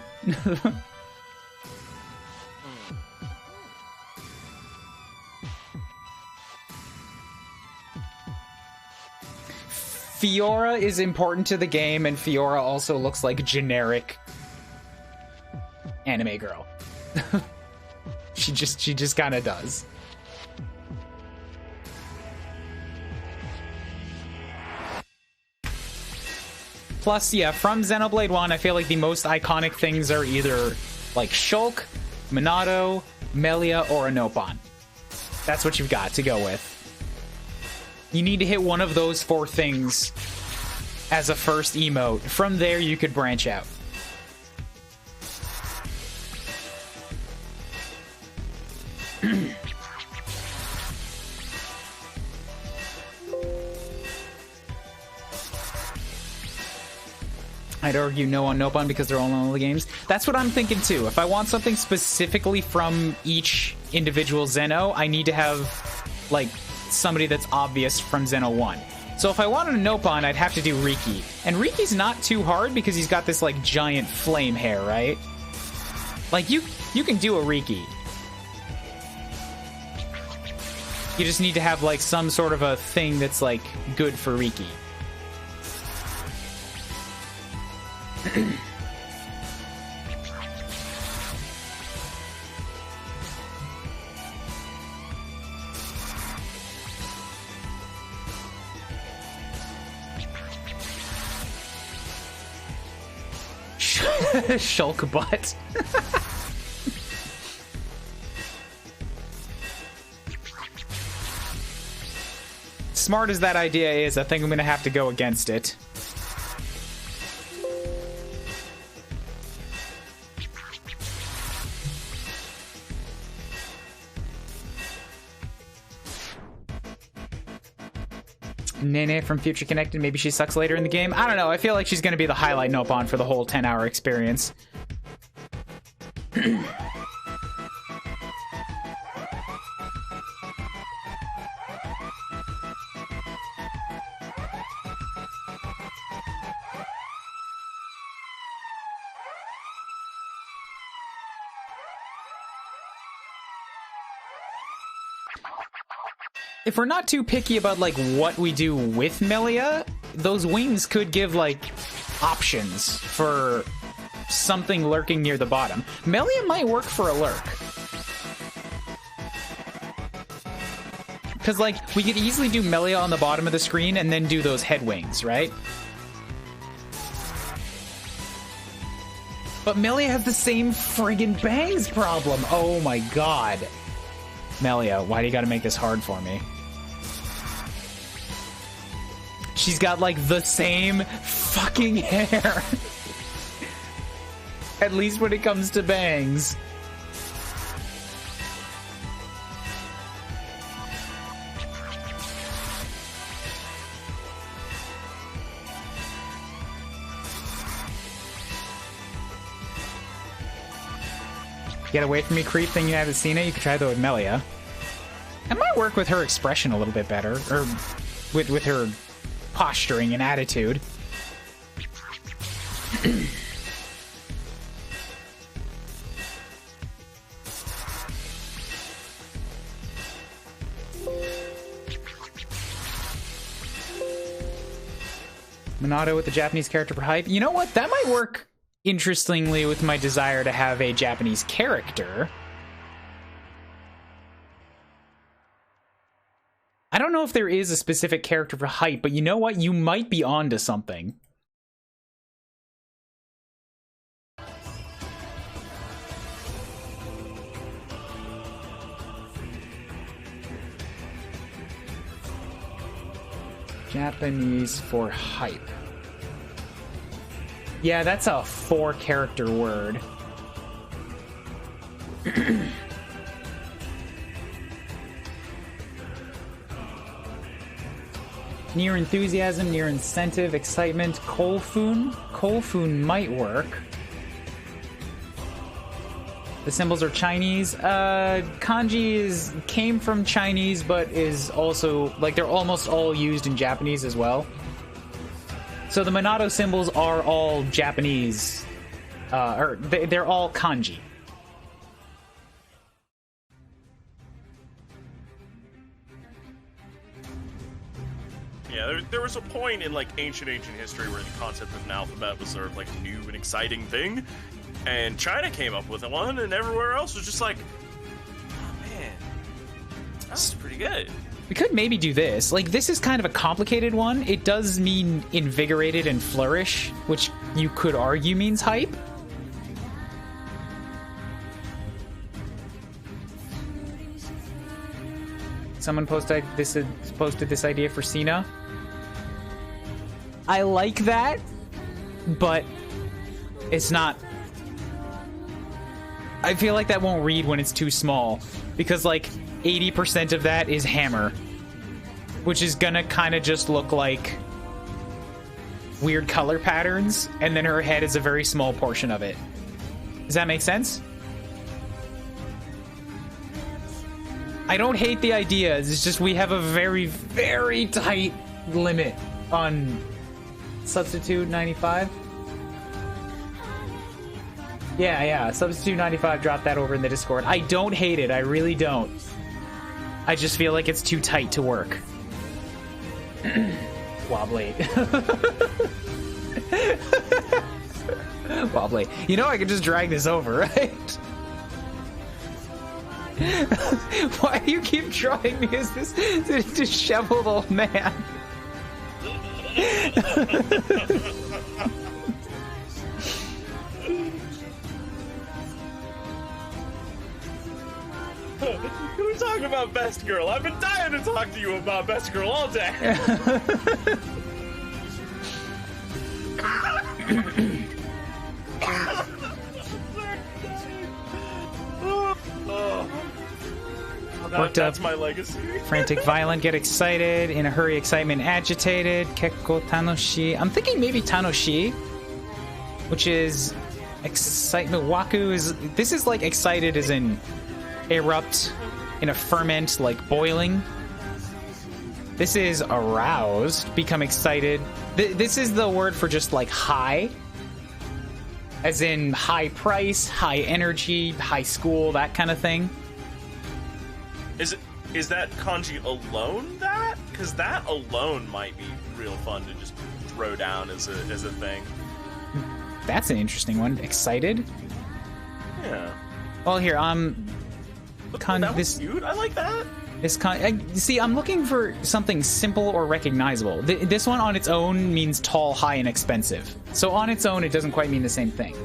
Fiora is important to the game, and Fiora also looks like generic anime girl. she just kind of does. Plus, yeah, from Xenoblade 1, I feel like the most iconic things are either like Shulk, Minato, Melia, or a Nopon. That's what you've got to go with. You need to hit one of those 4 things as a first emote. From there, you could branch out. I'd argue no on Nopon because they're all on the games. That's what I'm thinking too. If I want something specifically from each individual Xeno, I need to have, like, somebody that's obvious from Xeno 1. So if I wanted a Nopon, I'd have to do Riki. And Riki's not too hard because he's got this, like, giant flame hair, right? Like, you can do a Riki. You just need to have, like, some sort of a thing that's, like, good for Riki. Shulk butt. Smart as that idea is, I think I'm gonna have to go against it. Nene from Future Connected, maybe she sucks later in the game. I don't know, I feel like she's gonna be the highlight Nopon for the whole 10-hour experience. If we're not too picky about like what we do with Melia, those wings could give like options for something lurking near the bottom. Melia might work for a lurk. Because like we could easily do Melia on the bottom of the screen and then do those head wings, right? But Melia has the same friggin' bangs problem. Oh my god. Melia, why do you gotta make this hard for me? She's got like the same fucking hair. At least when it comes to bangs. Get away from me, creep, thing you haven't seen it. You could try that with Melia. It might work with her expression a little bit better. Or with her posturing and attitude. Minato with the Japanese character for hype. You know what? That might work interestingly with my desire to have a Japanese character. I don't know if there is a specific character for hype, but you know what? You might be onto something. Japanese for hype. Yeah, that's a 4-character word. Near enthusiasm, near incentive, excitement, Kolfun. Kolfun might work. The symbols are Chinese. Kanji came from Chinese, but is also, like, they're almost all used in Japanese as well. So the Minato symbols are all Japanese, or they're all kanji. Yeah, there was a point in like ancient history where the concept of an alphabet was sort of like a new and exciting thing, and China came up with one, and everywhere else was just like, oh man, that's pretty good. We could maybe do this. Like, this is kind of a complicated one. It does mean invigorated and flourish, which you could argue means hype. Someone posted this idea for Cena. I like that, but it's not. I feel like that won't read when it's too small, because like 80% of that is hammer, which is gonna kind of just look like weird color patterns, and then her head is a very small portion of it. Does that make sense? I don't hate the ideas, it's just we have a very, very tight limit on substitute 95. Yeah, substitute 95, drop that over in the Discord. I don't hate it, I really don't. I just feel like it's too tight to work. Wobbly. Wobbly. You know I could just drag this over, right? Why do you keep drawing me as this disheveled old man? We're talking about Best Girl. I've been dying to talk to you about Best Girl all day. That's my legacy. Frantic, violent, get excited, in a hurry, excitement, agitated, kekko tanoshi. I'm thinking maybe tanoshi, which is excitement. Waku is, this is like excited as in erupt, in a ferment, like boiling. This is aroused, become excited. This is the word for just like high, as in high price, high energy, high school, that kind of thing. Is Is that kanji alone that? Because that alone might be real fun to just throw down as a thing. That's an interesting one. Excited? Yeah. Well, here, that was cute. I like that. See, I'm looking for something simple or recognizable. This one on its own means tall, high, and expensive. So on its own, it doesn't quite mean the same thing.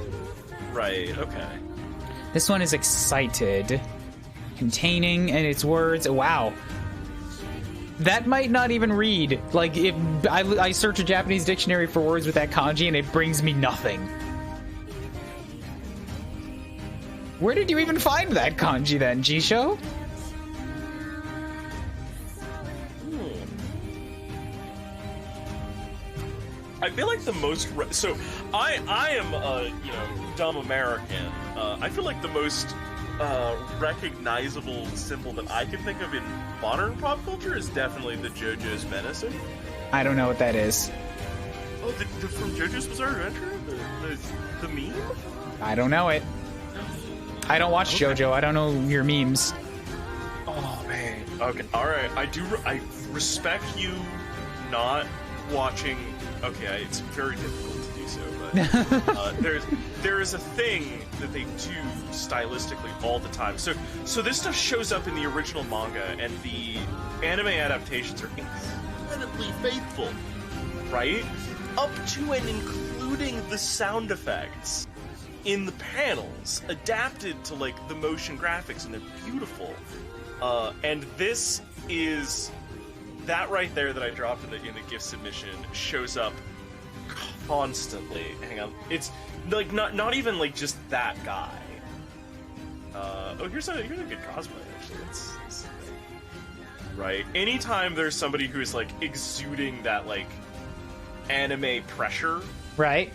Right, okay. This one is excited. Containing, and its words, wow. That might not even read. Like, if I search a Japanese dictionary for words with that kanji, and it brings me nothing. Where did you even find that kanji then, Jisho? I feel like the most so I am a dumb American. I feel like the most recognizable symbol that I can think of in modern pop culture is definitely the JoJo's Venison. I don't know what that is. Oh, from JoJo's Bizarre Adventure, the meme. I don't know it. I don't watch JoJo. I don't know your memes. Oh man. Okay. All right. I respect you not watching. Okay, it's very difficult to do so, but there is a thing that they do stylistically all the time. So this stuff shows up in the original manga, and the anime adaptations are incredibly faithful, right? Up to and including the sound effects in the panels, adapted to like the motion graphics, and they're beautiful. And this is. That right there that I dropped in the gift submission shows up constantly. Hang on, it's like not even like just that guy. Here's a good cosplay actually. It's right. Anytime there's somebody who's like exuding that like anime pressure, right?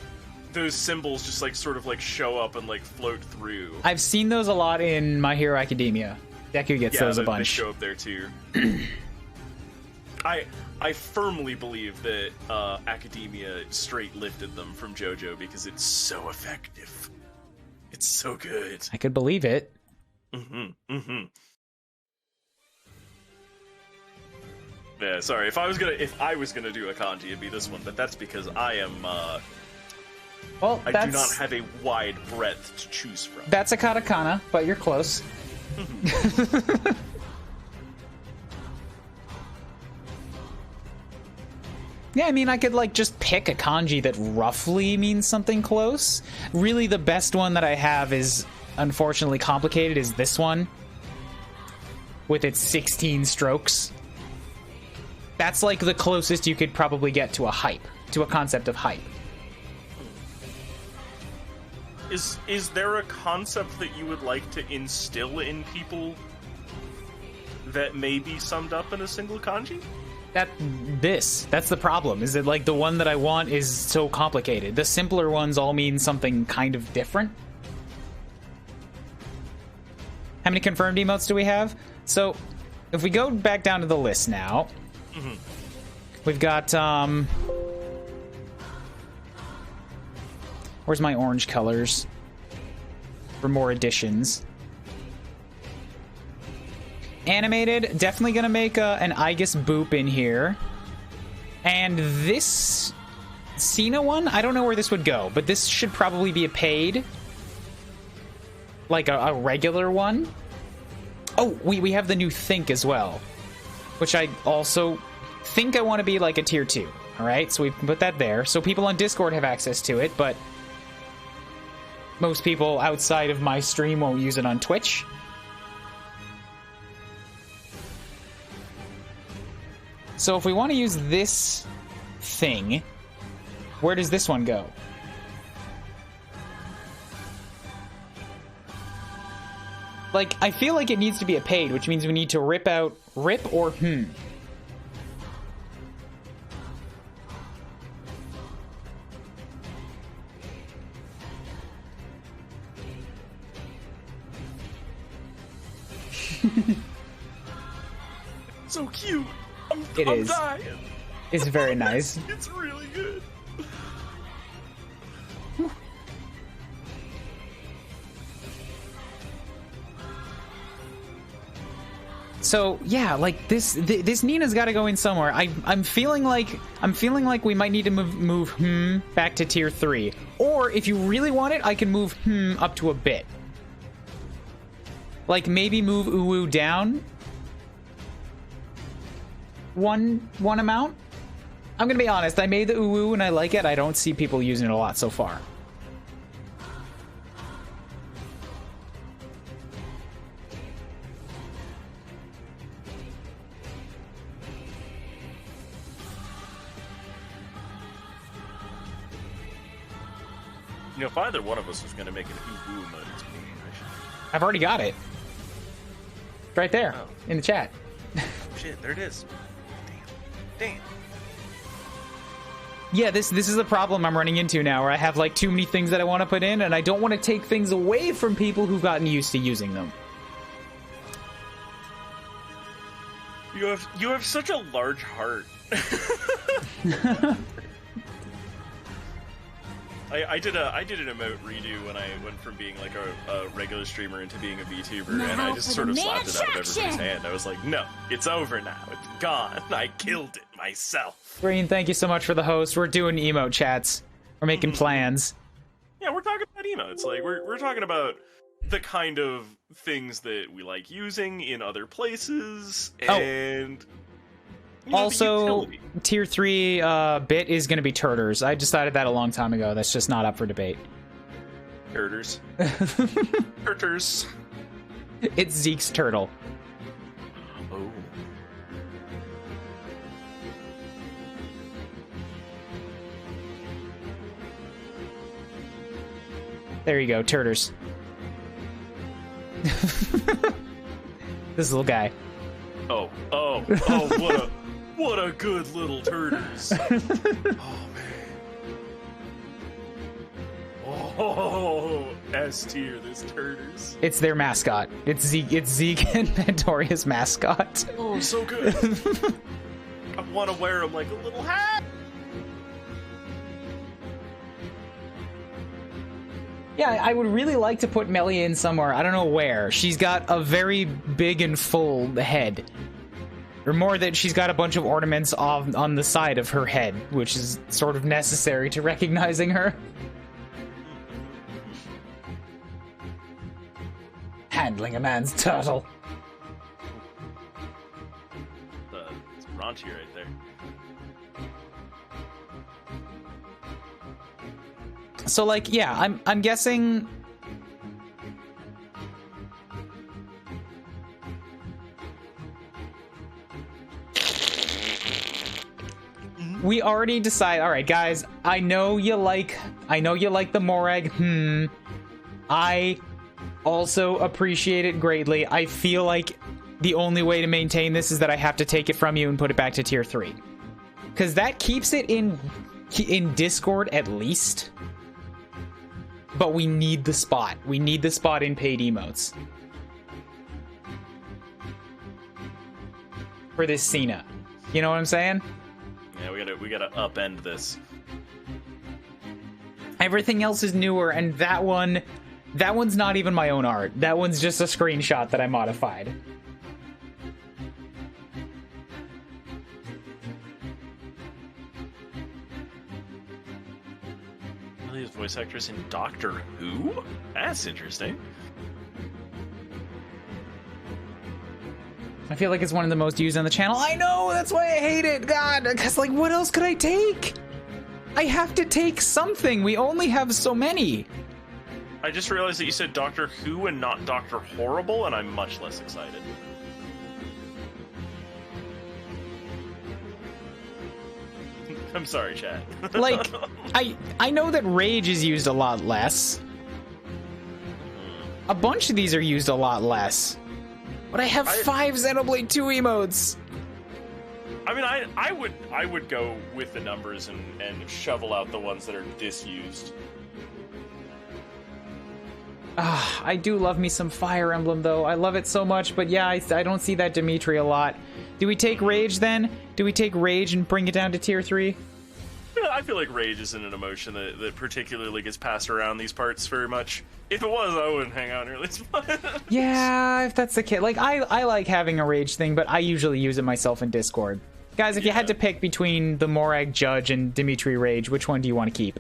Those symbols just like sort of like show up and like float through. I've seen those a lot in My Hero Academia. Deku gets those a bunch. They show up there too. I firmly believe that Academia straight lifted them from JoJo because it's so effective. It's so good. I could believe it. Yeah, sorry. If I was gonna do a kanji, it'd be this one. But that's because I am. Well, I do not have a wide breadth to choose from. That's a katakana, but you're close. Yeah, I mean, I could, like, just pick a kanji that roughly means something close. Really, the best one that I have is, unfortunately complicated, is this one. With its 16 strokes. That's, like, the closest you could probably get to a hype. To a concept of hype. Is there a concept that you would like to instill in people that may be summed up in a single kanji? That's the problem, is that like the one that I want is so complicated. The simpler ones all mean something kind of different. How many confirmed emotes do we have? So if we go back down to the list now, we've got where's my orange colors for more additions? Animated, definitely gonna make an Aegis Boop in here. And this Cena one, I don't know where this would go, but this should probably be a paid. Like a regular one. Oh, we have the new Think as well. Which I also think I want to be like a tier 2. Alright, so we can put that there. So people on Discord have access to it, but most people outside of my stream won't use it on Twitch. So if we want to use this thing, where does this one go? Like, I feel like it needs to be a paid, which means we need to rip or So cute. I'm dying. It's very nice. It's really good. So yeah, like this Nina's got to go in somewhere. I'm feeling like we might need to move back to tier 3, or if you really want it, I can move up to a bit. Like maybe move Uwu down one amount. I'm gonna be honest. I made the Uwu and I like it. I don't see people using it a lot so far. You know, if either one of us was going to make an Uwu mode, it's me. I've already got it. Right there, in the chat. Shit, there it is. Damn. Yeah, this is a problem I'm running into now, where I have like too many things that I want to put in, and I don't want to take things away from people who've gotten used to using them. You have such a large heart. I did an emote redo when I went from being like a regular streamer into being a VTuber, and I just sort of slapped it out of everybody's hand. I was like, no, it's over now. It's gone. I killed it myself. Green, thank you so much for the host. We're doing emote chats. We're making plans. Yeah, we're talking about emotes. Like we're talking about the kind of things that we like using in other places, and you know, also tier 3 bit is going to be Turters. I decided that a long time ago. That's just not up for debate. Turters. Turters. It's Zeke's turtle. Oh. There you go, Turters. This little guy. Oh, what a good little Turters. Oh, man. Oh, S tier, this Turters. It's their mascot. It's Zeke and Pantoria's mascot. Oh, so good. I want to wear him like a little hat. Yeah, I would really like to put Melia in somewhere. I don't know where. She's got a very big and full head. Or more that she's got a bunch of ornaments on the side of her head, which is sort of necessary to recognizing her. Handling a man's turtle. It's raunchy right there. So, like, yeah, I'm guessing... We already decide. All right, guys. I know you like the Morag. I also appreciate it greatly. I feel like the only way to maintain this is that I have to take it from you and put it back to tier 3, because that keeps it in Discord at least. But we need the spot. We need the spot in paid emotes for this Cena. You know what I'm saying? Yeah, we gotta upend this. Everything else is newer, and that one's not even my own art. That one's just a screenshot that I modified. Melia's voice actress in Doctor Who? That's interesting. I feel like it's one of the most used on the channel. I know, that's why I hate it. God, because like, what else could I take? I have to take something. We only have so many. I just realized that you said Doctor Who and not Doctor Horrible, and I'm much less excited. I'm sorry, chat. Like, I know that Rage is used a lot less. A bunch of these are used a lot less. But I have 5 Xenoblade 2 emotes. I mean, I would go with the numbers and shovel out the ones that are disused. I do love me some Fire Emblem, though. I love it so much, but yeah, I don't see that Dimitri a lot. Do we take Rage, then? Do we take Rage and bring it down to tier 3? I feel like rage isn't an emotion that particularly gets passed around these parts very much. If it was, I wouldn't hang out nearly as much. Yeah, if that's the case. Like, I like having a rage thing, but I usually use it myself in Discord. Guys, if you had to pick between the Morag Judge and Dimitri Rage, which one do you want to keep?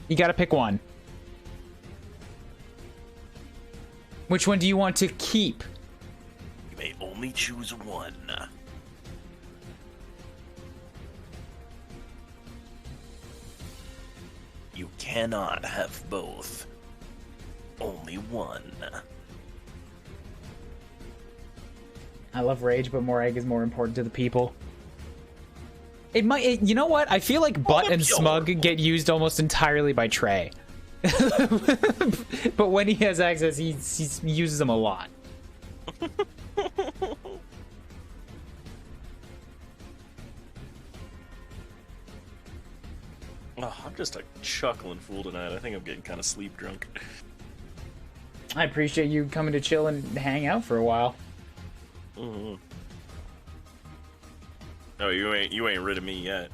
You gotta pick one. Which one do you want to keep? You may only choose one. You cannot have both. Only one. I love Rage, but Morag is more important to the people. It might, you know what? I feel like Butt and Smug get used almost entirely by Trey. But when he has access, he uses them a lot. Oh, I'm just a chuckling fool tonight. I think I'm getting kind of sleep drunk. I appreciate you coming to chill and hang out for a while. Mm-hmm. Oh, you ain't rid of me yet.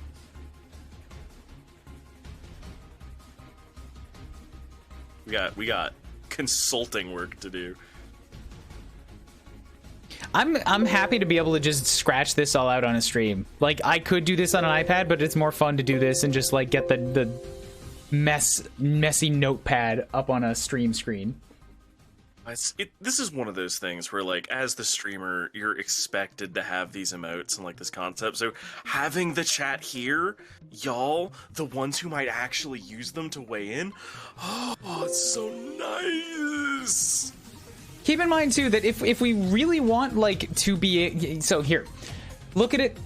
We got consulting work to do. I'm happy to be able to just scratch this all out on a stream. Like, I could do this on an iPad, but it's more fun to do this and just like get the messy notepad up on a stream screen. This is one of those things where, like, as the streamer, you're expected to have these emotes and like this concept. So having the chat here, y'all, the ones who might actually use them to weigh in, oh, it's so nice. Keep in mind too that if we really want like to be, so here, look at it.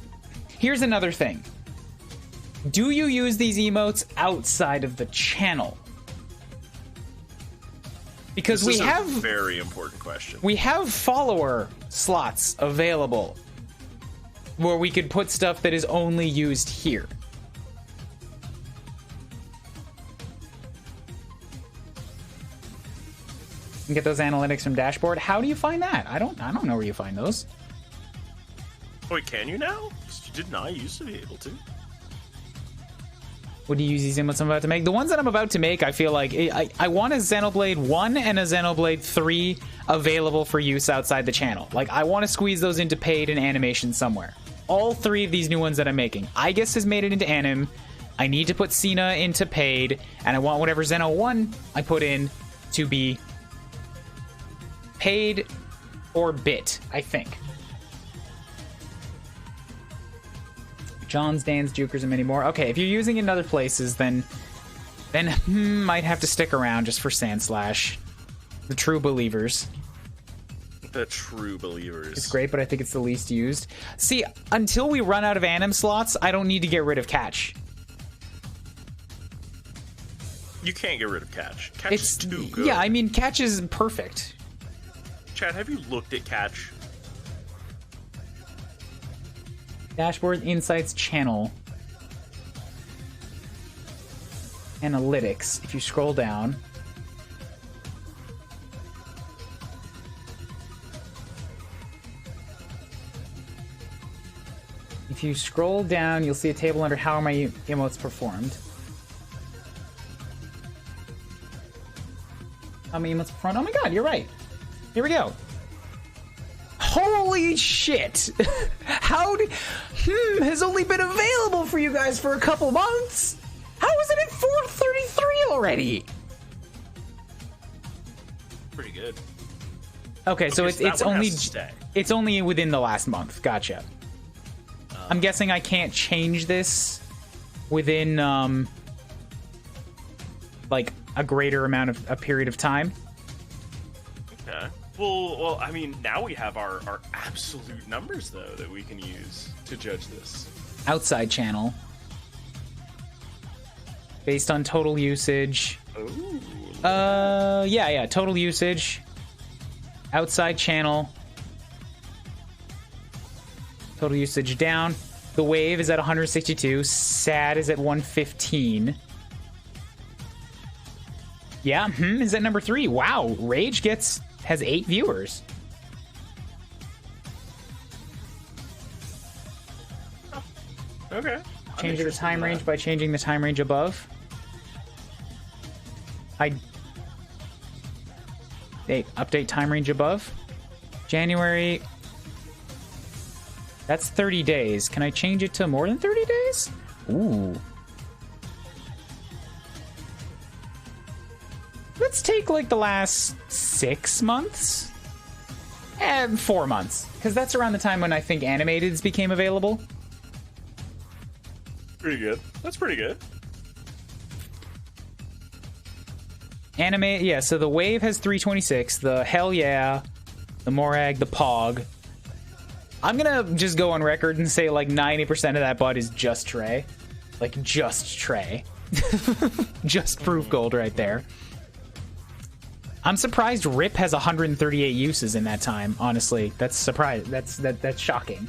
Here's another thing. Do you use these emotes outside of the channel? Because this we is have a very important question. We have follower slots available where we could put stuff that is only used here. And get those analytics from dashboard. How do you find that? I don't know where you find those. Wait, can you now? You did not used to be able to. What do you use these emotes I'm about to make? The ones that I'm about to make, I feel like I want a Xenoblade 1 and a Xenoblade 3 available for use outside the channel. Like, I want to squeeze those into paid and animation somewhere. All three of these new ones that I'm making. IGUS has made it into anim. I need to put Cena into paid, and I want whatever Xeno 1 I put in to be paid or bit, I think. John's, Dan's, Jukers, and many more. Okay, if you're using it in other places, then might have to stick around just for Sandslash. The true believers. The true believers. It's great, but I think it's the least used. See, until we run out of anim slots, I don't need to get rid of Catch. You can't get rid of Catch. Catch is too good. Yeah, I mean, Catch is perfect. Chad, have you looked at Catch? Dashboard, Insights, Channel, Analytics. If you scroll down, you'll see a table under how are my emotes performed. How many emotes performed? Oh my god, you're right. Here we go. Holy shit! Has only been available for you guys for a couple months? How is it at 433 already? Pretty good. Okay, so it's only within the last month. Gotcha. I'm guessing I can't change this within like a greater amount of a period of time. Okay. Well, I mean, now we have our absolute numbers, though, that we can use to judge this. Outside channel. Based on total usage. Ooh. Yeah, total usage. Outside channel. Total usage down. The wave is at 162. Sad is at 115. Yeah, is at number 3. Wow, Rage has 8 viewers. Okay. Change the time range by changing the time range above. Update time range above. January. That's 30 days. Can I change it to more than 30 days? Ooh. Let's take like the last 6 months. 4 months. Because that's around the time when I think animateds became available. Pretty good. That's pretty good. Yeah, so the Wave has 326, the Hell Yeah, the Morag, the Pog. I'm gonna just go on record and say like 90% of that bud is just Trey. Like, just Trey. Just proof gold right there. I'm surprised Rip has 138 uses in that time, honestly. That's that's shocking.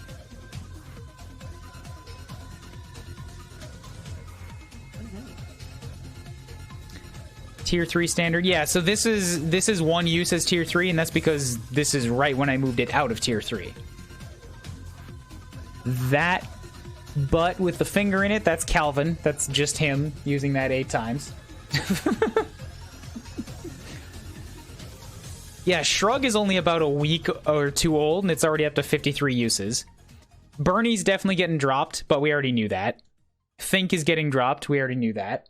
Tier 3 standard. Yeah, so this is one use as tier 3, and that's because this is right when I moved it out of tier 3. That butt with the finger in it, that's Calvin. That's just him using that 8 times. Yeah, Shrug is only about a week or 2 old, and it's already up to 53 uses. Bernie's definitely getting dropped, but we already knew that. Think is getting dropped, we already knew that.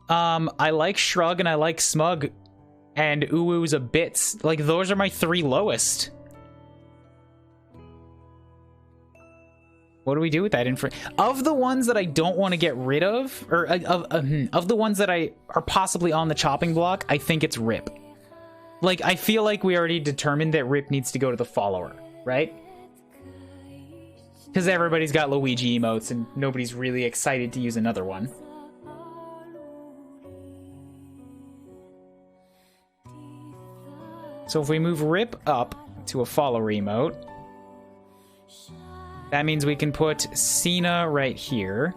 I like Shrug and I like Smug and Uwu's a bits. Like, those are my 3 lowest. What do we do with that info? Of the ones that I don't want to get rid of, or of the ones that are possibly on the chopping block, I think it's Rip. Like, I feel like we already determined that Rip needs to go to the follower, right? Because everybody's got Luigi emotes and nobody's really excited to use another one. So if we move Rip up to a follower emote, that means we can put Cena right here.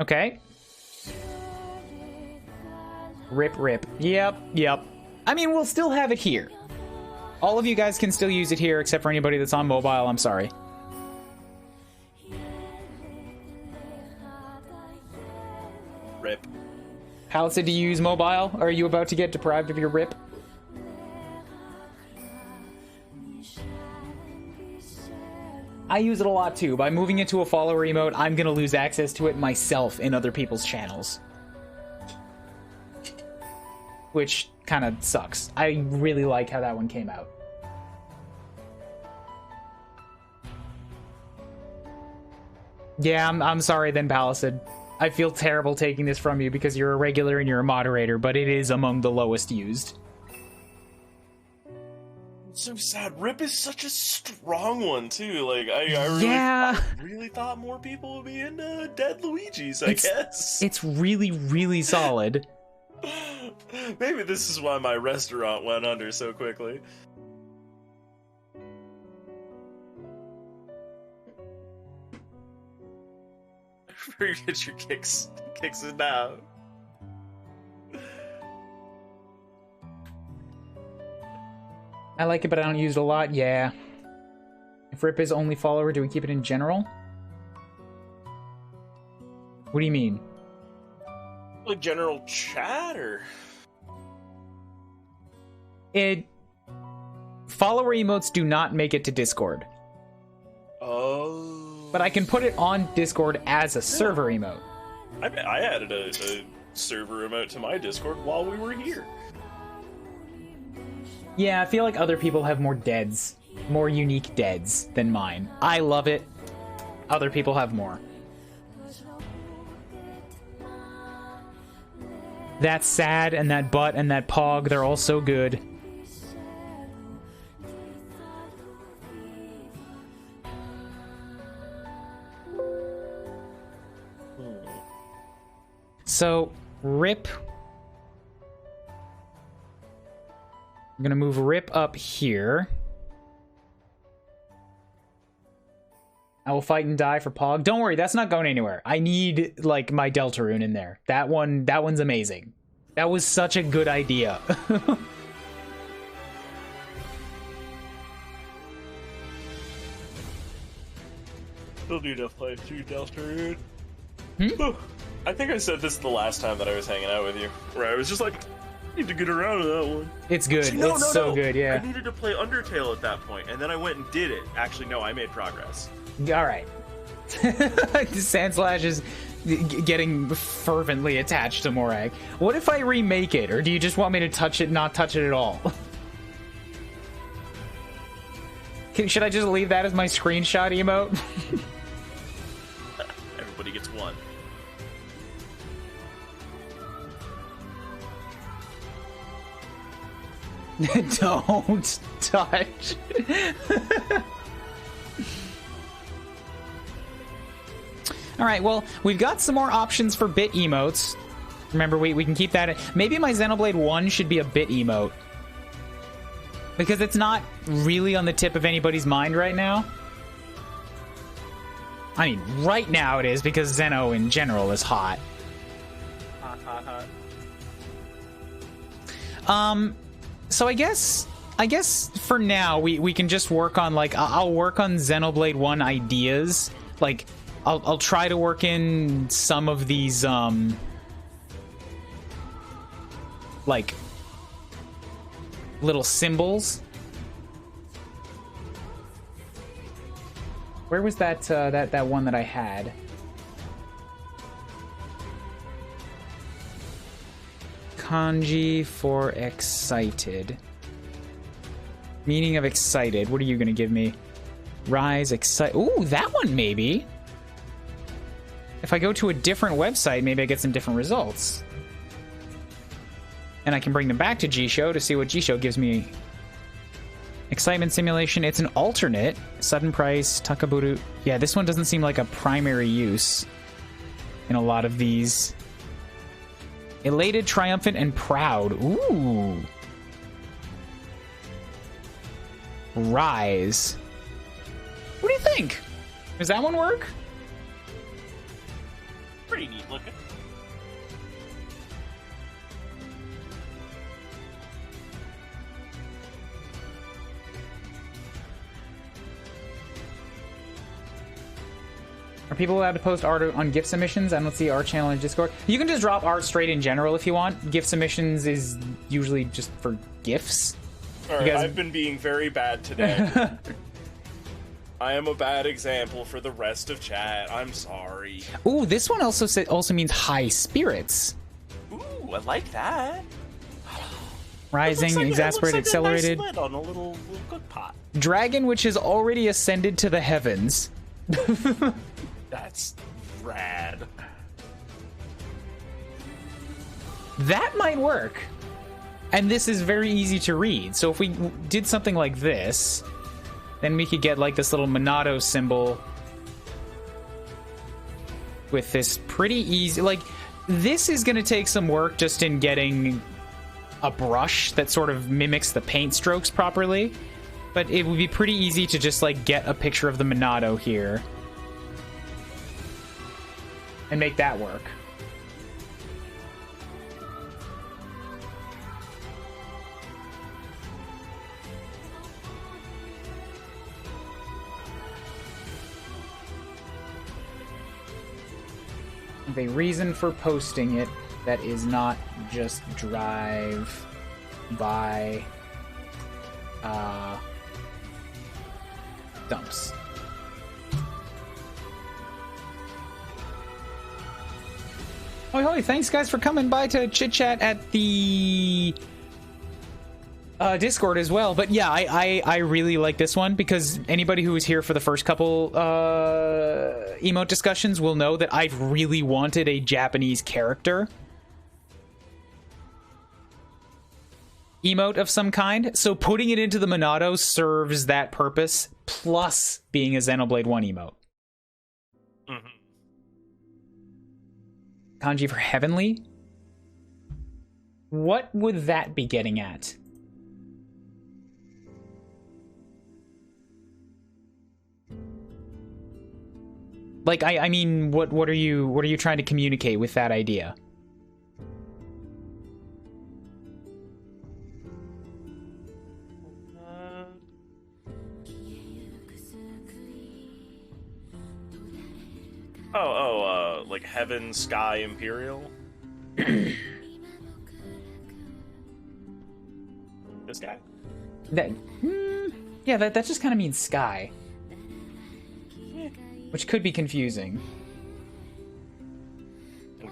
Okay. Rip. Yep. I mean, we'll still have it here. All of you guys can still use it here, except for anybody that's on mobile. I'm sorry. Rip. Palisade, do you use mobile? Or are you about to get deprived of your Rip? I use it a lot too. By moving it to a follower emote, I'm gonna lose access to it myself in other people's channels. Which kind of sucks. I really like how that one came out. Yeah, I'm sorry then, Palisade. I feel terrible taking this from you because you're a regular and you're a moderator, but it is among the lowest used. So sad. Rip is such a strong one too. Like I really thought more people would be into dead Luigi's, I guess. It's really, really solid. Maybe this is why my restaurant went under so quickly. Forget your kicks it down. I like it, but I don't use it a lot. Yeah. If Rip is only follower, do we keep it in general? What do you mean? Like general chat, or? Follower emotes do not make it to Discord. Oh. But I can put it on Discord as a server emote. I added a server emote to my Discord while we were here. Yeah, I feel like other people have more deads, more unique deads than mine. I love it. Other people have more. That sad and that butt and that pog, they're all so good. So, Rip. I'm gonna move Rip up here. I will fight and die for Pog. Don't worry, that's not going anywhere. I need, like, my Deltarune in there. That one's amazing. That was such a good idea. Still need to play through Deltarune. I think I said this the last time that I was hanging out with you, where I was just like, I need to get around to that one. It's good. It's so good, yeah. I needed to play Undertale at that point, and then I went and did it. Actually, no, I made progress. Alright. Sandslash is getting fervently attached to Morag. What if I remake it, or do you just want me to touch it, not touch it at all? Should I just leave that as my screenshot emote? Everybody gets one. Don't touch. Alright, well, we've got some more options for bit emotes. Remember, we can keep that in. Maybe my Xenoblade 1 should be a bit emote. Because it's not really on the tip of anybody's mind right now. I mean, right now it is, because Zeno in general is hot. Hot, hot, hot. So I guess for now we can just work on, like, I'll work on Xenoblade 1 ideas. Like, I'll try to work in some of these like little symbols. Where was that that one that I had? Kanji for excited. Meaning of excited. What are you gonna give me? Rise, excite. Ooh, that one maybe. If I go to a different website, maybe I get some different results. And I can bring them back to G-Show to see what G-Show gives me. Excitement simulation, it's an alternate. Sudden price, Takaburu. Yeah, this one doesn't seem like a primary use in a lot of these. Elated, triumphant, and proud. Ooh. Rise. What do you think? Does that one work? Pretty neat looking. Are people allowed to post art on gift submissions? I don't see our channel in Discord. You can just drop art straight in general if you want. Gift submissions is usually just for gifts. Alright, I've been being very bad today. I am a bad example for the rest of chat. I'm sorry. Ooh, this one also means high spirits. Ooh, I like that. Rising, like exasperated, accelerated. A nice lid on a little cook pot. Dragon which has already ascended to the heavens. That's rad. That might work. And this is very easy to read. So if we did something like this, then we could get like this little Monado symbol with this pretty easy, like, this is going to take some work just in getting a brush that sort of mimics the paint strokes properly. But it would be pretty easy to just like get a picture of the Monado here and make that work. A reason for posting it that is not just drive by dumps. Hoi hoi, thanks guys for coming by to chit chat at the Discord as well. But yeah, I really like this one because anybody who was here for the first couple emote discussions will know that I really wanted a Japanese character emote of some kind. So putting it into the Monado serves that purpose, plus being a Xenoblade 1 emote. Mm-hmm. Kanji for heavenly? What would that be getting at? Like, I mean, what are you trying to communicate with that idea? Like heaven, sky, imperial. This guy. Yeah, that just kind of means sky, which could be confusing.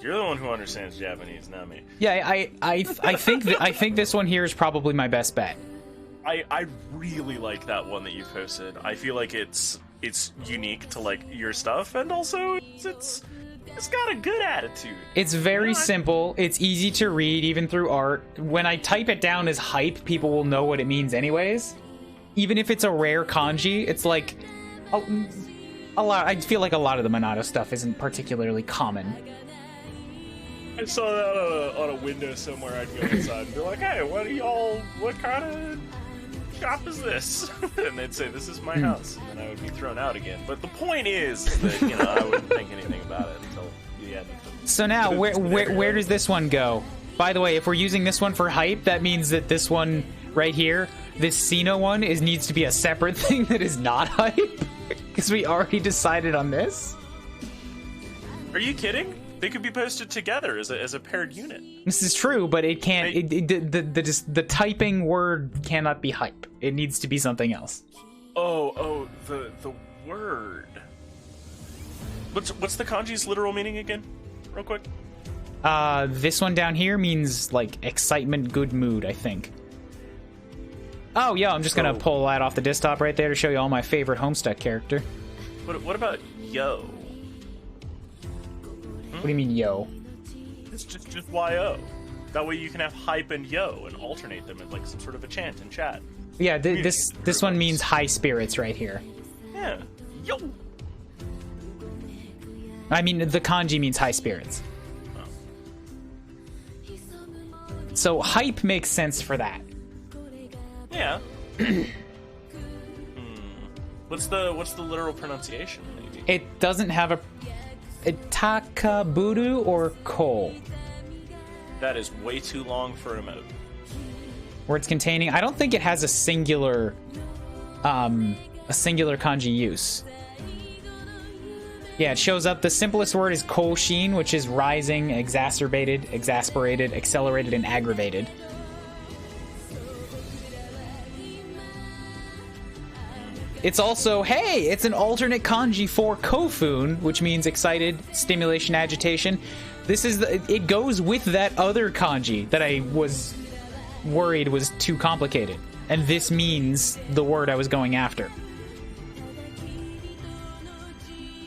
You're the one who understands Japanese, not me. Yeah, I think I think this one here is probably my best bet. I really like that one that you posted. I feel like it's unique to like your stuff, and also it's got a good attitude. It's very simple. It's easy to read, even through art. When I type it down as hype, people will know what it means anyways. Even if it's a rare kanji, it's like a lot. I feel like a lot of the Minato stuff isn't particularly common. I saw that on a window somewhere. I'd go inside and be like, "Hey, what kind of shop is this?" And they'd say, "This is my house," and then I would be thrown out again. But the point is that I wouldn't think anything about it until the end. So now, where does this one go? By the way, if we're using this one for hype, that means that this one right here, this Xeno one, needs to be a separate thing that is not hype, because we already decided on this. Are you kidding? They could be posted together as a paired unit. This is true, but it can't. The typing word cannot be hype. It needs to be something else. Oh, the word. What's the kanji's literal meaning again? Real quick. This one down here means like excitement, good mood, I think. Oh yeah, I'm just gonna pull that off the desktop right there to show you all my favorite Homestuck character. What about yo? What do you mean, yo? It's just yo. That way you can have hype and yo and alternate them in like some sort of a chant in chat. Yeah, this one means high spirits right here. Yeah, yo. I mean, the kanji means high spirits. Oh. So hype makes sense for that. Yeah. What's the literal pronunciation? Maybe? It doesn't have a Takaburu or Ko. That is way too long for emote. Words containing. I don't think it has a singular kanji use. Yeah, it shows up. The simplest word is Koshin, which is rising, exacerbated, exasperated, accelerated, and aggravated. It's also, hey, it's an alternate kanji for Kofun, which means excited, stimulation, agitation. This is it goes with that other kanji that I was worried was too complicated. And this means the word I was going after.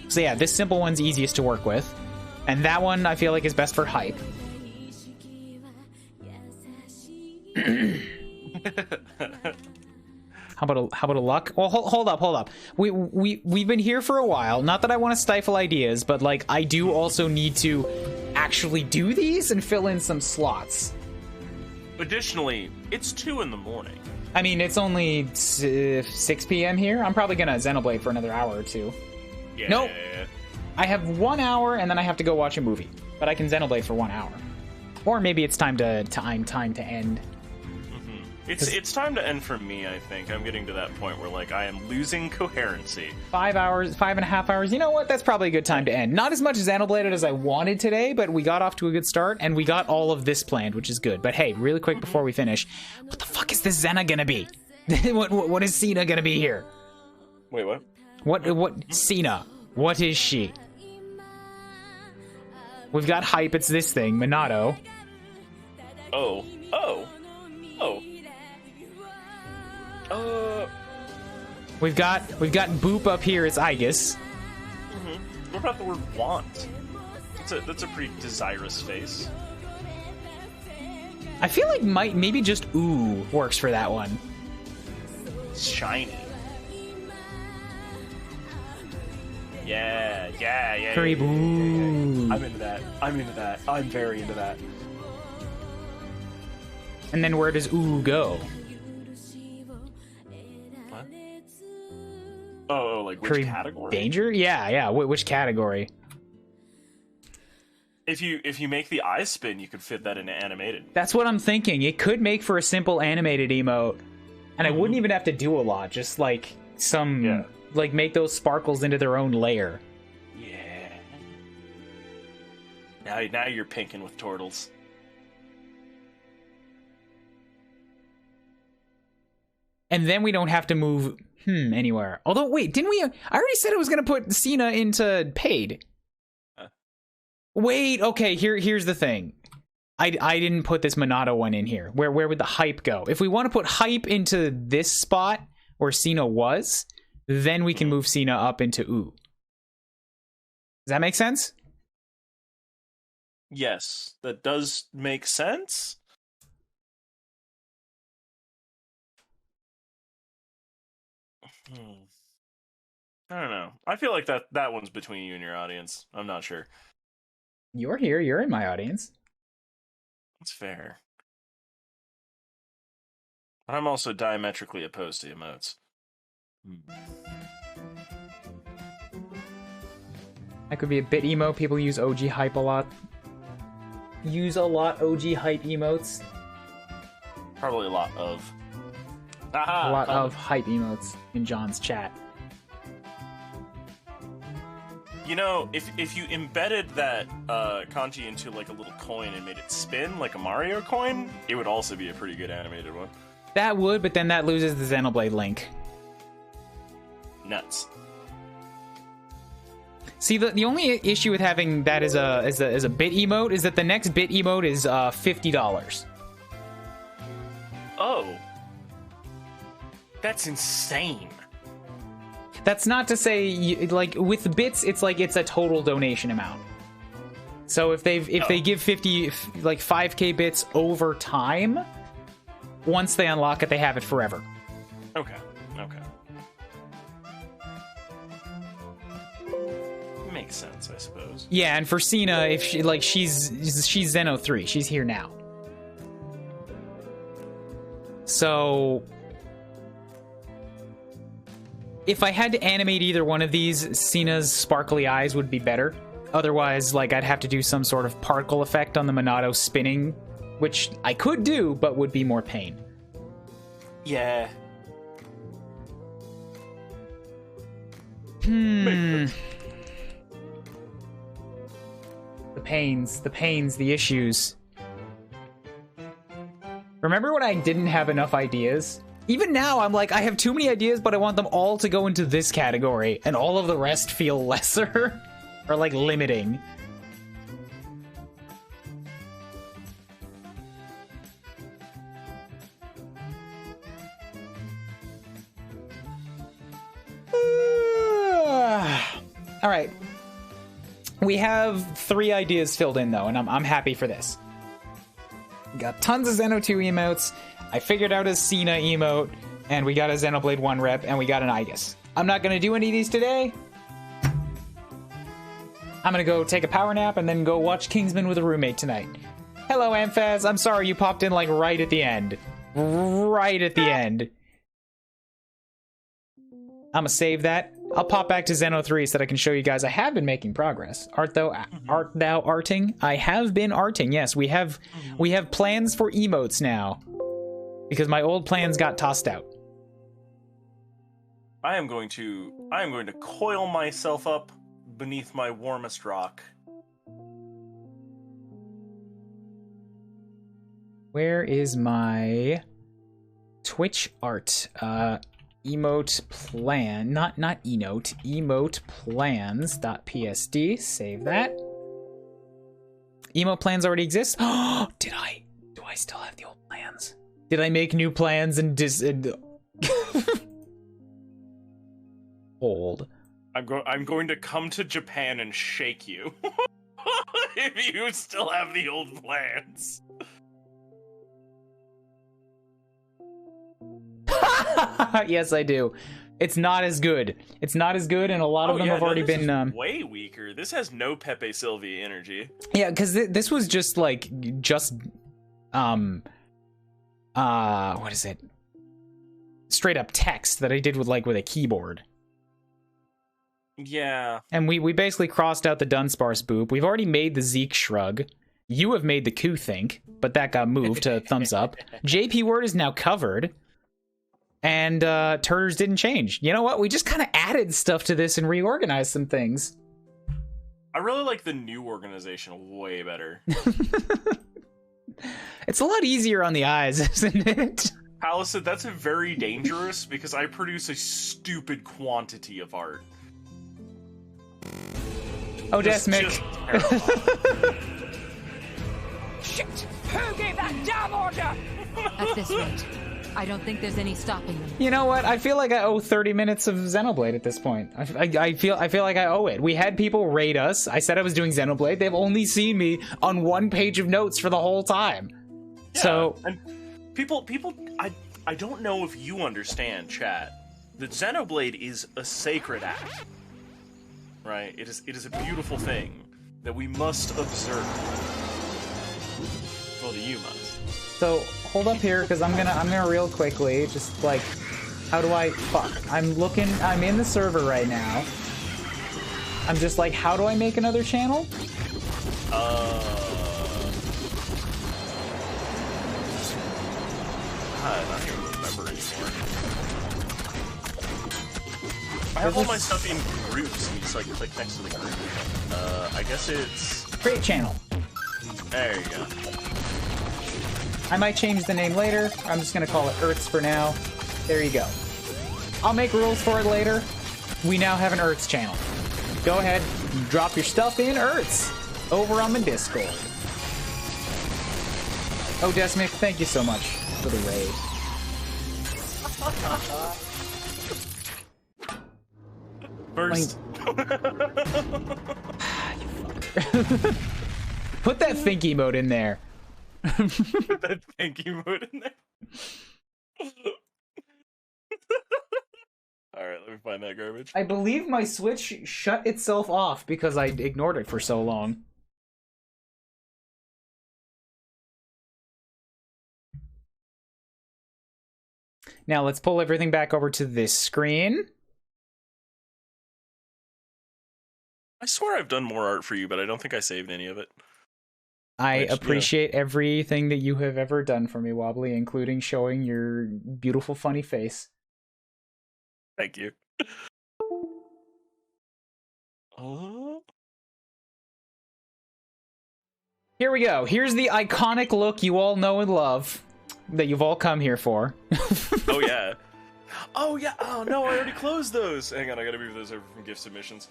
So yeah, this simple one's easiest to work with. And that one I feel like is best for hype. How about a luck? Well, hold up. We've been here for a while. Not that I want to stifle ideas, but like I do also need to actually do these and fill in some slots. Additionally, it's 2 in the morning. I mean, it's only 6 p.m. here. I'm probably gonna Xenoblade for another hour or two. Yeah. Nope. I have 1 hour and then I have to go watch a movie. But I can Xenoblade for 1 hour. Or maybe it's time to end. It's time to end for me, I think. I'm getting to that point where, like, I am losing coherency. 5 hours, 5.5 hours. You know what? That's probably a good time to end. Not as much Xenoblade as I wanted today, but we got off to a good start, and we got all of this planned, which is good. But hey, really quick before we finish, what the fuck is this Xena gonna be? what is Xena gonna be here? Wait, what? What Xena? What is she? We've got hype. It's this thing, Minato. Oh. We've got Boop up here as Aegis. What about the word want? That's a pretty desirous face. I feel like maybe just ooh works for that one. Shiny. Yeah. Kuuribro. I'm into that. I'm very into that. And then where does ooh go? What? Oh, like which category? Danger? Yeah. Which category? If you make the eyes spin, you could fit that into animated. That's what I'm thinking. It could make for a simple animated emote, and I wouldn't even have to do a lot. Just like like make those sparkles into their own layer. Yeah. Now you're pinking with turtles. And then we don't have to move anywhere. Although, wait, didn't we? I already said I was going to put Cena into paid. Wait, okay, here's the thing. I didn't put this Monado one in here. Where would the hype go? If we want to put hype into this spot where Cena was, then we can move Cena up into Does that make sense? Yes, that does make sense. I don't know. I feel like that one's between you and your audience. I'm not sure. You're here. You're in my audience. That's fair. But I'm also diametrically opposed to emotes. That could be a bit emo. People use OG hype a lot. Use a lot OG hype emotes. Probably a lot of. A lot of hype emotes in John's chat. You know, if you embedded that kanji into like a little coin and made it spin like a Mario coin, it would also be a pretty good animated one. That would, but then that loses the Xenoblade link. Nuts. See, the only issue with having that as a bit emote is that the next bit emote is $50. Oh. That's insane. That's not to say, like, with bits, it's like it's a total donation amount. So if they give 5k bits over time, once they unlock it, they have it forever. Okay. Makes sense, I suppose. Yeah, and for Cena, if she's Xeno 3, she's here now. So if I had to animate either one of these, Cena's sparkly eyes would be better. Otherwise, like, I'd have to do some sort of particle effect on the Monado spinning, which I could do, but would be more pain. Yeah. The pains, the issues. Remember when I didn't have enough ideas? Even now, I'm like, I have too many ideas, but I want them all to go into this category, and all of the rest feel lesser, or like limiting. All right. We have 3 ideas filled in, though, and I'm happy for this. We got tons of Xeno 2 emotes. I figured out a Cena emote, and we got a Xenoblade 1 rep, and we got an Igus. I'm not going to do any of these today. I'm going to go take a power nap and then go watch Kingsman with a roommate tonight. Hello, Amphaz. I'm sorry you popped in, like, right at the end. Right at the end. I'm going to save that. I'll pop back to Xeno 3 so that I can show you guys I have been making progress. Art thou arting? I have been arting. Yes, we have plans for emotes now. Because my old plans got tossed out. I am going to coil myself up beneath my warmest rock. Where is my Twitch art? Emote plan, not enote, emote plans.psd. Save that. Emote plans already exist. Oh, do I still have the old plans? Did I make new plans and old? I'm going to come to Japan and shake you if you still have the old plans. Yes, I do. It's not as good. It's not as good, and a lot of them have already been way weaker. This has no Pepe Sylvie energy. Yeah, because this was just what is it? Straight up text that I did with a keyboard. Yeah. And we basically crossed out the Dunsparce boop. We've already made the Zeke shrug. You have made the Ku think, but that got moved to thumbs up. JP word is now covered. And Turters didn't change. You know what? We just kind of added stuff to this and reorganized some things. I really like the new organization way better. It's a lot easier on the eyes, isn't it? Alice said that's very dangerous because I produce a stupid quantity of art. Oh, Desmic. Shit! Who gave that damn order? At this rate, I don't think there's any stopping them. You know what? I feel like I owe 30 minutes of Xenoblade at this point. I feel like I owe it. We had people raid us. I said I was doing Xenoblade. They've only seen me on one page of notes for the whole time. Yeah, so and people, I don't know if you understand, chat, that Xenoblade is a sacred act. Right? It is a beautiful thing that we must observe. Well, you must. So hold up here, because I'm gonna real quickly just like, how do I I'm in the server right now. I'm just like, how do I make another channel? I don't even remember anymore. I have all my stuff in groups, and you just like click next to the group. I guess it's create channel. There you go. I might change the name later. I'm just gonna call it Earths for now. There you go. I'll make rules for it later. We now have an Earths channel. Go ahead, drop your stuff in Earths over on the Discord. Oh, Desmic, thank you so much for the raid. First. Put that think emote in there. Put that think emote in there. Alright, let me find that garbage. I believe my Switch shut itself off because I ignored it for so long. Now let's pull everything back over to this screen. I swear I've done more art for you, but I don't think I saved any of it. I appreciate everything that you have ever done for me, Wobbly, including showing your beautiful, funny face. Thank you. Here we go. Here's the iconic look you all know and love, that you've all come here for. Oh, yeah. Oh, yeah. Oh, no, I already closed those. Hang on, I gotta move those over from gift submissions.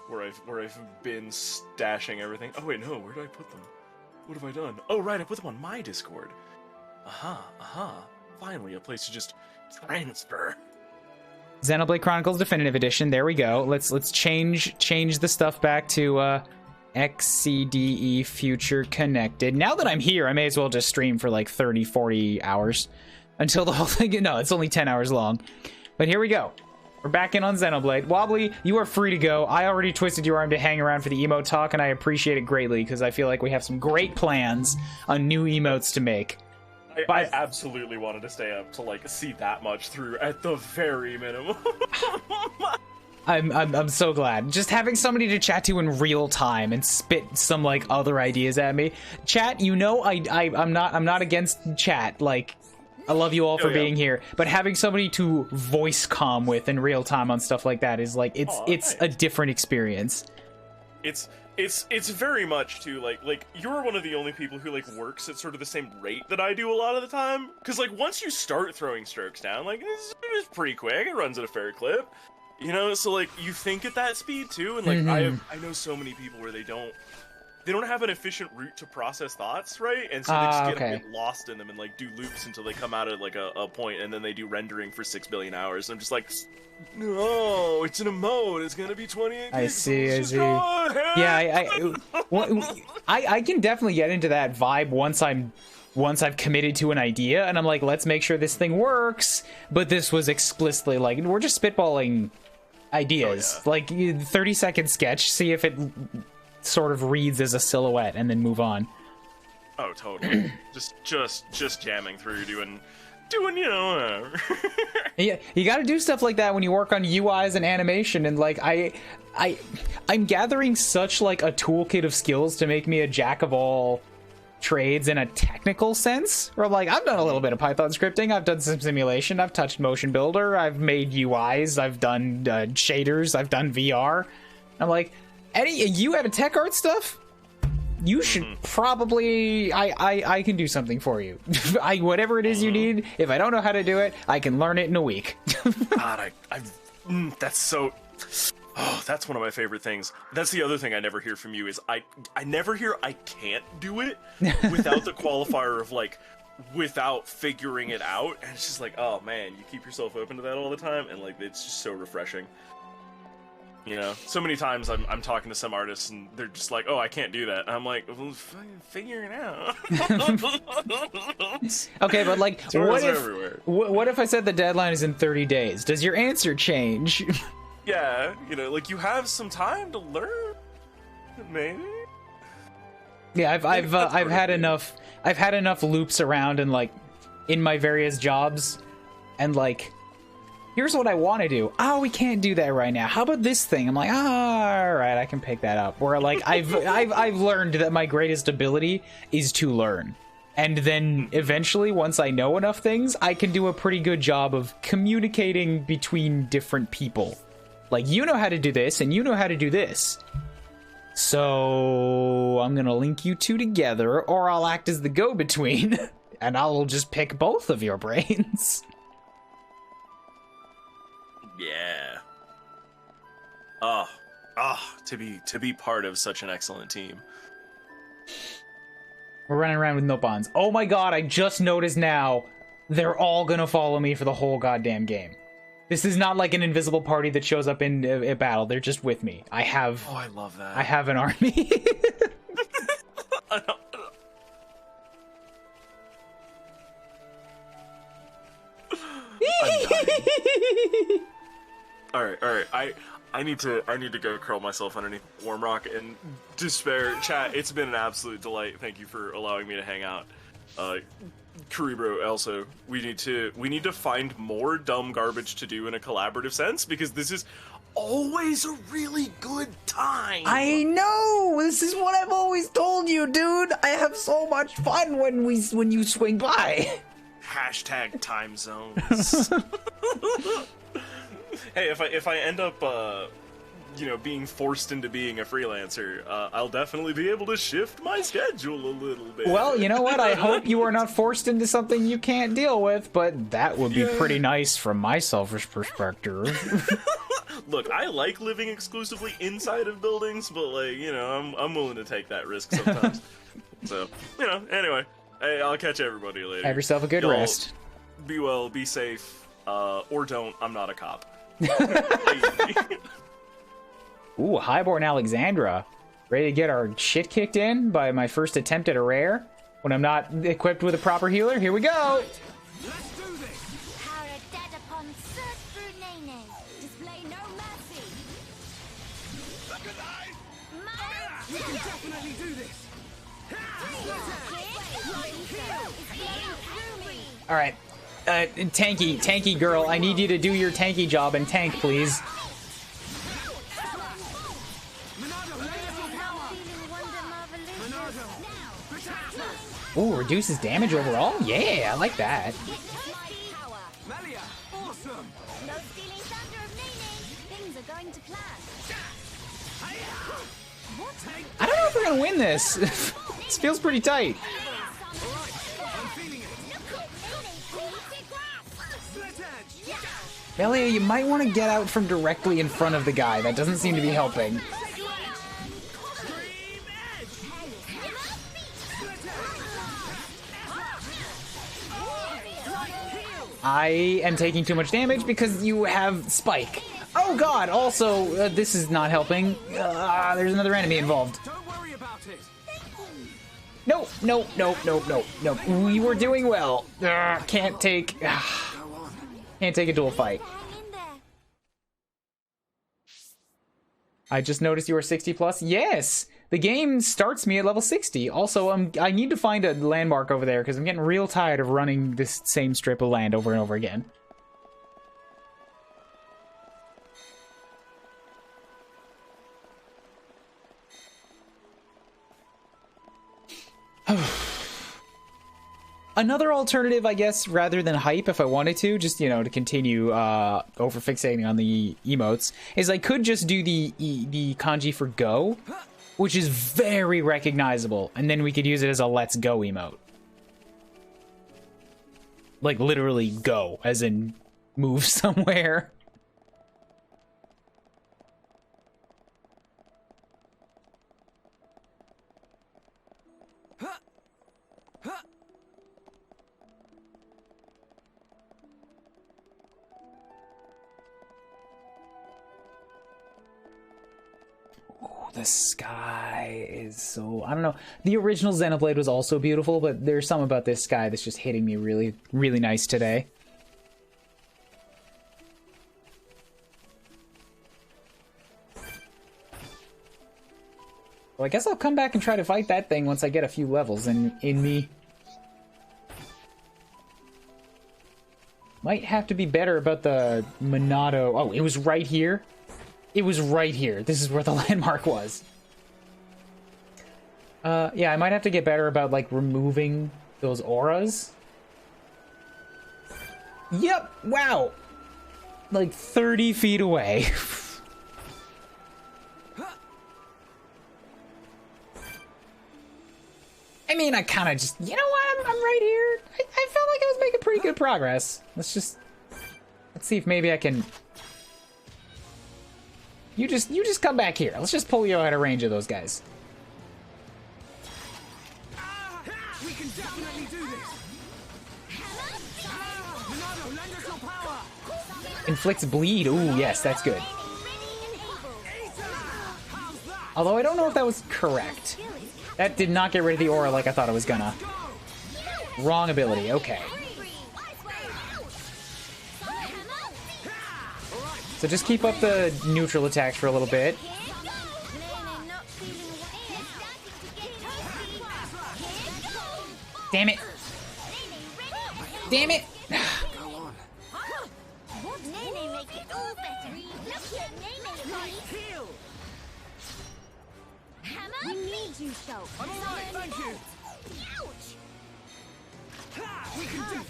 Where I've been stashing everything. Oh, wait, no. Where did I put them? What have I done? Oh, right, I put them on my Discord. Finally, a place to just transfer. Xenoblade Chronicles Definitive Edition. There we go. Let's change the stuff back to XCDE Future Connected. Now that I'm here, I may as well just stream for like 30, 40 hours until the whole thing. No, it's only 10 hours long. But here we go. We're back in on Xenoblade. Wobbly, you are free to go. I already twisted your arm to hang around for the emote talk, and I appreciate it greatly because I feel like we have some great plans on new emotes to make. I absolutely wanted to stay up to like see that much through at the very minimum. I'm so glad. Just having somebody to chat to in real time and spit some like other ideas at me. Chat, you know I'm not against chat. Like, I love you all for being here, but having somebody to voice comm with in real time on stuff like that is like it's nice. A different experience. It's very much too like you're one of the only people who like works at sort of the same rate that I do a lot of the time, because like once you start throwing strokes down, like it's pretty quick, it runs at a fair clip, you know, so like you think at that speed too, and like I know so many people where they don't have an efficient route to process thoughts, right? And so they just get lost in them and like do loops until they come out at like a point, and then they do rendering for 6 billion hours. I'm just like, no, it's an emote. It's gonna be 28 pixels. I see. Yeah, I can definitely get into that vibe once I've committed to an idea, and I'm like, let's make sure this thing works. But this was explicitly like, we're just spitballing ideas, like 30-second sketch, see if it sort of reads as a silhouette, and then move on. Oh, totally. just jamming through, doing doing, you know, whatever. Yeah, you got to do stuff like that when you work on UIs and animation, and like I'm gathering such like a toolkit of skills to make me a jack of all trades in a technical sense. Where I'm like, I've done a little bit of Python scripting, I've done some simulation, I've touched Motion Builder, I've made UIs, I've done shaders, I've done VR. I'm like, Eddie, you have a tech art stuff? You should probably, I can do something for you. Whatever it is you need, if I don't know how to do it, I can learn it in a week. God, that's so... Oh, that's one of my favorite things. That's the other thing I never hear from you is I never hear I can't do it without the qualifier of like, without figuring it out. And it's just like, oh man, you keep yourself open to that all the time, and like, it's just so refreshing. You know, so many times I'm talking to some artists and they're just like, oh, I can't do that. And I'm like, well, figure it out. Okay, but like, what if I said the deadline is in 30 days? Does your answer change? Yeah, you know, like you have some time to learn, maybe. Yeah, I've had enough loops around and like in my various jobs, and like, here's what I want to do. Oh, we can't do that right now. How about this thing? I'm like, all right, I can pick that up. Or like, I've learned that my greatest ability is to learn. And then eventually, once I know enough things, I can do a pretty good job of communicating between different people. Like, you know how to do this, and you know how to do this. So I'm gonna link you two together, or I'll act as the go-between, and I'll just pick both of your brains. Yeah. To be part of such an excellent team. We're running around with Nopons. Oh my god, I just noticed now, they're all gonna follow me for the whole goddamn game. This is not like an invisible party that shows up in a battle. They're just with me. I love that. I have an army. All right. I need to go curl myself underneath Warmrock and despair. Chat, it's been an absolute delight. Thank you for allowing me to hang out. Kuuribro, also, we need to find more dumb garbage to do in a collaborative sense, because this is always a really good time. I know! This is what I've always told you, dude! I have so much fun when you swing by! Hashtag time zones. Hey, if I end up, you know, being forced into being a freelancer, I'll definitely be able to shift my schedule a little bit. Well, you know what? I hope you are not forced into something you can't deal with, but that would be pretty nice from my selfish perspective. Look, I like living exclusively inside of buildings, but like, you know, I'm willing to take that risk sometimes. So, you know, anyway, hey, I'll catch everybody later. Have yourself a good rest. Be well, be safe, or don't. I'm not a cop. Ooh, Highborn Alexandra. Ready to get our shit kicked in by my first attempt at a rare? When I'm not equipped with a proper healer? Here we go! Let's do this! Power dead upon search through Nene. Display no mercy. We can definitely do this! Alright, tanky girl, I need you to do your tanky job and tank, please. Ooh, reduces damage overall? Yeah, I like that. I don't know if we're gonna win this. This feels pretty tight. Melia, you might want to get out from directly in front of the guy. That doesn't seem to be helping. I am taking too much damage because you have Spike. Oh god, also, this is not helping. There's another enemy involved. No. We were doing well. Can't take a dual fight. I just noticed you were 60 plus. Yes! The game starts me at level 60. Also, I need to find a landmark over there because I'm getting real tired of running this same strip of land over and over again. Another alternative, I guess, rather than hype, if I wanted to, just, you know, to continue over-fixating on the emotes, is I could just do the kanji for go, which is very recognizable, and then we could use it as a let's go emote. Like, literally go, as in move somewhere. The sky is so... I don't know. The original Xenoblade was also beautiful, but there's something about this sky that's just hitting me really, really nice today. Well, I guess I'll come back and try to fight that thing once I get a few levels in me. Might have to be better about the Monado... Oh, it was right here? It was right here. This is where the landmark was. Yeah, I might have to get better about, like, removing those auras. Yep! Wow! Like, 30 feet away. I mean, I kind of just... You know what? I'm right here. I felt like I was making pretty good progress. Let's see if maybe I can... You just come back here. Let's just pull you out of range of those guys. We can definitely do this. Monado, lend us your power. Inflicts bleed. Ooh, yes, that's good. Although I don't know if that was correct. That did not get rid of the aura like I thought it was gonna. Wrong ability. Okay. So just keep up the neutral attacks for a little bit. Damn it. Damn it.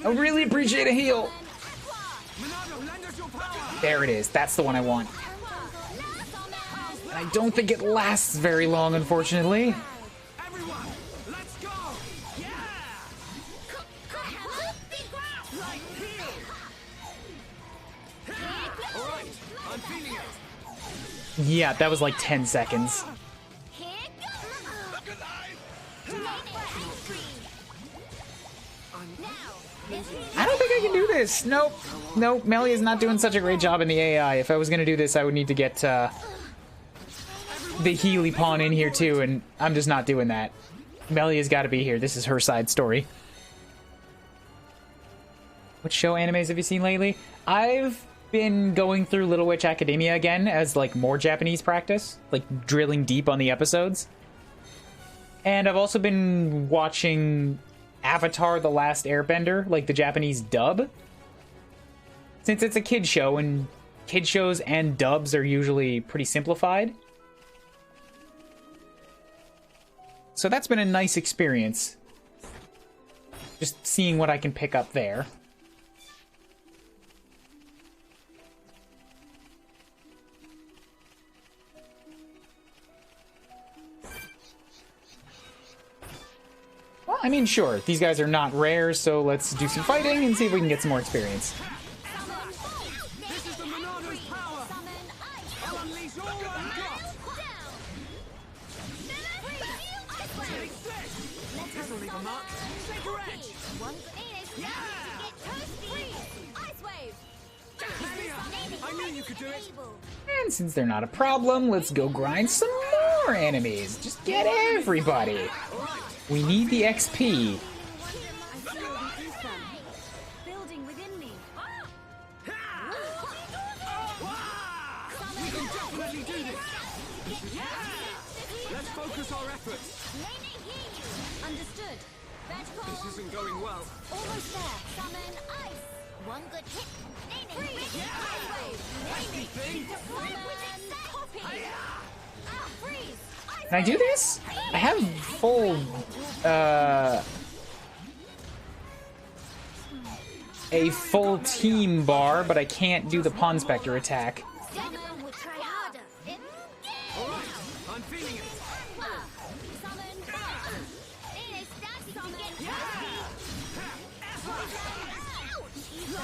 I really appreciate a heal. There it is. That's the one I want. And I don't think it lasts very long, unfortunately. Yeah, that was like 10 seconds. I don't think I can do this. Nope. Nope. Melee is not doing such a great job in the AI. If I was going to do this, I would need to get the Healy pawn in here too, and I'm just not doing that. Melee has got to be here. This is her side story. What show animes have you seen lately? I've been going through Little Witch Academia again as like more Japanese practice, like drilling deep on the episodes. And I've also been watching Avatar: The Last Airbender, like the Japanese dub. Since it's a kid show, and kid shows and dubs are usually pretty simplified. So that's been a nice experience. Just seeing what I can pick up there. Well, I mean, sure, these guys are not rare, so let's do some fighting and see if we can get some more experience. This is the Monado's power. I'll unleash all I've got. This'll leave a mark. Take your edge. Yeah! Ice wave. I knew you could do it. And since they're not a problem, let's go grind some more enemies. Just get everybody. We need the XP. Building within me. We can definitely do this. Let's focus our efforts. Understood. This isn't going well. Almost there. Summon ice. One good hit. Freeze. Ice wave. Summon copy. Freeze. Can I do this? I have full, a full team bar, but I can't do the Pawn Spectre attack. We'll try harder. All right, I'm feeling it.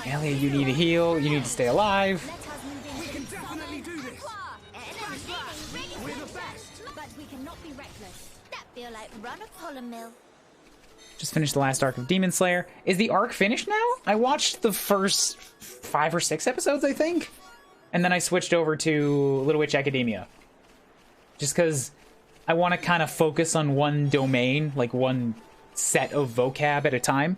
Ellie, you need a heal. You need to stay alive. We can definitely do this. We're the best. But we cannot be reckless. That feel like run a column mill. Just finished the last arc of Demon Slayer. Is the arc finished now? I watched the first 5 or 6 episodes, I think. And then I switched over to Little Witch Academia. Just because I want to kind of focus on one domain, like one set of vocab at a time.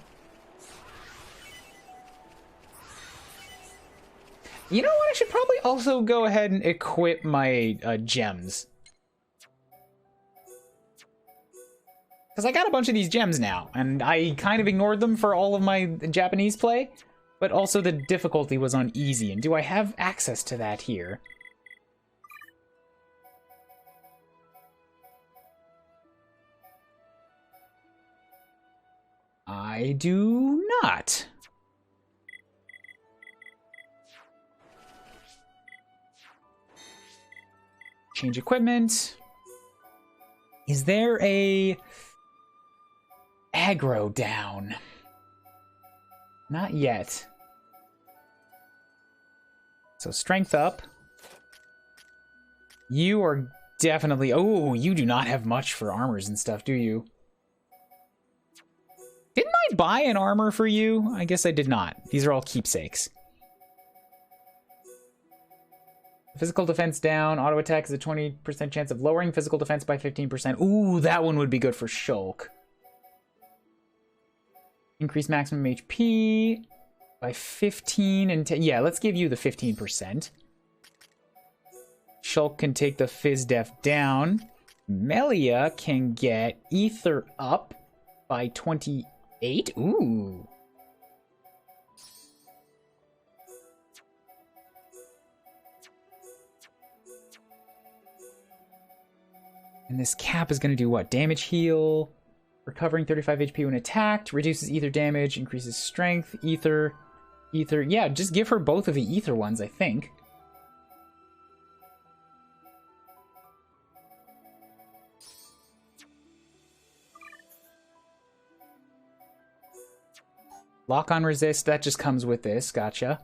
You know what? I should probably also go ahead and equip my gems. Because I got a bunch of these gems now, and I kind of ignored them for all of my Japanese play, but also the difficulty was on easy, and do I have access to that here? I do not. Change equipment. Is there a aggro down? Not yet. So strength up. You are definitely... Oh, you do not have much for armors and stuff, do you? Didn't I buy an armor for you? I guess I did not. These are all keepsakes. Physical defense down. Auto attack is a 20% chance of lowering physical defense by 15%. Ooh, that one would be good for Shulk. Increase maximum HP by 15 and 10. Yeah, let's give you the 15%. Shulk can take the Phys Def down. Melia can get Ether up by 28. Ooh. And this cap is going to do what? Damage heal, recovering 35 HP when attacked, reduces ether damage, increases strength, ether. Yeah, just give her both of the ether ones, I think. Lock on resist, that just comes with this, gotcha.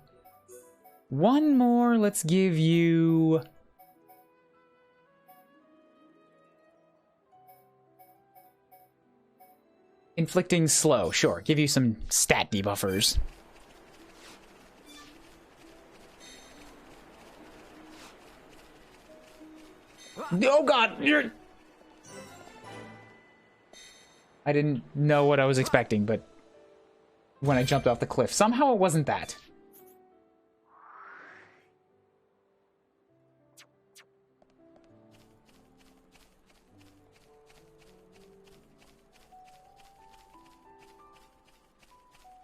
One more, let's give you... Inflicting slow, sure. Give you some stat debuffers. Oh god! I didn't know what I was expecting, but when I jumped off the cliff, somehow it wasn't that.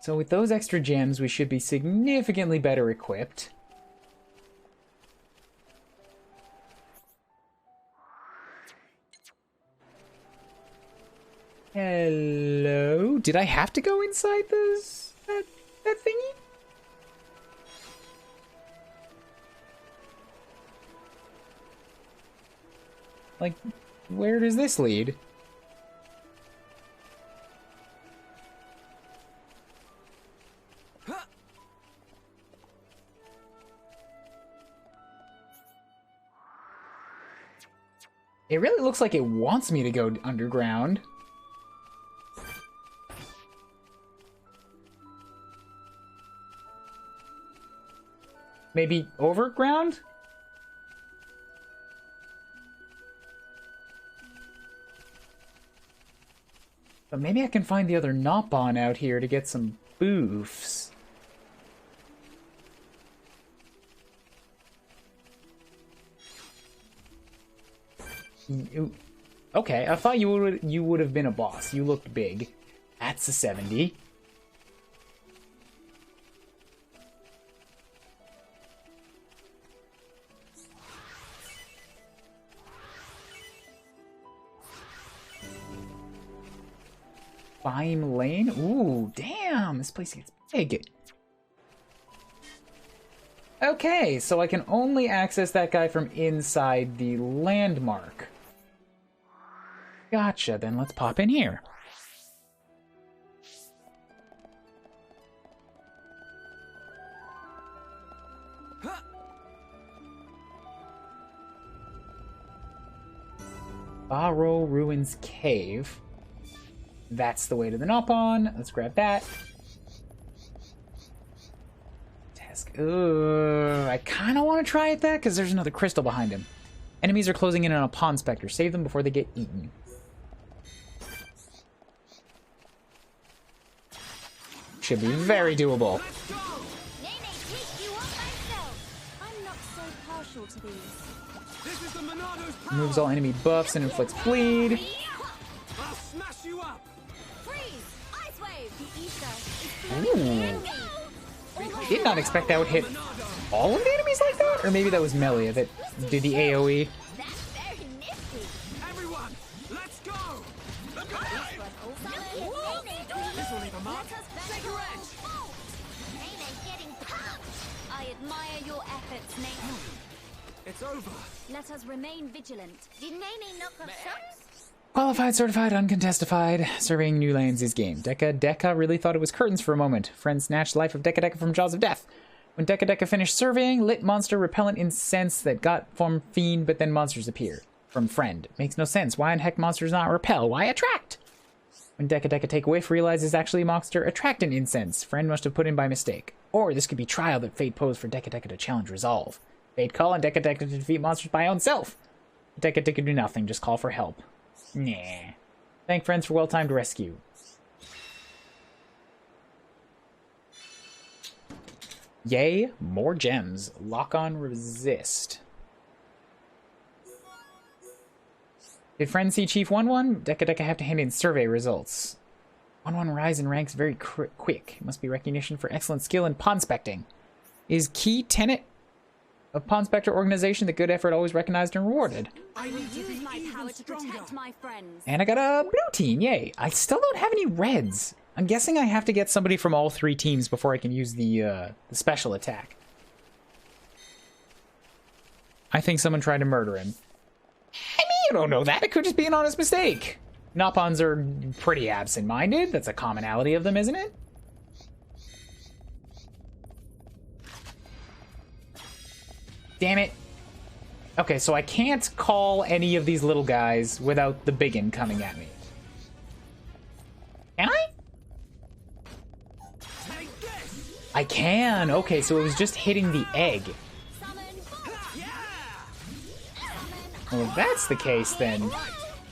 So with those extra gems, we should be significantly better equipped. Hello? Did I have to go inside this that thingy? Like, where does this lead? It really looks like it wants me to go underground. Maybe overground? But maybe I can find the other Nopon out here to get some boofs. Okay, I thought you would have been a boss. You looked big. That's a 70. Bime Lane? Ooh, damn, this place gets big. Okay, so I can only access that guy from inside the landmark. Gotcha, then let's pop in here. Barrow Ruins Cave. That's the way to the Nopon. Let's grab that. I kind of want to try at that because there's another crystal behind him. Enemies are closing in on a Pond Spectre. Save them before they get eaten. Should be very doable. Removes all enemy buffs and inflicts bleed. I'll smash you up. Ooh. Did not expect that would hit all of the enemies like that? Or maybe that was Melia that did the AoE. Everyone, let's go. I admire your efforts, Nate. It's over. Let us remain vigilant. Did Nene knock off socks? Qualified, certified, uncontestified. Surveying new lands is game. Deca really thought it was curtains for a moment. Friend snatched life of Deca from jaws of death. When Deca finished surveying, lit monster repellent incense that got from fiend, but then monsters appear. From friend. Makes no sense. Why in heck monsters not repel? Why attract? When Deca take whiff, realizes actually monster attract an incense. Friend must have put in by mistake. Or this could be trial that fate posed for Deca to challenge resolve. Fate call on Deca to defeat monsters by own self. Deca do nothing, just call for help. Nah. Thank friends for well-timed rescue. Yay, more gems. Lock on resist. Did friends see Chief 1-1? Deca have to hand in survey results. 1-1 rise in ranks very quick. Must be recognition for excellent skill in Pond Specting. Is key tenet of Pond Spectre organization that good effort always recognized and rewarded. I will use my power to protect my friends. And I got a blue team, yay. I still don't have any reds. I'm guessing I have to get somebody from all three teams before I can use the special attack. I think someone tried to murder him. I mean, you don't know that. It could just be an honest mistake. Nopons are pretty absent-minded. That's a commonality of them, isn't it? Damn it. Okay, so I can't call any of these little guys without the biggin coming at me. Can I? I can. Okay, so it was just hitting the egg. Well, if that's the case, then...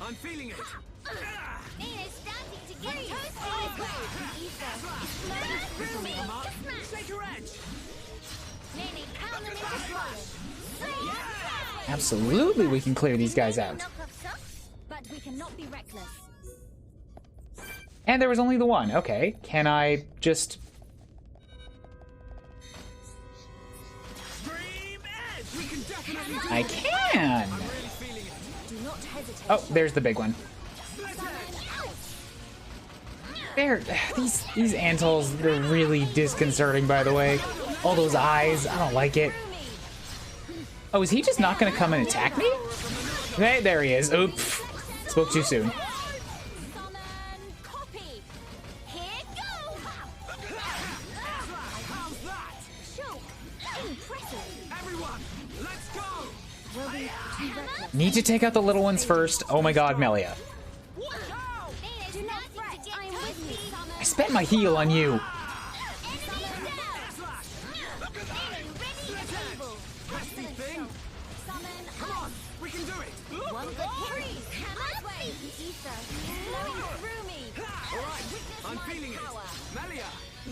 I'm feeling it. Absolutely, we can clear these guys out. But we cannot be reckless. And there was only the one. Okay, can I just... I can! Oh, there's the big one. They're... These Antals, they're really disconcerting, by the way. All those eyes, I don't like it. Oh, is he just not gonna come and attack me? Hey, there he is. Oops. Spoke too soon. Need to take out the little ones first. Oh my god, Melia. I spent my heal on you. I'm feeling it. Melia.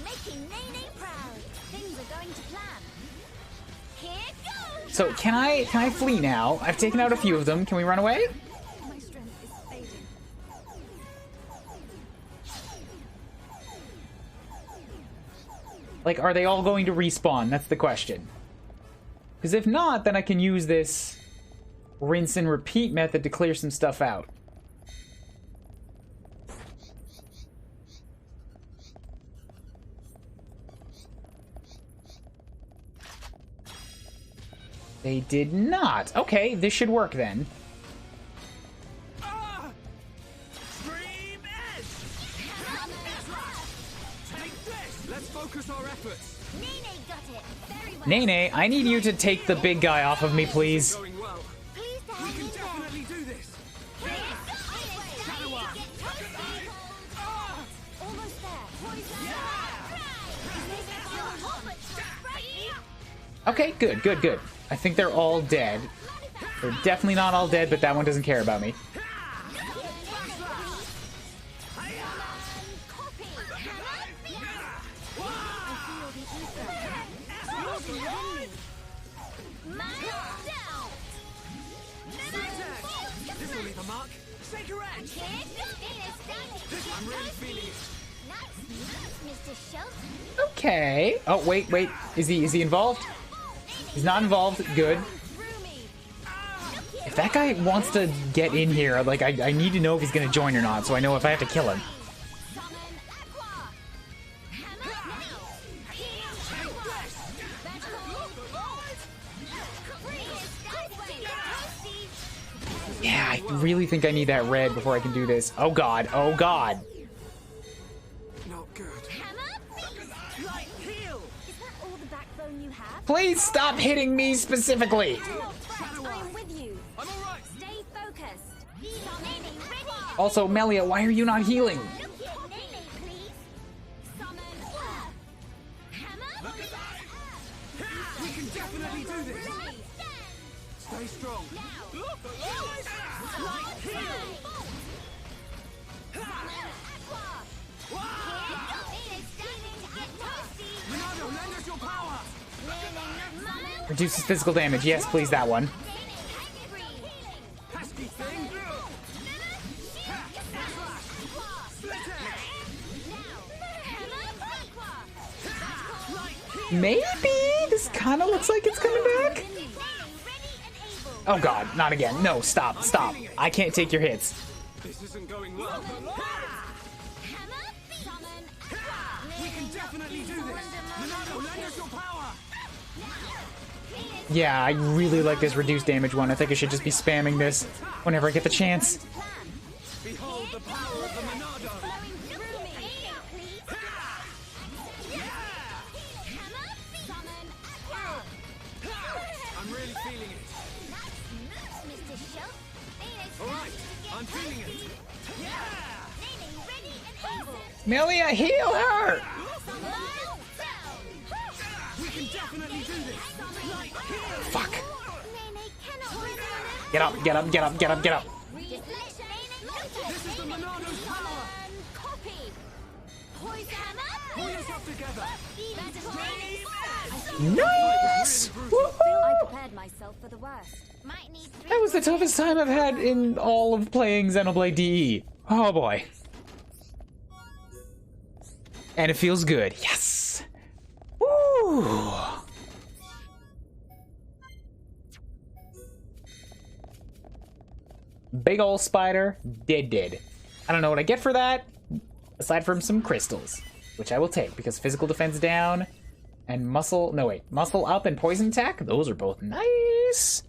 Making Nene proud. Things are going to plan. Here goes. So can I flee now? I've taken out a few of them. Can we run away? Like, are they all going to respawn? That's the question. Because if not, then I can use this rinse and repeat method to clear some stuff out. They did not. Okay, this should work then. Let's focus our efforts. Nene got it. Very well. Nene, I need you to take the big guy off of me, please. Going well. Please to We hang can in there. definitely do this. Almost there. Poison. Okay, good, good, good. I think they're all dead. They're definitely not all dead, but that one doesn't care about me. This will leave a mark. Shake your axe. I'm really feeling it. Mr. Schultz. Okay. Oh, wait, wait. Is he involved? He's not involved. Good. If that guy wants to get in here, like, I need to know if he's gonna join or not, so I know if I have to kill him. Yeah, I really think I need that red before I can do this. Oh god, oh god. Not good. Light heal. Is that all the backbone you have? Please stop hitting me specifically. I'm with you. I'm all right. Stay focused. Ready. Also, Melia, why are you not healing? We can definitely do this. Stay strong. Light heal. Leonardo, lend us your power. Reduces physical damage. Yes, please, that one. Pesky thing. Maybe? This kind of looks like it's coming back. Oh god, not again. No, stop, stop. I can't take your hits. This isn't going well. We can definitely do this. Leonardo, lend us your power. Yeah, I really like this reduced damage one. I think I should just be spamming this whenever I get the chance. Behold the power of the Monado. I'm really feeling it. All right, I'm feeling it. Melia, heal her! We can definitely do this. Fuck. Get up, get up, get up, get up, get up. This is the Monado's power. Pull yourself together. Nice! I prepared myself for the worst. That was the toughest time I've had in all of playing Xenoblade DE. Oh boy. And it feels good. Yes! Woo! Big ol' spider, dead. I don't know what I get for that, aside from some crystals, which I will take because physical defense down and muscle up and poison attack. Those are both nice.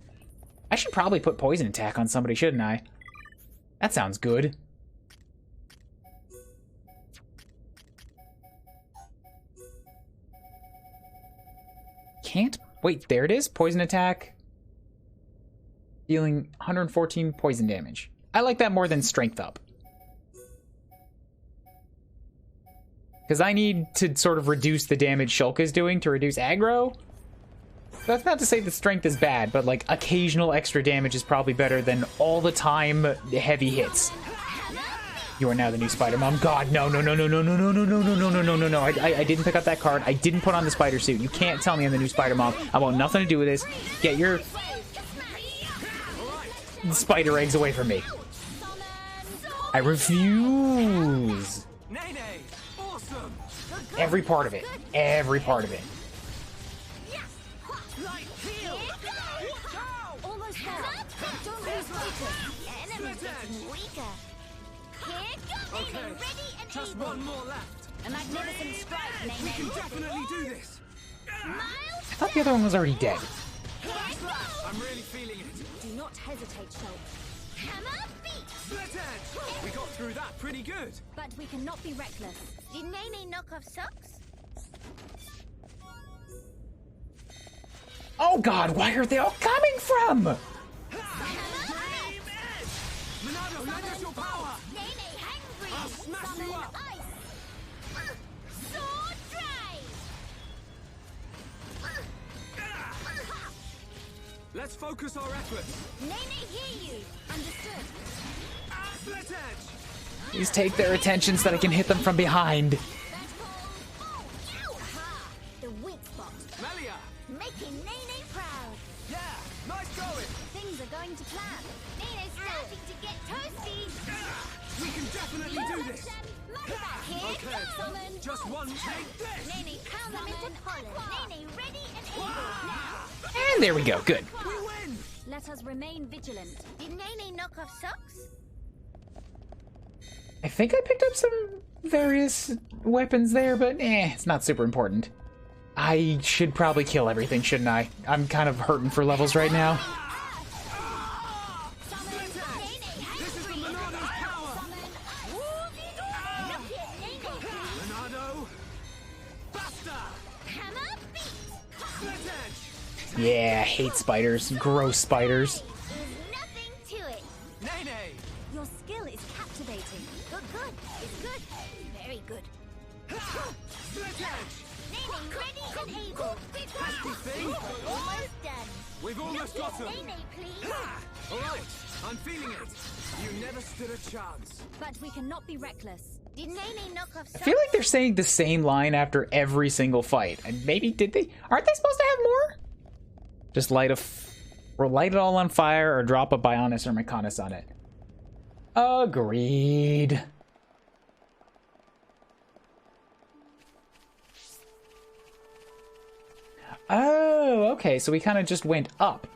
I should probably put poison attack on somebody, shouldn't I? That sounds good. Can't wait. There it is. Poison attack. Dealing 114 poison damage. I like that more than strength up. Because I need to sort of reduce the damage Shulk is doing to reduce aggro. That's not to say that strength is bad, but like occasional extra damage is probably better than all the time heavy hits. You are now the new Spider Mom. God, no. I didn't pick up that card. I didn't put on the spider suit. You can't tell me I'm the new Spider Mom. I want nothing to do with this. Get your spider eggs away from me. I refuse. Nene, awesome. Every part of it. Every part of it. Almost there. Don't lose focus. Enemy's getting weaker. Okay, just one more left. A magnificent strike, We can Nene. definitely do this. I thought the other one was already dead. I'm really feeling it. Do not hesitate, Schultz. Hammer beat. Split edge. We got through that pretty good. But we cannot be reckless. Did Nene knock off socks? Oh god, why are they all coming from? Monado, lend us your power. Nene hungry. I'll smash you up. Ice. Sword drive. Let's focus our efforts. Nene hear you. Understood. Split edge. Please take their attention so that I can hit them from behind. The weak spot. Melia. Making Nene proud. Yeah, nice going. Things are going to plan. Nene's starting to get toasty. We can definitely do this. Here Okay, summon. just one. Take this. Nene, pound them into pollen. Nene, ready and able. Now. And there we go, good. We win. Let us remain vigilant. Did Nene knock off socks? I think I picked up some various weapons there, but it's not super important. I should probably kill everything, shouldn't I? I'm kind of hurting for levels right now. This is the Monado's power. Monado. Buster. Hammer beat. Split edge. Yeah, I hate spiders. Gross spiders. Nothing to it. Nene. Your skill is captivating. Good. It's good. Very good. Split edge. Nene, ready and able. Pesky thing. Almost done. We've almost got them. Nene, please. All right, I'm feeling it. You never stood a chance. But we cannot be reckless. Did Nene knock off I feel like they're saying the same line after every single fight. And maybe did they? Aren't they supposed to have more? Just light it all on fire or drop a Bionis or Mechonis on it. Agreed. Oh, okay, so we kind of just went up.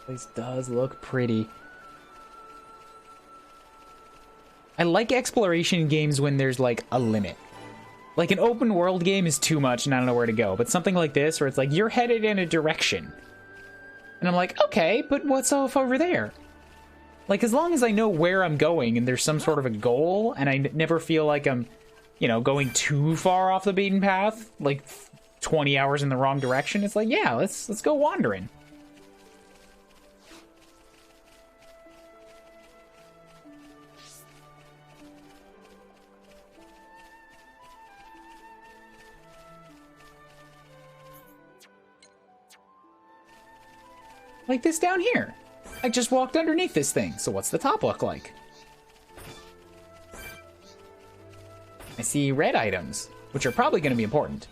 This does look pretty. I like exploration games when there's like a limit. Like an open world game is too much and I don't know where to go, but something like this where it's like you're headed in a direction. And I'm like, okay, but what's off over there? Like, as long as I know where I'm going and there's some sort of a goal and I never feel like I'm, you know, going too far off the beaten path, like 20 hours in the wrong direction, it's like, yeah, let's go wandering. Like this down here. I just walked underneath this thing, so what's the top look like? I see red items, which are probably going to be important.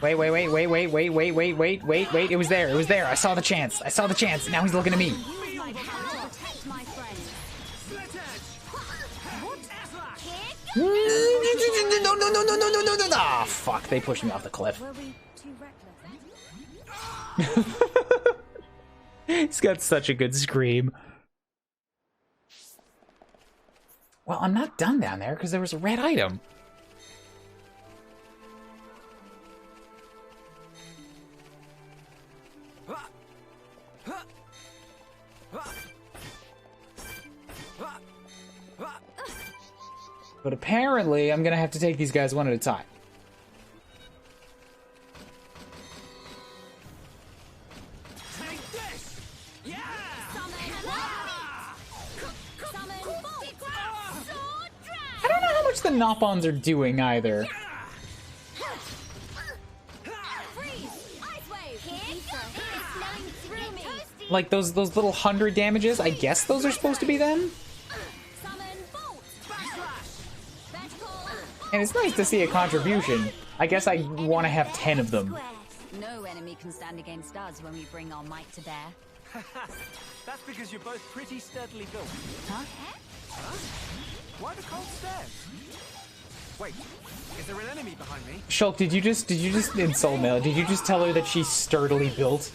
Wait, it was there, I saw the chance, now he's looking at me. No. Ah, fuck, they pushed me off the cliff. He's got such a good scream. Well, I'm not done down there because there was a red item. But apparently, I'm gonna have to take these guys one at a time. the Nopons are doing either. Like those little 100 damages, I guess those are supposed to be them? And it's nice to see a contribution. I guess I want to have 10 of them. No enemy can stand against us when we bring our might to bear. That's because you're both pretty sturdily built. Huh? Huh? Why the cold stairs? Wait, is there an enemy behind me? Shulk, did you just insult Mel? Did you just tell her that she's sturdily built?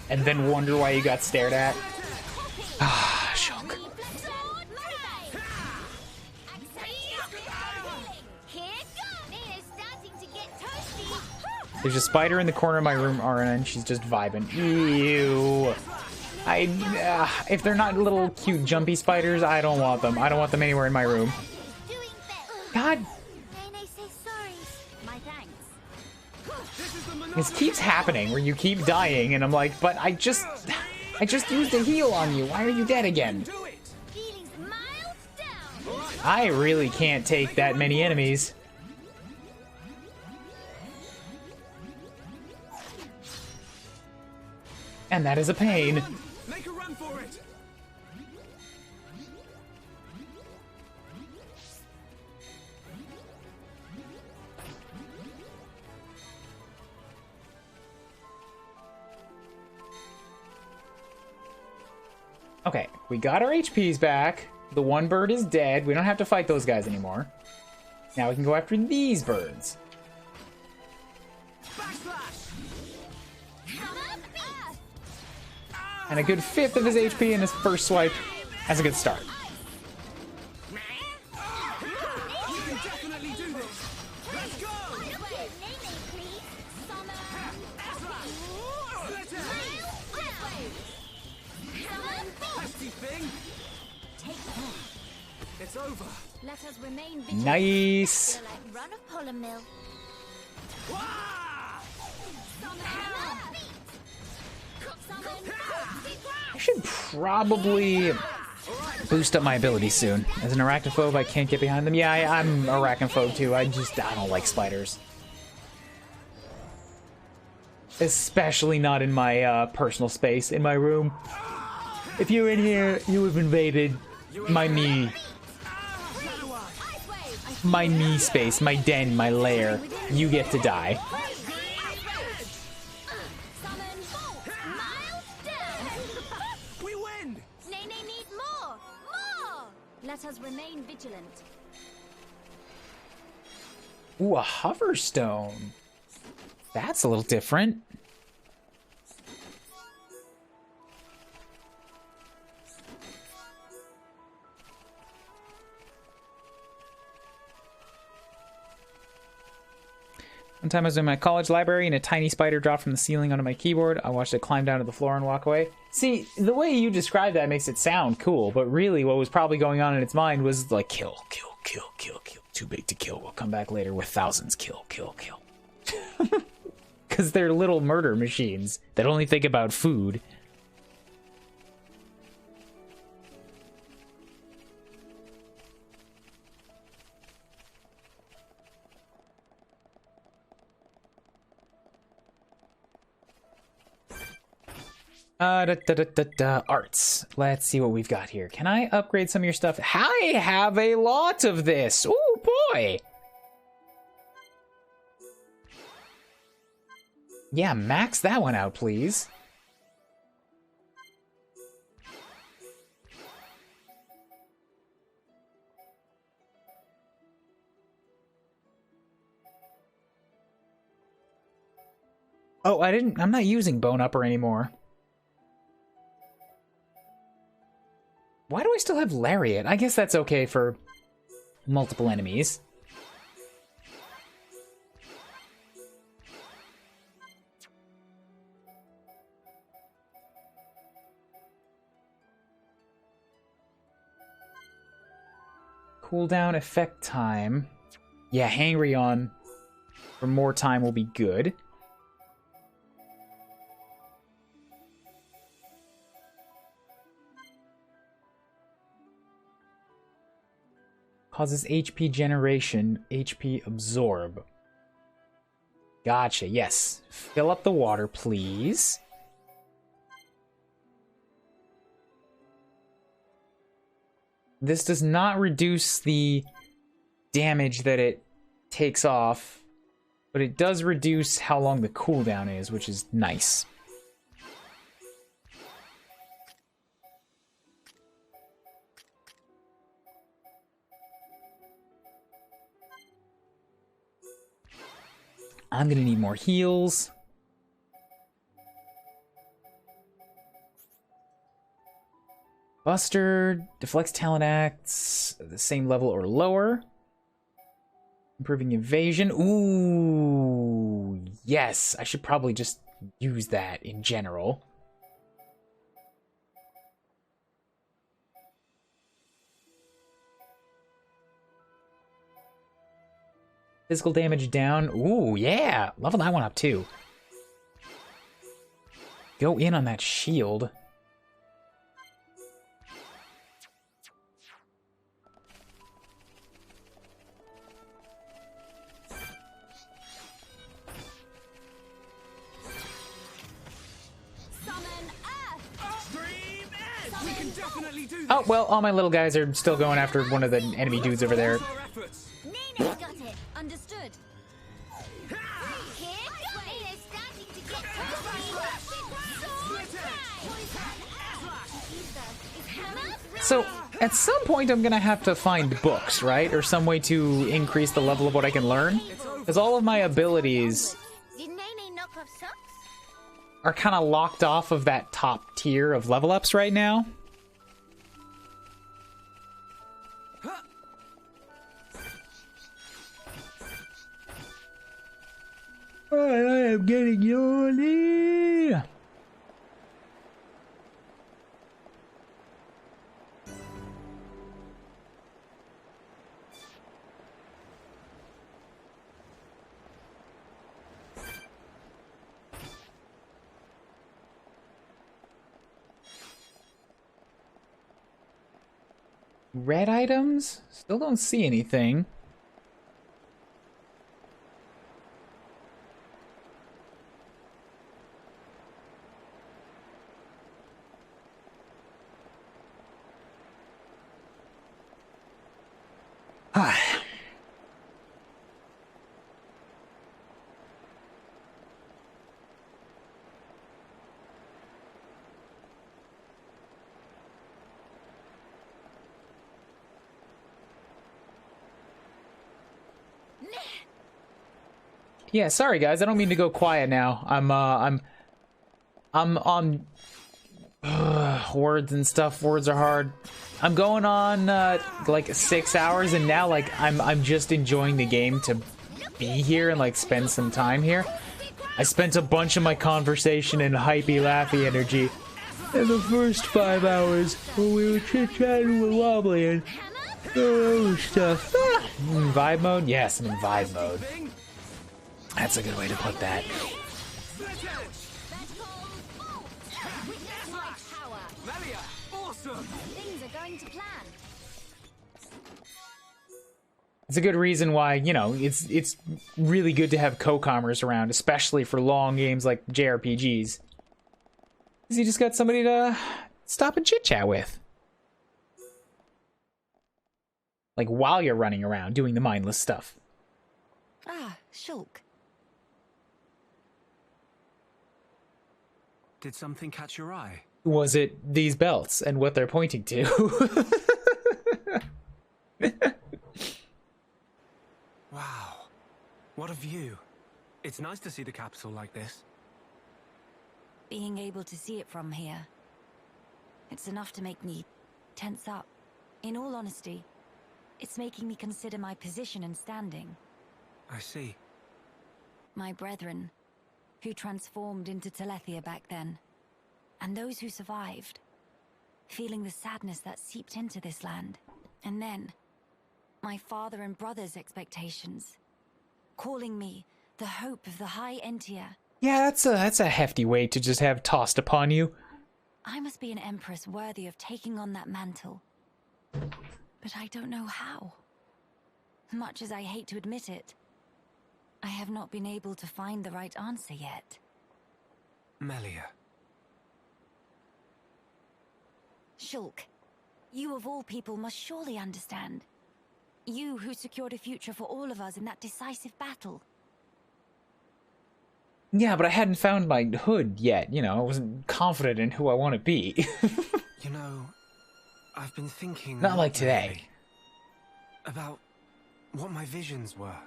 And then wonder why you got stared at? Ah, Shulk. There's a spider in the corner of my room, Arna, and she's just vibing. Ew. If they're not little cute jumpy spiders, I don't want them. I don't want them anywhere in my room. God. This keeps happening where you keep dying, and I'm like, but I just used a heal on you. Why are you dead again? I really can't take that many enemies. And that is a pain. Make a run for it. Okay, we got our HPs back. The one bird is dead. We don't have to fight those guys anymore. Now we can go after these birds. And a good 1/5 of his HP in his first swipe. That's a good start. It's over. Let us remain vigilant. Nice. Run a polar mill. I should probably boost up my ability soon. As an arachnophobe, I can't get behind them. Yeah, I'm arachnophobe too. I don't like spiders. Especially not in my personal space, in my room. If you're in here, you have invaded my me space, my den, my lair. You get to die. We win! Nene needs more! More! Let us remain vigilant. Ooh, a hoverstone. That's a little different. One time I was in my college library and a tiny spider dropped from the ceiling onto my keyboard. I watched it climb down to the floor and walk away. See, the way you describe that makes it sound cool, but really what was probably going on in its mind was like, kill, kill, kill, kill, kill. Too big to kill. We'll come back later with thousands. Kill, kill, kill. Because they're little murder machines that only think about food. Arts. Let's see what we've got here. Can I upgrade some of your stuff? I have a lot of this. Oh boy. Yeah, max that one out, please. Oh, I'm not using Bone Upper anymore. Why do I still have Lariat? I guess that's okay for multiple enemies. Cooldown effect time. Yeah, Hangry on for more time will be good. Causes HP generation, HP absorb. Gotcha, yes. Fill up the water, please. This does not reduce the damage that it takes off, but it does reduce how long the cooldown is, which is nice. I'm gonna need more heals. Buster deflects talent acts at the same level or lower. Improving evasion. Ooh, yes. I should probably just use that in general. Physical damage down. Ooh, yeah. Level that one up too. Go in on that shield. Oh, well, all my little guys are still going after one of the enemy dudes over there. Nene's got it. Understood. So, at some point I'm gonna have to find books, right? Or some way to increase the level of what I can learn. Because all of my abilities are kind of locked off of that top tier of level ups right now. I am getting yawny. Red items? Still don't see anything. Yeah, sorry guys, I don't mean to go quiet now. I'm on words and stuff. Words are hard. I'm going on like 6 hours, and now like I'm just enjoying the game to be here and like spend some time here. I spent a bunch of my conversation and hypey laughy energy in the first 5 hours when we were chit-chatting with Wobbly and other stuff. Vibe mode? Yes, I'm in vibe mode. That's a good way to put that. It's a good reason why, you know, it's really good to have co-commerce around, especially for long games like JRPGs. Because you just got somebody to stop and chit-chat with. Like, while you're running around doing the mindless stuff. Ah, Shulk. Did something catch your eye? Was it these belts and what they're pointing to? Wow. What a view. It's nice to see the capital like this. Being able to see it from here, it's enough to make me tense up. In all honesty, it's making me consider my position and standing. I see. My brethren, who transformed into Telethia back then, and those who survived, feeling the sadness that seeped into this land. And then, my father and brother's expectations, calling me the hope of the High Entia. Yeah, that's a hefty weight to just have tossed upon you. I must be an empress worthy of taking on that mantle. But I don't know how. Much as I hate to admit it, I have not been able to find the right answer yet. Melia. Shulk, you of all people must surely understand. You who secured a future for all of us in that decisive battle. Yeah, but I hadn't found my hood yet, you know, I wasn't confident in who I want to be. You know, I've been thinking... Not like today. About what my visions were.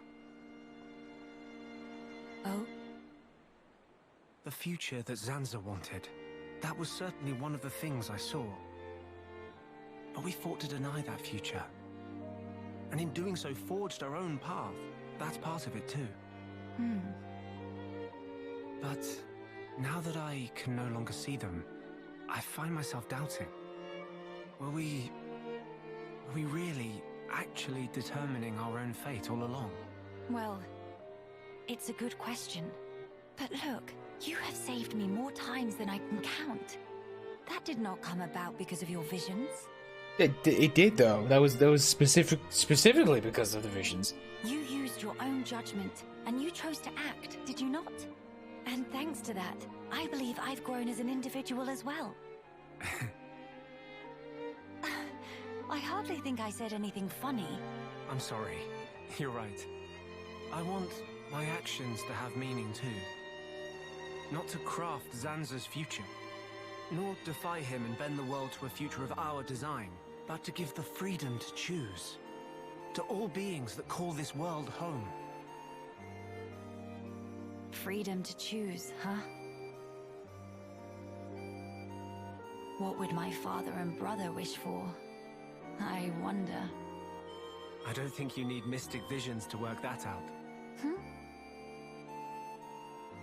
Oh? The future that Zanza wanted. That was certainly one of the things I saw. But we fought to deny that future. And in doing so, forged our own path. That's part of it too. But now that I can no longer see them, I find myself doubting. Were we really, actually determining our own fate all along? Well, it's a good question. But look, you have saved me more times than I can count. That did not come about because of your visions. It did though. That was specifically because of the visions. You used your own judgment, and you chose to act, did you not? And thanks to that, I believe I've grown as an individual as well. I hardly think I said anything funny. I'm sorry. You're right. I want my actions to have meaning too. Not to craft Zanza's future, nor defy him and bend the world to a future of our design, but to give the freedom to choose. To all beings that call this world home. Freedom to choose, huh? What would my father and brother wish for? I wonder. I don't think you need mystic visions to work that out.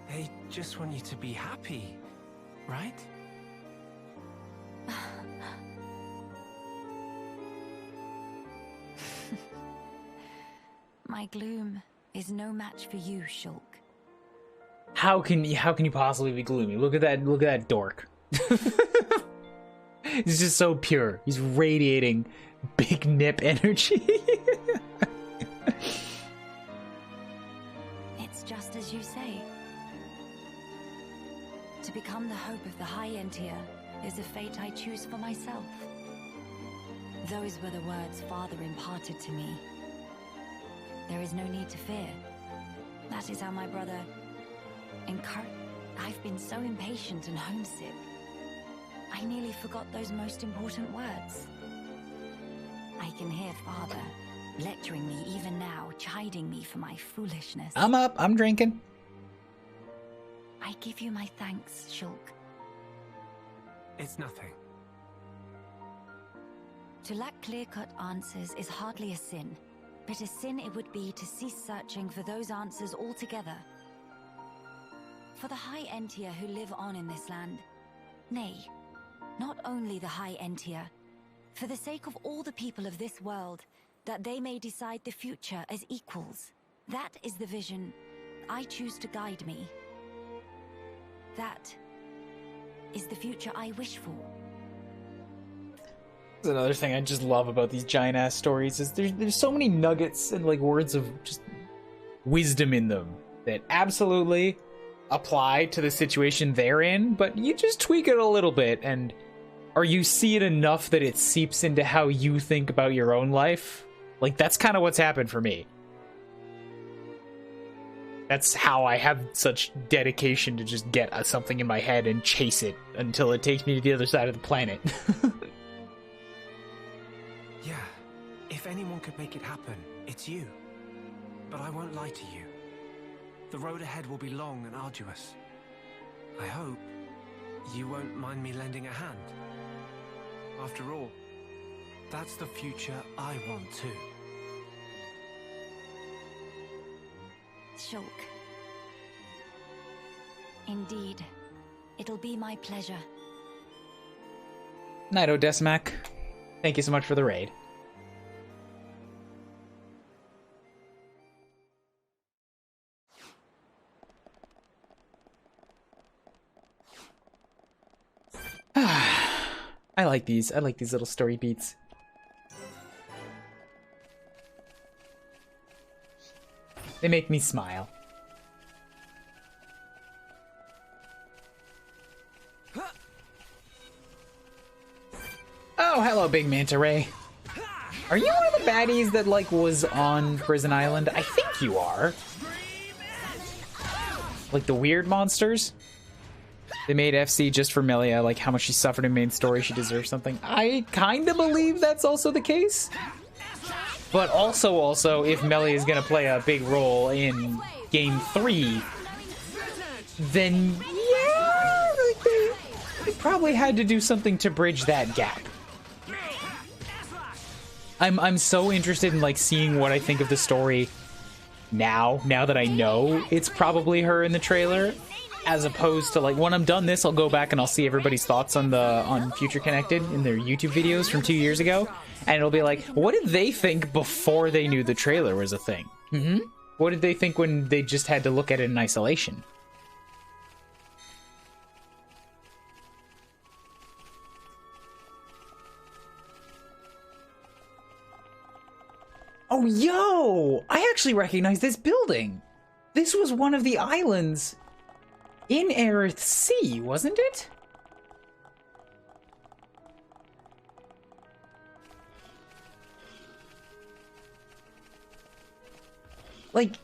They just want you to be happy, right? My gloom is no match for you, Shulk. How can you possibly be gloomy? Look at that dork. He's just so pure. He's radiating big nip energy. It's just as you say. To become the hope of the High Entier is a fate I choose for myself. Those were the words Father imparted to me. There is no need to fear. That is how my brother... I've been so impatient and homesick. I nearly forgot those most important words. I can hear Father lecturing me even now, chiding me for my foolishness. I'm up. I'm drinking. I give you my thanks, Shulk. It's nothing. To lack clear-cut answers is hardly a sin, but a sin it would be to cease searching for those answers altogether. For the High Entier who live on in this land, nay, not only the High Entier, for the sake of all the people of this world, that they may decide the future as equals. That is the vision I choose to guide me. That is the future I wish for. That's another thing I just love about these giant ass stories is there's so many nuggets and like words of just wisdom in them that absolutely apply to the situation they're in, but you just tweak it a little bit and or you see it enough that it seeps into how you think about your own life. Like that's kind of what's happened for me. That's how I have such dedication to just get something in my head and chase it until it takes me to the other side of the planet. Yeah, if anyone could make it happen, it's you. But I won't lie to you. The road ahead will be long and arduous. I hope you won't mind me lending a hand. After all, that's the future I want too. Shulk. Indeed, it'll be my pleasure. Nighto Decimac, thank you so much for the raid. I like these. I like these little story beats. They make me smile. Oh, hello, Big Manta Ray. Are you one of the baddies that, like, was on Prison Island? I think you are. Like the weird monsters? They made FC just for Melia, like how much she suffered in main story, she deserves something. I kind of believe that's also the case. But also, if Melia is going to play a big role in Game 3, then yeah, like they probably had to do something to bridge that gap. I'm so interested in like seeing what I think of the story now that I know it's probably her in the trailer, as opposed to like when I'm done this, I'll go back and I'll see everybody's thoughts on Future Connected in their YouTube videos from 2 years ago, and it'll be like, what did they think before they knew the trailer was a thing? What did they think when they just had to look at it in isolation? Oh, yo! I actually recognize this building. This was one of the islands in Aerith Sea, wasn't it? Like,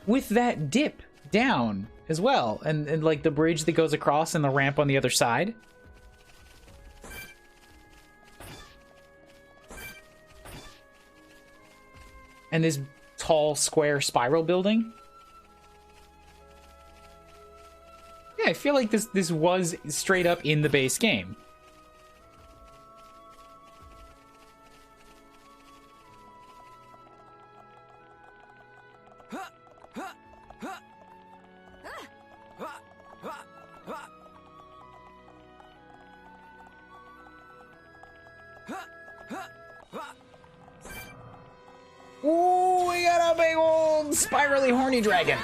with that dip down as well, and like the bridge that goes across and the ramp on the other side. And this tall, square spiral building. Yeah, I feel like this was straight up in the base game. Ooh, we got a big old spirally horny dragon.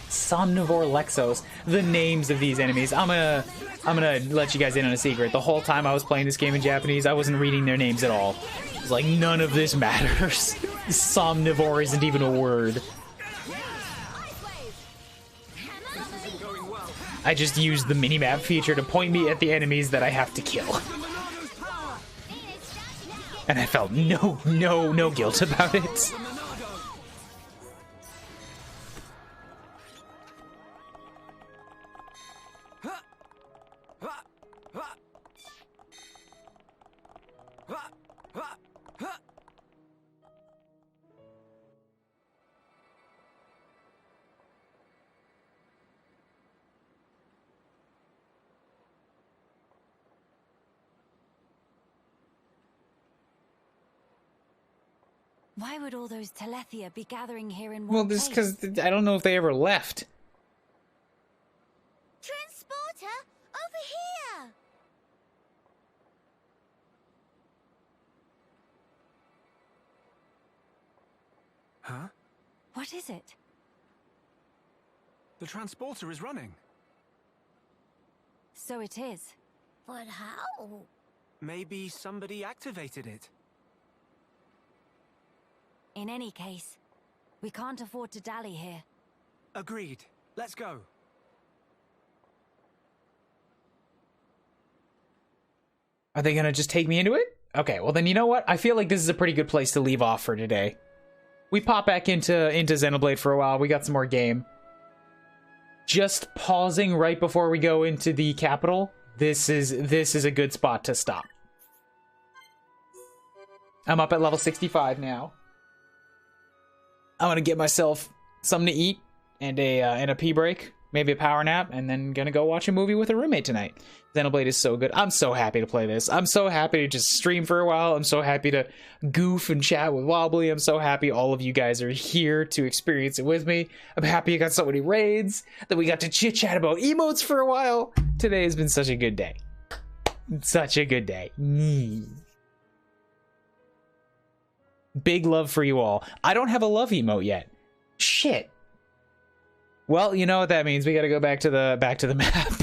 Somnivore Lexos. The names of these enemies. I'm gonna let you guys in on a secret. The whole time I was playing this game in Japanese, I wasn't reading their names at all. It was like, none of this matters. Somnivore isn't even a word. I just used the minimap feature to point me at the enemies that I have to kill. And I felt no guilt about it. Why would all those Telethia be gathering here in one Well, this place? because I don't know if they ever left. Transporter, over here! Huh? What is it? The transporter is running. So it is. But how? Maybe somebody activated it. In any case, we can't afford to dally here. Agreed. Let's go. Are they gonna just take me into it? Okay, well then you know what? I feel like this is a pretty good place to leave off for today. We pop back into Xenoblade for a while. We got some more game. Just pausing right before we go into the capital. This is a good spot to stop. I'm up at level 65 now. I'm gonna get myself something to eat and a pee break, maybe a power nap, and then gonna go watch a movie with a roommate tonight. Xenoblade is so good. I'm so happy to play this. I'm so happy to just stream for a while. I'm so happy to goof and chat with Wobbly. I'm so happy all of you guys are here to experience it with me. I'm happy I got so many raids, that we got to chit chat about emotes for a while. Today has been such a good day. Such a good day. Big love for you all. I don't have a love emote yet. Shit. Well, you know what that means. We gotta go back to the map.